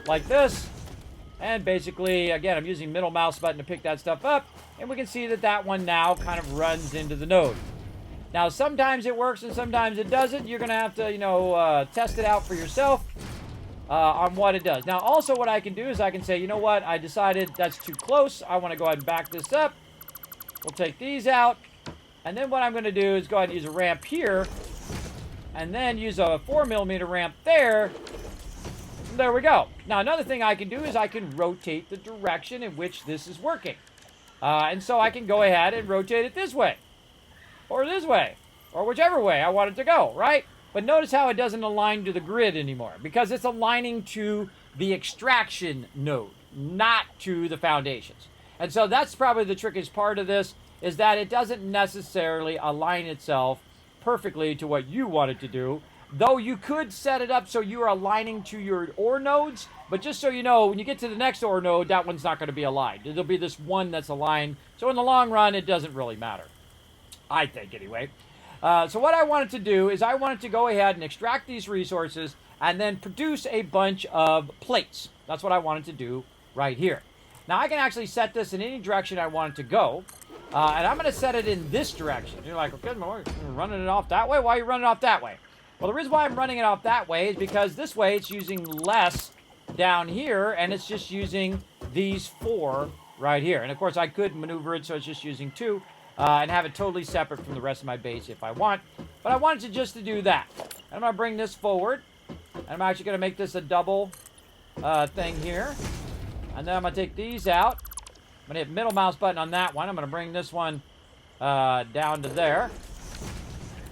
like this. And basically, again, I'm using middle mouse button to pick that stuff up. And we can see that that one now kind of runs into the node. Now, sometimes it works and sometimes it doesn't. You're going to have to, test it out for yourself on what it does. Now, also what I can do is I can say, you know what? I decided that's too close. I want to go ahead and back this up. We'll take these out. And then what I'm going to do is go ahead and use a ramp here and then use a 4mm ramp there. There we go. Now, another thing I can do is I can rotate the direction in which this is working. And so I can go ahead and rotate it this way, or whichever way I want it to go, right? But notice how it doesn't align to the grid anymore, because it's aligning to the extraction node, not to the foundations. And so that's probably the trickiest part of this, is that it doesn't necessarily align itself perfectly to what you want it to do, though you could set it up so you are aligning to your ore nodes. But just so you know, when you get to the next ore node, that one's not going to be aligned. There'll be this one that's aligned. So in the long run, it doesn't really matter, I think, anyway. So what I wanted to do is I wanted to go ahead and extract these resources and then produce a bunch of plates. That's what I wanted to do right here. Now, I can actually set this in any direction I want it to go. And I'm going to set it in this direction. You're like, okay, you're running it off that way? Why are you running it off that way? Well, the reason why I'm running it off that way is because this way it's using less down here, and it's just using these 4 right here. And, of course, I could maneuver it so it's just using 2 and have it totally separate from the rest of my base if I want. But I wanted to just to do that. And I'm going to bring this forward. And I'm actually going to make this a double thing here. And then I'm going to take these out. I'm going to hit middle mouse button on that one. I'm going to bring this one down to there.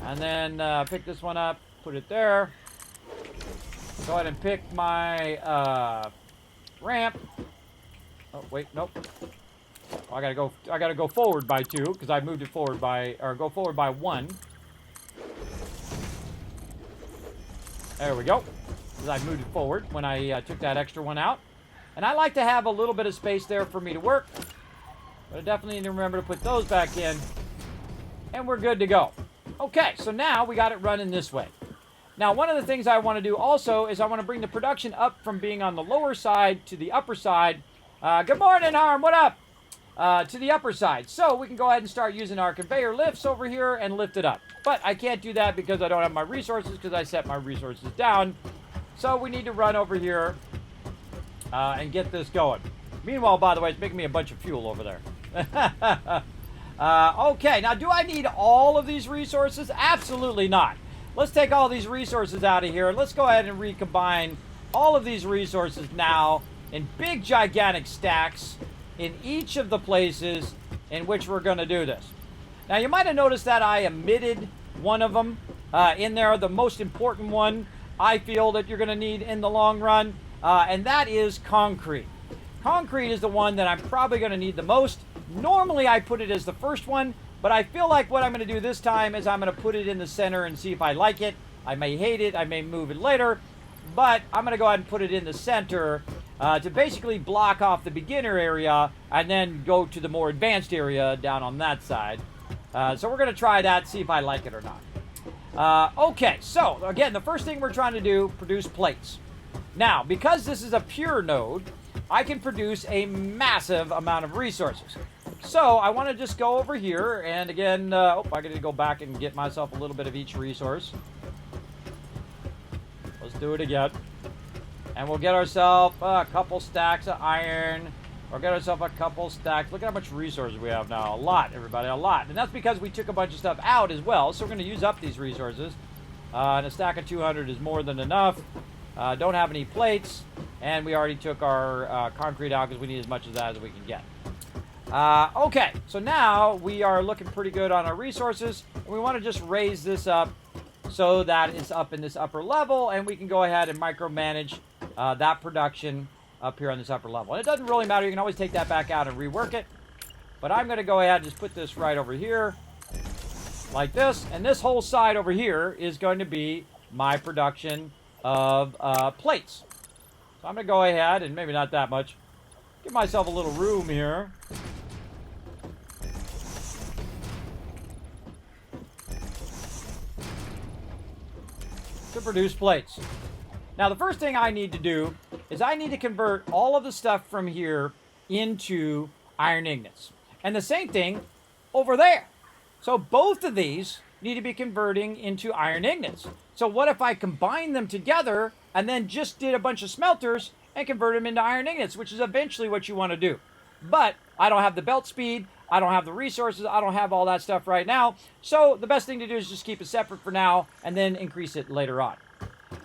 And then pick this one up, put it there. Go ahead and pick my ramp. Oh, wait, nope. Oh, I gotta go forward by 2 because I moved it forward by, or go forward by 1. There we go. Because I moved it forward when I took that extra one out. And I like to have a little bit of space there for me to work. But I definitely need to remember to put those back in. And we're good to go. Okay, so now we got it running this way. Now, one of the things I want to do also is I want to bring the production up from being on the lower side to the upper side. Good morning, Harm. What up? To the upper side. So we can go ahead and start using our conveyor lifts over here and lift it up. But I can't do that because I don't have my resources, because I set my resources down. So we need to run over here and get this going. Meanwhile, by the way, it's making me a bunch of fuel over there. Okay, now do I need all of these resources? Absolutely not. Let's take all these resources out of here and let's go ahead and recombine all of these resources now in big gigantic stacks in each of the places in which we're going to do this. Now, you might have noticed that I omitted one of them in there, the most important one I feel that you're going to need in the long run, and that is concrete. Concrete is the one that I'm probably going to need the most. Normally, I put it as the first one, but I feel like what I'm going to do this time is I'm going to put it in the center and see if I like it. I may hate it, I may move it later, but I'm going to go ahead and put it in the center to basically block off the beginner area and then go to the more advanced area down on that side. So we're going to try that, see if I like it or not. Okay, so again, the first thing we're trying to do, produce plates. Now, because this is a pure node, I can produce a massive amount of resources. So I want to just go over here, and again, I got to go back and get myself a little bit of each resource. Let's do it again. And we'll get ourselves a couple stacks of iron. Or get ourselves a couple stacks. Look at how much resources we have now. A lot, everybody, a lot. And that's because we took a bunch of stuff out as well. So we're going to use up these resources. And a stack of 200 is more than enough. Don't have any plates. And we already took our concrete out because we need as much of that as we can get. Okay, so now we are looking pretty good on our resources. And we want to just raise this up so that it's up in this upper level. And we can go ahead and micromanage that production up here on this upper level. And it doesn't really matter. You can always take that back out and rework it. But I'm going to go ahead and just put this right over here like this. And this whole side over here is going to be my production of plates. So I'm going to go ahead and maybe not that much. Give myself a little room here. To produce plates. Now, the first thing I need to do is I need to convert all of the stuff from here into iron ingots. And the same thing over there. So both of these need to be converting into iron ingots. So what if I combine them together and then just did a bunch of smelters and convert them into iron ingots, which is eventually what you want to do. But I don't have the belt speed. I don't have the resources. I don't have all that stuff right now. So the best thing to do is just keep it separate for now and then increase it later on.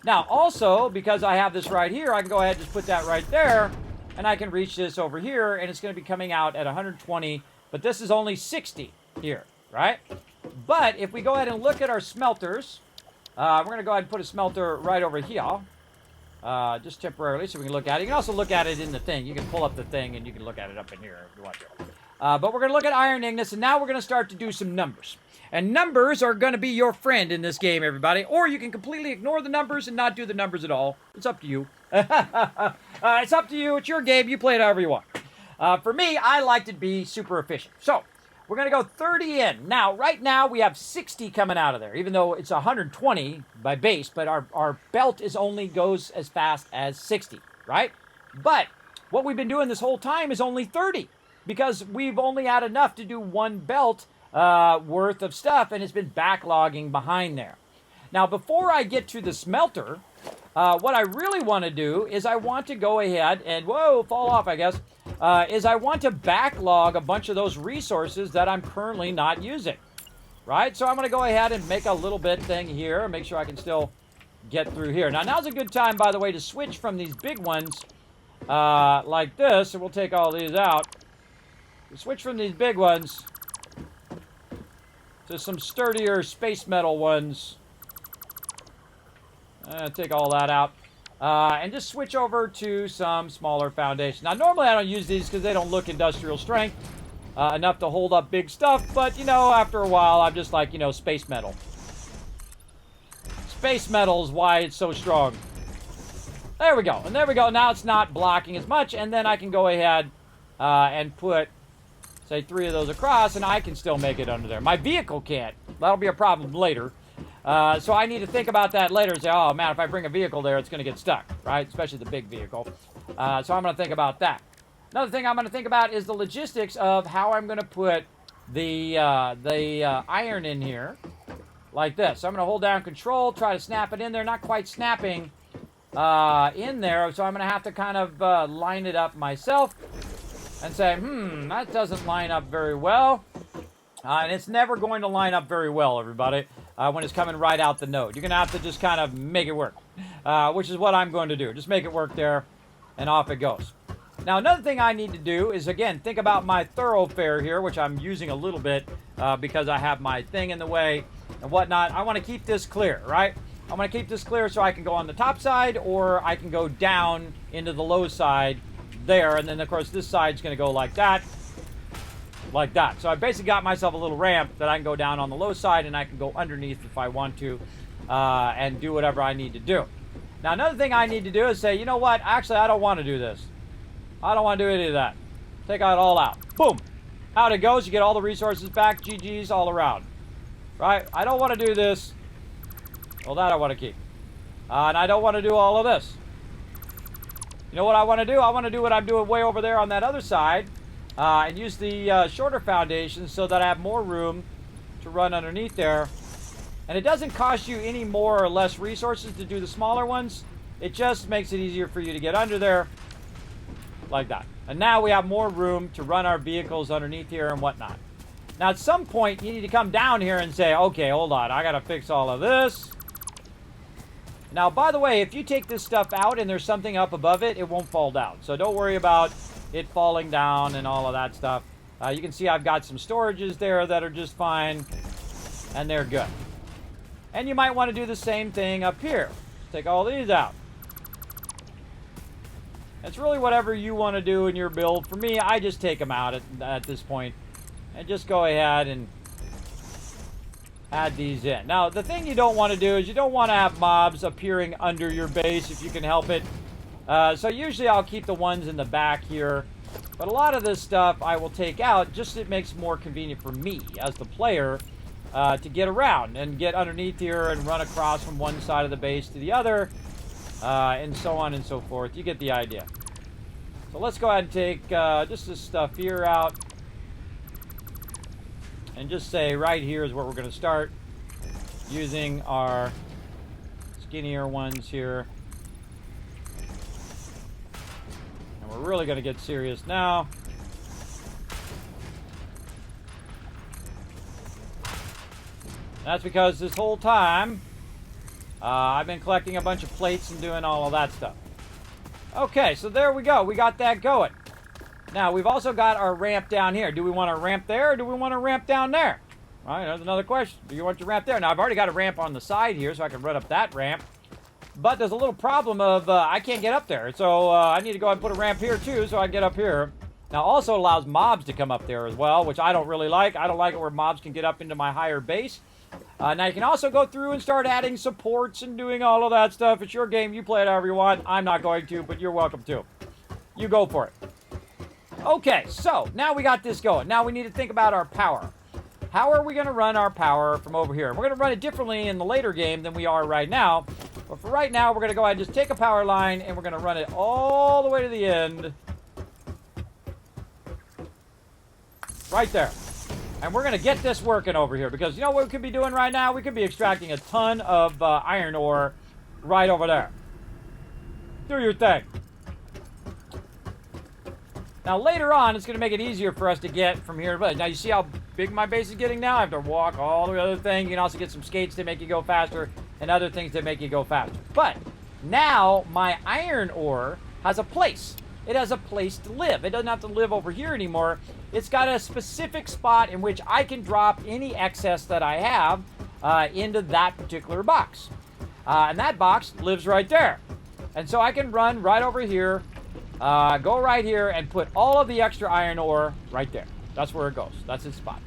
Now, also, because I have this right here, I can go ahead and just put that right there, and I can reach this over here, and it's going to be coming out at 120, but this is only 60 here, right? But if we go ahead and look at our smelters, we're going to go ahead and put a smelter right over here, just temporarily, so we can look at it. You can also look at it in the thing. You can pull up the thing, and you can look at it up in here if you want to. But we're going to look at iron ignis, and now we're going to start to do some numbers. And numbers are going to be your friend in this game, everybody. Or you can completely ignore the numbers and not do the numbers at all. It's up to you. It's up to you. It's your game. You play it however you want. For me, I like to be super efficient. So we're going to go 30 in. Now, right now, we have 60 coming out of there, even though it's 120 by base. But our belt only goes as fast as 60, right? But what we've been doing this whole time is only 30. Because we've only had enough to do one belt worth of stuff, and it's been backlogging behind there. Now, before I get to the smelter, what I really want to do is I want to go ahead and, whoa, fall off, I guess, is I want to backlog a bunch of those resources that I'm currently not using, right? So I'm going to go ahead and make a little bit thing here and make sure I can still get through here. Now, now's a good time, by the way, to switch from these big ones like this, and we'll take all these out. Switch from these big ones to some sturdier space metal ones. Take all that out. And just switch over to some smaller foundations. Now, normally I don't use these because they don't look industrial strength enough to hold up big stuff. But, you know, after a while, I'm just like, you know, space metal. Space metal is why it's so strong. There we go. And there we go. Now it's not blocking as much. And then I can go ahead and put, say, 3 of those across, and I can still make it under there. My vehicle can't. That'll be a problem later. So I need to think about that later and say, oh, man, if I bring a vehicle there, it's going to get stuck, right? Especially the big vehicle. So I'm going to think about that. Another thing I'm going to think about is the logistics of how I'm going to put the iron in here like this. So I'm going to hold down Control, try to snap it in there. Not quite snapping in there, so I'm going to have to kind of line it up myself and say, that doesn't line up very well. And it's never going to line up very well, everybody, when it's coming right out the node. You're going to have to just kind of make it work, which is what I'm going to do. Just make it work there, and off it goes. Now, another thing I need to do is, again, think about my thoroughfare here, which I'm using a little bit because I have my thing in the way and whatnot. I want to keep this clear, right? I want to keep this clear so I can go on the top side, or I can go down into the low side there, and then of course this side's going to go like that. So I basically got myself a little ramp that I can go down on the low side, and I can go underneath if I want to, and do whatever I need to do. Now, another thing I need to do is say, you know what, actually I don't want to do this. I don't want to do any of that. Take it all out. Boom, out it goes. You get all the resources back. GG's all around, right? I don't want to do this. Well, that I want to keep, and I don't want to do all of this. You know what I want to do? I want to do what I'm doing way over there on that other side, and use the shorter foundation so that I have more room to run underneath there. And it doesn't cost you any more or less resources to do the smaller ones. It just makes it easier for you to get under there, like that. And now we have more room to run our vehicles underneath here and whatnot. Now, at some point, you need to come down here and say, okay, hold on, I got to fix all of this. Now, by the way, if you take this stuff out and there's something up above it, it won't fall down. So don't worry about it falling down and all of that stuff. You can see I've got some storages there that are just fine, and they're good. And you might want to do the same thing up here. Take all these out. It's really whatever you want to do in your build. For me, I just take them out at this point and just go ahead and add these in. Now, the thing you don't want to do is you don't want to have mobs appearing under your base if you can help it. So usually I'll keep the ones in the back here. But a lot of this stuff I will take out just so it makes it more convenient for me as the player to get around and get underneath here and run across from one side of the base to the other, and so on and so forth. You get the idea. So let's go ahead and take just this stuff here out. And just say right here is where we're going to start using our skinnier ones here. And we're really going to get serious now. And that's because this whole time, I've been collecting a bunch of plates and doing all of that stuff. Okay, so there we go. We got that going. Now, we've also got our ramp down here. Do we want a ramp there, or do we want a ramp down there? All right, that's another question. Do you want your ramp there? Now, I've already got a ramp on the side here, so I can run up that ramp. But there's a little problem of I can't get up there. So I need to go ahead and put a ramp here, too, so I can get up here. Now, also allows mobs to come up there as well, which I don't really like. I don't like it where mobs can get up into my higher base. Now, you can also go through and start adding supports and doing all of that stuff. It's your game. You play it however you want. I'm not going to, but you're welcome to. You go for it. Okay, so now we got this going. Now we need to think about our power. How are we going to run our power from over here? We're going to run it differently in the later game than we are right now. But for right now, we're going to go ahead and just take a power line, and we're going to run it all the way to the end. Right there. And we're going to get this working over here. Because you know what we could be doing right now? We could be extracting a ton of iron ore right over there. Do your thing. Now, later on, it's going to make it easier for us to get from here. But now, you see how big my base is getting now? I have to walk all the other thing. You can also get some skates to make you go faster and other things that make you go faster. But now, my iron ore has a place. It has a place to live. It doesn't have to live over here anymore. It's got a specific spot in which I can drop any excess that I have into that particular box. And that box lives right there. And so I can run right over here. Go right here and put all of the extra iron ore right there. That's where it goes. That's its spot.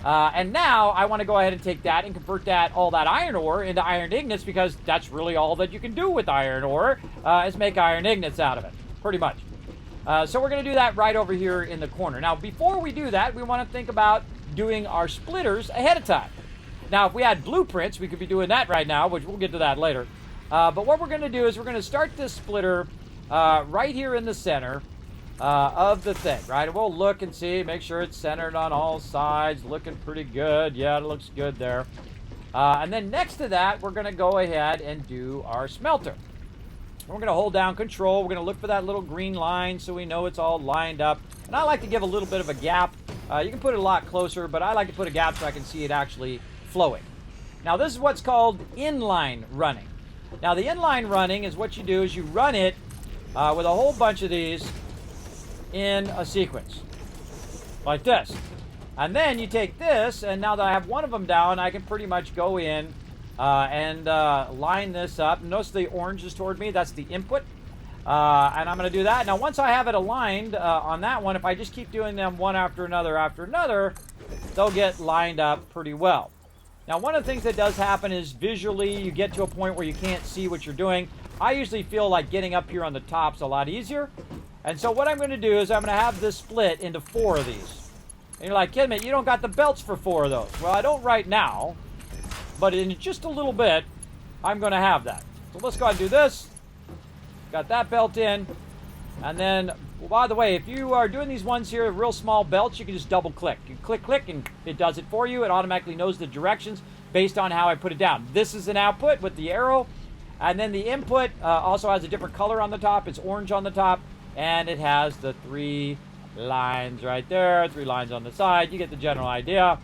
And now I want to go ahead and take that and convert all that iron ore into iron ingots, because that's really all that you can do with iron ore is make iron ingots out of it, pretty much. So we're going to do that right over here in the corner. Now, before we do that, we want to think about doing our splitters ahead of time. Now, if we had blueprints, we could be doing that right now, which we'll get to that later. But what we're going to do is we're going to start this splitter right here in the center of the thing, right? And we'll look and see, make sure it's centered on all sides, looking pretty good. Yeah, it looks good there. And then next to that, we're going to go ahead and do our smelter. We're going to hold down control. We're going to look for that little green line so we know it's all lined up. And I like to give a little bit of a gap. You can put it a lot closer, but I like to put a gap so I can see it actually flowing. Now, this is what's called inline running. Now, the inline running is what you do is you run it with a whole bunch of these in a sequence, like this. And then you take this, and now that I have one of them down, I can pretty much go in and line this up. Notice the orange is toward me. That's the input. And I'm going to do that. Now, once I have it aligned on that one, if I just keep doing them one after another, they'll get lined up pretty well. Now, one of the things that does happen is visually you get to a point where you can't see what you're doing. I usually feel like getting up here on the top's a lot easier. And so what I'm going to do is I'm going to have this split into 4 of these. And you're like, Kismet, you don't got the belts for 4 of those. Well, I don't right now, but in just a little bit, I'm going to have that. So let's go ahead and do this. Got that belt in. And then, well, by the way, if you are doing these ones here, real small belts, you can just double click. You click, and it does it for you. It automatically knows the directions based on how I put it down. This is an output with the arrow. And then the input also has a different color on the top. It's orange on the top. And it has the 3 lines right there, 3 lines on the side. You get the general idea.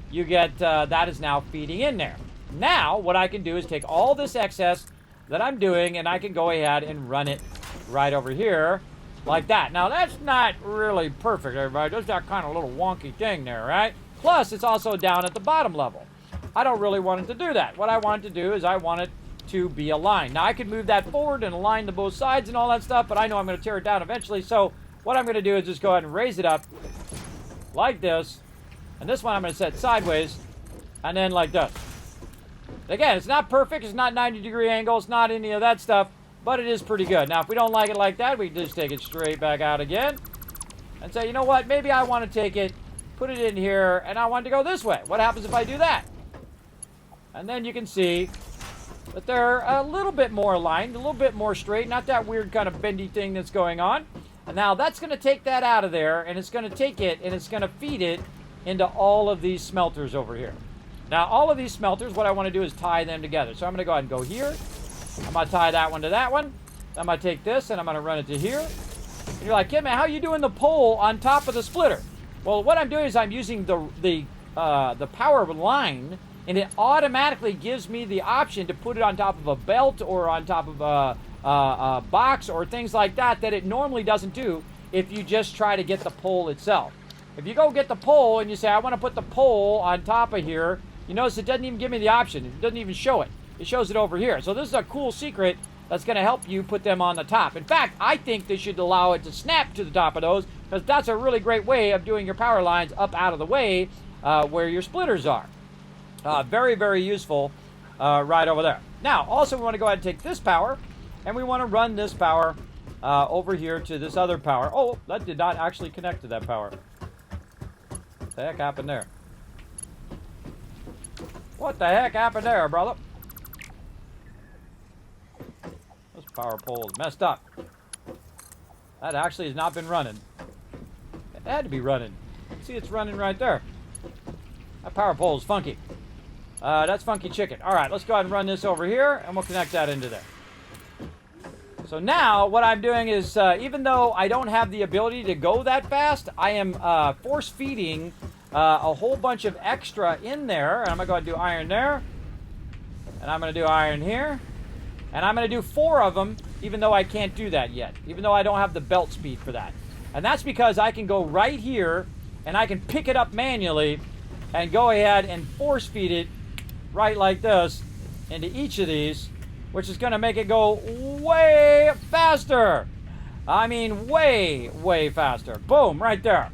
You get that is now feeding in there. Now, what I can do is take all this excess that I'm doing, and I can go ahead and run it right over here like that. Now, that's not really perfect, everybody. There's that kind of little wonky thing there, right? Plus, it's also down at the bottom level. I don't really want it to do that. What I want it to do is I want it to be aligned. Now, I could move that forward and align to both sides and all that stuff, but I know I'm going to tear it down eventually. So what I'm going to do is just go ahead and raise it up like this. And this one I'm going to set sideways, and then like this. Again, it's not perfect. It's not 90-degree angle. It's not any of that stuff, but it is pretty good. Now, if we don't like it like that, we can just take it straight back out again and say, you know what? Maybe I want to take it, put it in here, and I want it to go this way. What happens if I do that? And then you can see that they're a little bit more aligned, a little bit more straight, not that weird kind of bendy thing that's going on. And now that's going to take that out of there, and it's going to take it, and it's going to feed it into all of these smelters over here. Now, all of these smelters, what I want to do is tie them together. So I'm going to go ahead and go here. I'm going to tie that one to that one. I'm going to take this, and I'm going to run it to here. And you're like, Kismet, how are you doing the pole on top of the splitter? Well, what I'm doing is I'm using the power line and it automatically gives me the option to put it on top of a belt or on top of a box or things like that it normally doesn't do if you just try to get the pole itself. If you go get the pole and you say, I want to put the pole on top of here, you notice it doesn't even give me the option. It doesn't even show it. It shows it over here. So this is a cool secret that's going to help you put them on the top. In fact, I think they should allow it to snap to the top of those, because that's a really great way of doing your power lines up out of the way where your splitters are. Very, very useful right over there. Now, also we want to go ahead and take this power, and we want to run this power over here to this other power. Oh, that did not actually connect to that power. What the heck happened there? What the heck happened there, brother? This power pole is messed up. That actually has not been running. It had to be running. See, it's running right there. That power pole is funky. That's funky chicken. All right, let's go ahead and run this over here, and we'll connect that into there. So now what I'm doing is, even though I don't have the ability to go that fast, I am force feeding a whole bunch of extra in there. And I'm going to go ahead and do iron there. And I'm going to do iron here. And I'm going to do 4 of them, even though I can't do that yet. Even though I don't have the belt speed for that. And that's because I can go right here, and I can pick it up manually, and go ahead and force feed it right like this into each of these, which is going to make it go way faster. I mean, way, way faster. Boom, right there.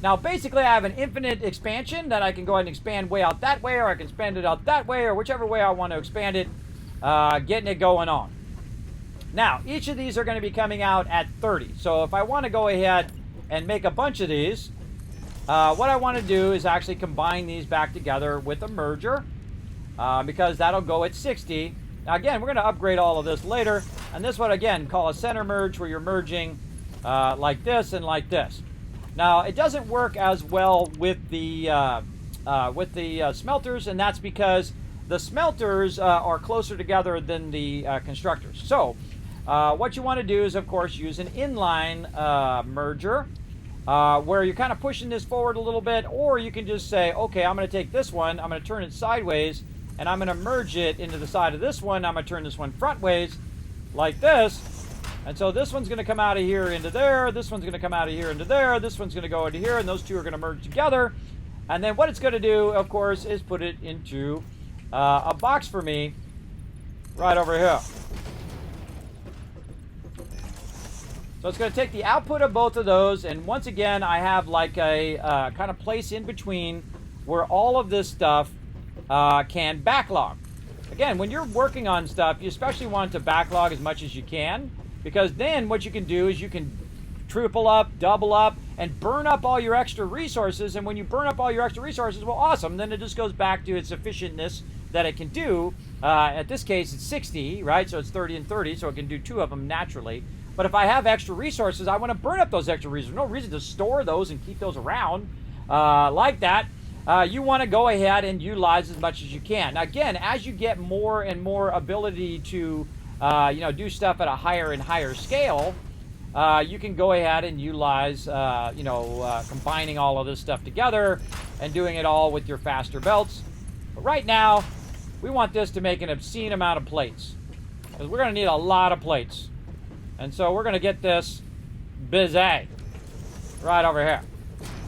Now, basically, I have an infinite expansion that I can go ahead and expand way out that way, or I can expand it out that way, or whichever way I want to expand it, getting it going on. Now, each of these are going to be coming out at 30. So if I want to go ahead and make a bunch of these, what I want to do is actually combine these back together with a merger, because that'll go at 60. Now, again, we're going to upgrade all of this later. And this one, again, call a center merge, where you're merging like this and like this. Now, it doesn't work as well with the smelters, and that's because the smelters are closer together than the constructors. So, what you want to do is, of course, use an inline merger, where you're kind of pushing this forward a little bit, or you can just say, okay, I'm going to take this one, I'm going to turn it sideways, and I'm going to merge it into the side of this one. I'm going to turn this one frontways, like this. And so this one's going to come out of here into there, this one's going to come out of here into there, this one's going to go into here, and those two are going to merge together. And then what it's going to do, of course, is put it into a box for me right over here. So it's going to take the output of both of those, and once again, I have like a kind of place in between where all of this stuff can backlog. Again, when you're working on stuff, you especially want to backlog as much as you can, because then what you can do is you can triple up, double up, and burn up all your extra resources. And when you burn up all your extra resources, well, awesome. Then it just goes back to its efficientness that it can do. At this case, it's 60, right? So it's 30 and 30, so it can do 2 of them naturally. But if I have extra resources, I want to burn up those extra resources. No reason to store those and keep those around like that. You want to go ahead and utilize as much as you can. Now, again, as you get more and more ability to do stuff at a higher and higher scale, you can go ahead and utilize, combining all of this stuff together and doing it all with your faster belts. But right now, we want this to make an obscene amount of plates, because we're going to need a lot of plates. And so we're going to get this busy right over here.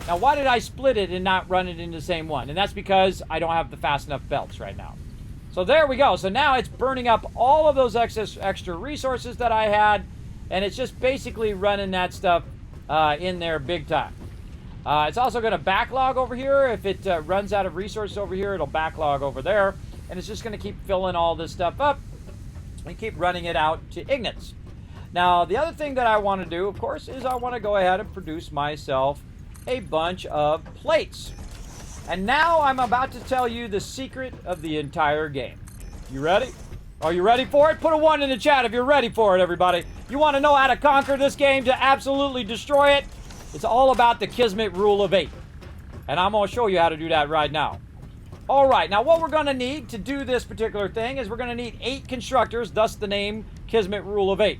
Now, why did I split it and not run it in the same one? And that's because I don't have the fast enough belts right now. So there we go. So now it's burning up all of those extra resources that I had, and it's just basically running that stuff in there big time. It's also going to backlog over here. If it runs out of resources over here, it'll backlog over there. And it's just going to keep filling all this stuff up and keep running it out to ignits. Now, the other thing that I want to do, of course, is I want to go ahead and produce myself a bunch of plates. And now I'm about to tell you the secret of the entire game. You ready? Are you ready for it? Put a 1 in the chat if you're ready for it, everybody. You want to know how to conquer this game, to absolutely destroy it? It's all about the Kismet rule of 8. And I'm going to show you how to do that right now. All right, now what we're going to need to do this particular thing is we're going to need 8 constructors, thus the name Kismet rule of 8.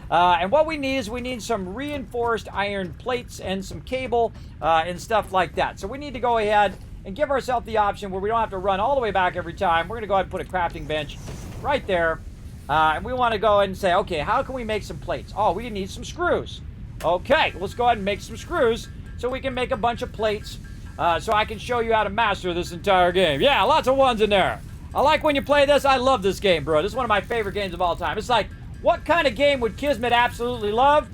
And what we need is we need some reinforced iron plates and some cable and stuff like that. So we need to go ahead and give ourselves the option where we don't have to run all the way back every time. We're going to go ahead and put a crafting bench right there. And we want to go ahead and say, okay, how can we make some plates? Oh, we need some screws. Okay, let's go ahead and make some screws so we can make a bunch of plates so I can show you how to master this entire game. Yeah, lots of ones in there. I like when you play this. I love this game, bro. This is one of my favorite games of all time. It's like, what kind of game would Kismet absolutely love?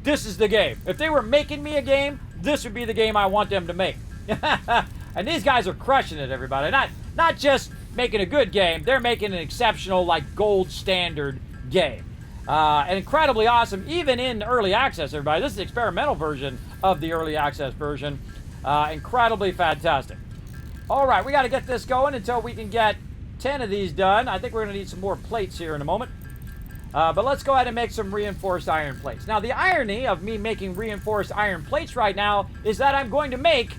This is the game. If they were making me a game, this would be the game I want them to make. And these guys are crushing it, everybody. Not just making a good game, they're making an exceptional, like, gold standard game. And incredibly awesome, even in early access, everybody. This is the experimental version of the early access version. Incredibly fantastic. All right, we got to get this going until we can get 10 of these done. I think we're going to need some more plates here in a moment. But let's go ahead and make some reinforced iron plates. Now, the irony of me making reinforced iron plates right now is that I'm going to make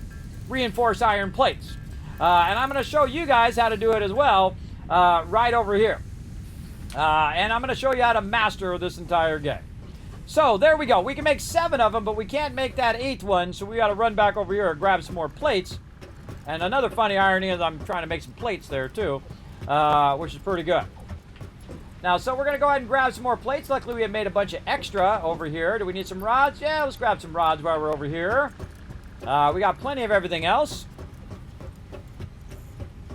reinforced iron plates. And I'm going to show you guys how to do it as well right over here. And I'm going to show you how to master this entire game. So, there we go. We can make 7 of them, but we can't make that 8th one, so we got to run back over here and grab some more plates. And another funny irony is I'm trying to make some plates there, too, which is pretty good. Now, so we're going to go ahead and grab some more plates. Luckily, we have made a bunch of extra over here. Do we need some rods? Yeah, let's grab some rods while we're over here. We got plenty of everything else.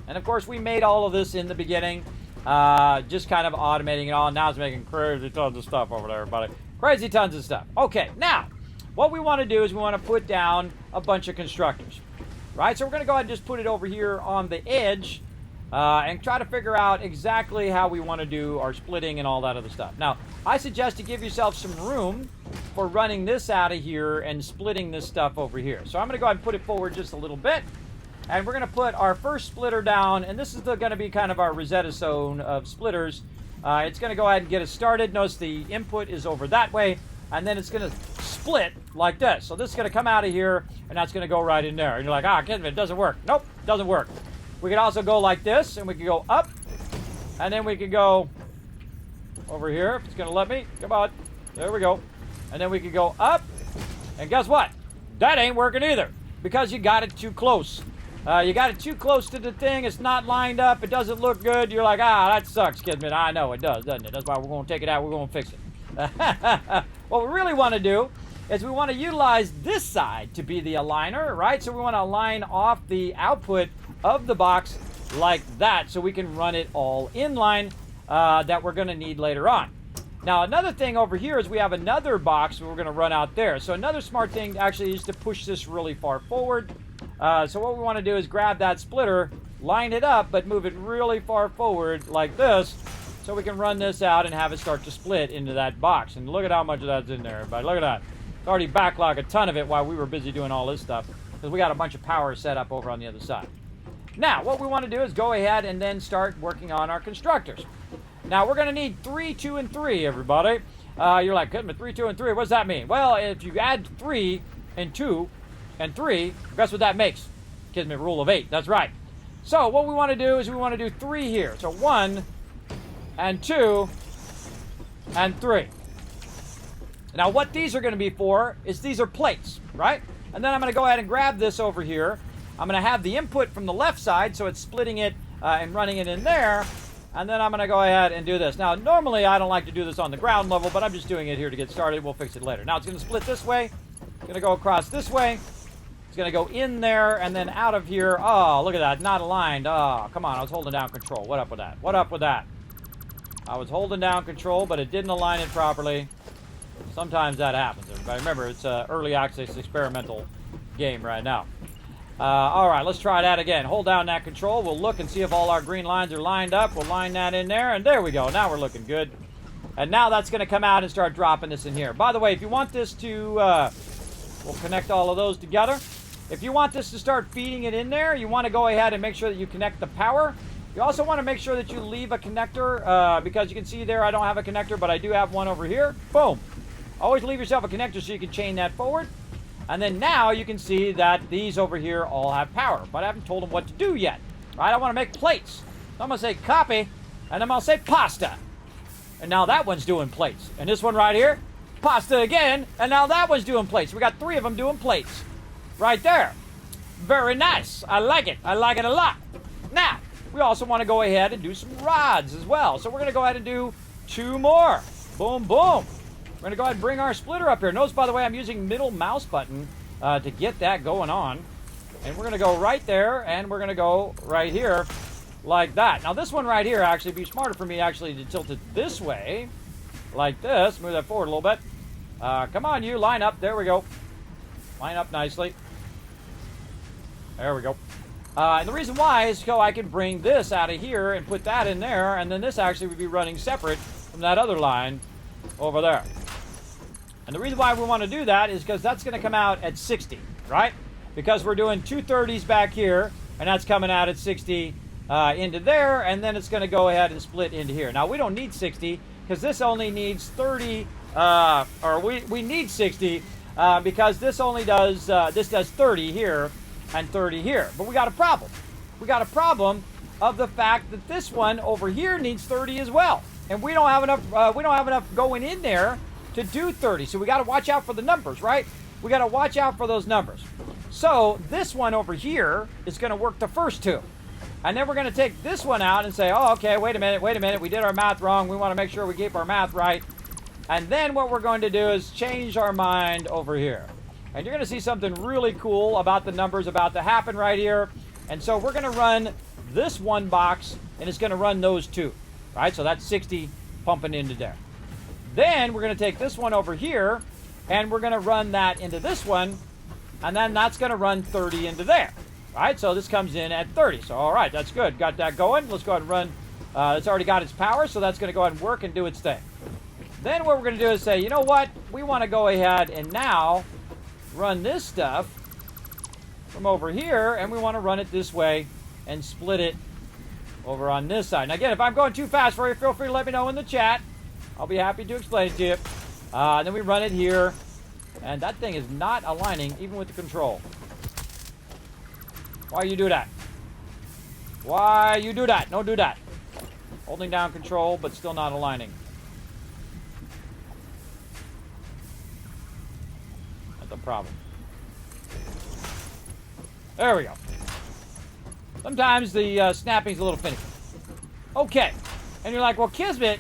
And, of course, we made all of this in the beginning. Just kind of automating it all. Now it's making crazy tons of stuff over there, everybody. Crazy tons of stuff. Okay, now, what we want to do is we want to put down a bunch of constructors. Right? So we're going to go ahead and just put it over here on the edge. And try to figure out exactly how we want to do our splitting and all that other stuff. Now, I suggest to give yourself some room for running this out of here and splitting this stuff over here. So I'm going to go ahead and put it forward just a little bit. And we're going to put our first splitter down. And this is going to be kind of our Rosetta Stone of splitters. It's going to go ahead and get us started. Notice the input is over that way. And then it's going to split like this. So this is going to come out of here. And that's going to go right in there. And you're like, it doesn't work. Nope, doesn't work. We could also go like this, and we could go up, and then we could go over here, if it's going to let me. Come on. There we go. And then we could go up, and guess what? That ain't working either, because you got it too close. You got it too close to the thing. It's not lined up. It doesn't look good. You're like, that sucks, Kismet. I know it does, doesn't it? That's why we're going to take it out. We're going to fix it. What we really want to do is we want to utilize this side to be the aligner, right? So we want to align off the output of the box like that so we can run it all inline that we're going to need later on. Now, another thing over here is we have another box we're going to run out there. So another smart thing actually is to push this really far forward. So what we want to do is grab that splitter, line it up, but move it really far forward like this so we can run this out and have it start to split into that box. And look at how much of that's in there, everybody. Look at that. It's already backlogged a ton of it while we were busy doing all this stuff because we got a bunch of power set up over on the other side. Now, what we want to do is go ahead and then start working on our constructors. Now, we're going to need 3, 2, and 3, everybody. You're like, 3, 2, and 3, what does that mean? Well, if you add 3 and 2 and 3, guess what that makes? Kismet rule of 8, that's right. So, what we want to do is we want to do 3 here. So, 1 and 2 and 3. Now, what these are going to be for is these are plates, right? And then I'm going to go ahead and grab this over here. I'm going to have the input from the left side, so it's splitting it and running it in there. And then I'm going to go ahead and do this. Now, normally I don't like to do this on the ground level, but I'm just doing it here to get started. We'll fix it later. Now, it's going to split this way. It's going to go across this way. It's going to go in there and then out of here. Oh, look at that. Not aligned. Oh, come on. I was holding down control. What up with that? What up with that? I was holding down control, but it didn't align it properly. Sometimes that happens, everybody. Remember, it's an early access experimental game right now. All right, let's try that again. Hold down that control. We'll look and see if all our green lines are lined up. We'll line that in there, and there we go. Now we're looking good. And now that's going to come out and start dropping this in here. By the way, if you want this to, we'll connect all of those together. If you want this to start feeding it in there, you want to go ahead and make sure that you connect the power. You also want to make sure that you leave a connector, because you can see there I don't have a connector, but I do have one over here. Boom. Always leave yourself a connector so you can chain that forward. And then now you can see that these over here all have power, but I haven't told them what to do yet. Right? I want to make plates. So I'm going to say copy, and I'm going to say pasta. And now that one's doing plates. And this one right here, pasta again, and now that one's doing plates. We got 3 of them doing plates right there. Very nice. I like it. I like it a lot. Now, we also want to go ahead and do some rods as well. So we're going to go ahead and do 2 more. Boom, boom. We're going to go ahead and bring our splitter up here. Notice, by the way, I'm using middle mouse button to get that going on. And we're going to go right there, and we're going to go right here like that. Now, this one right here, actually, be smarter for me actually to tilt it this way, like this. Move that forward a little bit. Come on, you. Line up. There we go. Line up nicely. There we go. And the reason why is so I can bring this out of here and put that in there, and then this actually would be running separate from that other line over there. And the reason why we want to do that is because that's going to come out at 60, right? Because we're doing 2 30s back here, and that's coming out at 60 into there, and then it's going to go ahead and split into here. Now, we don't need 60 because this only needs 30, or we need 60 because this only does, this does 30 here and 30 here. But we got a problem. We got a problem of the fact that this one over here needs 30 as well. And we don't have enough going in there to do 30. So we got to watch out for the numbers, right? We got to watch out for those numbers. So this one over here is going to work the first 2. And then we're going to take this one out and say, oh, okay, wait a minute. We did our math wrong. We want to make sure we keep our math right. And then what we're going to do is change our mind over here. And you're going to see something really cool about the numbers about to happen right here. And so we're going to run this one box, and it's going to run those 2. Right? So that's 60 pumping into there. Then we're going to take this one over here, and we're going to run that into this one, and then that's going to run 30 into there. Right? So this comes in at 30. So, all right, that's good. Got that going. Let's go ahead and run. It's already got its power, so that's going to go ahead and work and do its thing. Then what we're going to do is say, you know what? We want to go ahead and now run this stuff from over here, and we want to run it this way and split it over on this side. Now, again, if I'm going too fast for you, feel free to let me know in the chat. I'll be happy to explain it to you. Then we run it here, and that thing is not aligning even with the control. Why you do that? Why you do that? Don't do that. Holding down control, but still not aligning. That's a problem. There we go. Sometimes the snapping's a little finicky. Okay. And you're like, well, Kismet,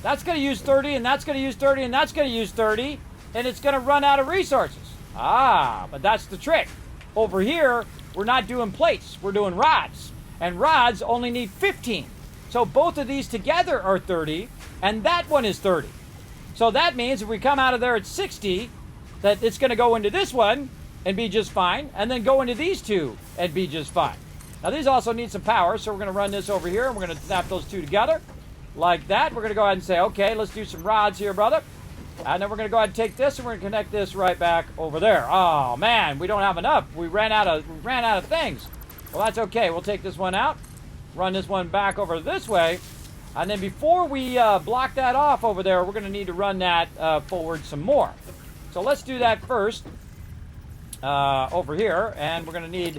that's going to use 30, and that's going to use 30, and that's going to use 30, and it's going to run out of resources. Ah, but that's the trick. Over here, we're not doing plates. We're doing rods. And rods only need 15. So both of these together are 30, and that one is 30. So that means if we come out of there at 60, that it's going to go into this one and be just fine, and then go into these 2 and be just fine. Now, these also need some power, so we're going to run this over here, and we're going to snap those 2 together like that. We're going to go ahead and say, okay, let's do some rods here, brother. And then we're going to go ahead and take this, and we're going to connect this right back over there. Oh, man, we don't have enough. We ran out of things. Well, that's okay. We'll take this one out, run this one back over this way, and then before we block that off over there, we're going to need to run that forward some more. So let's do that first over here, and we're going to need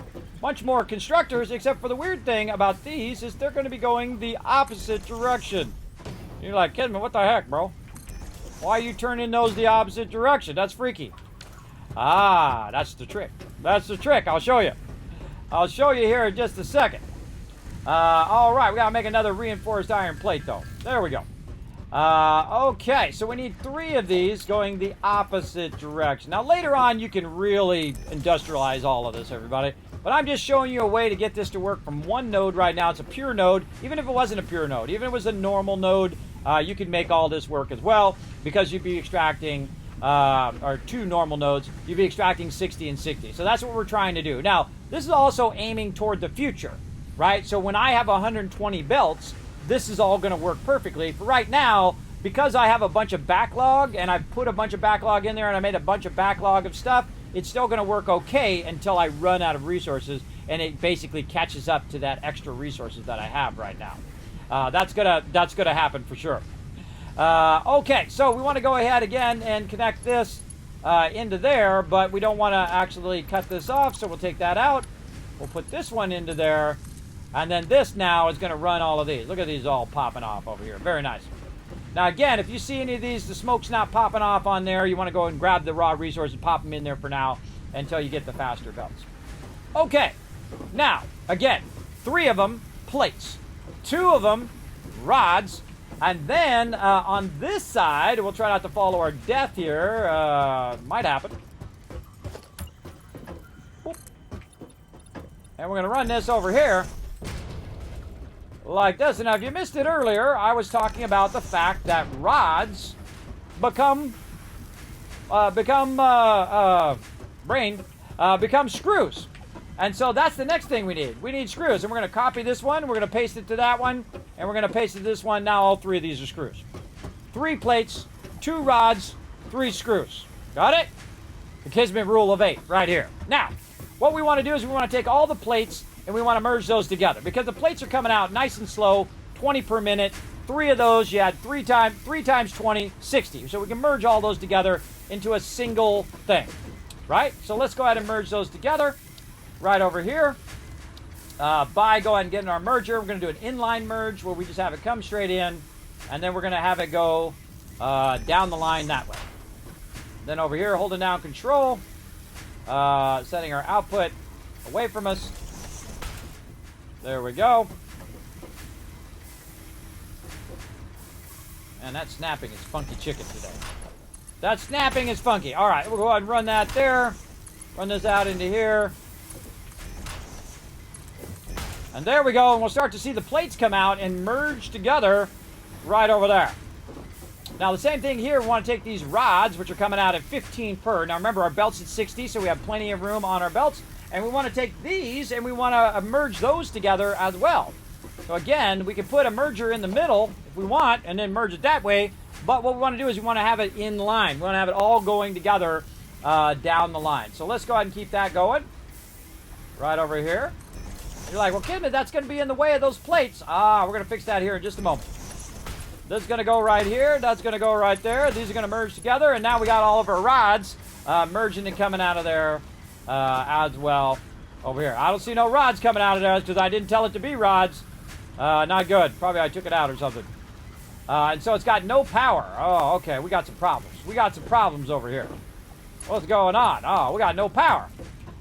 a bunch more constructors, except for the weird thing about these is they're going to be going the opposite direction. You're like, Kismet, what the heck, bro? Why are you turning those the opposite direction? That's freaky. Ah, that's the trick. That's the trick. I'll show you. I'll show you here in just a second. All right, we got to make another reinforced iron plate, though. There we go. Okay, so we need 3 of these going the opposite direction. Now, later on, you can really industrialize all of this, everybody. But I'm just showing you a way to get this to work from one node right now. It's a pure node. Even if it wasn't a pure node, even if it was a normal node, you can make all this work as well, because you'd be extracting, or 2 normal nodes, you'd be extracting 60 and 60. So that's what we're trying to do. Now, this is also aiming toward the future, right? So when I have 120 belts, this is all going to work perfectly. For right now, because I have a bunch of backlog, and I've put a bunch of backlog in there, and I made a bunch of backlog of stuff, it's still going to work okay until I run out of resources, and it basically catches up to that extra resources that I have right now. That's gonna happen for sure. Okay, so we want to go ahead again and connect this into there, but we don't want to actually cut this off, so we'll take that out. We'll put this one into there, and then this now is going to run all of these. Look at these all popping off over here. Very nice. Now, again, if you see any of these, the smoke's not popping off on there, you want to go and grab the raw resource and pop them in there for now. until you get the faster belts. Okay, now, again, 3 of them plates, 2 of them rods, and then on this side, we'll try not to follow our death here. Might happen. Boop. And we're going to run this over here like this. And now, if you missed it earlier, I was talking about the fact that rods become screws. And so that's the next thing we need. We need screws. And we're going to copy this one. We're going to paste it to that one. And we're going to paste it to this one. Now all 3 of these are screws. 3 plates, 2 rods, 3 screws. Got it? The Kismet rule of 8 right here. Now, what we want to do is we want to take all the plates and we want to merge those together. Because the plates are coming out nice and slow, 20 per minute. 3 of those, you had 3 times 20, 60. So we can merge all those together into a single thing. Right? So let's go ahead and merge those together. Right over here. Go ahead and get in our merger. We're going to do an inline merge where we just have it come straight in. And then we're going to have it go down the line that way. Then over here, holding down control. Setting our output away from us. There we go. And that snapping is funky chicken today. That snapping is funky. All right, we'll go ahead and run that there. Run this out into here. And there we go, and we'll start to see the plates come out and merge together right over there. Now, the same thing here, we want to take these rods, which are coming out at 15 per. Now, remember, our belt's at 60, so we have plenty of room on our belts. And we want to take these, and we want to merge those together as well. So, again, we can put a merger in the middle if we want, and then merge it that way. But what we want to do is we want to have it in line. We want to have it all going together down the line. So let's go ahead and keep that going. Right over here. You're like, well, Kismet, that's going to be in the way of those plates. We're going to fix that here in just a moment. This is going to go right here. That's going to go right there. These are going to merge together. And now we got all of our rods merging and coming out of there as well over here. I don't see no rods coming out of there because I didn't tell it to be rods. Not good. Probably I took it out or something. And so it's got no power. Oh, okay. We got some problems. We got some problems over here. What's going on? Oh, we got no power.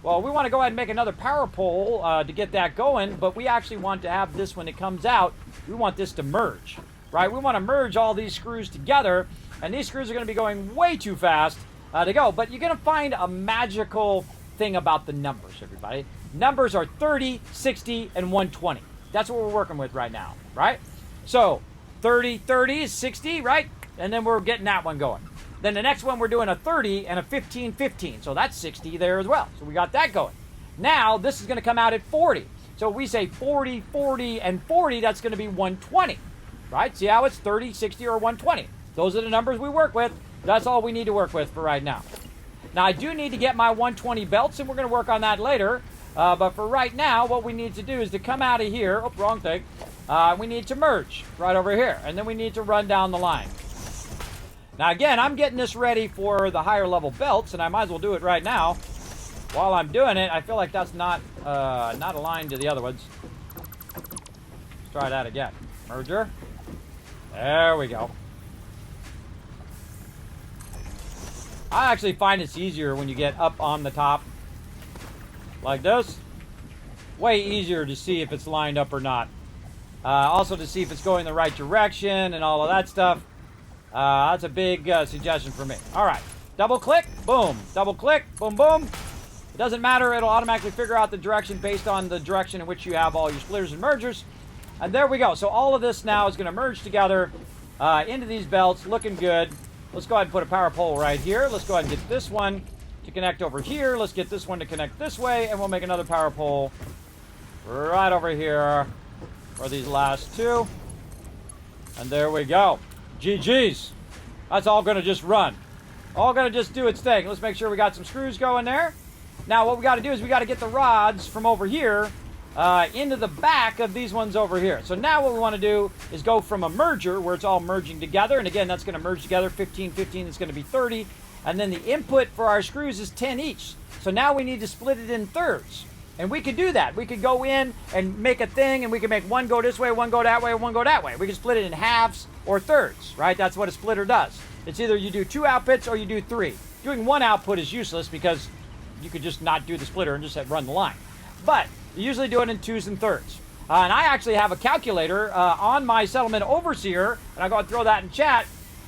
Well, we want to go ahead and make another power pole to get that going, but we actually want to have this when it comes out. We want this to merge, right? We want to merge all these screws together, and these screws are going to be going way too fast to go. But you're going to find a magical thing about the numbers, everybody. Numbers are 30, 60, and 120. That's what we're working with right now, right? So 30 is 60, right? And then we're getting that one going. Then the next one, we're doing a 30 and a 15. So that's 60 there as well. So we got that going. Now, this is going to come out at 40. So we say 40, 40, and 40, that's going to be 120, right? See how it's 30, 60, or 120. Those are the numbers we work with. That's all we need to work with for right now. Now, I do need to get my 120 belts, and we're going to work on that later. But for right now, what we need to do is to come out of here. Oh, wrong thing. We need to merge right over here. And then we need to run down the line. Now, again, I'm getting this ready for the higher level belts, and I might as well do it right now. While I'm doing it, I feel like that's not aligned to the other ones. Let's try that again. Merger. There we go. I actually find it's easier when you get up on the top like this. Way easier to see if it's lined up or not. Also to see if it's going the right direction and all of that stuff. That's a big suggestion for me. All right. Double click. Boom. Double click. Boom, boom. It doesn't matter. It'll automatically figure out the direction based on the direction in which you have all your splitters and mergers. And there we go. So all of this now is going to merge together into these belts. Looking good. Let's go ahead and put a power pole right here. Let's go ahead and get this one to connect over here. Let's get this one to connect this way. And we'll make another power pole right over here for these last two. And there we go. GG's. That's all going to just run. All going to just do its thing. Let's make sure we got some screws going there. Now what we got to do is we got to get the rods from over here into the back of these ones over here. So now what we want to do is go from a merger where it's all merging together. And again, that's going to merge together. 15, 15 is going to be 30. And then the input for our screws is 10 each. So now we need to split it in thirds. And we could do that. We could go in and make a thing, and we can make one go this way, one go that way, and one go that way. We can split it in halves or thirds, right? That's what a splitter does. It's either you do 2 outputs or you do 3. Doing 1 output is useless because You could just not do the splitter and just run the line. But you usually do it in 2s and 3rds. And I actually have a calculator on my Settlement Overseer, and I'll go and throw that in chat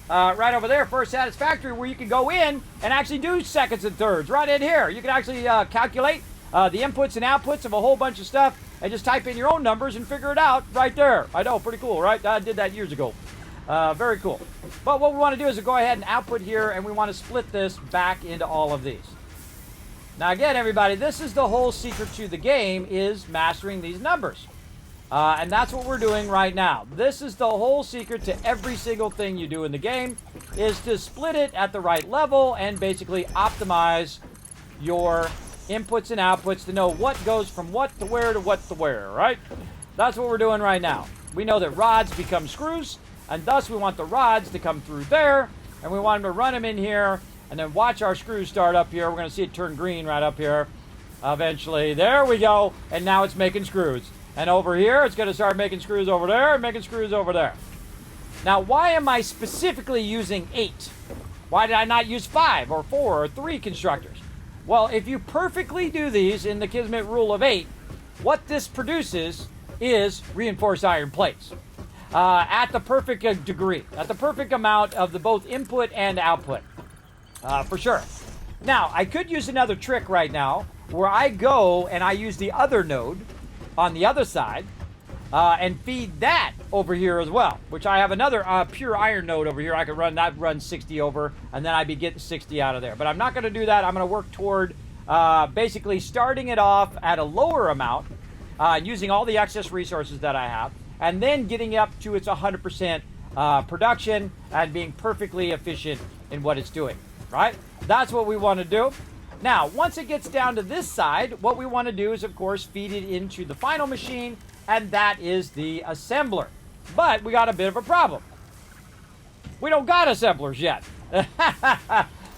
right over there for Satisfactory, where you can go in and actually do 2nds and 3rds right in here. You can actually calculate the inputs and outputs of a whole bunch of stuff and just type in your own numbers and figure it out right there. I know, pretty cool, right? I did that years ago. Very cool. But what we want to do is go ahead and output here, and we want to split this back into all of these. Now again, everybody, this is the whole secret to the game, is mastering these numbers. And that's what we're doing right now. This is the whole secret to every single thing you do in the game, is to split it at the right level and basically optimize your inputs and outputs to know what goes from what to where to what to where, right? That's what we're doing right now. We know that rods become screws, and thus we want the rods to come through there, and we want them to run them in here, and then watch our screws start up here. We're going to see it turn green right up here eventually. There we go, and now it's making screws. And over here, it's going to start making screws over there and making screws over there. Now, why am I specifically using 8? Why did I not use 5 or 4 or 3 constructors? Well, if you perfectly do these in the Kismet rule of 8, what this produces is reinforced iron plates at the perfect degree, at the perfect amount of the both input and output, for sure. Now, I could use another trick right now where I go and I use the other node on the other side and feed that over here as well, which I have another pure iron node over here. I could run that, run 60 over, and then I'd be getting 60 out of there. But I'm not going to do that. I'm going to work toward basically starting it off at a lower amount, using all the excess resources that I have, and then getting up to its 100% production and being perfectly efficient in what it's doing, right? That's what we want to do. Now, once it gets down to this side, what we want to do is, of course, feed it into the final machine, and that is the assembler. But we got a bit of a problem. We don't got assemblers yet.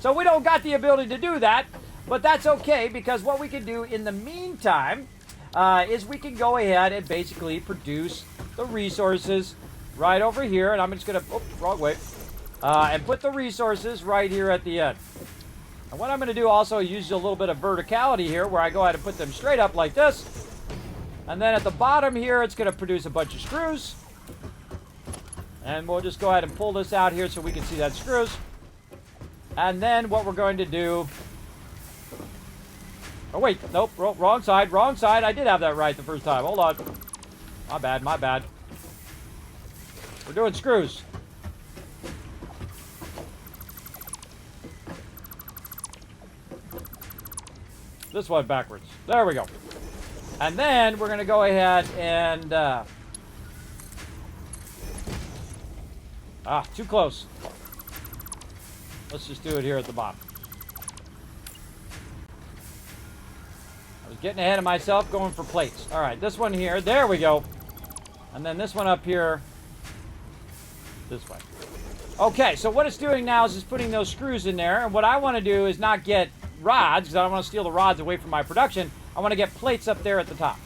So we don't got the ability to do that, but that's okay, because what we can do in the meantime is we can go ahead and basically produce the resources right over here, and I'm just going to, wrong way, and put the resources right here at the end. And what I'm going to do also is use a little bit of verticality here, where I go ahead and put them straight up like this. And then at the bottom here, it's going to produce a bunch of screws. And we'll just go ahead and pull this out here so we can see that screws. And then what we're going to do... Oh, wait. Nope. Wrong side. Wrong side. I did have that right the first time. Hold on. My bad. My bad. We're doing screws. This one backwards. There we go. And then we're going to go ahead and... too close. Let's just do it here at the bottom. I was getting ahead of myself going for plates. All right, this one here. There we go. And then this one up here. This way. Okay, so what it's doing now is it's putting those screws in there. And what I want to do is not get rods, because I don't want to steal the rods away from my production. I want to get plates up there at the top.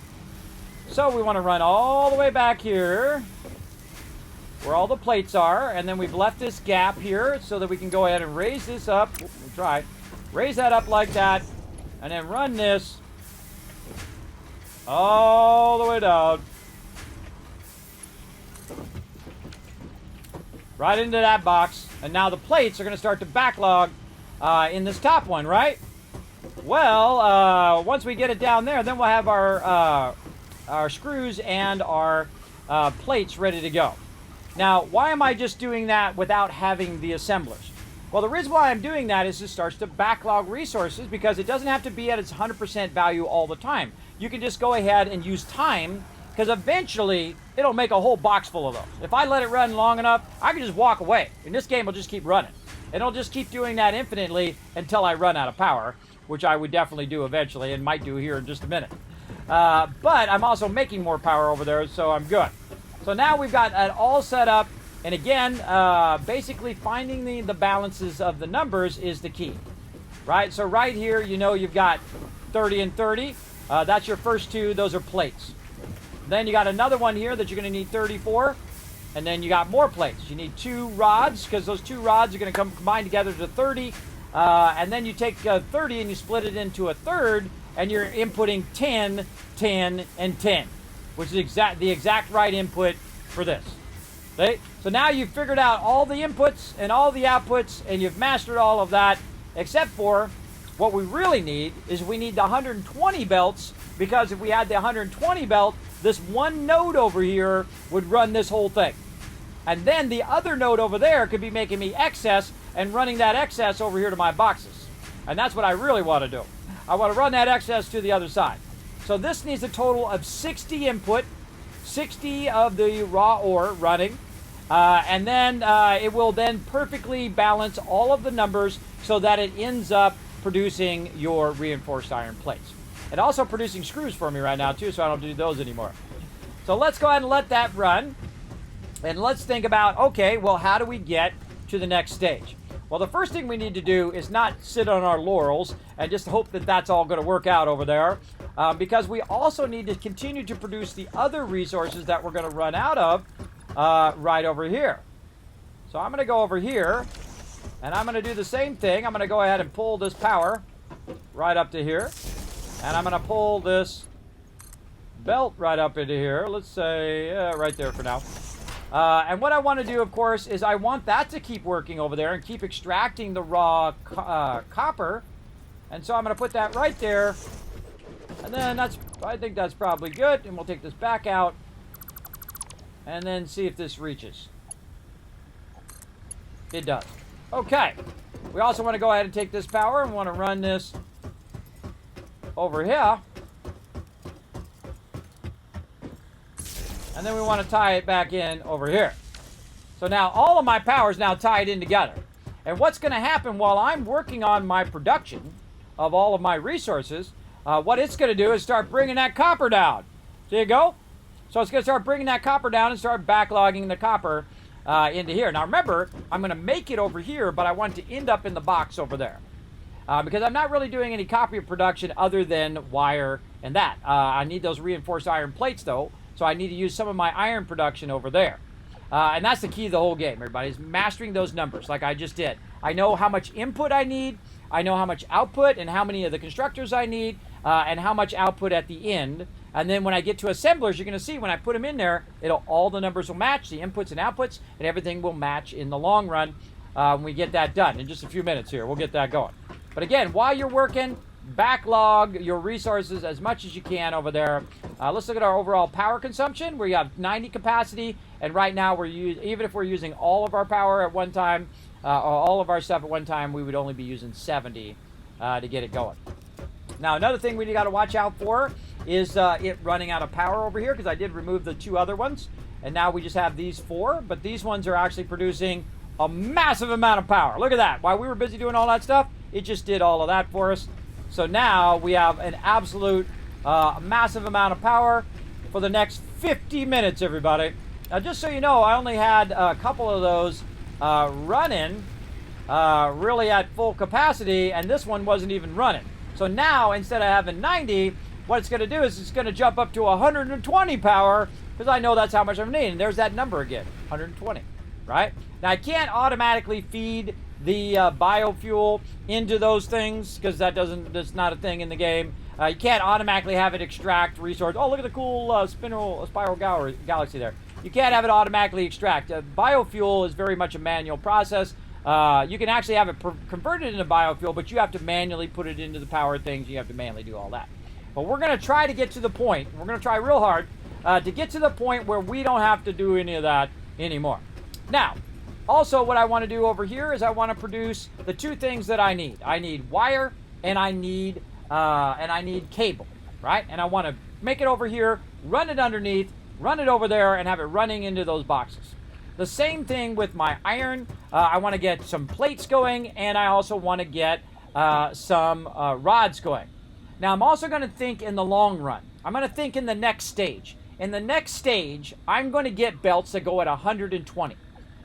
So we want to run all the way back here where all the plates are, and then we've left this gap here so that we can go ahead and raise this up. We'll try. Raise that up like that, and then run this all the way down. Right into that box. And now the plates are going to start to backlog in this top one, right? Well, once we get it down there, then we'll have our screws and our plates ready to go. Now, why am I just doing that without having the assemblers? Well, the reason why I'm doing that is it starts to backlog resources, because it doesn't have to be at its 100% value all the time. You can just go ahead and use time, because eventually it'll make a whole box full of those. If I let it run long enough, I can just walk away, and this game will just keep running. And it'll just keep doing that infinitely until I run out of power, which I would definitely do eventually, and might do here in just a minute. But I'm also making more power over there, so I'm good. So now we've got it all set up, and again, basically finding the balances of the numbers is the key, right? So right here, you know, you've got 30 and 30. That's your first two. Those are plates. Then you got another one here that you're going to need 34, and then you got more plates. You need 2 rods, because those 2 rods are going to combine together to 30, And then you take 30 and you split it into a third, and you're inputting 10, 10, and 10, which is the exact right input for this. Okay? So now you've figured out all the inputs and all the outputs, and you've mastered all of that, except for what we really need is we need the 120 belts, because if we had the 120 belt, this one node over here would run this whole thing. And then the other node over there could be making me excess and running that excess over here to my boxes. And that's what I really want to do. I want to run that excess to the other side. So this needs a total of 60 input, 60 of the raw ore running, and then it will then perfectly balance all of the numbers so that it ends up producing your reinforced iron plates. And also producing screws for me right now too, so I don't do those anymore. So let's go ahead and let that run. And let's think about, okay, well, how do we get to the next stage? Well, the first thing we need to do is not sit on our laurels and just hope that that's all going to work out over there, because we also need to continue to produce the other resources that we're going to run out of right over here. So I'm going to go over here, and I'm going to do the same thing. I'm going to go ahead and pull this power right up to here, and I'm going to pull this belt right up into here. Let's say right there for now. And what I want to do, of course, is I want that to keep working over there and keep extracting the raw copper. And so I'm going to put that right there. And then I think that's probably good. And we'll take this back out and then see if this reaches. It does. Okay. We also want to go ahead and take this power and want to run this over here. And then we want to tie it back in over here. So now all of my power is now tied in together. And what's going to happen while I'm working on my production of all of my resources, what it's going to do is start bringing that copper down. There you go. So it's going to start bringing that copper down and start backlogging the copper into here. Now remember, I'm going to make it over here, but I want it to end up in the box over there. Because I'm not really doing any copper production other than wire and that. I need those reinforced iron plates though. So I need to use some of my iron production over there. And that's the key to the whole game, everybody, is mastering those numbers like I just did. I know how much input I need. I know how much output and how many of the constructors I need and how much output at the end. And then when I get to assemblers, you're going to see when I put them in there, all the numbers will match, the inputs and outputs, and everything will match in the long run when we get that done. In just a few minutes here, we'll get that going. But again, while you're working, backlog your resources as much as you can over there. Let's look at our overall power consumption. We have 90 capacity, and right now even if we're using all of our power at one time, or all of our stuff at one time, we would only be using 70 to get it going. Now another thing we got to watch out for is it running out of power over here, because I did remove the two other ones, and now we just have these 4, but these ones are actually producing a massive amount of power. Look at that. While we were busy doing all that stuff, it just did all of that for us. So now we have an absolute massive amount of power for the next 50 minutes, everybody. Now, just so you know, I only had a couple of those running really at full capacity, and this one wasn't even running. So now, instead of having 90, what it's going to do is it's going to jump up to 120 power, because I know that's how much I'm needing. There's that number again, 120, right? Now, I can't automatically feed the biofuel into those things, because that's not a thing in the game. You can't automatically have it extract resource. Oh, look at the cool spiral galaxy there. You can't have it automatically extract. Biofuel is very much a manual process. You can actually have it converted into biofuel, but you have to manually put it into the power things. You have to manually do all that. But we're going to try to get to the point. We're going to try real hard to get to the point where we don't have to do any of that anymore. Now, also, what I want to do over here is I want to produce the two things that I need. I need wire and I need cable, right? And I want to make it over here, run it underneath, run it over there, and have it running into those boxes. The same thing with my iron. I want to get some plates going, and I also want to get some rods going. Now, I'm also going to think in the long run. I'm going to think in the next stage. In the next stage, I'm going to get belts that go at 120.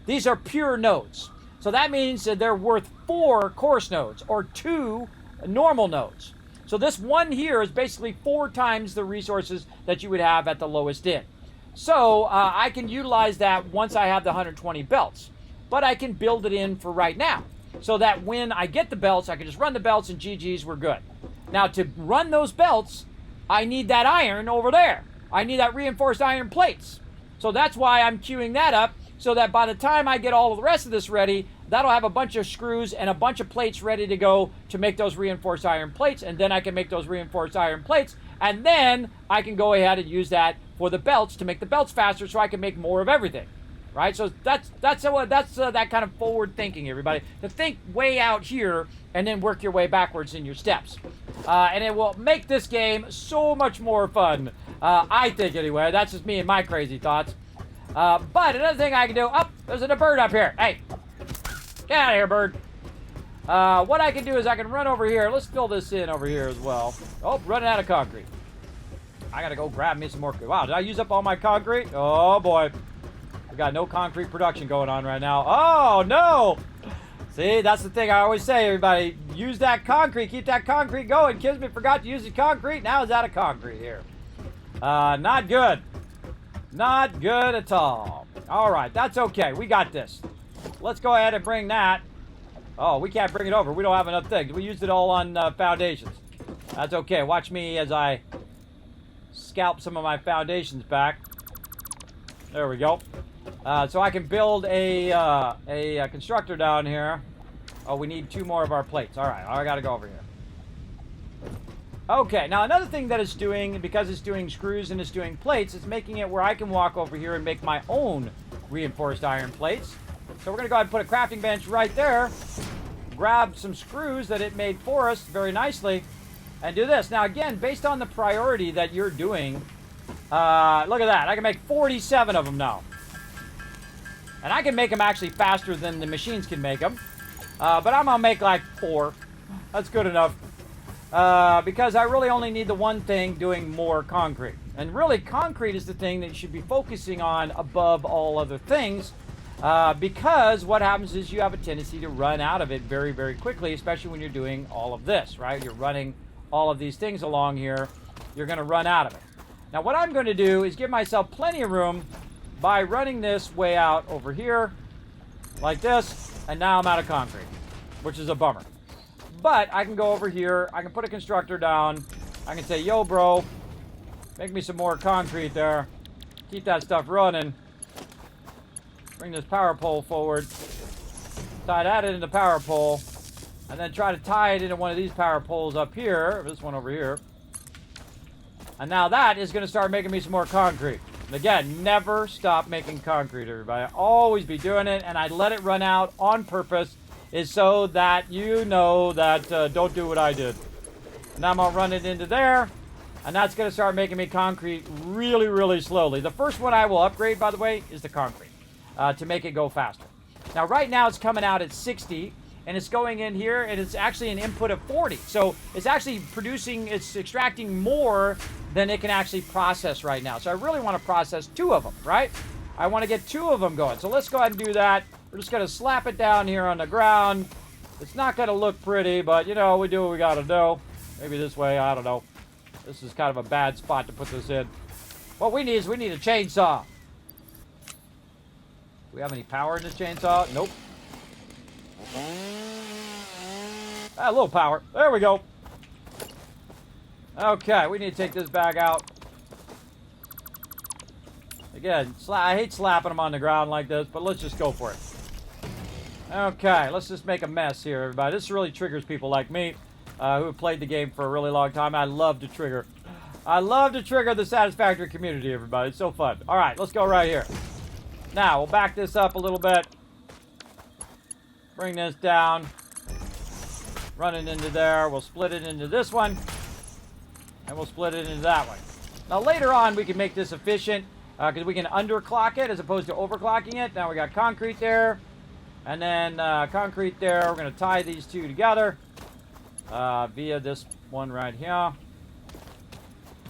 These are pure nodes. So that means that they're worth 4 coarse nodes or 2 normal nodes. So this one here is basically 4 times the resources that you would have at the lowest end. So I can utilize that once I have the 120 belts. But I can build it in for right now. so that when I get the belts, I can just run the belts and GG's, we're good. Now, to run those belts, I need that iron over there. I need that reinforced iron plates. So that's why I'm queuing that up, so that by the time I get all of the rest of this ready, that'll have a bunch of screws and a bunch of plates ready to go to make those reinforced iron plates, and then I can make those reinforced iron plates, and then I can go ahead and use that for the belts to make the belts faster, so I can make more of everything, right? So that's that kind of forward thinking, everybody. To think way out here and then work your way backwards in your steps, and it will make this game so much more fun. I think anyway. That's just me and my crazy thoughts. But another thing I can do. Oh, there's a bird up here. Hey, get out of here, bird. What I can do is I can run over here. Let's fill this in over here as well. Oh, running out of concrete. I gotta go grab me some more. Wow, did I use up all my concrete? Oh boy, we got no concrete production going on right now. Oh no! See, that's the thing I always say, everybody. Use that concrete. Keep that concrete going. Kismet forgot to use the concrete. Now he's out of concrete here. Not good. Not good at all. All right, that's okay. We got this. Let's go ahead and bring that. Oh, we can't bring it over. We don't have enough things. We used it all on foundations. That's okay. Watch me as I scalp some of my foundations back. There we go. So I can build a constructor down here. Oh, we need 2 more of our plates. All right, I got to go over here. Okay, now another thing that it's doing, because it's doing screws and it's doing plates, it's making it where I can walk over here and make my own reinforced iron plates. So we're going to go ahead and put a crafting bench right there, grab some screws that it made for us very nicely, and do this. Now again, based on the priority that you're doing, look at that. I can make 47 of them now. And I can make them actually faster than the machines can make them. But I'm going to make like 4. That's good enough. Because I really only need the one thing doing more concrete. And really, concrete is the thing that you should be focusing on above all other things. Because what happens is you have a tendency to run out of it very, very quickly, especially when you're doing all of this, right? You're running all of these things along here. You're going to run out of it. Now, what I'm going to do is give myself plenty of room by running this way out over here, like this, and now I'm out of concrete, which is a bummer. But I can go over here, I can put a constructor down, I can say, yo bro, make me some more concrete there, keep that stuff running, bring this power pole forward, tie that into the power pole, and then try to tie it into one of these power poles up here, this one over here, and now that is going to start making me some more concrete. And again, never stop making concrete, everybody. Always be doing it, and I let it run out on purpose, is so that you know that don't do what I did. Now I'm going to run it into there, and that's going to start making me concrete really, really slowly. The first one I will upgrade, by the way, is the concrete to make it go faster. Now, right now it's coming out at 60, and it's going in here, and it's actually an input of 40. So it's actually producing, it's extracting more than it can actually process right now. So I really want to process 2 of them, right? I want to get 2 of them going. So let's go ahead and do that. We're just going to slap it down here on the ground. It's not going to look pretty, but, you know, we do what we got to do. Maybe this way, I don't know. This is kind of a bad spot to put this in. What we need is we need a chainsaw. Do we have any power in this chainsaw? Nope. A little power. There we go. Okay, we need to take this bag out. Again, I hate slapping them on the ground like this, but let's just go for it. Okay, let's just make a mess here, everybody. This really triggers people like me who have played the game for a really long time. I love to trigger. I love to trigger the Satisfactory community, everybody. It's so fun. All right, let's go right here. Now, we'll back this up a little bit. Bring this down. Run it into there. We'll split it into this one. And we'll split it into that one. Now, later on, we can make this efficient because we can underclock it as opposed to overclocking it. Now, we got concrete there. And then concrete there. We're going to tie these 2 together via this one right here. Oh,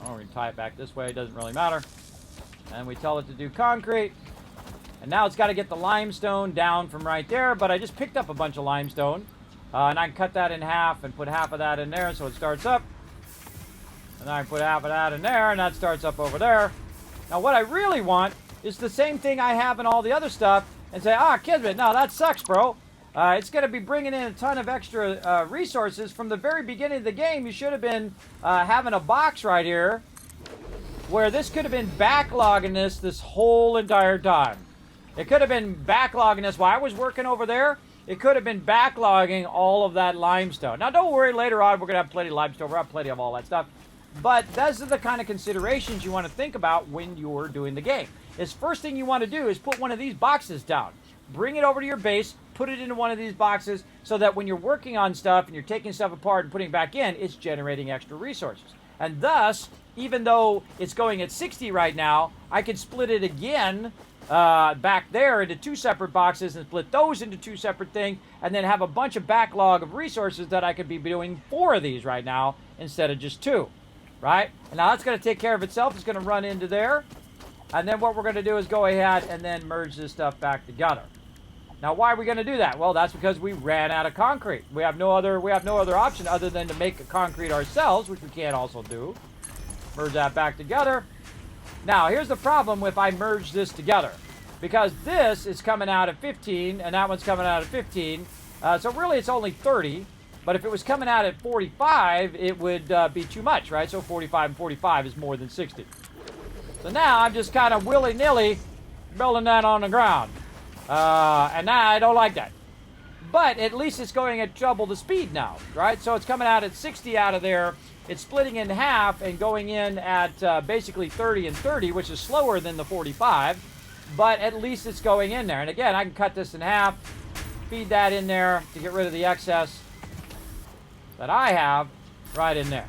we're going to tie it back this way. It doesn't really matter. And we tell it to do concrete. And now it's got to get the limestone down from right there. But I just picked up a bunch of limestone. And I can cut that in half and put half of that in there so it starts up. And then I can put half of that in there and that starts up over there. Now what I really want is the same thing I have in all the other stuff and say, Kismet, no, that sucks, bro. it's going to be bringing in a ton of extra resources. From the very beginning of the game, you should have been having a box right here where this could have been backlogging this whole entire time. It could have been backlogging this while I was working over there. It could have been backlogging all of that limestone. Now, don't worry, later on, we're going to have plenty of limestone. We're going to have plenty of all that stuff. But those are the kind of considerations you want to think about when you're doing the game. Is first thing you want to do is put one of these boxes down. Bring it over to your base, put it into one of these boxes so that when you're working on stuff and you're taking stuff apart and putting it back in, it's generating extra resources. And thus, even though it's going at 60 right now, I could split it again back there into 2 separate boxes and split those into 2 separate things and then have a bunch of backlog of resources that I could be doing 4 of these right now instead of just 2, right? And now that's going to take care of itself. It's going to run into there. And then what we're going to do is go ahead and then merge this stuff back together. Now, why are we going to do that? Well, that's because we ran out of concrete. We have no other option other than to make concrete ourselves, which we can also do. Merge that back together. Now, here's the problem if I merge this together. Because this is coming out at 15, and that one's coming out at 15. So really, it's only 30. But if it was coming out at 45, it would be too much, right? So 45 and 45 is more than 60. So now I'm just kind of willy-nilly building that on the ground. And now I don't like that. But at least it's going at double the speed now, right? So it's coming out at 60 out of there. It's splitting in half and going in at basically 30 and 30, which is slower than the 45. But at least it's going in there. And again, I can cut this in half, feed that in there to get rid of the excess that I have right in there.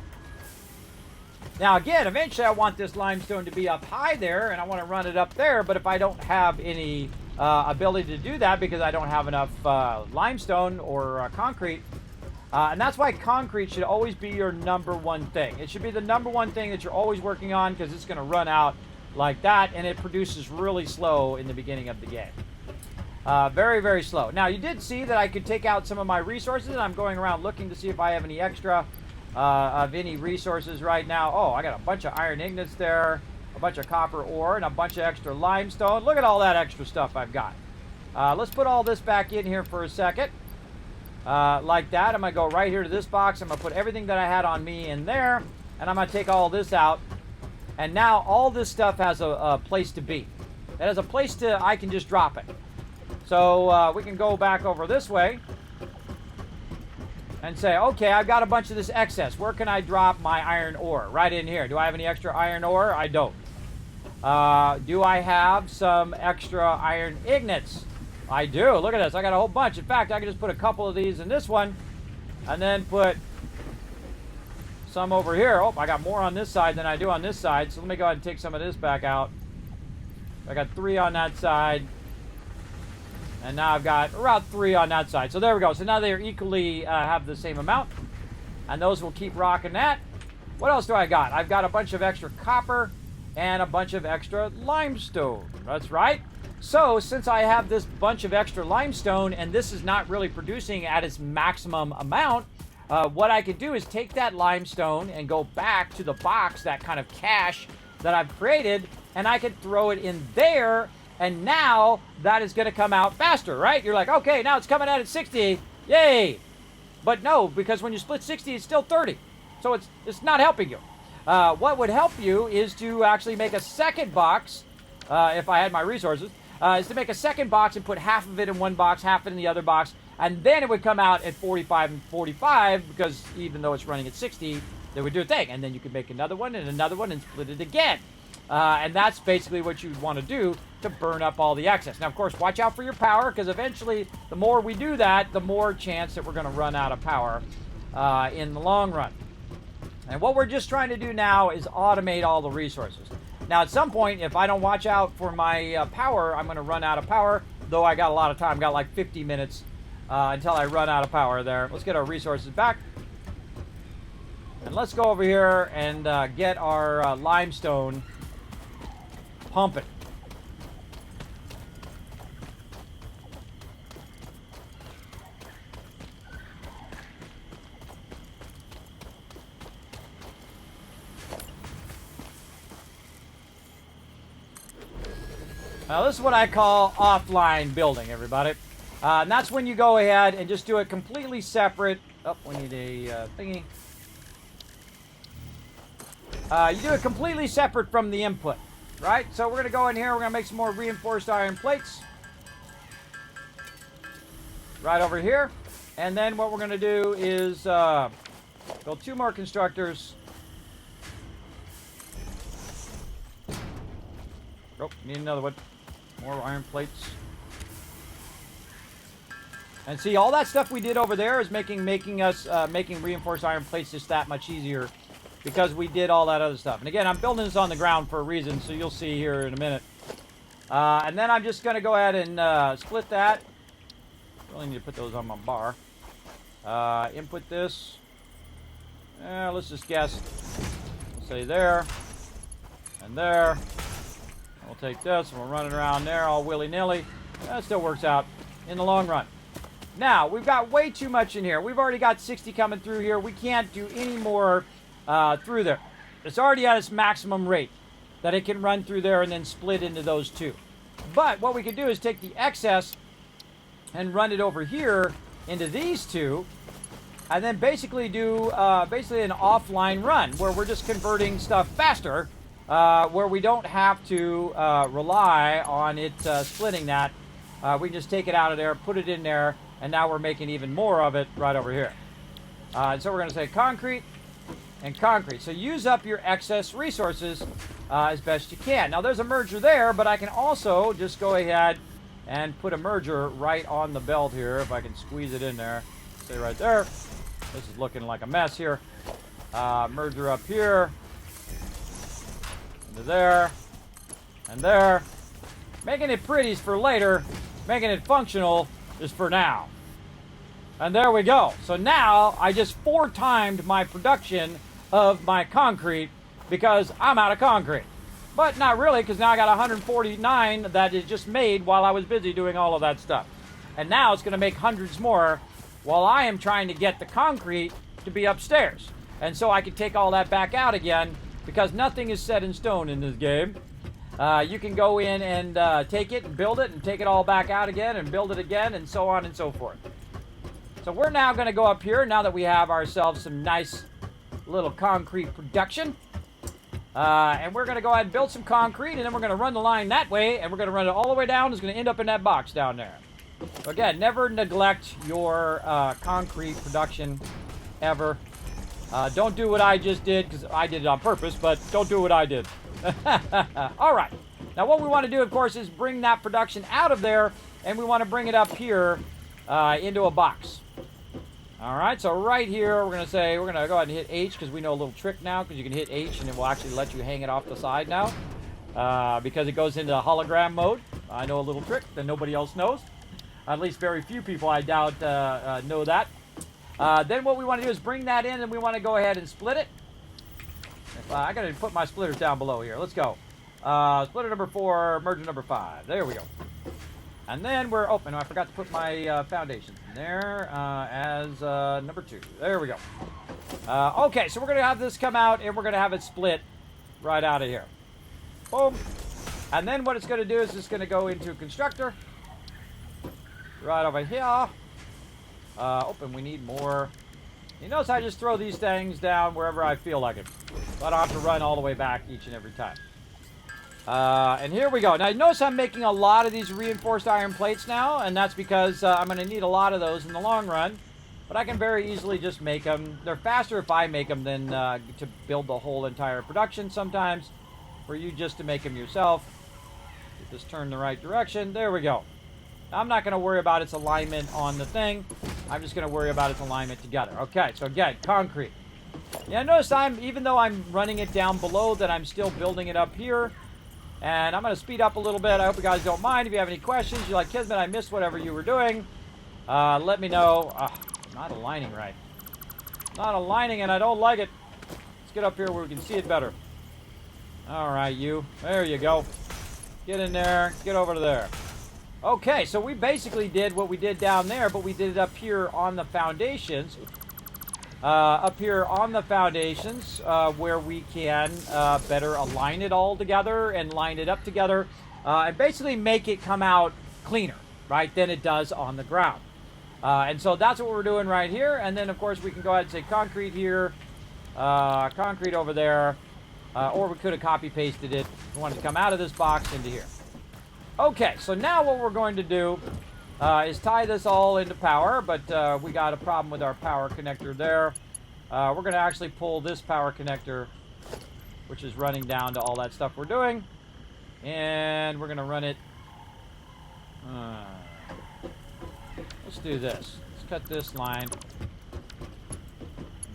Now again, eventually I want this limestone to be up high there, and I want to run it up there, but if I don't have any ability to do that because I don't have enough limestone or concrete, and that's why concrete should always be your number one thing. It should be the number one thing that you're always working on because it's going to run out like that, and it produces really slow in the beginning of the game. Very, very slow. Now, you did see that I could take out some of my resources, and I'm going around looking to see if I have any extra of any resources right now. Oh, I got a bunch of iron ingots there, a bunch of copper ore, and a bunch of extra limestone. Look at all that extra stuff I've got. Let's put all this back in here for a second. Like that. I'm going to go right here to this box. I'm going to put everything that I had on me in there, and I'm going to take all this out. And now all this stuff has a place to be. It has a place to, I can just drop it. So we can go back over this way and say, okay, I've got a bunch of this excess. Where can I drop my iron ore? Right in here. Do I have any extra iron ore? I don't. Do I have some extra iron ingots? I do. Look at this. I got a whole bunch. In fact, I can just put a couple of these in this one and then put some over here. Oh, I got more on this side than I do on this side. So let me go ahead and take some of this back out. I got 3 on that side. And now I've got around 3 on that side. So there we go. So now they're equally have the same amount. And those will keep rocking that. What else do I got? I've got a bunch of extra copper and a bunch of extra limestone. That's right. So since I have this bunch of extra limestone and this is not really producing at its maximum amount, what I could do is take that limestone and go back to the box, that kind of cache that I've created, and I could throw it in there. And now that is going to come out faster, right? You're like, okay, now it's coming out at 60. Yay. But no, because when you split 60, it's still 30. So it's not helping you. What would help you is to actually make a second box, if I had my resources, is to make a second box and put half of it in one box, half in the other box, and then it would come out at 45 and 45 because even though it's running at 60, they would do a thing. And then you could make another one and split it again. And that's basically what you'd want to do to burn up all the excess. Now, of course, watch out for your power because eventually the more we do that, the more chance that we're going to run out of power in the long run. And what we're just trying to do now is automate all the resources. Now, at some point, if I don't watch out for my power, I'm going to run out of power, though I got a lot of time. Got like 50 minutes until I run out of power there. Let's get our resources back. And let's go over here and get our limestone pumping. Now this is what I call offline building, everybody. And that's when you go ahead and just do it completely separate. Oh, we need a thingy. You do it completely separate from the input, right? So we're going to go in here. We're going to make some more reinforced iron plates. Right over here. And then what we're going to do is build 2 more constructors. Oh, need another one. More iron plates. And see, all that stuff we did over there is making reinforced iron plates just that much easier because we did all that other stuff. And again, I'm building this on the ground for a reason, so you'll see here in a minute. And then I'm just going to go ahead and split that. Really need to put those on my bar. Input this. Let's just guess. We'll say there. And there. We'll take this and we'll run it around there all willy-nilly. That still works out in the long run. Now, we've got way too much in here. We've already got 60 coming through here. We can't do any more through there. It's already at its maximum rate that it can run through there and then split into those 2. But what we can do is take the excess and run it over here into these 2, and then basically do basically an offline run where we're just converting stuff faster, where we don't have to rely on it splitting that. We can just take it out of there, put it in there, and now we're making even more of it right over here. And so we're going to say concrete and concrete. So use up your excess resources as best you can. Now there's a merger there, but I can also just go ahead and put a merger right on the belt here, if I can squeeze it in there. Say right there. This is looking like a mess here. Merger up here. Into there. And there. Making it pretty is for later. Making it functional is for now. And there we go. So now I just 4 timed my production of my concrete because I'm out of concrete. But not really, because now I got 149 that is just made while I was busy doing all of that stuff. And now it's going to make hundreds more while I am trying to get the concrete to be upstairs. And so I can take all that back out again because nothing is set in stone in this game. You can go in and take it and build it and take it all back out again and build it again and so on and so forth. So we're now going to go up here now that we have ourselves some nice little concrete production. And we're going to go ahead and build some concrete, and then we're going to run the line that way, and we're going to run it all the way down. It's going to end up in that box down there. So again, never neglect your concrete production ever. Don't do what I just did, because I did it on purpose, but don't do what I did. All right. Now what we want to do, of course, is bring that production out of there, and we want to bring it up here into a box. All right, so right here, we're going to go ahead and hit H because we know a little trick now because you can hit H and it will actually let you hang it off the side now because it goes into hologram mode. I know a little trick that nobody else knows. At least very few people, I doubt, know that. Then what we want to do is bring that in and we want to go ahead and split it. I got to put my splitters down below here. Let's go. Splitter number 4, merger number 5. There we go. And then we're open. Oh, I forgot to put my foundation there as number 2. There we go. Okay, so we're going to have this come out and we're going to have it split right out of here. Boom. And then what it's going to do is it's going to go into a constructor right over here. Open, we need more. You notice I just throw these things down wherever I feel like it. So I don't have to run all the way back each and every time. And here we go. Now, notice I'm making a lot of these reinforced iron plates now, and that's because I'm going to need a lot of those in the long run. But I can very easily just make them. They're faster if I make them than to build the whole entire production sometimes, for you just to make them yourself. Get this turned the right direction. There we go. Now, I'm not going to worry about its alignment on the thing. I'm just going to worry about its alignment together. Okay, so again, concrete. Yeah, notice even though I'm running it down below, that I'm still building it up here. And I'm going to speed up a little bit. I hope you guys don't mind. If you have any questions, you're like, Kismet, I missed whatever you were doing. Let me know. Not aligning right. Not aligning, and I don't like it. Let's get up here where we can see it better. All right, you. There you go. Get in there. Get over to there. Okay, so we basically did what we did down there, but we did it up here on the foundations. Up here on the foundations where we can better align it all together and line it up together and basically make it come out cleaner. right, than it does on the ground. And so that's what we're doing right here. And then, of course, we can go ahead and say concrete here, concrete over there, or we could have copy-pasted it. We want it to come out of this box into here. Okay, so now what we're going to do is tie this all into power, but we got a problem with our power connector there. We're going to actually pull this power connector, which is running down to all that stuff we're doing, and we're going to run it. Let's do this. Let's cut this line,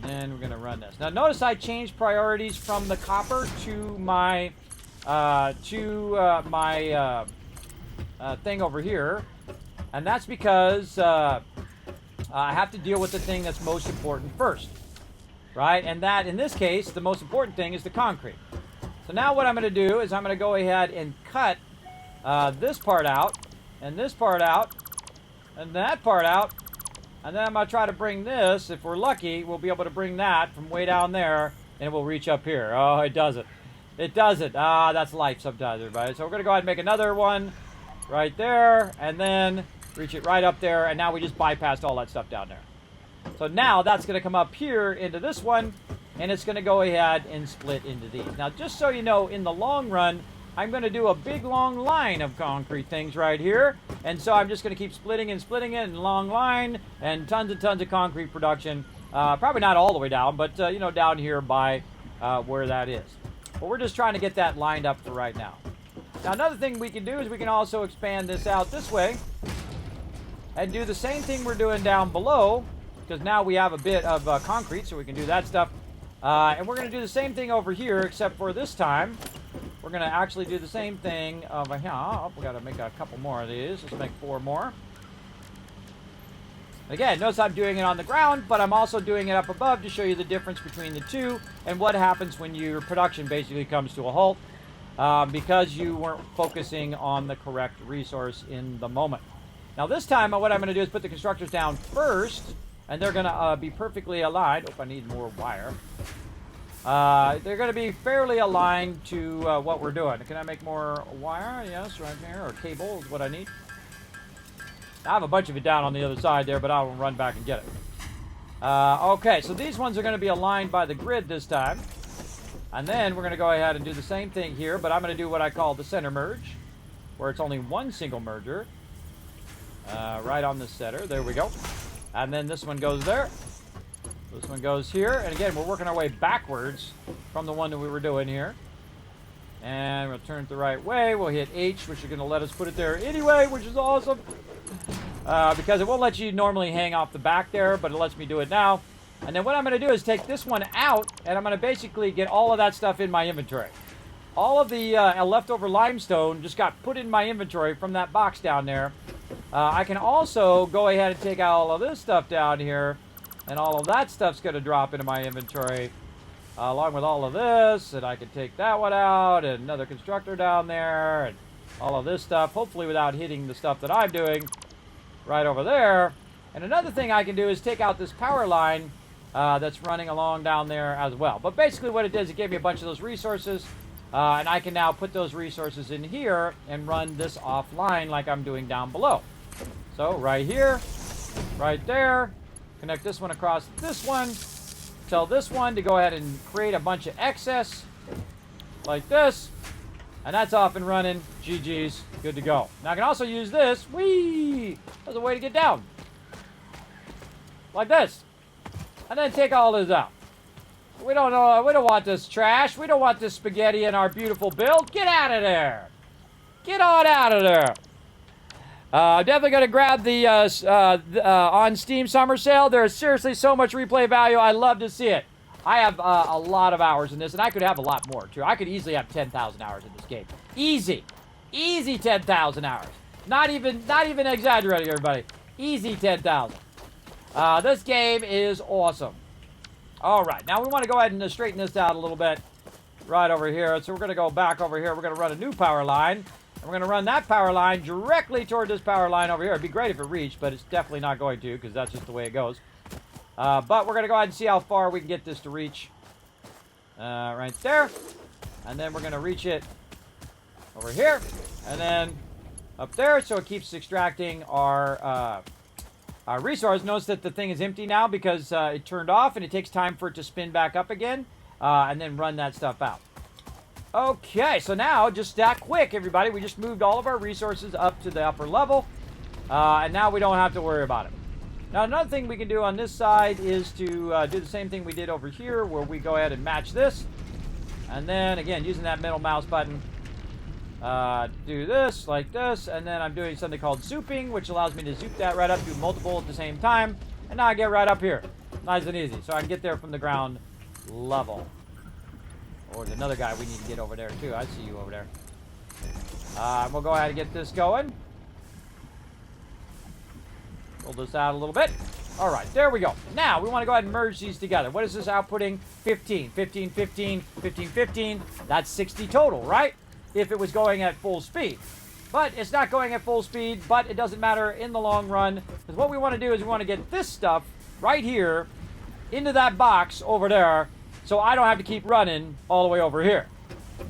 and then we're going to run this. Now, notice I changed priorities from the copper to my thing over here, and that's because I have to deal with the thing that's most important first, right? And that, in this case, the most important thing is the concrete. So now what I'm going to do is I'm going to go ahead and cut this part out, and this part out, and that part out, and then I'm going to try to bring this. If we're lucky, we'll be able to bring that from way down there, and it will reach up here. Oh, it doesn't. It doesn't. That's life sometimes, everybody. So we're going to go ahead and make another one right there, and then reach it right up there, and now we just bypassed all that stuff down there. So now that's going to come up here into this one, and it's going to go ahead and split into these. Now, just so you know, in the long run, I'm going to do a big long line of concrete things right here, and so I'm just going to keep splitting it and long line, and tons of concrete production. Probably not all the way down, but you know, down here by where that is. But we're just trying to get that lined up for right now. Now, another thing we can do is we can also expand this out this way and do the same thing we're doing down below, because now we have a bit of concrete, so we can do that stuff. And we're going to do the same thing over here, except for this time, we're going to actually do the same thing over here. Oh, we got to make a couple more of these. Let's make 4 more. Again, notice I'm doing it on the ground, but I'm also doing it up above to show you the difference between the two and what happens when your production basically comes to a halt because you weren't focusing on the correct resource in the moment. Now this time, what I'm going to do is put the constructors down first, and they're going to be perfectly aligned. Oh, I need more wire. They're going to be fairly aligned to what we're doing. Can I make more wire? Yes, right here. Or cable is what I need. I have a bunch of it down on the other side there, but I'll run back and get it. Okay, so these ones are going to be aligned by the grid this time. And then we're going to go ahead and do the same thing here, but I'm going to do what I call the center merge, where it's only one single merger. Right on the center. There we go. And then this one goes there. This one goes here. And again, we're working our way backwards from the one that we were doing here. And we'll turn it the right way. We'll hit H, which is going to let us put it there anyway, which is awesome. Because it won't let you normally hang off the back there, but it lets me do it now. And then what I'm going to do is take this one out, and I'm going to basically get all of that stuff in my inventory. All of the leftover limestone just got put in my inventory from that box down there. I can also go ahead and take out all of this stuff down here, and all of that stuff's going to drop into my inventory, along with all of this, and I can take that one out, and another constructor down there, and all of this stuff, hopefully without hitting the stuff that I'm doing right over there. And another thing I can do is take out this power line that's running along down there as well. But basically what it did is it gave me a bunch of those resources, and I can now put those resources in here and run this offline like I'm doing down below. So right here, right there, connect this one across this one, tell this one to go ahead and create a bunch of excess like this, and that's off and running. GG's, good to go. Now I can also use this, whee, as a way to get down, like this, and then take all this out. We don't want this trash. We don't want this spaghetti in our beautiful build. Get out of there. Get on out of there. I'm definitely going to grab the on Steam summer sale. There's seriously so much replay value. I love to see it. I have a lot of hours in this, and I could have a lot more, too. I could easily have 10,000 hours in this game. Easy. Easy 10,000 hours. Not even exaggerating, everybody. Easy 10,000. This game is awesome. All right, now we want to go ahead and straighten this out a little bit right over here. So we're going to go back over here. We're going to run a new power line. And we're going to run that power line directly toward this power line over here. It'd be great if it reached, but it's definitely not going to because that's just the way it goes. But we're going to go ahead and see how far we can get this to reach. Right there. And then we're going to reach it over here. And then up there, so it keeps extracting our resource. Notice that the thing is empty now because it turned off, and it takes time for it to spin back up again, and then run that stuff out. Okay, so now just that quick, everybody. We just moved all of our resources up to the upper level, and now we don't have to worry about it. Now, another thing we can do on this side is to do the same thing we did over here, where we go ahead and match this. And then, again, using that middle mouse button, do this, like this, and then I'm doing something called zooping, which allows me to zoop that right up, do multiple at the same time, and now I get right up here. Nice and easy. So I can get there from the ground level. Or there's another guy we need to get over there, too. I see you over there. We'll go ahead and get this going. Pull this out a little bit. All right, there we go. Now, we want to go ahead and merge these together. What is this outputting? 15, 15, 15, 15, 15. That's 60 total, right? If it was going at full speed. But it's not going at full speed, but it doesn't matter in the long run. Because what we want to do is we want to get this stuff right here into that box over there, so I don't have to keep running all the way over here.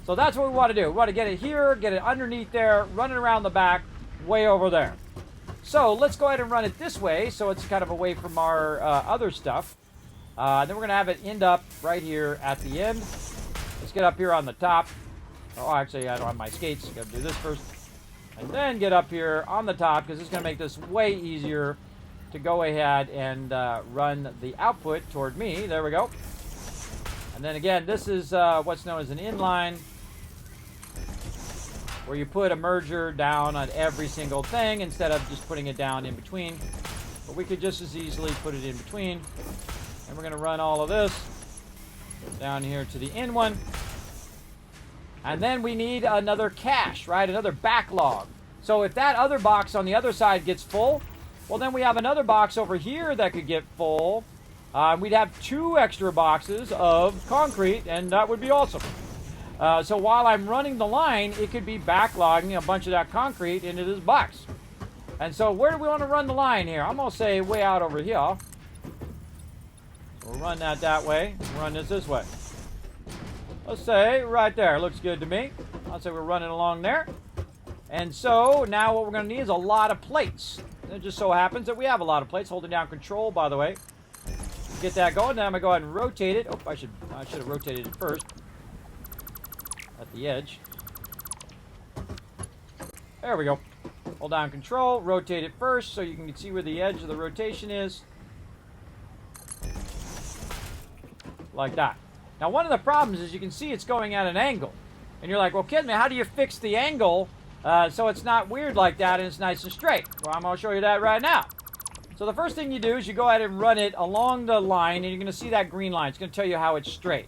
So that's what we want to do. We want to get it here, get it underneath there, run it around the back, way over there. So let's go ahead and run it this way, so it's kind of away from our other stuff. Then we're going to have it end up right here at the end. Let's get up here on the top. Oh, actually, I don't have my skates. Got to do this first. And then get up here on the top, because it's going to make this way easier to go ahead and run the output toward me. There we go. And then again, this is what's known as an inline, where you put a merger down on every single thing instead of just putting it down in between. But we could just as easily put it in between. And we're going to run all of this down here to the in one. And then we need another cache, right? Another backlog. So if that other box on the other side gets full, well, then we have another box over here that could get full. We'd have 2 extra boxes of concrete, and that would be awesome. So while I'm running the line, it could be backlogging a bunch of that concrete into this box. And so where do we want to run the line here? I'm going to say way out over here. We'll run that way. Run this way. Let's say right there. Looks good to me. I'll say we're running along there. And so now what we're going to need is a lot of plates. It just so happens that we have a lot of plates. Holding down control, by the way. Get that going. Now I'm going to go ahead and rotate it. Oh, I should have rotated it first. At the edge. There we go. Hold down control, rotate it first so you can see where the edge of the rotation is. Like that. Now one of the problems is you can see it's going at an angle. And you're like, well, Kismet, how do you fix the angle so it's not weird like that and it's nice and straight? Well, I'm going to show you that right now. So the first thing you do is you go ahead and run it along the line, and you're going to see that green line. It's going to tell you how it's straight.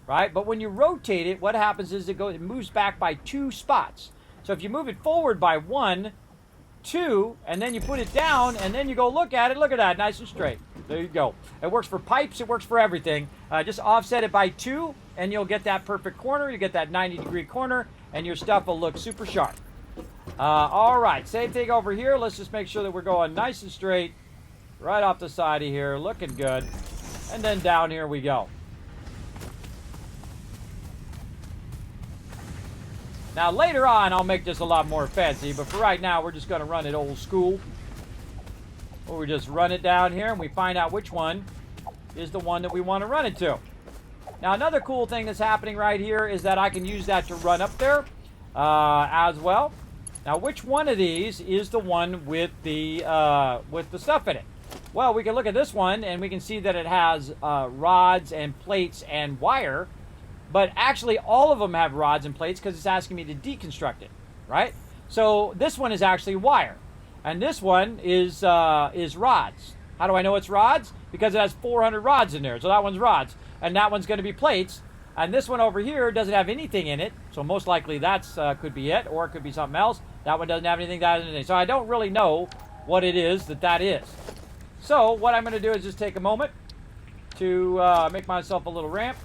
Right? But when you rotate it, what happens is it moves back by 2 spots. So if you move it forward by 1, 2, and then you put it down, and then you go look at it, look at that, nice and straight. There you go. It works for pipes, it works for everything. Just offset it by 2, and you'll get that perfect corner. You get that 90-degree corner, and your stuff will look super sharp. All right, same thing over here. Let's just make sure that we're going nice and straight, right off the side of here, looking good. And then down here we go. Now, later on, I'll make this a lot more fancy, but for right now, we're just going to run it old school. Or we just run it down here, and we find out which one is the one that we want to run it to. Now, another cool thing that's happening right here is that I can use that to run up there as well. Now, which one of these is the one with the stuff in it? Well, we can look at this one, and we can see that it has rods and plates and wire. But actually, all of them have rods and plates because it's asking me to deconstruct it, right? So this one is actually wire, and this one is rods. How do I know it's rods? Because it has 400 rods in there, so that one's rods, and that one's going to be plates. And this one over here doesn't have anything in it, so most likely that's could be it, or it could be something else. That one doesn't have anything. So I don't really know what it is that is. So what I'm going to do is just take a moment to make myself a little ramp.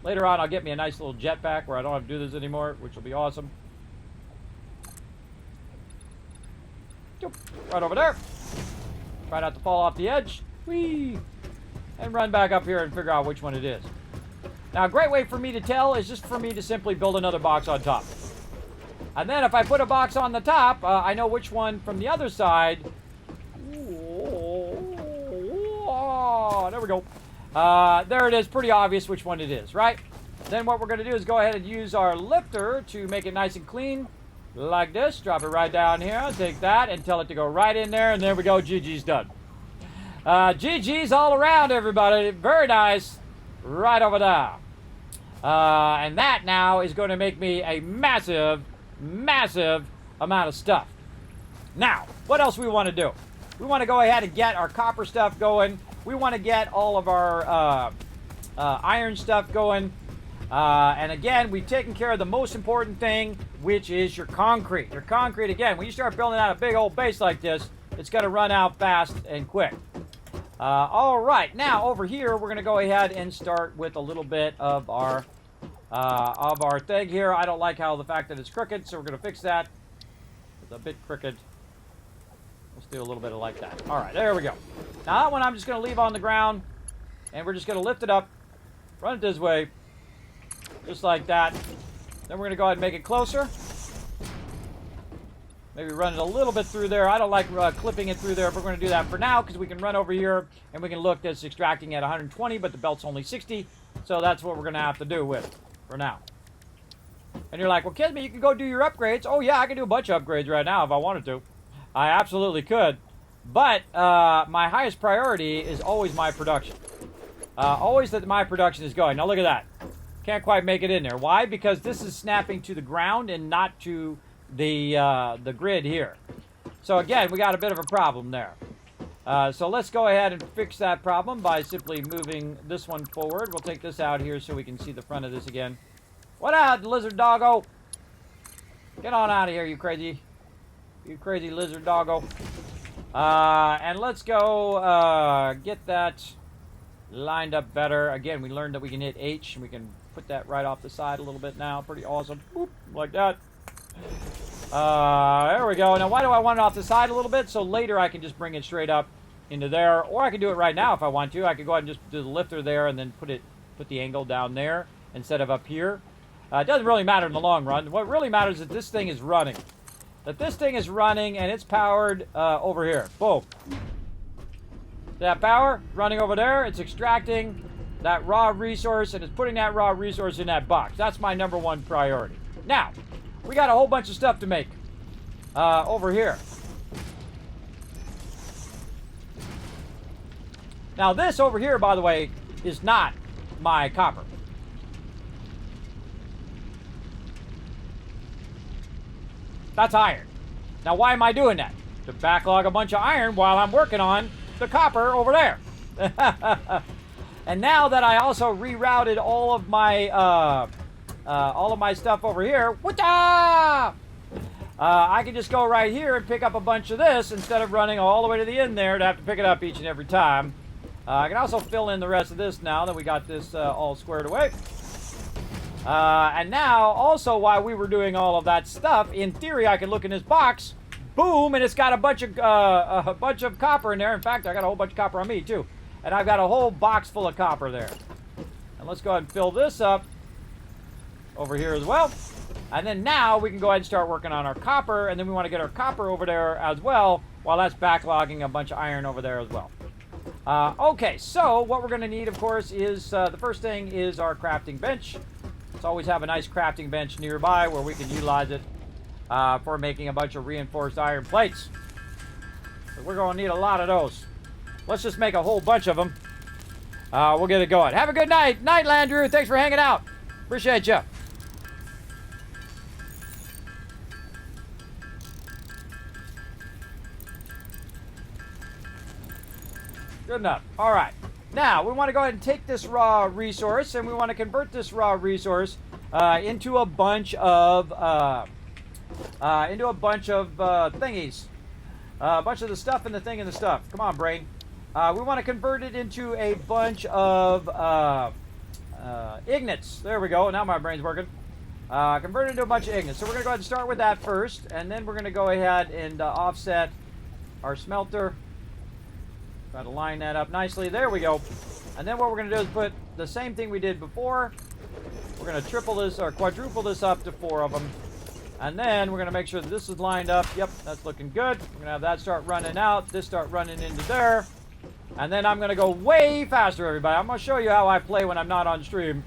Later on, I'll get me a nice little jetpack where I don't have to do this anymore, which will be awesome. Right over there. Try not to fall off the edge. Whee! And run back up here and figure out which one it is. Now, a great way for me to tell is just for me to simply build another box on top. And then if I put a box on the top, I know which one from the other side. Oh, there we go. There it is. Pretty obvious which one it is, right? Then what we're going to do is go ahead and use our lifter to make it nice and clean. Like this. Drop it right down here. Take that and tell it to go right in there. And there we go. GG's done. GG's all around, everybody. Very nice. Right over there. And that now is going to make me a massive amount of stuff. Now, what else we want to do? We want to go ahead and get our copper stuff going. We want to get all of our iron stuff going. And again, we've taken care of the most important thing, which is your concrete. Your concrete, again, when you start building out a big old base like this, it's going to run out fast and quick. All right, now over here, we're going to go ahead and start with a little bit of our thing here. I don't like how the fact that it's crooked, so we're going to fix that. It's a bit crooked. Let's do a little bit of like that. All right, there we go. Now that one I'm just going to leave on the ground, and we're just going to lift it up, run it this way, just like that. Then we're going to go ahead and make it closer. Maybe run it a little bit through there. I don't like clipping it through there, but we're going to do that for now because we can run over here and we can look that's extracting at 120, but the belt's only 60. So that's what we're going to have to do with it for now. And you're like, well, Kismet, you can go do your upgrades. Oh, yeah, I can do a bunch of upgrades right now if I wanted to. I absolutely could. But my highest priority is always my production. Always that my production is going. Now, look at that. Can't quite make it in there. Why? Because this is snapping to the ground and not to the grid here. So again, we got a bit of a problem there. So let's go ahead and fix that problem by simply moving this one forward. We'll take this out here so we can see the front of this again. What out, lizard doggo? Get on out of here, you crazy lizard doggo. And let's go get that lined up better. Again, we learned that we can hit H and we can put that right off the side a little bit now. Pretty awesome. Boop, like that. There we go. Now, why do I want it off the side a little bit? So later I can just bring it straight up into there. Or I can do it right now if I want to. I could go ahead and just do the lifter there and then put the angle down there instead of up here. It doesn't really matter in the long run. What really matters is that this thing is running. That this thing is running and it's powered over here. Boom. That power running over there. It's extracting that raw resource and it's putting that raw resource in that box. That's my number one priority. Now, we got a whole bunch of stuff to make over here. Now this over here, by the way, is not my copper. That's iron. Now why am I doing that? To backlog a bunch of iron while I'm working on the copper over there. And now that I also rerouted all of my stuff over here, I can just go right here and pick up a bunch of this instead of running all the way to the end there to have to pick it up each and every time. I can also fill in the rest of this now that we got this all squared away. And now, also while we were doing all of that stuff, in theory I could look in this box, boom, and it's got a bunch of copper in there. In fact, I got a whole bunch of copper on me too. And I've got a whole box full of copper there. And let's go ahead and fill this up over here as well. And then now we can go ahead and start working on our copper, and then we want to get our copper over there as well, while that's backlogging a bunch of iron over there as well. Okay, so what we're going to need, of course, is the first thing is our crafting bench. Let's always have a nice crafting bench nearby where we can utilize it for making a bunch of reinforced iron plates. So we're going to need a lot of those. Let's just make a whole bunch of them. We'll get it going. Have a good night. Night, Landrew. Thanks for hanging out. Appreciate you. Good enough. All right. Now, we want to go ahead and take this raw resource, and we want to convert this raw resource into a bunch of thingies. A bunch of the stuff and the thing and the stuff. Come on, brain. We want to convert it into a bunch of ignits. There we go. Now my brain's working. Convert it into a bunch of ignits. So we're going to go ahead and start with that first, and then we're going to go ahead and offset our smelter. Try to line that up nicely. There we go. And then what we're going to do is put the same thing we did before. We're going to triple this or quadruple this up to 4 of them. And then we're going to make sure that this is lined up. Yep, that's looking good. We're going to have that start running out. This start running into there. And then I'm going to go way faster, everybody. I'm going to show you how I play when I'm not on stream.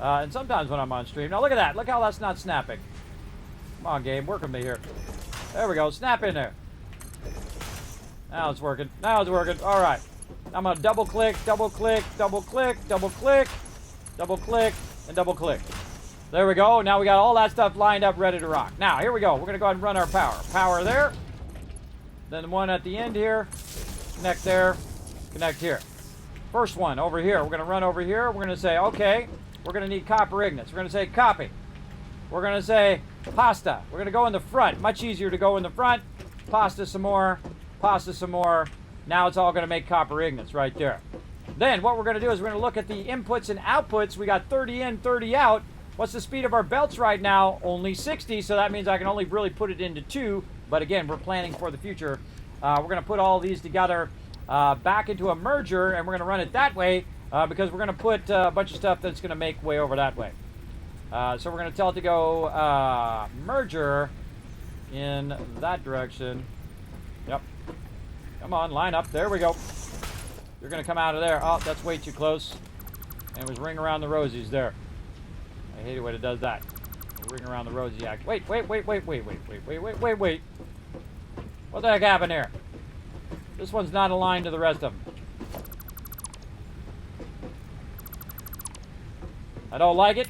And sometimes when I'm on stream. Now, look at that. Look how that's not snapping. Come on, game. Work with me here. There we go. Snap in there. Now it's working. Now it's working. All right. I'm going to double click, double click, double click, double click, double click, and double click. There we go. Now we got all that stuff lined up, ready to rock. Now, here we go. We're going to go ahead and run our power. Power there. Then the one at the end here. Connect there. Connect here. First one over here. We're going to run over here. We're going to say, okay, we're going to need copper ignits. We're going to say copy. We're going to say pasta. We're going to go in the front. Much easier to go in the front. Pasta some more. Pasta some more. Now it's all going to make copper ignits right there. Then what we're going to do is we're going to look at the inputs and outputs. We got 30 in, 30 out. What's the speed of our belts right now? Only 60, so that means I can only really put it into 2. But again, we're planning for the future. We're going to put all these together back into a merger, and we're going to run it that way because we're going to put a bunch of stuff that's going to make way over that way. So we're going to tell it to go merger in that direction. Yep. Come on, line up. There we go. You're going to come out of there. Oh, that's way too close. And it was ring around the rosies there. I hate it when it does that. Ring around the rosy act. Wait. What the heck happened here? This one's not aligned to the rest of them. I don't like it.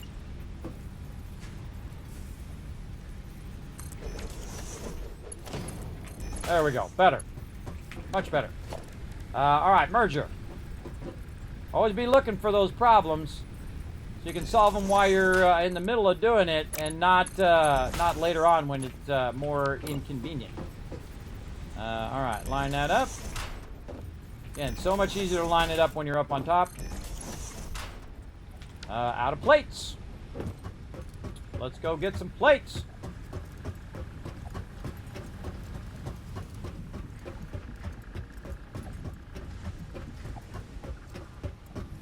There we go. Better. Much better. All right, merger. Always be looking for those problems. So you can solve them while you're in the middle of doing it, and not later on when it's more inconvenient. All right, line that up. Again, so much easier to line it up when you're up on top. Out of plates. Let's go get some plates.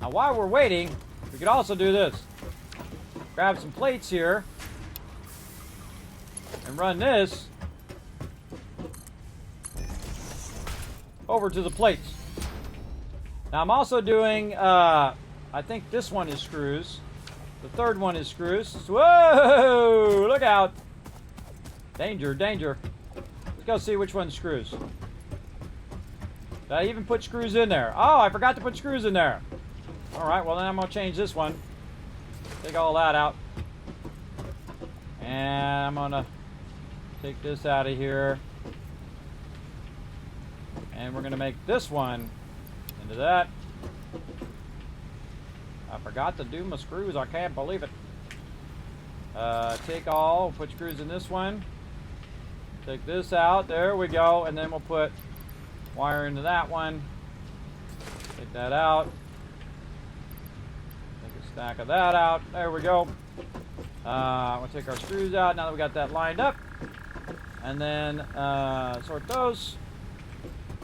Now, while we're waiting, we could also do this. Grab some plates here and run this over to the plates. Now, I'm also doing, I think this one is screws. The third one is screws. Whoa! Look out. Danger, danger. Let's go see which one's screws. Did I even put screws in there? Oh, I forgot to put screws in there. All right, well, then I'm going to change this one. Take all that out. And I'm going to take this out of here. And we're going to make this one into that. I forgot to do my screws. I can't believe it. Take all, put screws in this one. Take this out. There we go. And then we'll put wire into that one. Take that out. Stack of that out. There we go. We'll take our screws out now that we got that lined up. And then sort those.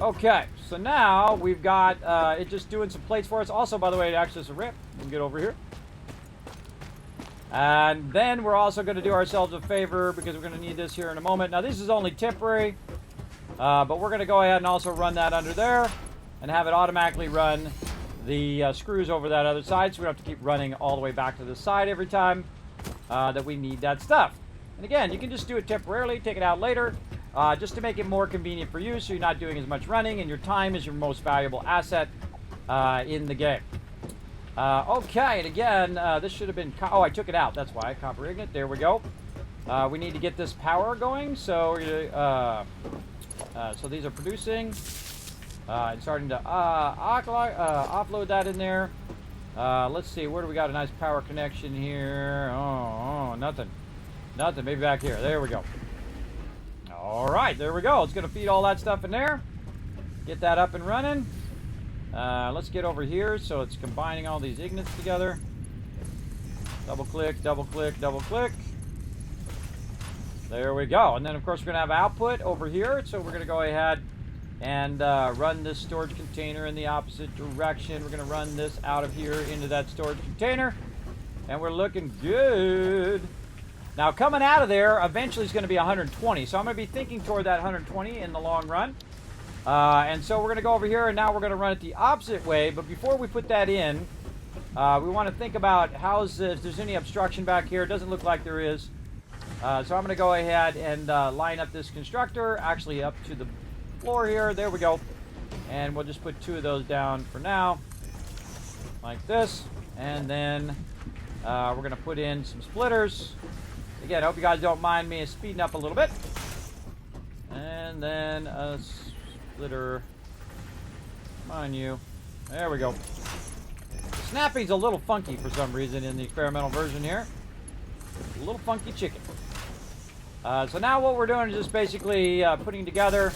Okay, so now we've got it just doing some plates for us. Also, by the way, it actually is a rip. We can get over here. And then we're also going to do ourselves a favor because we're going to need this here in a moment. Now, this is only temporary, but we're going to go ahead and also run that under there and have it automatically run the screws over that other side, so we don't have to keep running all the way back to the side every time that we need that stuff. And again, you can just do it temporarily, take it out later, just to make it more convenient for you so you're not doing as much running and your time is your most valuable asset in the game. Okay, and again, this should have been... oh, I took it out. That's why. Copper ignite. There we go. We need to get this power going, so we're gonna, so these are producing. And starting to offload that in there. Let's see, where do we got a nice power connection here? Oh, nothing. Nothing, maybe back here. There we go. All right, there we go. It's going to feed all that stuff in there. Get that up and running. Let's get over here so it's combining all these ignits together. Double click, double click, double click. There we go. And then, of course, we're going to have output over here. So we're going to go ahead and run this storage container in the opposite direction. We're going to run this out of here into that storage container. And we're looking good. Now, coming out of there eventually is going to be 120. So I'm going to be thinking toward that 120 in the long run. And so we're going to go over here, and now we're going to run it the opposite way. But before we put that in, we want to think about if there's any obstruction back here. It doesn't look like there is. So I'm going to go ahead and line up this constructor, actually up to the floor here. There we go. And we'll just put 2 of those down for now, like this. And then we're going to put in some splitters. Again, I hope you guys don't mind me speeding up a little bit. And then a splitter on you. There we go. The snapping's a little funky for some reason in the experimental version here. A little funky chicken. So now what we're doing is just basically putting together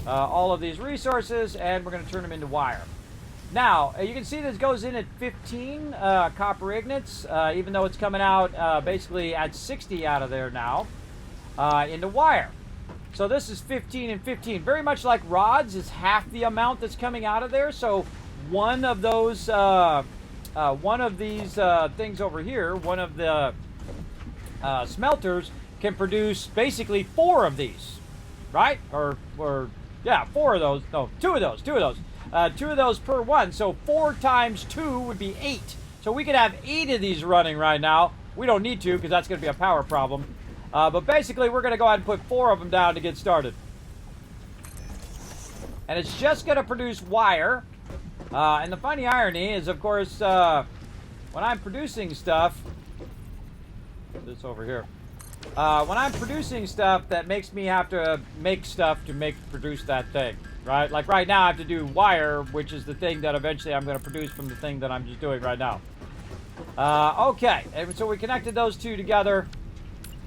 all of these resources, and we're going to turn them into wire. Now, you can see this goes in at 15 copper ignits, even though it's coming out basically at 60 out of there now, into wire. So this is 15 and 15. Very much like rods is half the amount that's coming out of there. So one of those, one of these things over here, one of the smelters can produce basically 4 of these, right? Or yeah, 4 of those. No, 2 of those. 2 of those. 2 of those per one. So 4 times 2 would be 8. So we could have 8 of these running right now. We don't need to because that's going to be a power problem. But basically, we're going to go ahead and put 4 of them down to get started. And it's just going to produce wire. And the funny irony is, of course, when I'm producing stuff, put this over here. When I'm producing stuff, that makes me have to make stuff to produce that thing, right? Like right now, I have to do wire, which is the thing that eventually I'm going to produce from the thing that I'm just doing right now. Okay, and so we connected those 2 together.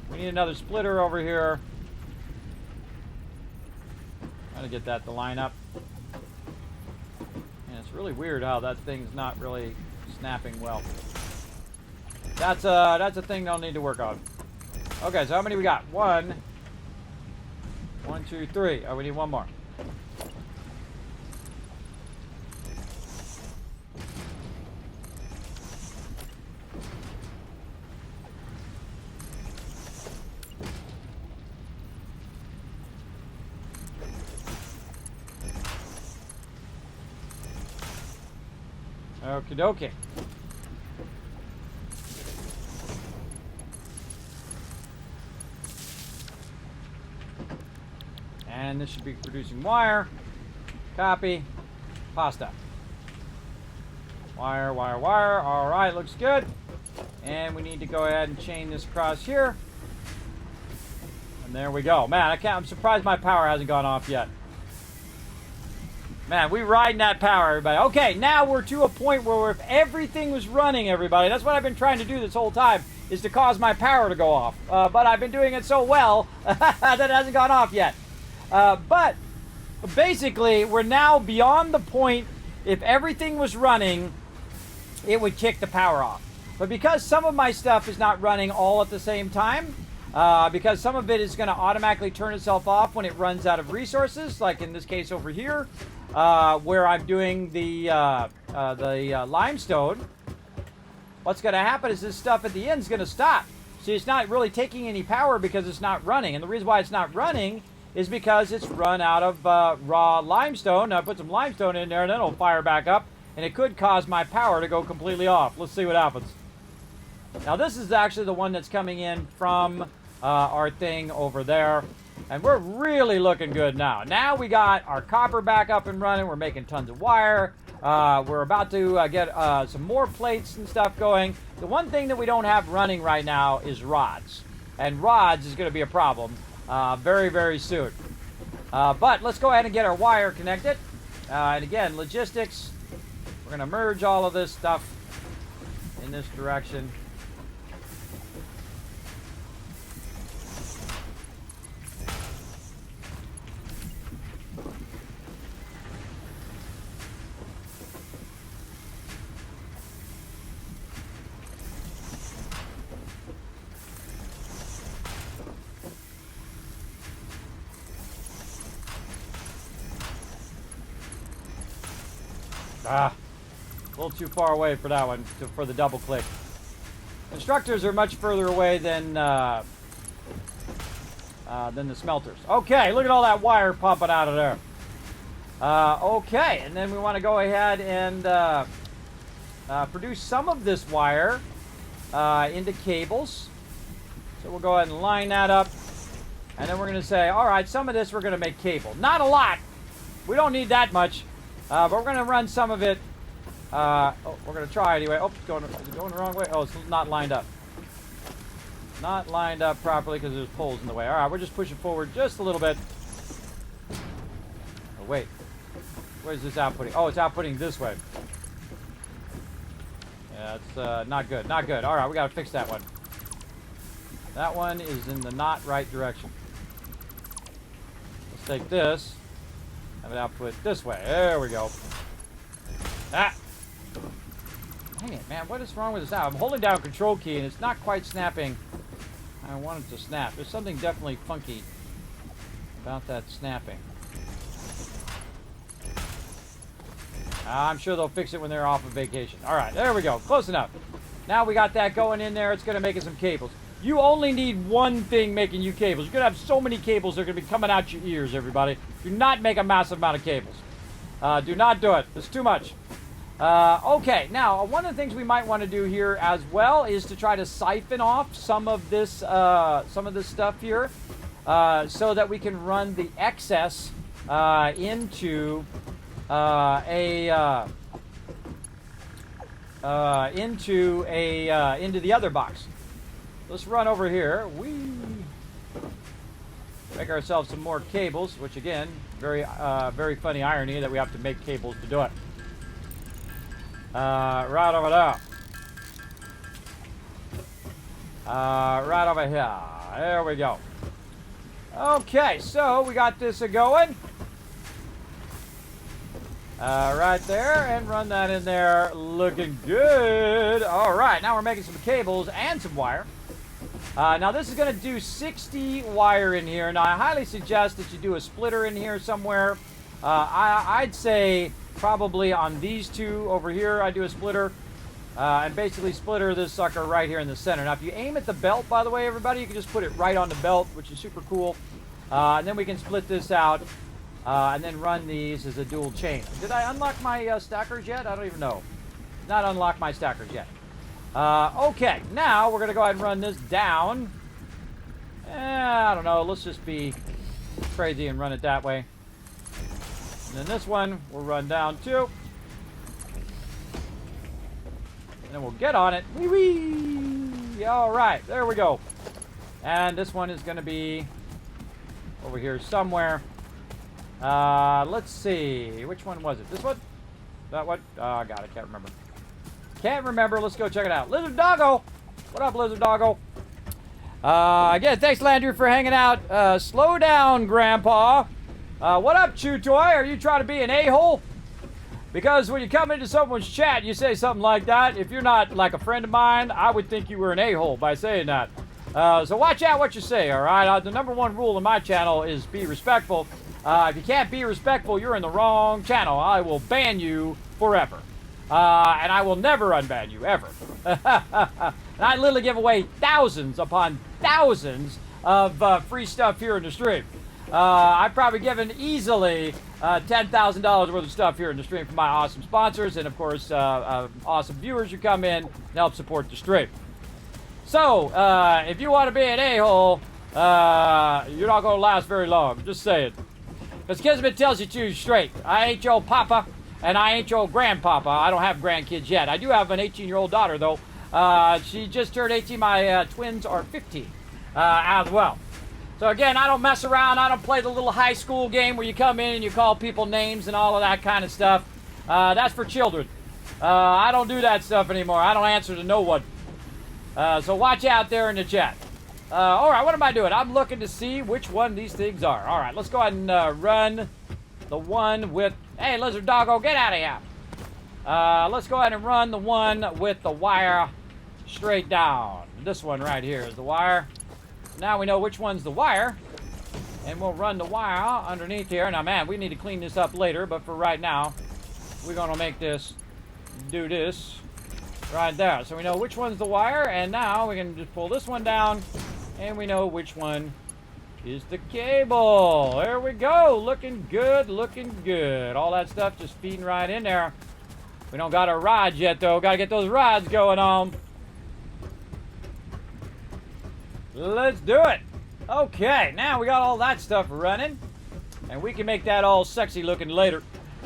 We need another splitter over here. Trying to get that to line up. And it's really weird how that thing's not really snapping well. That's a thing they'll need to work on. Okay, so how many we got? 1, 2, 3. Oh, we need 1 more. Okie dokie. And this should be producing wire. Copy. Pasta. Wire, wire, wire. All right, looks good. And we need to go ahead and chain this across here. And there we go. Man, I'm surprised my power hasn't gone off yet. Man, we riding that power, everybody. Okay, now we're to a point where if everything was running, everybody, that's what I've been trying to do this whole time, is to cause my power to go off. But I've been doing it so well that it hasn't gone off yet. But basically, we're now beyond the point, if everything was running, it would kick the power off. But because some of my stuff is not running all at the same time, because some of it is going to automatically turn itself off when it runs out of resources, like in this case over here, where I'm doing the limestone, what's going to happen is this stuff at the end is going to stop. See, it's not really taking any power because it's not running. And the reason why it's not running is because it's run out of raw limestone. Now I put some limestone in there and then it'll fire back up. And it could cause my power to go completely off. Let's see what happens. Now this is actually the one that's coming in from our thing over there. And we're really looking good now. Now we got our copper back up and running. We're making tons of wire. We're about to get some more plates and stuff going. The one thing that we don't have running right now is rods. And rods is going to be a problem very, very soon. But let's go ahead and get our wire connected. And again, logistics. We're going to merge all of this stuff in this direction. A little too far away for that one, for the double click. Constructors are much further away than the smelters. Okay, look at all that wire popping out of there. Okay, and then we want to go ahead and produce some of this wire into cables. So we'll go ahead and line that up. And then we're going to say, all right, some of this we're going to make cable. Not a lot. We don't need that much. But we're going to run some of it. We're going to try anyway. Oh, is it going the wrong way? Oh, it's not lined up. Not lined up properly because there's poles in the way. All right, we're just pushing forward just a little bit. Oh, wait. Where's this outputting? Oh, it's outputting this way. Yeah, it's not good. Not good. All right, we got to fix that one. That one is in the not right direction. Let's take this. Have it output this way. There we go. Ah! Dang it, man. What is wrong with this now? I'm holding down Control key and it's not quite snapping. I want it to snap. There's something definitely funky about that snapping. I'm sure they'll fix it when they're off of vacation. All right, there we go. Close enough. Now we got that going in there. It's going to make it some cables. You only need one thing making you cables. You're going to have so many cables that are going to be coming out your ears, everybody. Do not make a massive amount of cables. Do not do it. It's too much. Okay, now, one of the things we might want to do here as well is to try to siphon off some of this stuff here so that we can run the excess into the other box. Let's run over here. We make ourselves some more cables, which again, very funny irony that we have to make cables to do it. Right over there. Right over here. There we go. Okay, so we got this going. Right there, and run that in there. Looking good. All right, now we're making some cables and some wire. Now this is going to do 60 wire in here. Now I highly suggest that you do a splitter in here somewhere. I'd say probably on these two over here I do a splitter. And basically splitter this sucker right here in the center. Now if you aim at the belt, by the way, everybody, you can just put it right on the belt, which is super cool. And then we can split this out. And then run these as a dual chain. Did I unlock my stackers yet? I don't even know. Not unlock my stackers yet. Okay, now we're going to go ahead and run this down. I don't know. Let's just be crazy and run it that way. And then this one we'll run down too. And then we'll get on it. Wee wee! All right, there we go. And this one is going to be over here somewhere. Let's see. Which one was it? This one? That one? Oh, God, I can't remember. Can't remember. Let's go check it out. Lizard Doggo! What up, Lizard Doggo? Again, thanks, Landry, for hanging out. Slow down, Grandpa. What up, Chew Toy? Are you trying to be an a-hole? Because when you come into someone's chat, you say something like that. If you're not like a friend of mine, I would think you were an a-hole by saying that. So watch out what you say, all right? The number one rule in my channel is be respectful. If you can't be respectful, you're in the wrong channel. I will ban you forever. And I will never unban you, ever. And I literally give away thousands upon thousands of free stuff here in the stream. I've probably given easily $10,000 worth of stuff here in the stream for my awesome sponsors and, of course, awesome viewers who come in and help support the stream. So, if you want to be an a-hole, you're not going to last very long. Just saying. Because Kismet tells you to straight. I ain't your papa, and I ain't your grandpapa. I don't have grandkids yet. I do have an 18-year-old daughter, though. She just turned 18. My twins are 15 as well. So, again, I don't mess around. I don't play the little high school game where you come in and you call people names and all of that kind of stuff. That's for children. I don't do that stuff anymore. I don't answer to no one. So watch out there in the chat. All right, what am I doing? I'm looking to see which one these things are. All right, let's go ahead and run the one with... Hey, Lizard Doggo, get out of here. Let's go ahead and run the one with the wire straight down. This one right here is the wire. Now we know which one's the wire. And we'll run the wire underneath here. Now, man, we need to clean this up later. But for right now, we're going to make this... do this. Right there. So we know which one's the wire, and now we can just pull this one down, and we know which one is the cable. There we go. Looking good, looking good. All that stuff just feeding right in there. We don't got our rods yet, though. Got to get those rods going on. Let's do it. Okay, now we got all that stuff running, and we can make that all sexy looking later.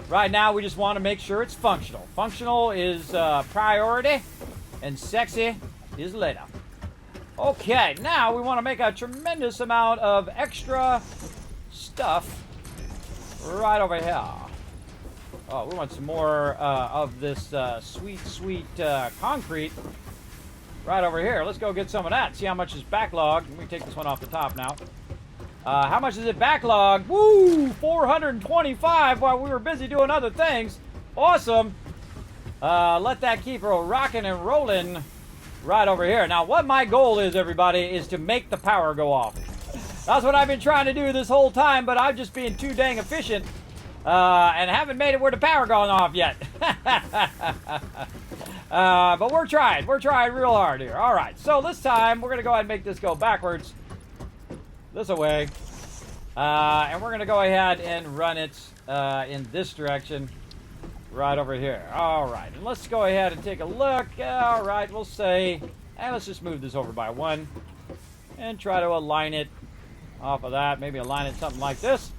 Right now, we just want to make sure it's functional. Functional is priority, and sexy is later. Okay, now we want to make a tremendous amount of extra stuff right over here. Oh, we want some more of this sweet, sweet concrete right over here. Let's go get some of that. See how much is backlogged. Let me take this one off the top now. How much is it backlogged? Woo! 425 while we were busy doing other things. Awesome. Let that keep rocking and rolling right over here. Now, what my goal is, everybody, is to make the power go off. That's what I've been trying to do this whole time, but I'm just being too dang efficient and haven't made it where the power gone off yet. But we're trying. We're trying real hard here. All right, so this time we're going to go ahead and make this go backwards. This away. And we're going to go ahead and run it in this direction right over here. All right, and let's go ahead and take a look. All right, we'll say, and let's just move this over by one and try to align it off of that. Maybe align it something like this.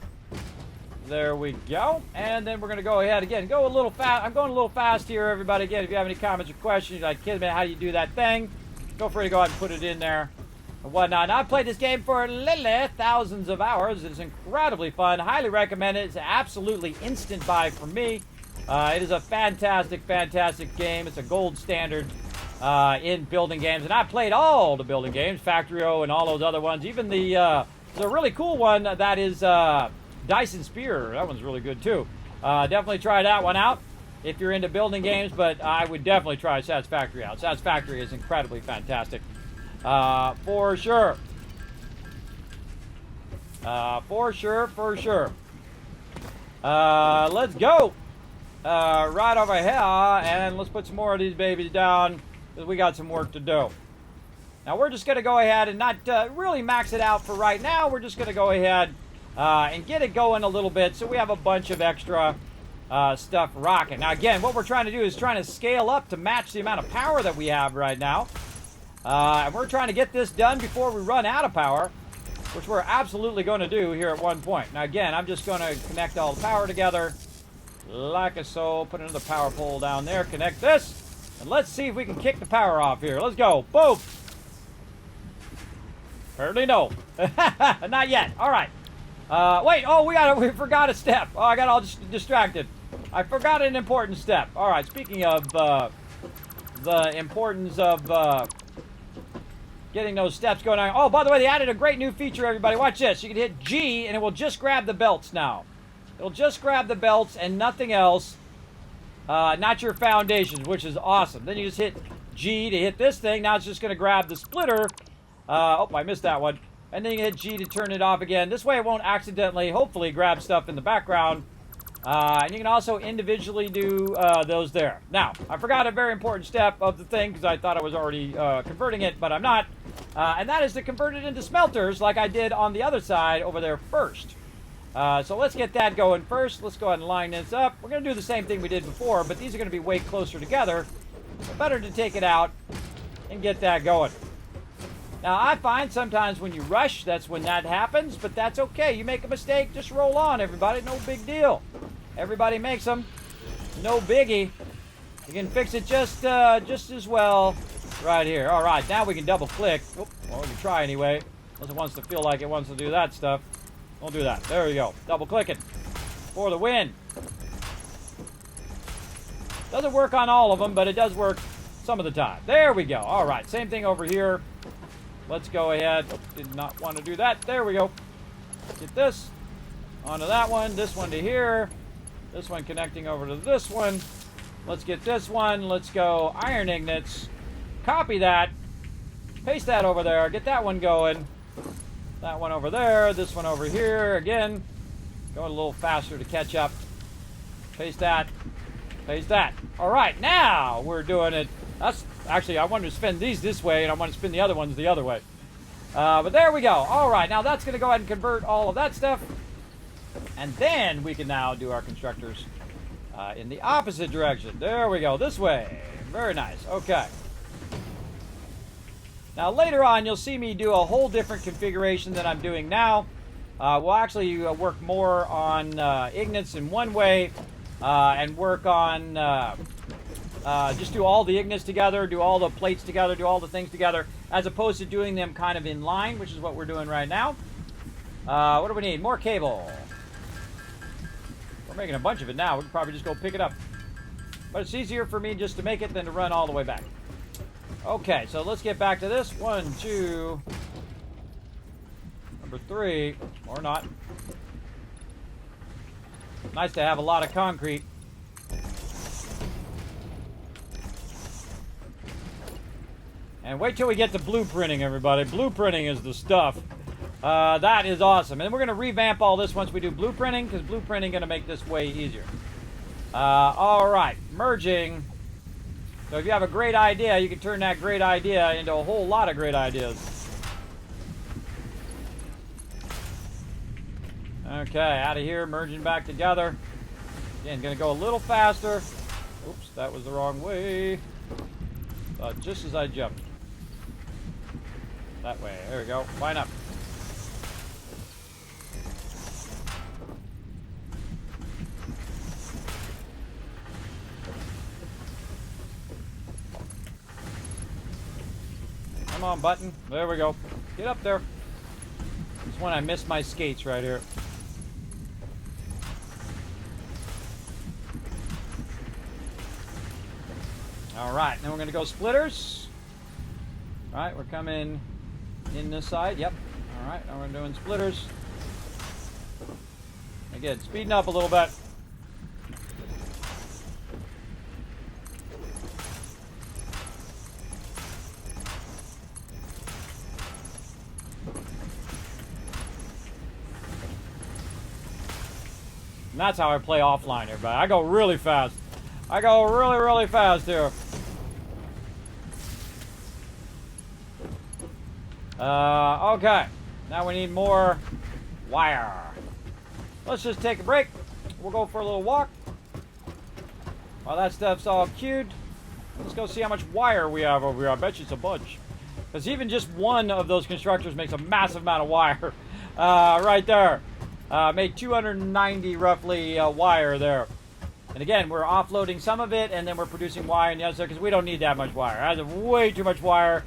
There we go. And then we're going to go ahead again. Go a little fast. I'm going a little fast here, everybody. Again, if you have any comments or questions, like, Kismet, how do you do that thing? Feel free to go ahead and put it in there and whatnot. Now, I've played this game for literally thousands of hours. It's incredibly fun. Highly recommend it. It's an absolutely instant buy for me. It is a fantastic, fantastic game. It's a gold standard in building games. And I've played all the building games, Factorio and all those other ones. Even the really cool one that is Dyson Spear. That one's really good, too. Definitely try that one out if you're into building games, but I would definitely try Satisfactory out. Satisfactory is incredibly fantastic. For sure. For sure. Let's go. Right over here, and let's put some more of these babies down, because we got some work to do. Now, we're just going to go ahead and not really max it out for right now. We're just going to go ahead and get it going a little bit, so we have a bunch of extra stuff rocking. Now, again, what we're trying to do is trying to scale up to match the amount of power that we have right now. And we're trying to get this done before we run out of power, which we're absolutely going to do here at one point. Now, again, I'm just going to connect all the power together, like so. Put another power pole down there, connect this, and let's see if we can kick the power off here. Let's go. Boom. Apparently no. Not yet. All right. Wait. Oh, we forgot a step. Oh, I got all distracted. I forgot an important step. All right. Speaking of the importance of getting those steps going on. Oh, by the way, they added a great new feature, everybody. Watch this. You can hit G, and it will just grab the belts now. It'll just grab the belts and nothing else. Not your foundations, which is awesome. Then you just hit G to hit this thing. Now it's just going to grab the splitter. Oh, I missed that one. And then you hit G to turn it off again. This way it won't accidentally, hopefully, grab stuff in the background. And you can also individually do those there. Now, I forgot a very important step of the thing because I thought I was already converting it, but I'm not. And that is to convert it into smelters like I did on the other side over there first. So let's get that going first. Let's go ahead and line this up. We're going to do the same thing we did before, but these are going to be way closer together. So better to take it out and get that going. Now, I find sometimes when you rush, that's when that happens, but that's okay. You make a mistake, just roll on, everybody. No big deal. Everybody makes them. No biggie. You can fix it just as well right here. All right, now we can double click. Oh, well, we can try anyway. Unless it wants to feel like it wants to do that stuff. Don't do that. There we go. Double clicking for the win. Doesn't work on all of them, but it does work some of the time. There we go. All right, same thing over here. Let's go ahead. Oh, did not want to do that. There we go. Get this onto that one. This one to here. This one connecting over to this one. Let's get this one. Let's go iron ignits. Copy that. Paste that over there. Get that one going. That one over there. This one over here. Again, going a little faster to catch up. Paste that. Paste that. All right, now we're doing it That's actually, I wanted to spin these this way, and I want to spin the other ones the other way. But there we go. All right, now that's going to go ahead and convert all of that stuff. And then we can now do our constructors in the opposite direction. There we go, this way. Very nice. Okay. Now later on, you'll see me do a whole different configuration than I'm doing now. We'll actually work more on ignits in one way and work on just do all the ignits together, do all the plates together, do all the things together, as opposed to doing them kind of in line, which is what we're doing right now. What do we need? More cable. We're making a bunch of it now. We can probably just go pick it up. But it's easier for me just to make it than to run all the way back. Okay, so let's get back to this. 1, 2, number 3, or not. Nice to have a lot of concrete. And wait till we get to blueprinting, everybody. Blueprinting is the stuff. That is awesome. And we're going to revamp all this once we do blueprinting, because blueprinting is going to make this way easier. All right, merging. So if you have a great idea, you can turn that great idea into a whole lot of great ideas. Okay, out of here, merging back together. Again, going to go a little faster. Oops, that was the wrong way. Just as I jumped. That way. There we go. Line up. Come on, button. There we go. Get up there. This one I missed my skates right here. Alright, then we're going to go splitters. Alright, we're coming in this side. Yep. Alright, now we're doing splitters. Again, speeding up a little bit. And that's how I play offline, everybody. I go really fast. I go really, really fast here. Okay. Now we need more wire. Let's just take a break. We'll go for a little walk. While that stuff's all queued, let's go see how much wire we have over here. I bet you it's a bunch. Because even just one of those constructors makes a massive amount of wire. Right there. Made 290 roughly wire there. And again, we're offloading some of it, and then we're producing wire in the other side because we don't need that much wire. I have way too much wire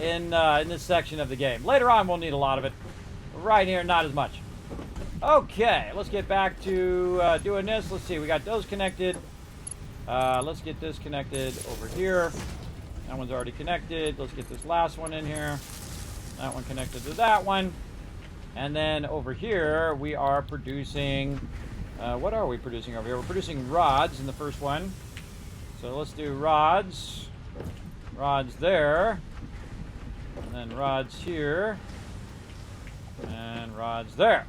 in this section of the game. Later on, we'll need a lot of it. Right here, not as much. Okay, let's get back to doing this. Let's see, we got those connected. Let's get this connected over here. That one's already connected. Let's get this last one in here. That one connected to that one. And then over here, we are producing... what are we producing over here? We're producing rods in the first one. So let's do rods. Rods there. And then rods here. And rods there.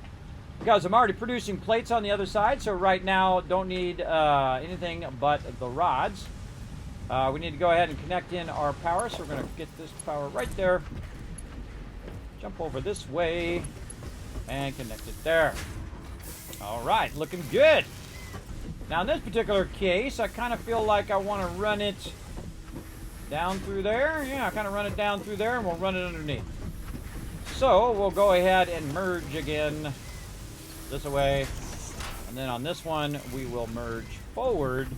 Because I'm already producing plates on the other side, so right now don't need anything but the rods. We need to go ahead and connect in our power, so we're going to get this power right there. Jump over this way and connect it there. Alright, looking good. Now in this particular case, I kind of feel like I want to run it down through there. Yeah, kind of run it down through there and we'll run it underneath. So we'll go ahead and merge again this way. And then on this one, we will merge forward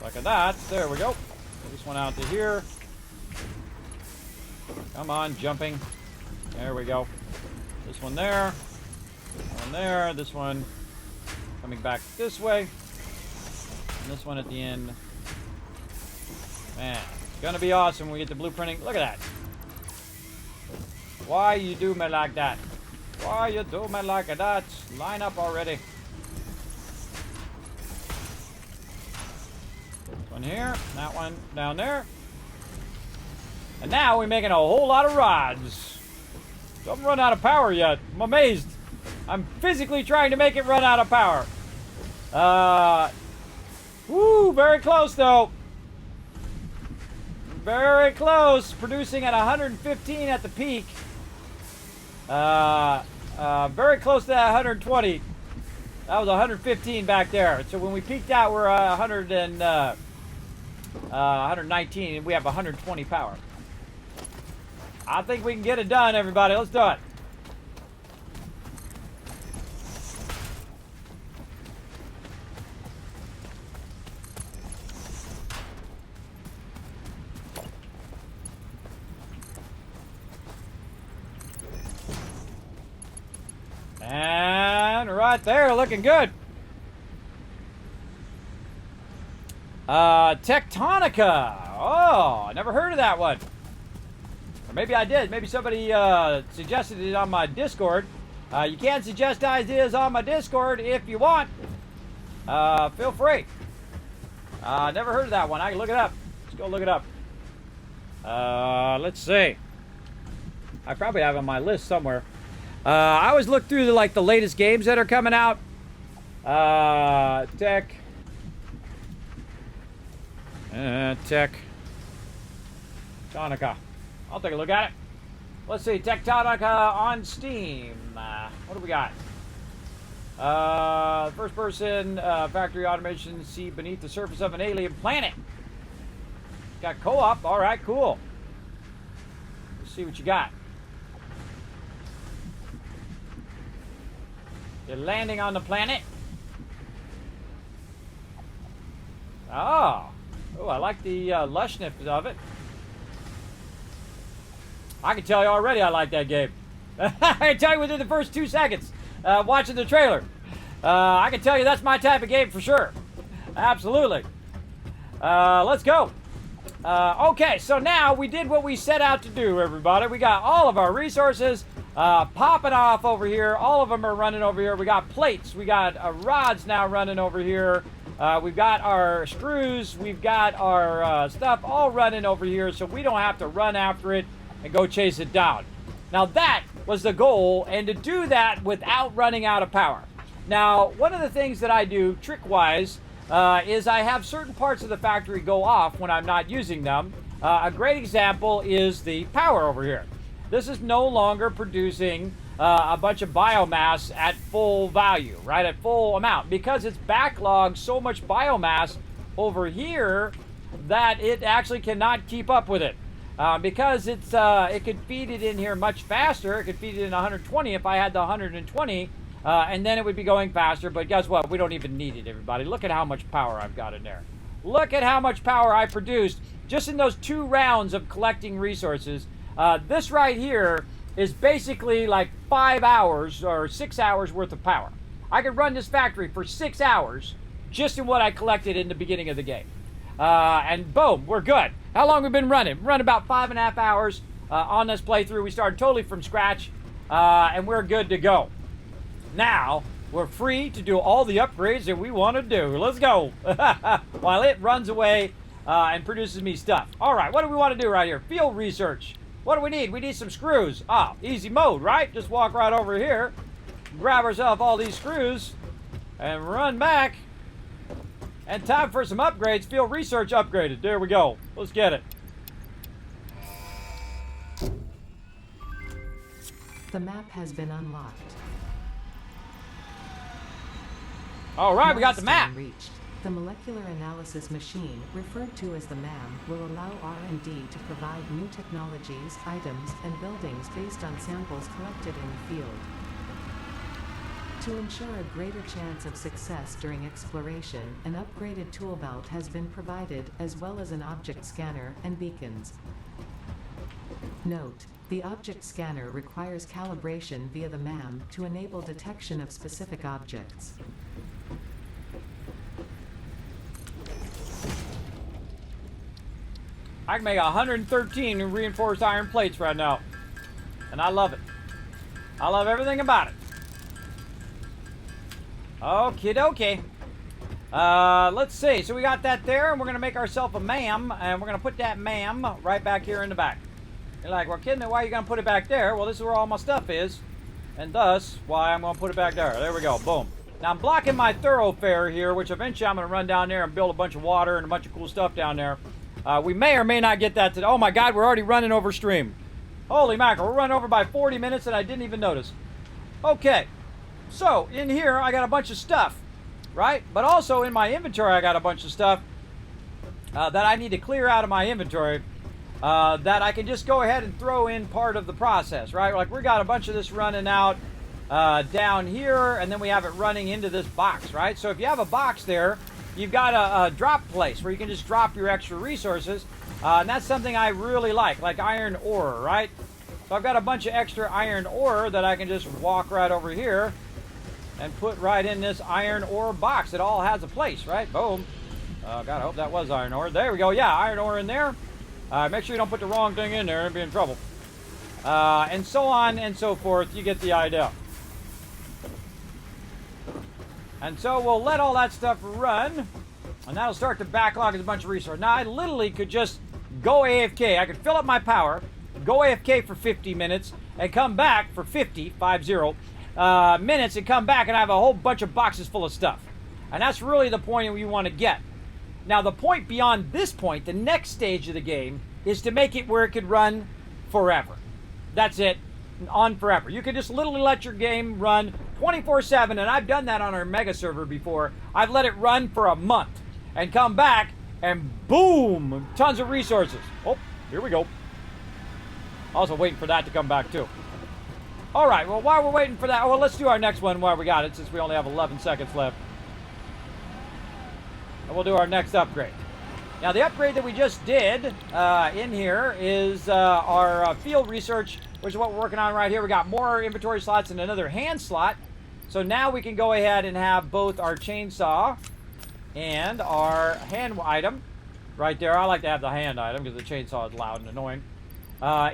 like that. There we go. Get this one out to here. Come on, jumping. There we go. This one there. One there. This one coming back this way. And this one at the end. Man, it's gonna be awesome when we get to blueprinting. Look at that. Why you do me like that? Why you do me like that? Line up already. This one here. That one down there. And now we're making a whole lot of rods. Don't run out of power yet. I'm amazed. I'm physically trying to make it run out of power. Woo, very close though. Very close. Producing at 115 at the peak. Very close to that 120. That was 115 back there. So when we peaked out, we're 119, and we have 120 power. I think we can get it done, everybody. Let's do it. And right there, looking good. Tectonica. Oh, I never heard of that one. Or maybe I did. Maybe somebody suggested it on my Discord. You can suggest ideas on my Discord if you want. Feel free. Never heard of that one. I can look it up. Let's go look it up. Let's see. I probably have it on my list somewhere. I always look through the latest games that are coming out. Tectonica. I'll take a look at it. Let's see, Tectonica on Steam. What do we got? First person factory automation. See beneath the surface of an alien planet. Got co-op. All right, cool. Let's see what you got. You're landing on the planet. Oh, I like the lushness of it. I can tell you already I like that game. I can tell you within the first 2 seconds watching the trailer. I can tell you that's my type of game for sure. Absolutely. Let's go. Okay, so now we did what we set out to do, everybody. We got all of our resources popping off over here. All of them are running over here. We got plates. We got rods now running over here. We've got our screws. We've got our stuff all running over here, so we don't have to run after it and go chase it down. Now that was the goal, and to do that without running out of power. Now, one of the things that I do trick-wise is I have certain parts of the factory go off when I'm not using them. A great example is the power over here. This is no longer producing a bunch of biomass at full value, right, at full amount, because it's backlogged so much biomass over here that it actually cannot keep up with it. Because it could feed it in here much faster. It could feed it in 120 if I had the 120, and then it would be going faster. But guess what? We don't even need it, everybody. Look at how much power I've got in there. Look at how much power I produced just in those 2 rounds of collecting resources. This right here is basically like 5 hours or 6 hours worth of power. I could run this factory for 6 hours just in what I collected in the beginning of the game. And boom, we're good. How long have we been running? We run about 5.5 hours on this playthrough. We started totally from scratch, and we're good to go. Now, we're free to do all the upgrades that we want to do. Let's go. While it runs away and produces me stuff. All right, what do we want to do right here? Field research. What do we need? We need some screws. Ah, easy mode, right? Just walk right over here, grab ourselves all these screws, and run back. And time for some upgrades. Field research upgraded. There we go. Let's get it. The map has been unlocked. All right, we got the map. Milestone reached. The molecular analysis machine, referred to as the MAM, will allow R&D to provide new technologies, items, and buildings based on samples collected in the field. To ensure a greater chance of success during exploration, an upgraded tool belt has been provided, as well as an object scanner and beacons. Note: the object scanner requires calibration via the MAM to enable detection of specific objects. I can make 113 reinforced iron plates right now. And I love it. I love everything about it. Okie dokie. Let's see. So we got that there, and we're going to make ourselves a MAM, and we're going to put that MAM right back here in the back. You're like, well, kidding me, why are you going to put it back there? Well, this is where all my stuff is, and thus why I'm going to put it back there. There we go. Boom. Now, I'm blocking my thoroughfare here, which eventually I'm going to run down there and build a bunch of water and a bunch of cool stuff down there. We may or may not get that today. Oh my God, we're already running over stream. Holy mackerel, we're running over by 40 minutes and I didn't even notice. Okay, so in here I got a bunch of stuff, right? But also in my inventory I got a bunch of stuff that I need to clear out of my inventory that I can just go ahead and throw in part of the process, right? Like we got a bunch of this running out down here, and then we have it running into this box, right? So if you have a box there, you've got a drop place where you can just drop your extra resources, and that's something I really like iron ore, right? So I've got a bunch of extra iron ore that I can just walk right over here and put right in this iron ore box. It all has a place, right? Boom. God, I hope that was iron ore. There we go. Yeah, iron ore in there. Make sure you don't put the wrong thing in there and be in trouble. And so on and so forth. You get the idea. And so we'll let all that stuff run, and that'll start to backlog as a bunch of resources. Now, I literally could just go AFK. I could fill up my power, go AFK for 50 minutes, and come back for 50 minutes, and come back and I have a whole bunch of boxes full of stuff. And that's really the point you want to get. Now, the point beyond this point, the next stage of the game, is to make it where it could run forever. That's it. On forever. You can just literally let your game run 24/7, and I've done that on our mega server before. I've let it run for a month and come back and boom, tons of resources. Oh, here we go. Also waiting for that to come back too. All right, well, while we're waiting for that, well, let's do our next one while we got it, since we only have 11 seconds left. And we'll do our next upgrade. Now, the upgrade that we just did in here is our field research, which is what we're working on right here. We got more inventory slots and another hand slot. So now we can go ahead and have both our chainsaw and our hand item right there. I like to have the hand item because the chainsaw is loud and annoying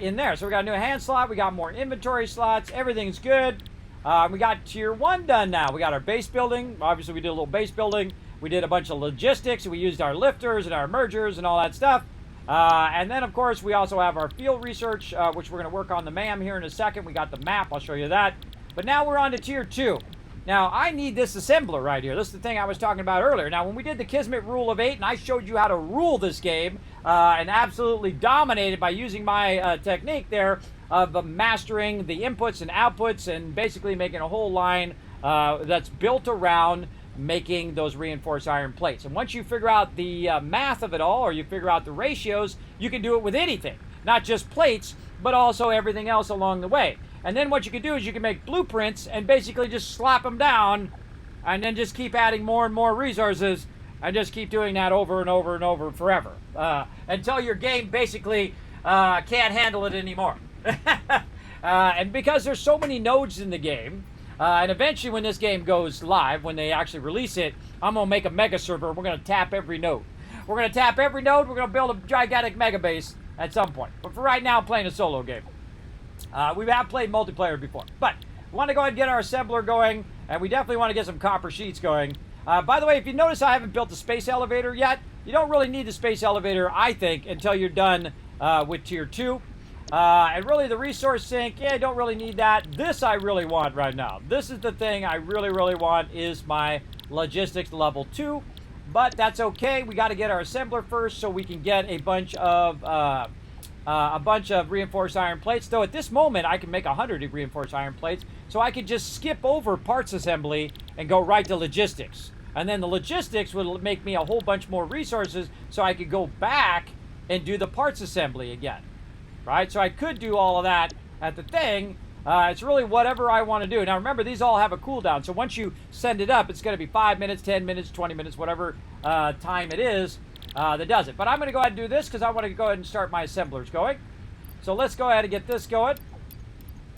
in there. So we got a new hand slot. We got more inventory slots. Everything's good. We got tier 1 done now. We got our base building. Obviously, we did a little base building. We did a bunch of logistics. We used our lifters and our mergers and all that stuff. And then, of course, we also have our field research, which we're going to work on the MAM here in a second. We got the map. I'll show you that. But now we're on to tier 2. Now, I need this assembler right here. This is the thing I was talking about earlier. Now, when we did the Kismet rule of 8, and I showed you how to rule this game, and absolutely dominated by using my technique there of mastering the inputs and outputs and basically making a whole line that's built around making those reinforced iron plates. And once you figure out the math of it all, or you figure out the ratios, you can do it with anything. Not just plates, but also everything else along the way. And then what you can do is you can make blueprints and basically just slap them down and then just keep adding more and more resources and just keep doing that over and over and over forever until your game basically can't handle it anymore. And because there's so many nodes in the game, and eventually when this game goes live, when they actually release it, I'm going to make a mega server. We're going to tap every node. We're going to tap every node. We're going to build a gigantic mega base at some point. But for right now, I'm playing a solo game. We have played multiplayer before. But we want to go ahead and get our assembler going, and we definitely want to get some copper sheets going. By the way, if you notice I haven't built the space elevator yet, you don't really need the space elevator, I think, until you're done with tier 2. And really the resource sink, yeah, I don't really need that. This I really want right now. This is the thing I really, really want, is my logistics level 2. But that's okay. We got to get our assembler first so we can get a bunch of reinforced iron plates. Though at this moment I can make 100 reinforced iron plates, so I could just skip over parts assembly and go right to logistics. And then the logistics would make me a whole bunch more resources, so I could go back and do the parts assembly again. Right? So I could do all of that at the thing. It's really whatever I want to do. Now remember, these all have a cooldown. So once you send it up, it's going to be 5 minutes, 10 minutes, 20 minutes, whatever time it is that does it. But I'm going to go ahead and do this because I want to go ahead and start my assemblers going. So let's go ahead and get this going.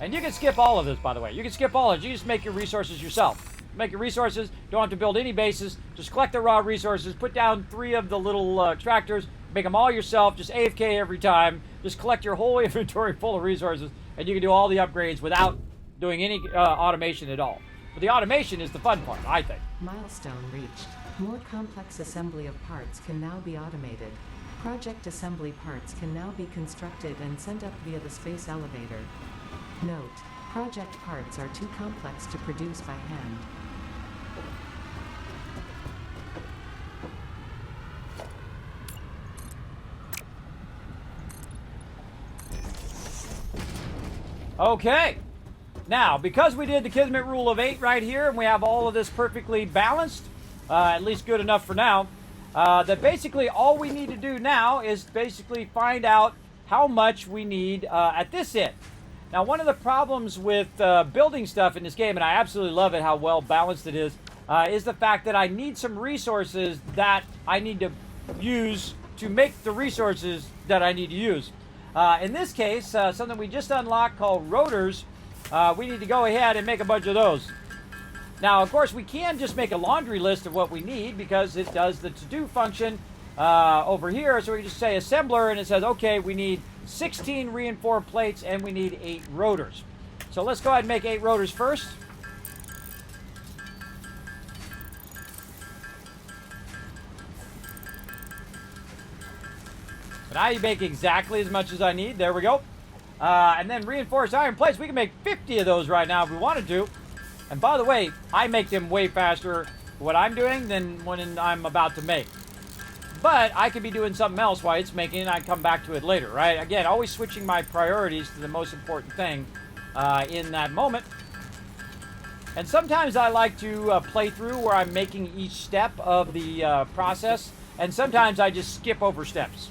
And you can skip all of this, by the way. You can skip all of it. You just make your resources yourself. Make your resources. Don't have to build any bases. Just collect the raw resources. Put down 3 of the little extractors. Make them all yourself. Just AFK every time. Just collect your whole inventory full of resources, and you can do all the upgrades without doing any automation at all. But the automation is the fun part, I think. Milestone reached. More complex assembly of parts can now be automated. Project assembly parts can now be constructed and sent up via the space elevator. Note: project parts are too complex to produce by hand. Okay. Now, because we did the Kismet rule of 8 right here, and we have all of this perfectly balanced, at least good enough for now, that basically all we need to do now is basically find out how much we need at this end. Now, one of the problems with building stuff in this game, and I absolutely love it, how well balanced it is the fact that I need some resources that I need to use to make the resources that I need to use. In this case, something we just unlocked called rotors, we need to go ahead and make a bunch of those. Now, of course, we can just make a laundry list of what we need because it does the to-do function over here. So we just say assembler, and it says, okay, we need 16 reinforced plates, and we need 8 rotors. So let's go ahead and make 8 rotors first. Now you make exactly as much as I need. There we go. And then reinforced iron plates. We can make 50 of those right now if we wanted to. And by the way, I make them way faster what I'm doing than when I'm about to make. But I could be doing something else while it's making, and I come back to it later, right? Again, always switching my priorities to the most important thing in that moment. And sometimes I like to play through where I'm making each step of the process. And sometimes I just skip over steps.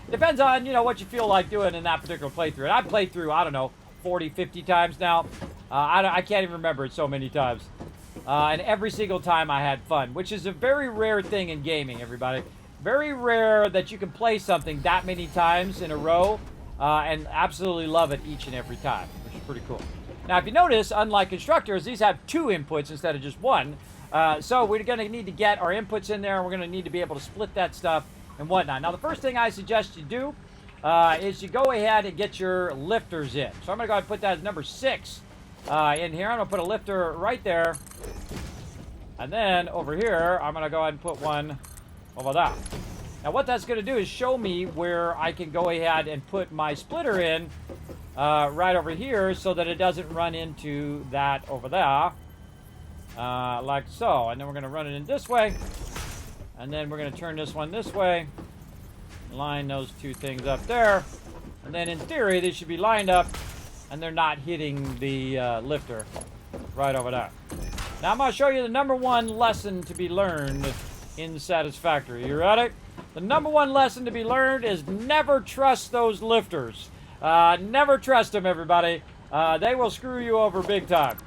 Depends on, what you feel like doing in that particular playthrough. And I've played through, I don't know, 40, 50 times now. I can't even remember it so many times. And every single time I had fun, which is a very rare thing in gaming, everybody. Very rare that you can play something that many times in a row and absolutely love it each and every time, which is pretty cool. Now, if you notice, unlike constructors, these have 2 inputs instead of just 1. So we're going to need to get our inputs in there, and we're going to need to be able to split that stuff and whatnot. Now, the first thing I suggest you do is you go ahead and get your lifters in. So I'm going to go ahead and put that as number 6 in here. I'm going to put a lifter right there. And then over here, I'm going to go ahead and put one over there. Now, what that's going to do is show me where I can go ahead and put my splitter in right over here so that it doesn't run into that over there. Like so. And then we're going to run it in this way. And then we're going to turn this one this way. Line those 2 things up there. And then in theory, they should be lined up. And they're not hitting the lifter right over there. Now I'm going to show you the number 1 lesson to be learned in Satisfactory. You ready? The number 1 lesson to be learned is never trust those lifters. Never trust them, everybody. They will screw you over big time.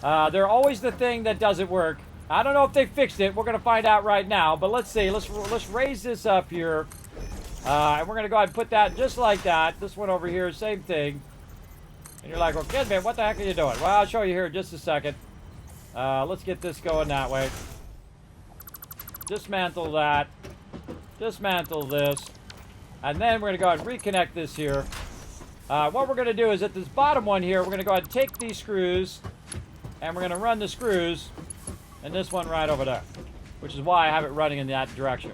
They're always the thing that doesn't work. I don't know if they fixed it. We're going to find out right now. But let's see. Let's raise this up here. And we're going to go ahead and put that just like that. This one over here, same thing. And you're like, well, Kismet, what the heck are you doing? Well, I'll show you here in just a second. Let's get this going that way. Dismantle that. Dismantle this. And then we're going to go ahead and reconnect this here. What we're going to do is at this bottom one here, we're going to go ahead and take these screws. And we're going to run the screws. And this one right over there. Which is why I have it running in that direction.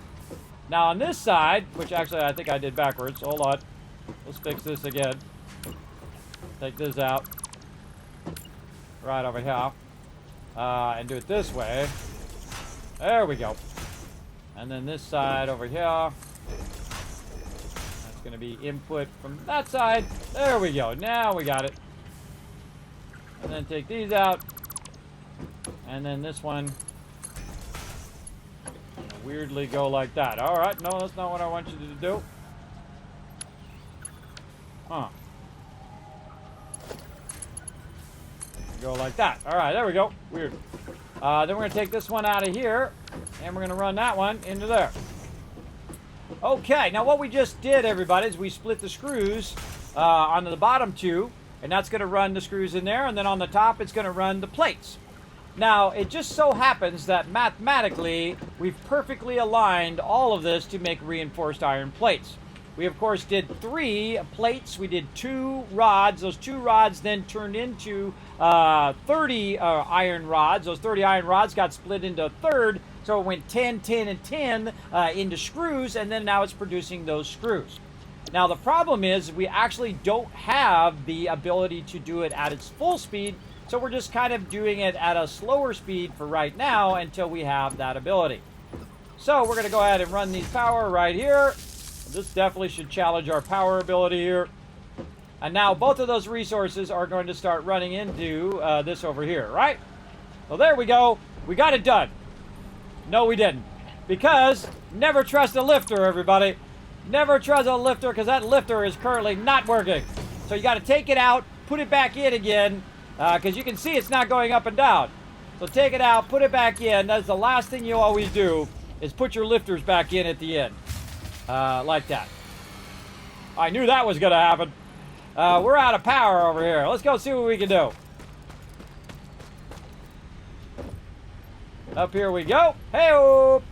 Now on this side, which actually I think I did backwards. Hold on. Let's fix this again. Take this out. Right over here. And do it this way. There we go. And then this side over here. That's going to be input from that side. There we go. Now we got it. And then take these out. And then this one. Weirdly go like that. Alright, no, that's not what I want you to do. Huh. Go like that. Alright, there we go. Weird. Then we're going to take this one out of here. And we're going to run that one into there. Okay, now what we just did, everybody, is we split the screws onto the bottom 2. And that's going to run the screws in there. And then on the top, it's going to run the plates. Now, it just so happens that mathematically, we've perfectly aligned all of this to make reinforced iron plates. We, of course, did 3 plates. We did 2 rods. Those 2 rods then turned into 30 iron rods. Those 30 iron rods got split into a third. So it went 10, 10, and 10 into screws. And then now it's producing those screws. Now, the problem is we actually don't have the ability to do it at its full speed. So we're just kind of doing it at a slower speed for right now until we have that ability. So we're going to go ahead and run these power right here. This definitely should challenge our power ability here. And now both of those resources are going to start running into this over here, right? Well, there we go. We got it done. No, we didn't. Because never trust a lifter, everybody. Never trust a lifter because that lifter is currently not working. So you got to take it out, put it back in again, because you can see it's not going up and down. So take it out, put it back in. That's the last thing you always do is put your lifters back in at the end. Like that. I knew that was going to happen. We're out of power over here. Let's go see what we can do. Up here we go. Hey-oh!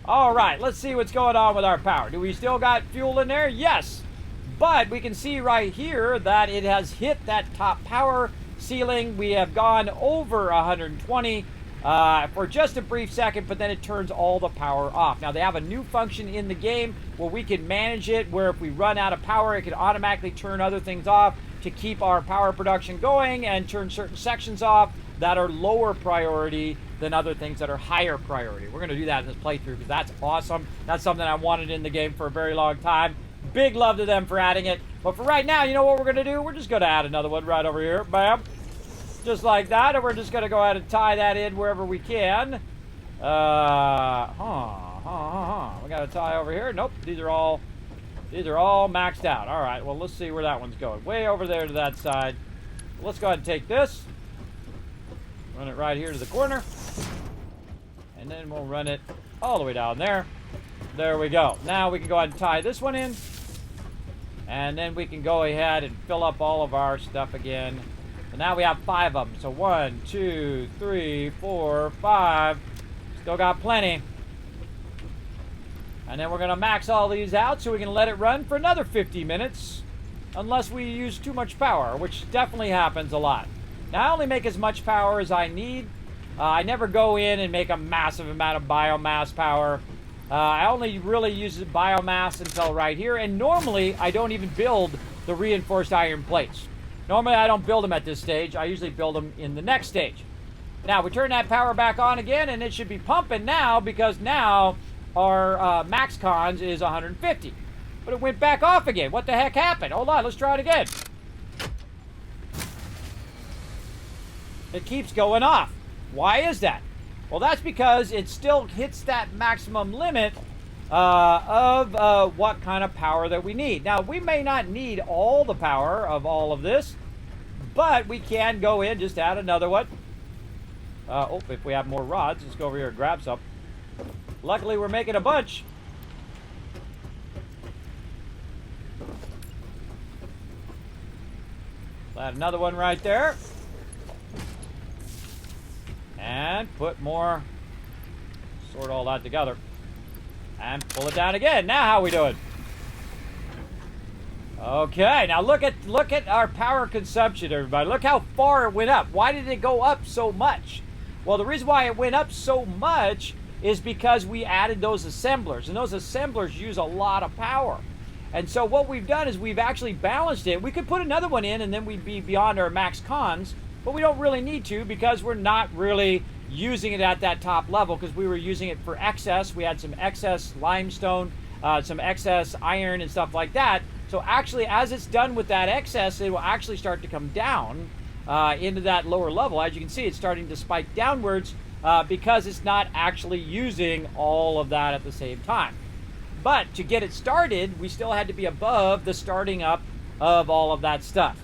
All right, let's see what's going on with our power. Do we still got fuel in there? Yes. But we can see right here that it has hit that top power ceiling. We have gone over 120 for just a brief second, but then it turns all the power off. Now, they have a new function in the game where we can manage it, where if we run out of power, it can automatically turn other things off to keep our power production going and turn certain sections off that are lower priority than other things that are higher priority. We're going to do that in this playthrough because that's awesome. That's something I wanted in the game for a very long time. Big love to them for adding it. But for right now, you know what we're going to do? We're just going to add another one right over here. Bam. Just like that. And we're just going to go ahead and tie that in wherever we can. We got to tie over here. Nope. These are all maxed out. All right. Well, let's see where that one's going. Way over there to that side. Let's go ahead and take this. Run it right here to the corner. And then we'll run it all the way down there. There we go. Now we can go ahead and tie this one in. And then we can go ahead and fill up all of our stuff again. So now we have 5 of them. So 1, 2, 3, 4, 5. Still got plenty. And then we're going to max all these out so we can let it run for another 50 minutes. Unless we use too much power, which definitely happens a lot. Now I only make as much power as I need. I never go in and make a massive amount of biomass power. I only really use biomass until right here. And normally, I don't even build the reinforced iron plates. Normally, I don't build them at this stage. I usually build them in the next stage. Now, we turn that power back on again, and it should be pumping now because now our max cons is 150. But it went back off again. What the heck happened? Hold on, let's try it again. It keeps going off. Why is that? Well, that's because it still hits that maximum limit of what kind of power that we need. Now, we may not need all the power of all of this, but we can go in, just add another one. If we have more rods, let's go over here and grab some. Luckily, we're making a bunch. Add another one right there. And put more, sort all that together. And pull it down again. Now how are we doing? Okay, now look at our power consumption, everybody. Look how far it went up. Why did it go up so much? Well, the reason why it went up so much is because we added those assemblers. And those assemblers use a lot of power. And so what we've done is we've actually balanced it. We could put another one in and then we'd be beyond our max cons. But we don't really need to because we're not really using it at that top level because we were using it for excess. We had some excess limestone, some excess iron and stuff like that. So actually, as it's done with that excess, it will actually start to come down into that lower level. As you can see, it's starting to spike downwards because it's not actually using all of that at the same time. But to get it started, we still had to be above the starting up of all of that stuff.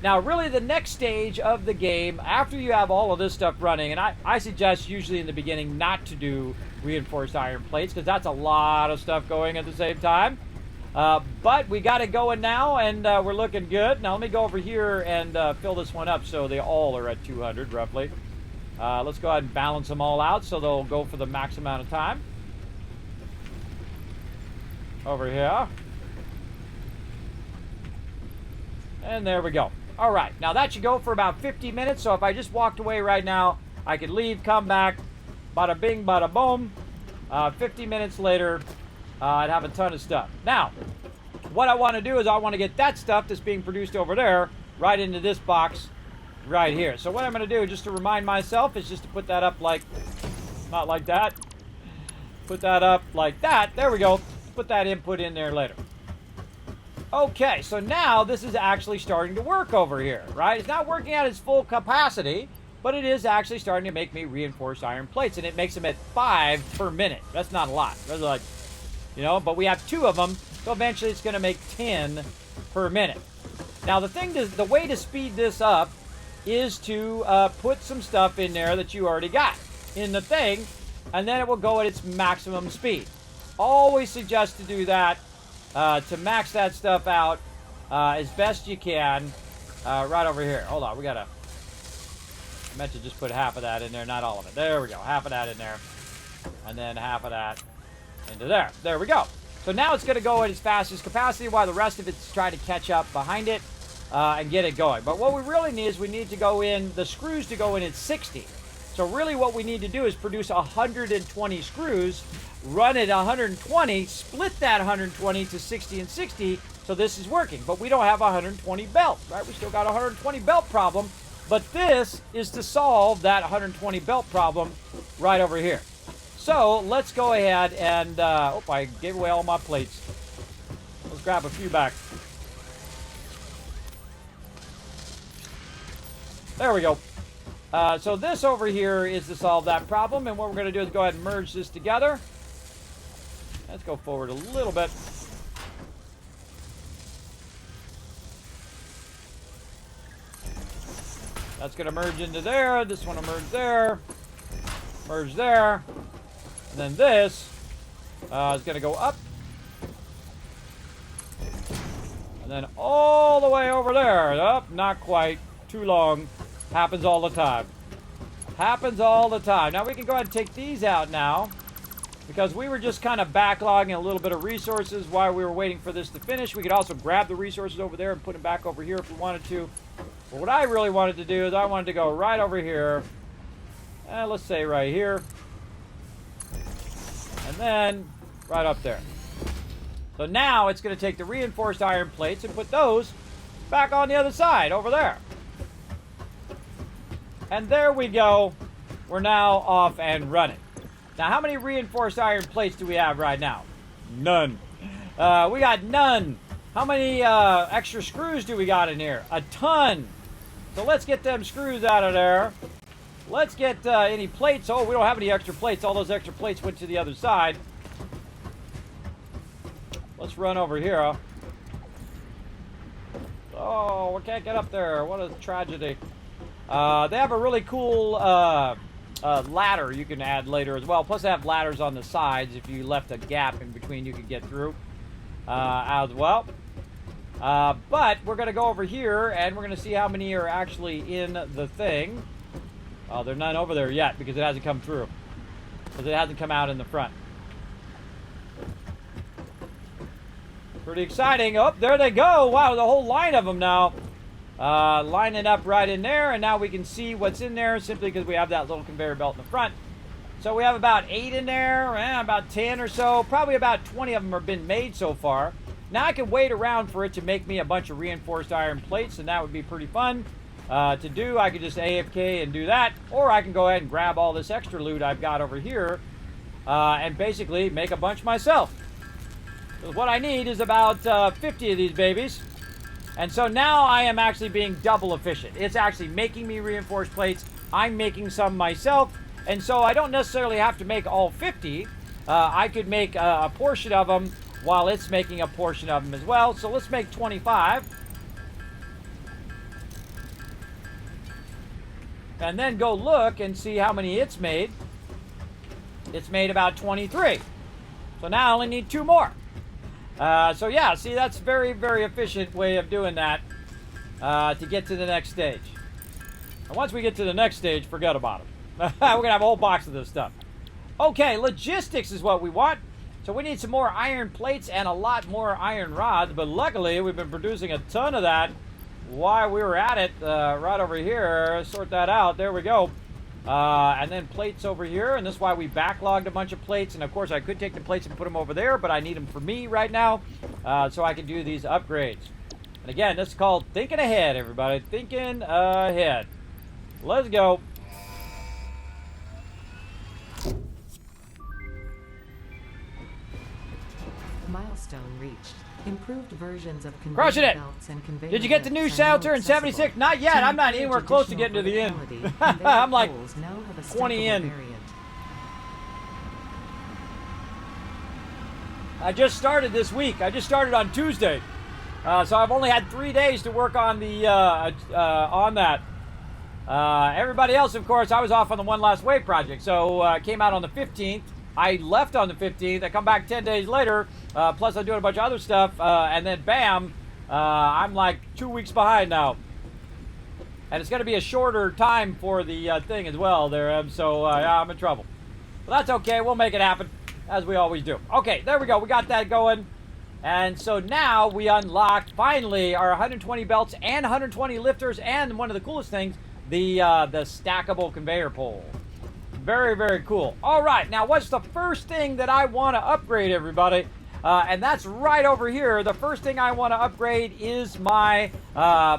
Now, really, the next stage of the game, after you have all of this stuff running, and I suggest usually in the beginning not to do reinforced iron plates, because that's a lot of stuff going at the same time. But we got it going now, and we're looking good. Now, let me go over here and fill this one up so they all are at 200, roughly. Let's go ahead and balance them all out so they'll go for the max amount of time. Over here. And there we go. All right, now that should go for about 50 minutes. So if I just walked away right now, I could leave, come back, bada bing, bada boom. 50 minutes later, I'd have a ton of stuff. Now, what I want to do is I want to get that stuff that's being produced over there right into this box right here. So what I'm going to do, just to remind myself, is just to put that up like, not like that. Put that up like that. There we go. Put that input in there later. Okay, so now this is actually starting to work over here, right? It's not working at its full capacity, but it is actually starting to make me reinforced iron plates, and it makes them at 5 per minute. That's not a lot. That's like, but we have 2 of them, so eventually it's going to make 10 per minute. Now, the way to speed this up is to put some stuff in there that you already got in the thing, and then it will go at its maximum speed. Always suggest to do that to max that stuff out as best you can. Right over here. Hold on, I meant to just put half of that in there, not all of it. There we go, half of that in there, and then half of that into there. There we go. So now it's going to go at its fastest capacity while the rest of it's trying to catch up behind it and get it going. But what we really need is we need to go in, the screws to go in at 60. So really what we need to do is produce 120 screws, run it 120, split that 120 to 60 and 60, so this is working. But we don't have 120 belt, right? We still got a 120 belt problem, but this is to solve that 120 belt problem right over here. So let's go ahead and, I gave away all my plates. Let's grab a few back. There we go. So this over here is to solve that problem, and what we're going to do is go ahead and merge this together. Let's go forward a little bit. That's going to merge into there. This one will merge there. Merge there. And then this is going to go up. And then all the way over there. Up, not quite. Too long. Happens all the time. Happens all the time. Now we can go ahead and take these out now, because we were just kind of backlogging a little bit of resources while we were waiting for this to finish. We could also grab the resources over there and put them back over here if we wanted to. But what I really wanted to do is I wanted to go right over here. Let's say right here. And then right up there. So now it's going to take the reinforced iron plates and put those back on the other side over there. And there we go. We're now off and running. Now, how many reinforced iron plates do we have right now? None. We got none. How many extra screws do we got in here? A ton. So let's get them screws out of there. Let's get any plates. Oh, we don't have any extra plates. All those extra plates went to the other side. Let's run over here. Oh, we can't get up there. What a tragedy. They have a really cool ladder you can add later as well. Plus, they have ladders on the sides. If you left a gap in between, you could get through as well. But we're going to go over here, and we're going to see how many are actually in the thing. Oh, there are none over there yet because it hasn't come through. Because it hasn't come out in the front. Pretty exciting. Oh, there they go. Wow, the whole line of them now. Lining up right in there, and now we can see what's in there simply because we have that little conveyor belt in the front. So we have about 8 in there, about 10 or so. Probably about 20 of them have been made so far. Now I can wait around for it to make me a bunch of reinforced iron plates, and that would be pretty fun to do. I could just AFK and do that, or I can go ahead and grab all this extra loot I've got over here and basically make a bunch myself. Because what I need is about 50 of these babies. And so now I am actually being double efficient. It's actually making me reinforced plates. I'm making some myself. And so I don't necessarily have to make all 50. I could make a portion of them while it's making a portion of them as well. So let's make 25. And then go look and see how many it's made. It's made about 23. So now I only need 2 more. So yeah, see, that's very, very efficient way of doing that to get to the next stage. And once we get to the next stage, forget about it. We're going to have a whole box of this stuff. Okay, logistics is what we want. So we need some more iron plates and a lot more iron rods. But luckily, we've been producing a ton of that while we were at it right over here. Sort that out. There we go. And then plates over here, and this is why we backlogged a bunch of plates. And of course I could take the plates and put them over there, but I need them for me right now so I can do these upgrades. And again, this is called thinking ahead, everybody. Thinking ahead. Let's go. Milestone reached. Improved versions of Crushing conveyor it. belts and conveyor Did you get the new belts are now shelter in accessible. 76? Not yet. To I'm not encourage anywhere close to additional getting to the end. verticality, conveyor I'm like poles now have a 20 stackable in. variant. I just started this week. I just started on Tuesday. So I've only had 3 days to work on the on that. Everybody else, of course, I was off on the One Last Wave project. So it came out on the 15th. I left on the 15th. I come back 10 days later. Plus, I'm doing a bunch of other stuff. And then, bam, I'm like 2 weeks behind now. And it's going to be a shorter time for the thing as well there. So, yeah, I'm in trouble. But that's okay. We'll make it happen, as we always do. Okay, there we go. We got that going. And so now we unlocked, finally, our 120 belts and 120 lifters. And one of the coolest things, the stackable conveyor pole. Very, very cool. All right, now what's the first thing that I want to upgrade, everybody? And that's right over here. The first thing I want to upgrade is my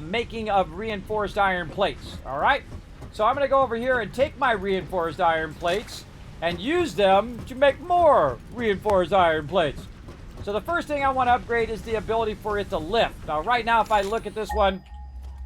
making of reinforced iron plates. All right? So I'm going to go over here and take my reinforced iron plates and use them to make more reinforced iron plates. So the first thing I want to upgrade is the ability for it to lift. Now, right now, if I look at this one,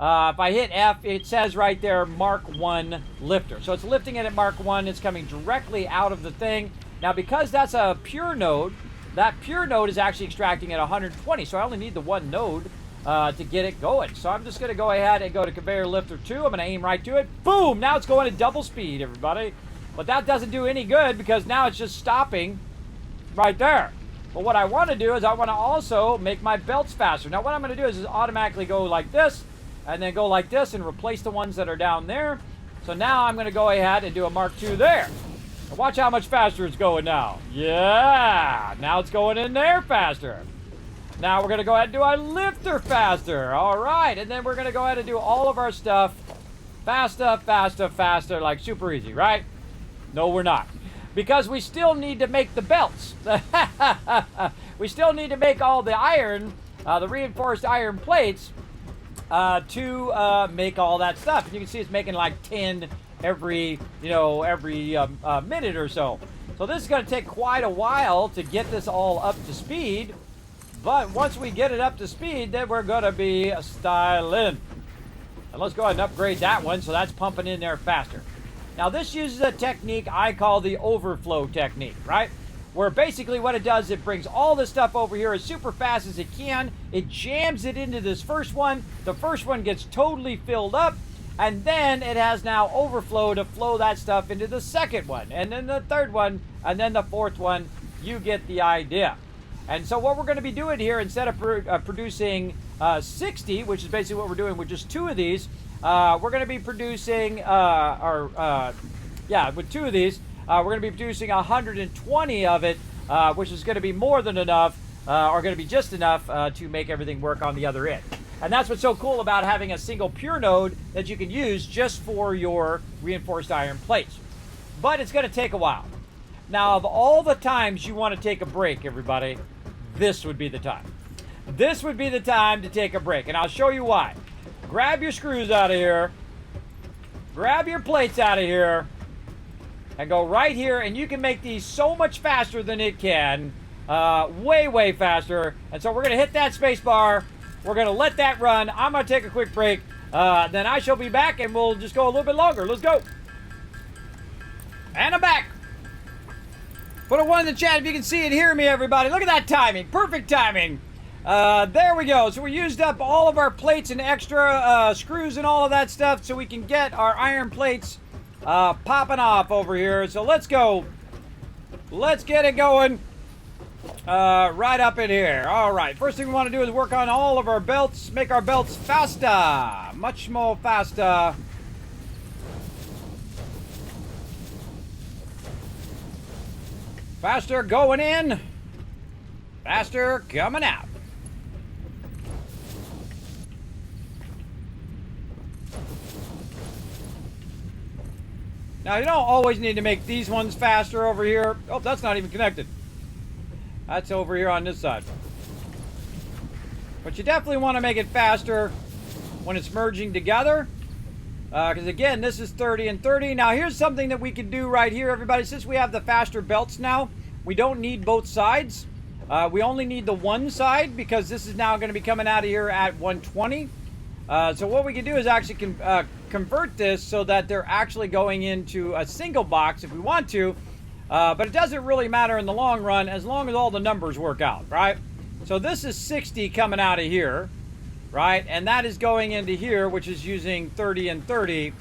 if I hit F, it says right there, Mark 1 lifter. So it's lifting it at Mark 1. It's coming directly out of the thing. Now, because that's a pure node, that pure node is actually extracting at 120. So I only need the one node to get it going. So I'm just going to go ahead and go to conveyor lifter 2. I'm going to aim right to it. Boom! Now it's going at double speed, everybody. But that doesn't do any good because now it's just stopping right there. But what I want to do is I want to also make my belts faster. Now, what I'm going to do is automatically go like this, and then go like this and replace the ones that are down there. So now I'm going to go ahead and do a Mark II there. Now watch how much faster it's going now. Yeah, now it's going in there faster. Now we're going to go ahead and do our lifter faster. All right, and then we're going to go ahead and do all of our stuff faster, faster, faster, like super easy, right? No, we're not. Because we still need to make the belts. We still need to make all the iron, the reinforced iron plates, to make all that stuff. And you can see it's making like 10 every minute or so. So this is going to take quite a while to get this all up to speed. But once we get it up to speed, then we're going to be styling. And let's go ahead and upgrade that one so that's pumping in there faster. Now this uses a technique I call the overflow technique, right? Where basically what it does, it brings all this stuff over here as super fast as it can. It jams it into this first one. The first one gets totally filled up. And then it has now overflow to flow that stuff into the second one. And then the third one. And then the fourth one. You get the idea. And so what we're going to be doing here, instead of producing 60, which is basically what we're doing with just 2 of these, we're going to be producing, with 2 of these, we're going to be producing 120 of it, which is going to be more than enough, or going to be just enough to make everything work on the other end. And that's what's so cool about having a single pure node that you can use just for your reinforced iron plates. But it's going to take a while. Now, of all the times you want to take a break, everybody, this would be the time. This would be the time to take a break, and I'll show you why. Grab your screws out of here, grab your plates out of here, and go right here, and you can make these so much faster than it can, way, way faster. And so we're going to hit that space bar, we're going to let that run, I'm going to take a quick break, then I shall be back, and we'll just go a little bit longer. Let's go. And I'm back. Put a 1 in the chat if you can see and hear me, everybody. Look at that timing, perfect timing. There we go. So we used up all of our plates and extra screws and all of that stuff so we can get our iron plates popping off over here. So let's go. Let's get it going right up in here. All right. First thing we want to do is work on all of our belts. Make our belts faster. Much more faster. Faster going in. Faster coming out. Now, you don't always need to make these ones faster over here. Oh, that's not even connected. That's over here on this side. But you definitely want to make it faster when it's merging together. Because, again, this is 30 and 30. Now, here's something that we can do right here, everybody. Since we have the faster belts now, we don't need both sides. We only need the one side because this is now going to be coming out of here at 120. So what we can do is actually convert this so that they're actually going into a single box if we want to. But it doesn't really matter in the long run as long as all the numbers work out, right? So this is 60 coming out of here, right? And that is going into here, which is using 30 and 30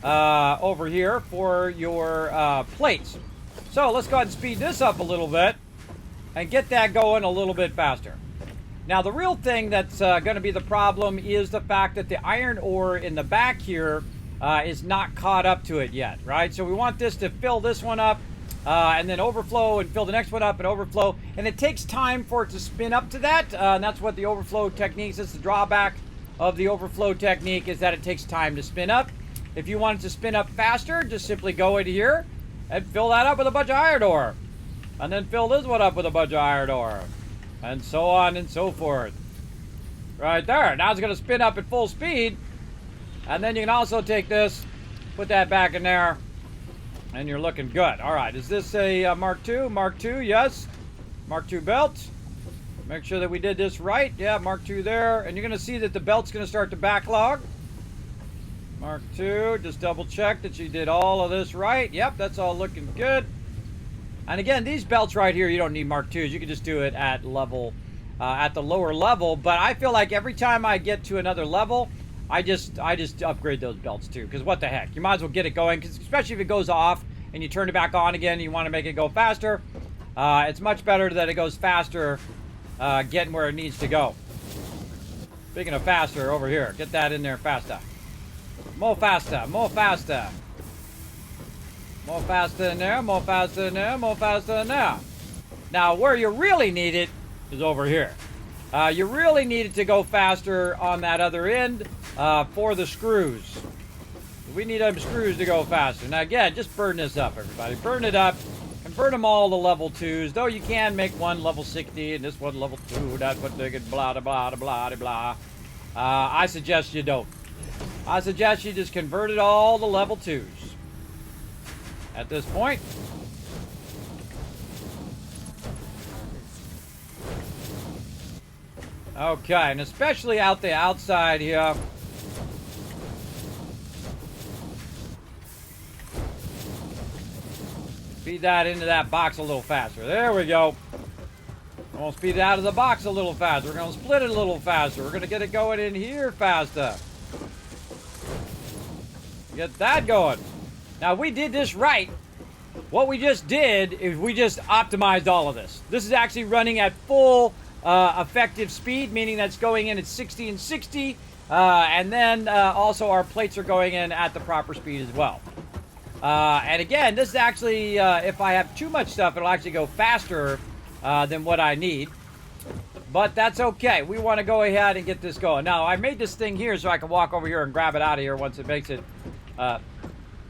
over here for your plates. So let's go ahead and speed this up a little bit and get that going a little bit faster. Now, the real thing that's going to be the problem is the fact that the iron ore in the back here is not caught up to it yet, right? So we want this to fill this one up and then overflow and fill the next one up and overflow. And it takes time for it to spin up to that. And that's what the overflow technique is. The drawback of the overflow technique is that it takes time to spin up. If you want it to spin up faster, just simply go into here and fill that up with a bunch of iron ore. And then fill this one up with a bunch of iron ore. And so on and so forth. Right there. Now it's going to spin up at full speed. And then you can also take this, put that back in there, and you're looking good. All right. Is this a Mark II? Mark II, yes. Mark II belt. Make sure that we did this right. Yeah, Mark II there. And you're going to see that the belt's going to start to backlog. Mark II. Just double check that you did all of this right. Yep, that's all looking good. And again, these belts right here, you don't need Mark IIs. You can just do it at level, at the lower level. But I feel like every time I get to another level, I just upgrade those belts too. Because what the heck? You might as well get it going. Because especially if it goes off and you turn it back on again and you want to make it go faster, it's much better that it goes faster getting where it needs to go. Speaking of faster, over here. Get that in there faster. More faster, more faster. More faster in there, more faster in there, more faster in there. Now, where you really need it is over here. You really need it to go faster on that other end for the screws. We need them screws to go faster. Now, again, just burn this up, everybody. Burn it up. Convert them all to level 2s. Though you can make one level 60 and this one level 2. That's what they get blah, blah, blah, blah, blah. I suggest you don't. I suggest you just convert it all to level 2s. At this point. Okay, and especially out the outside here. Speed that into that box a little faster. There we go. I'm going to speed it out of the box a little faster. We're going to split it a little faster. We're going to get it going in here faster. Get that going. Now, we did this right. What we just did is we just optimized all of this. This is actually running at full effective speed, meaning that's going in at 60 and 60. And then also our plates are going in at the proper speed as well. And again, this is actually, if I have too much stuff, it'll actually go faster than what I need. But that's okay. We want to go ahead and get this going. Now, I made this thing here so I can walk over here and grab it out of here once it makes it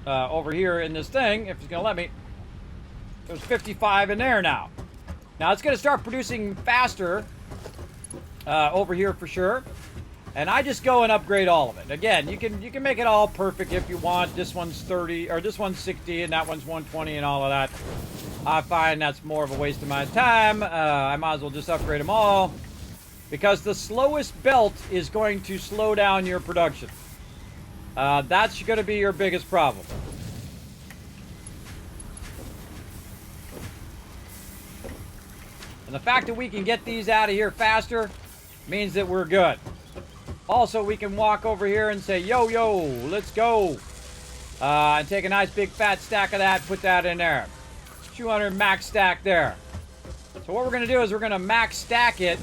over here in this thing, if it's going to let me. There's 55 in there now. Now, it's going to start producing faster over here for sure. And I just go and upgrade all of it. Again, you can make it all perfect if you want. This one's 30, or this one's 60, and that one's 120 and all of that. I find that's more of a waste of my time. I might as well just upgrade them all. Because the slowest belt is going to slow down your production. That's going to be your biggest problem. And the fact that we can get these out of here faster means that we're good. Also, we can walk over here and say, yo, yo, let's go. And take a nice big fat stack of that, put that in there. 200 max stack there. So what we're going to do is we're going to max stack it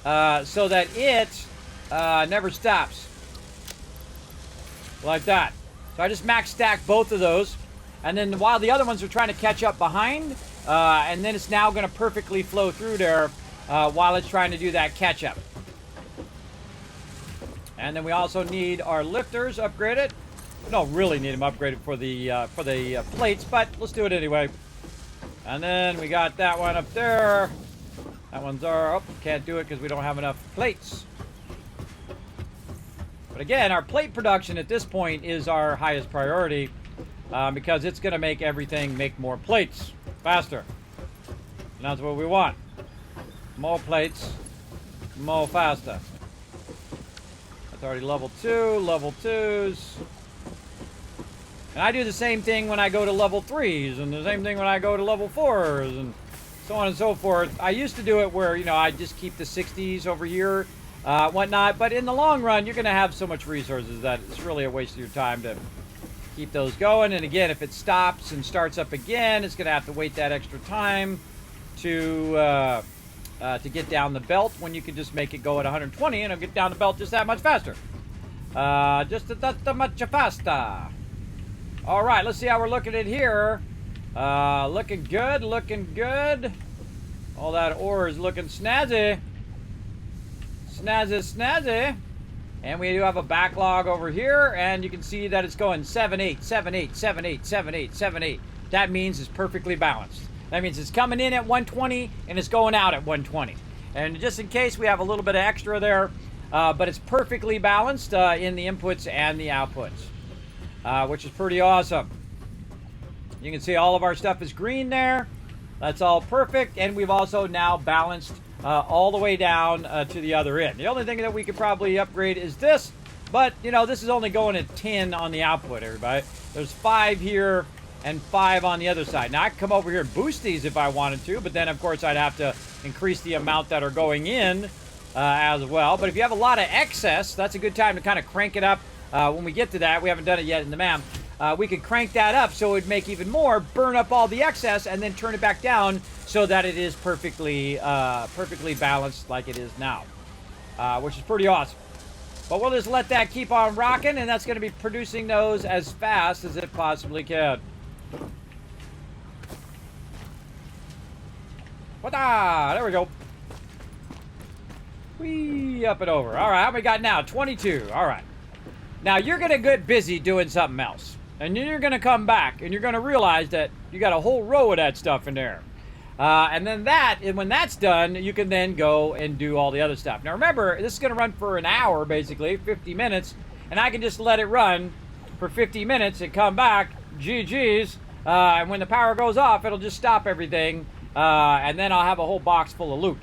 so that it never stops. Like that. So I just max stack both of those. And then while the other ones are trying to catch up behind, and then it's now going to perfectly flow through there while it's trying to do that catch up. And then we also need our lifters upgraded. We don't really need them upgraded for the plates, but let's do it anyway. And then we got that one up there. That one's our... Oh, can't do it because we don't have enough plates. But again, our plate production at this point is our highest priority because it's going to make everything make more plates faster. And that's what we want. More plates. More faster. That's already level 2, level 2s. And I do the same thing when I go to level 3s, and the same thing when I go to level 4s, and so on and so forth. I used to do it where, you know, I just keep the 60s over here, whatnot. But in the long run, you're going to have so much resources that it's really a waste of your time to keep those going. And again, if it stops and starts up again, it's going to have to wait that extra time to get down the belt, when you can just make it go at 120 and it'll get down the belt just that much faster. Just that much faster. All right, let's see how we're looking at here. Looking good, looking good. All that ore is looking snazzy. Snazzy, snazzy. And we do have a backlog over here, and you can see that it's going 7, 8, 7, 8, 7, 8, 7, 8, 7, 8. That means it's perfectly balanced. That means it's coming in at 120 and it's going out at 120. And just in case we have a little bit of extra there, but it's perfectly balanced in the inputs and the outputs, which is pretty awesome. You can see all of our stuff is green there. That's all perfect. And we've also now balanced all the way down to the other end. The only thing that we could probably upgrade is this. But, you know, this is only going at 10 on the output, everybody. There's 5 here and 5 on the other side. Now, I can come over here and boost these if I wanted to. But then, of course, I'd have to increase the amount that are going in as well. But if you have a lot of excess, that's a good time to kind of crank it up. When we get to that, we haven't done it yet in the map. We could crank that up so it would make even more, burn up all the excess, and then turn it back down so that it is perfectly balanced like it is now, which is pretty awesome. But we'll just let that keep on rocking, and that's going to be producing those as fast as it possibly can. Wada! There we go. Whee! Up and over. All right, how we got now? 22. All right. Now, you're going to get busy doing something else. And then you're going to come back, and you're going to realize that you got a whole row of that stuff in there. And then when that's done, you can then go and do all the other stuff. Now, remember, this is going to run for an hour, basically, 50 minutes. And I can just let it run for 50 minutes and come back, GG's. And when the power goes off, it'll just stop everything. And then I'll have a whole box full of loot.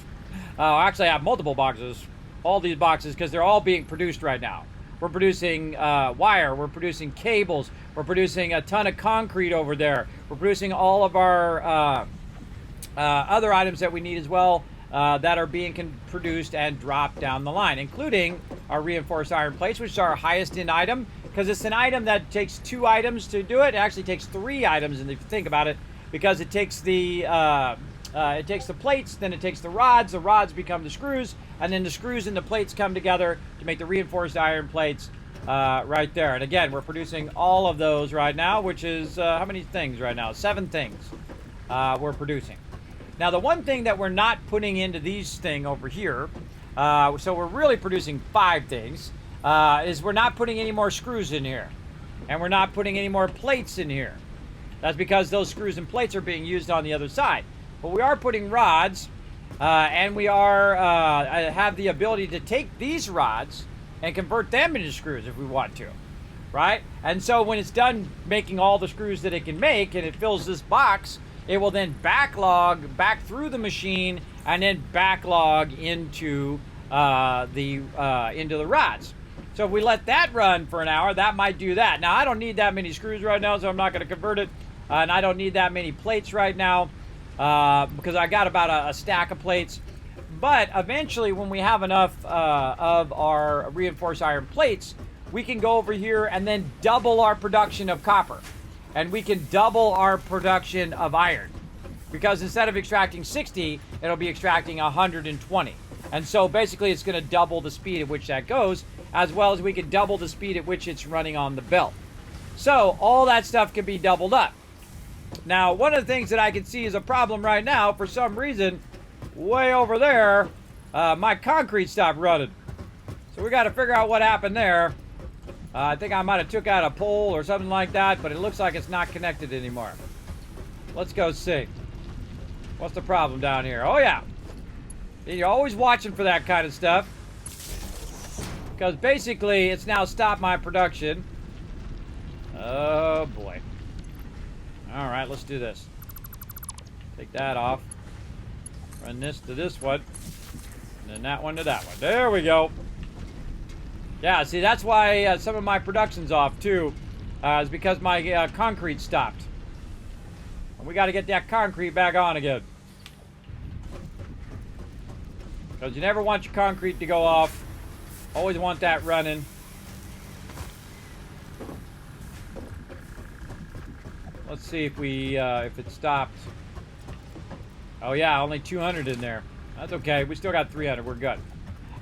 Actually, I have multiple boxes. All these boxes, because they're all being produced right now. We're producing wire. We're producing cables. We're producing a ton of concrete over there. We're producing all of our other items that we need as well that are being produced and dropped down the line, including our reinforced iron plates, which is our highest in item, because it's an item that takes 2 items to do it. It actually takes 3 items, and if you think about it, because it takes the plates, then it takes the rods become the screws, and then the screws and the plates come together to make the reinforced iron plates right there. And again, we're producing all of those right now, which is how many things right now? 7 things we're producing. Now, the one thing that we're not putting into these thing over here, so we're really producing 5 things, is we're not putting any more screws in here, and we're not putting any more plates in here. That's because those screws and plates are being used on the other side. But we are putting rods, and we are have the ability to take these rods and convert them into screws if we want to, right? And so when it's done making all the screws that it can make, and it fills this box, it will then backlog back through the machine and then backlog into the rods. So if we let that run for an hour, that might do that. Now, I don't need that many screws right now, so I'm not going to convert it. And I don't need that many plates right now because I got about a stack of plates. But eventually, when we have enough of our reinforced iron plates, we can go over here and then double our production of copper. And we can double our production of iron. Because instead of extracting 60, it'll be extracting 120. And so basically, it's going to double the speed at which that goes, as well as we can double the speed at which it's running on the belt. So all that stuff can be doubled up. Now, one of the things that I can see is a problem right now, for some reason, way over there, my concrete stopped running. So we got to figure out what happened there. I think I might have took out a pole or something like that, but it looks like it's not connected anymore. Let's go see. What's the problem down here? Oh, yeah. You're always watching for that kind of stuff. Because basically, it's now stopped my production. Oh, boy. All right, let's do this. Take that off. Run this to this one. And then that one to that one. There we go. Yeah, see, that's why some of my production's off, too. Is because my concrete stopped. And we got to get that concrete back on again. Because you never want your concrete to go off. Always want that running. Let's see if we if it stopped. Oh yeah, only 200 in there. That's okay. We still got 300. We're good.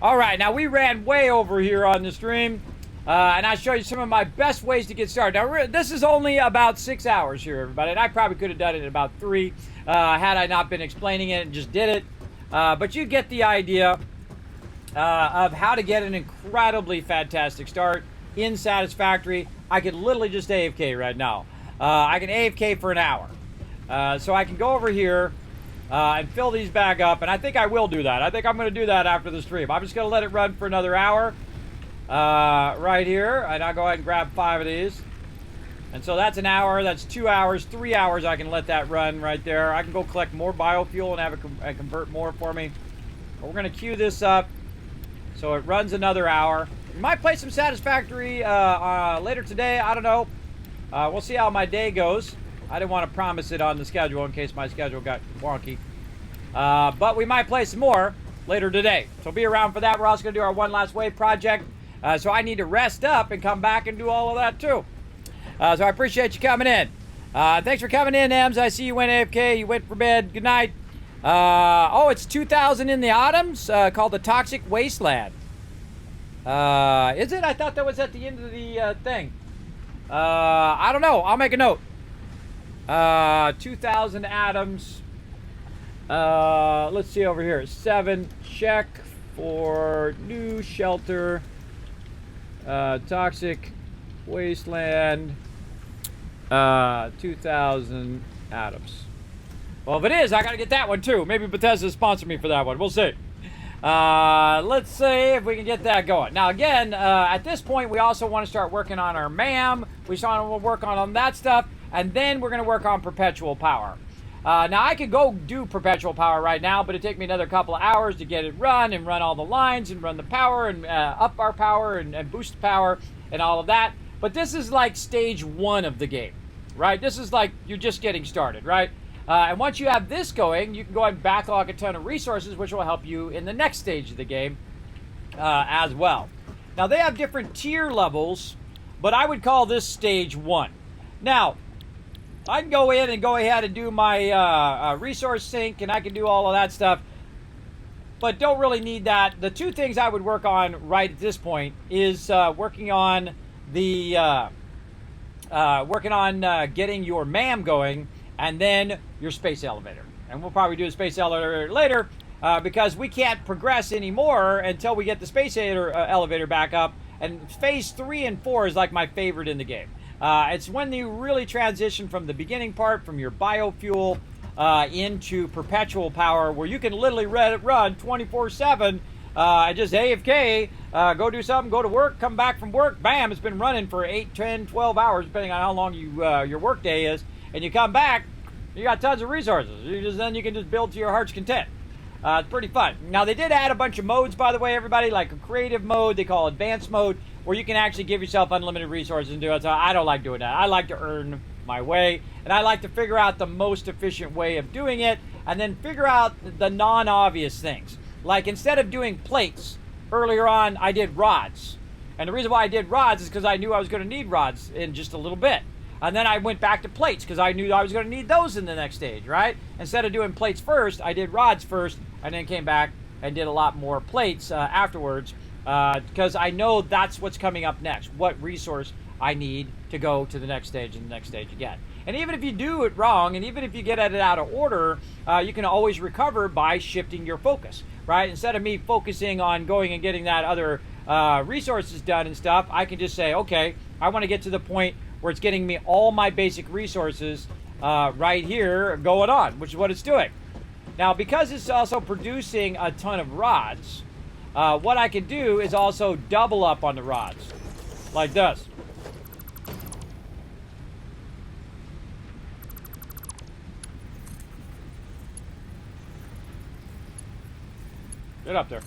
All right, now we ran way over here on the stream, and I show you some of my best ways to get started. Now this is only about 6 hours here, everybody, and I probably could have done it in about 3 had I not been explaining it and just did it. But you get the idea of how to get an incredibly fantastic start in Satisfactory. I could literally just AFK right now. I can AFK for an hour. So I can go over here and fill these back up, and I think I will do that. I think I'm going to do that after the stream. I'm just going to let it run for another hour right here, and I'll go ahead and grab 5 of these. And so that's an hour, that's 2 hours, 3 hours I can let that run right there. I can go collect more biofuel and have it convert more for me. But we're going to queue this up so it runs another hour. We might play some Satisfactory later today, I don't know. We'll see how my day goes. I didn't want to promise it on the schedule in case my schedule got wonky. But we might play some more later today. So be around for that. We're also going to do our One Last Wave project. So I need to rest up and come back and do all of that too. So I appreciate you coming in. Thanks for coming in, Ems. I see you went AFK. You went for bed. Good night. Oh, it's 2000 in the Autumns, called the Toxic Wasteland. Is it? I thought that was at the end of the thing. I don't know. I'll make a note. 2000 atoms. Let's see over here. 7. Check for new shelter. Toxic Wasteland. 2000 atoms. Well, if it is, I gotta get that one too. Maybe Bethesda sponsor me for that one. We'll see. Let's see if we can get that going. Now, again, at this point, we also want to start working on our MAM. We just want to work on that stuff, and then we're going to work on perpetual power. Now, I could go do perpetual power right now, but it'd take me another couple of hours to get it run and run all the lines and run the power and up our power and boost the power and all of that. But this is like stage 1 of the game, right? This is like you're just getting started, right? And once you have this going, you can go ahead and backlog a ton of resources, which will help you in the next stage of the game as well. Now, they have different tier levels, but I would call this stage 1. Now, I can go in and go ahead and do my resource sync, and I can do all of that stuff, but don't really need that. The 2 things I would work on right at this point is working on the getting your MAM going, and then your space elevator. And we'll probably do the space elevator later because we can't progress anymore until we get the space elevator back up. And phase 3 and 4 is like my favorite in the game. It's when you really transition from the beginning part, from your biofuel into perpetual power, where you can literally run 24/7 and just AFK, go do something, go to work, come back from work, bam, it's been running for 8, 10, 12 hours, depending on how long your work day is. And you come back, you got tons of resources. Then you can just build to your heart's content. It's pretty fun. Now, they did add a bunch of modes, by the way, everybody, like a creative mode, they call advanced mode, where you can actually give yourself unlimited resources and do it. So I don't like doing that. I like to earn my way, and I like to figure out the most efficient way of doing it, and then figure out the non-obvious things. Like, instead of doing plates, earlier on, I did rods. And the reason why I did rods is because I knew I was going to need rods in just a little bit. And then I went back to plates because I knew I was going to need those in the next stage, right? Instead of doing plates first, I did rods first, and then came back and did a lot more plates afterwards because I know that's what's coming up next, what resource I need to go to the next stage and the next stage again. And even if you do it wrong, and even if you get it out of order, you can always recover by shifting your focus, right? Instead of me focusing on going and getting that other resources done and stuff, I can just say, okay, I want to get to the point where it's getting me all my basic resources right here going on, which is what it's doing. Now, because it's also producing a ton of rods, what I can do is also double up on the rods, like this. Get up there.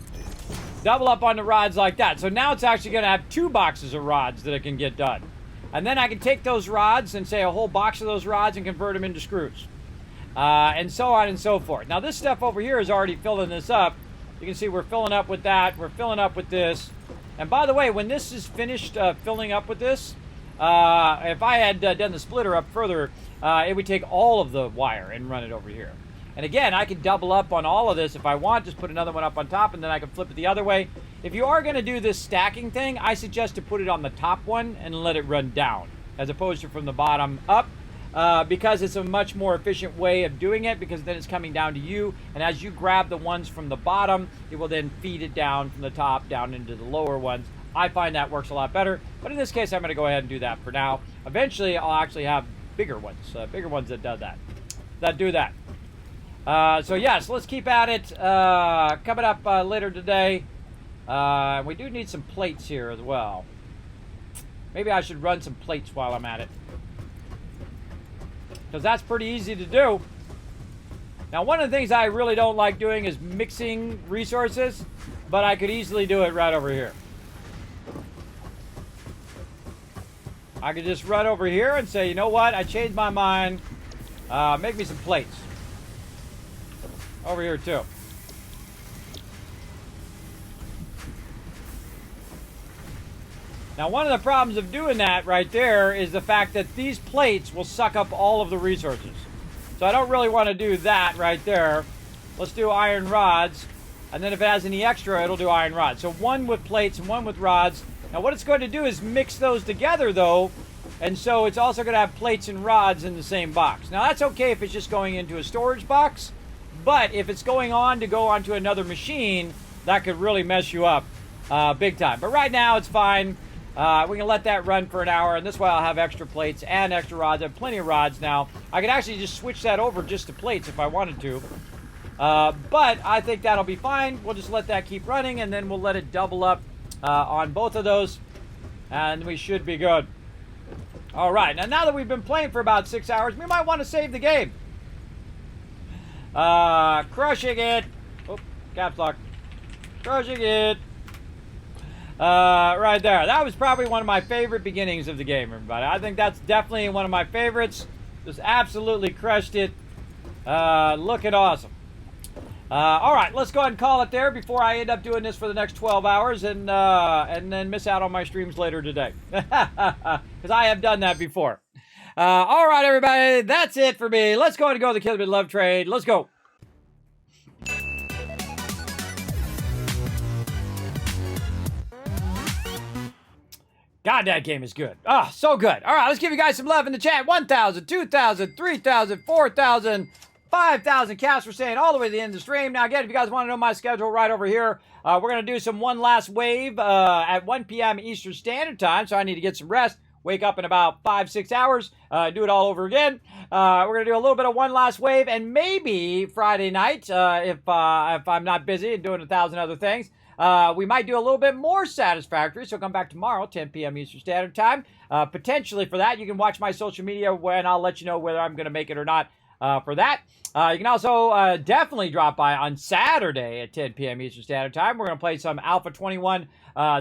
Double up on the rods like that. So now it's actually going to have 2 boxes of rods that it can get done. And then I can take those rods and say a whole box of those rods and convert them into screws. And so on and so forth. Now this stuff over here is already filling this up. You can see we're filling up with that. We're filling up with this. And by the way, when this is finished filling up with this, if I had done the splitter up further, it would take all of the wire and run it over here. And again, I can double up on all of this if I want. Just put another one up on top, and then I can flip it the other way. If you are going to do this stacking thing, I suggest to put it on the top one and let it run down, as opposed to from the bottom up, because it's a much more efficient way of doing it, because then it's coming down to you. And as you grab the ones from the bottom, it will then feed it down from the top down into the lower ones. I find that works a lot better. But in this case, I'm going to go ahead and do that for now. Eventually, I'll actually have bigger ones that do that. So yes, let's keep at it. Coming up later today, we do need some plates here as well. Maybe I should run some plates while I'm at it, because that's pretty easy to do. Now, one of the things I really don't like doing is mixing resources, but I could easily do it right over here. I could just run over here and say, you know what, I changed my mind. Make me some plates. Over here too. Now, one of the problems of doing that right there is the fact that these plates will suck up all of the resources. So I don't really want to do that right there. Let's do iron rods. And then if it has any extra, it'll do iron rods. So one with plates and one with rods. Now what it's going to do is mix those together though. And so it's also going to have plates and rods in the same box. Now that's okay if it's just going into a storage box. But if it's going on to go onto another machine, that could really mess you up big time. But right now, it's fine. We can let that run for an hour, and this way I'll have extra plates and extra rods. I have plenty of rods now. I could actually just switch that over just to plates if I wanted to. But I think that'll be fine. We'll just let that keep running, and then we'll let it double up on both of those, and we should be good. All right, now that we've been playing for about 6 hours, we might want to save the game. Crushing it. Oh, caps lock. Crushing it. Right there. That was probably one of my favorite beginnings of the game, everybody. I think that's definitely one of my favorites. Just absolutely crushed it. Looking awesome. All right, let's go ahead and call it there before I end up doing this for the next 12 hours and then miss out on my streams later today. Because I have done that before. All right, everybody, that's it for me. Let's go ahead and go to the Kismet Love Trade. Let's go. God, that game is good. Oh, so good. All right, let's give you guys some love in the chat. 1,000, 2,000, 3,000, 4,000, 5,000 cash for staying all the way to the end of the stream. Now, again, if you guys want to know my schedule right over here, we're going to do some one last wave at 1 p.m. Eastern Standard Time, so I need to get some rest. Wake up in about 5-6 hours, do it all over again. We're going to do a little bit of one last wave, and maybe Friday night, if I'm not busy and doing 1,000 other things, we might do a little bit more Satisfactory, so come back tomorrow, 10 p.m. Eastern Standard Time. Potentially for that, you can watch my social media when I'll let you know whether I'm going to make it or not for that. You can also definitely drop by on Saturday at 10 p.m. Eastern Standard Time. We're going to play some Alpha 21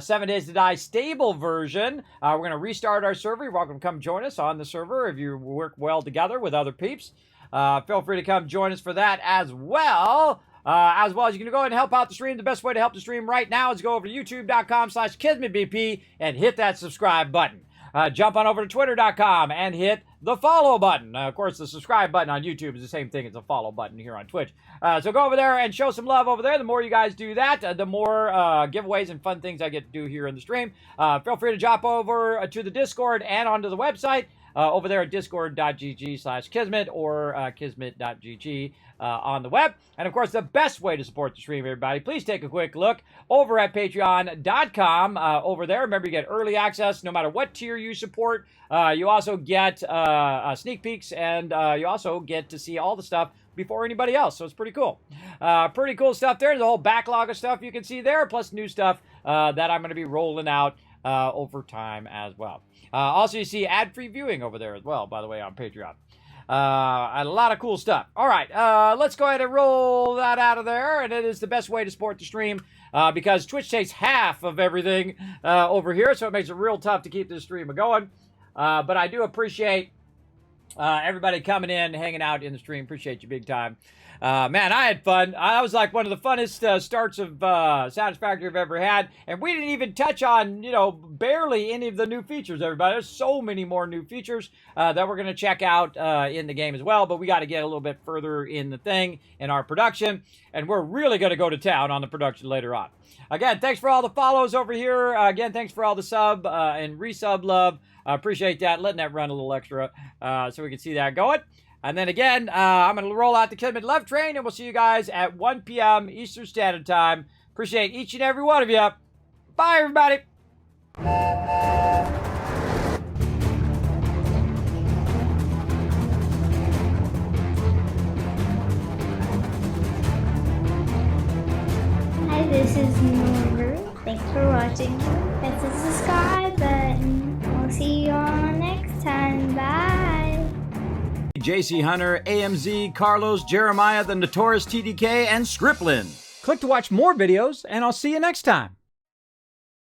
7 Days to Die stable version. We're going to restart our server. You're welcome to come join us on the server if you work well together with other peeps. Feel free to come join us for that as well. As well as you can go ahead and help out the stream. The best way to help the stream right now is go over to youtube.com/KismetBP and hit that subscribe button. Jump on over to twitter.com and hit the follow button. Of course, the subscribe button on YouTube is the same thing as the follow button here on Twitch. So go over there and show some love over there. The more you guys do that, the more giveaways and fun things I get to do here in the stream. Feel free to drop over to the Discord and onto the website. Over there at discord.gg/Kismet or kismet.gg on the web. And of course, the best way to support the stream, everybody, please take a quick look over at patreon.com. Over there, remember, you get early access no matter what tier you support. You also get sneak peeks, and you also get to see all the stuff before anybody else. So it's pretty cool. Pretty cool stuff there. There's a whole backlog of stuff you can see there, plus new stuff that I'm going to be rolling out over time as well. Also, you see ad-free viewing over there as well, by the way, on Patreon. And a lot of cool stuff. All right, let's go ahead and roll that out of there. And it is the best way to support the stream because Twitch takes half of everything over here, so it makes it real tough to keep this stream going. But I do appreciate everybody coming in, hanging out in the stream. Appreciate you big time. Man, I had fun. I was like one of the funnest starts of Satisfactory I've ever had. And we didn't even touch on, barely any of the new features, everybody. There's so many more new features that we're going to check out in the game as well. But we got to get a little bit further in the thing, in our production. And we're really going to go to town on the production later on. Again, thanks for all the follows over here. Again, thanks for all the sub and resub love. Appreciate that. Letting that run a little extra so we can see that going. And then again, I'm going to roll out the Kismet Love Train, and we'll see you guys at 1 p.m. Eastern Standard Time. Appreciate each and every one of you. Bye, everybody. Hi, this is Norbert. Thanks for watching. Press the subscribe button. We'll see you all next time. Bye. JC Hunter, AMZ, Carlos, Jeremiah, the Notorious TDK, and Scriplin. Click to watch more videos, and I'll see you next time.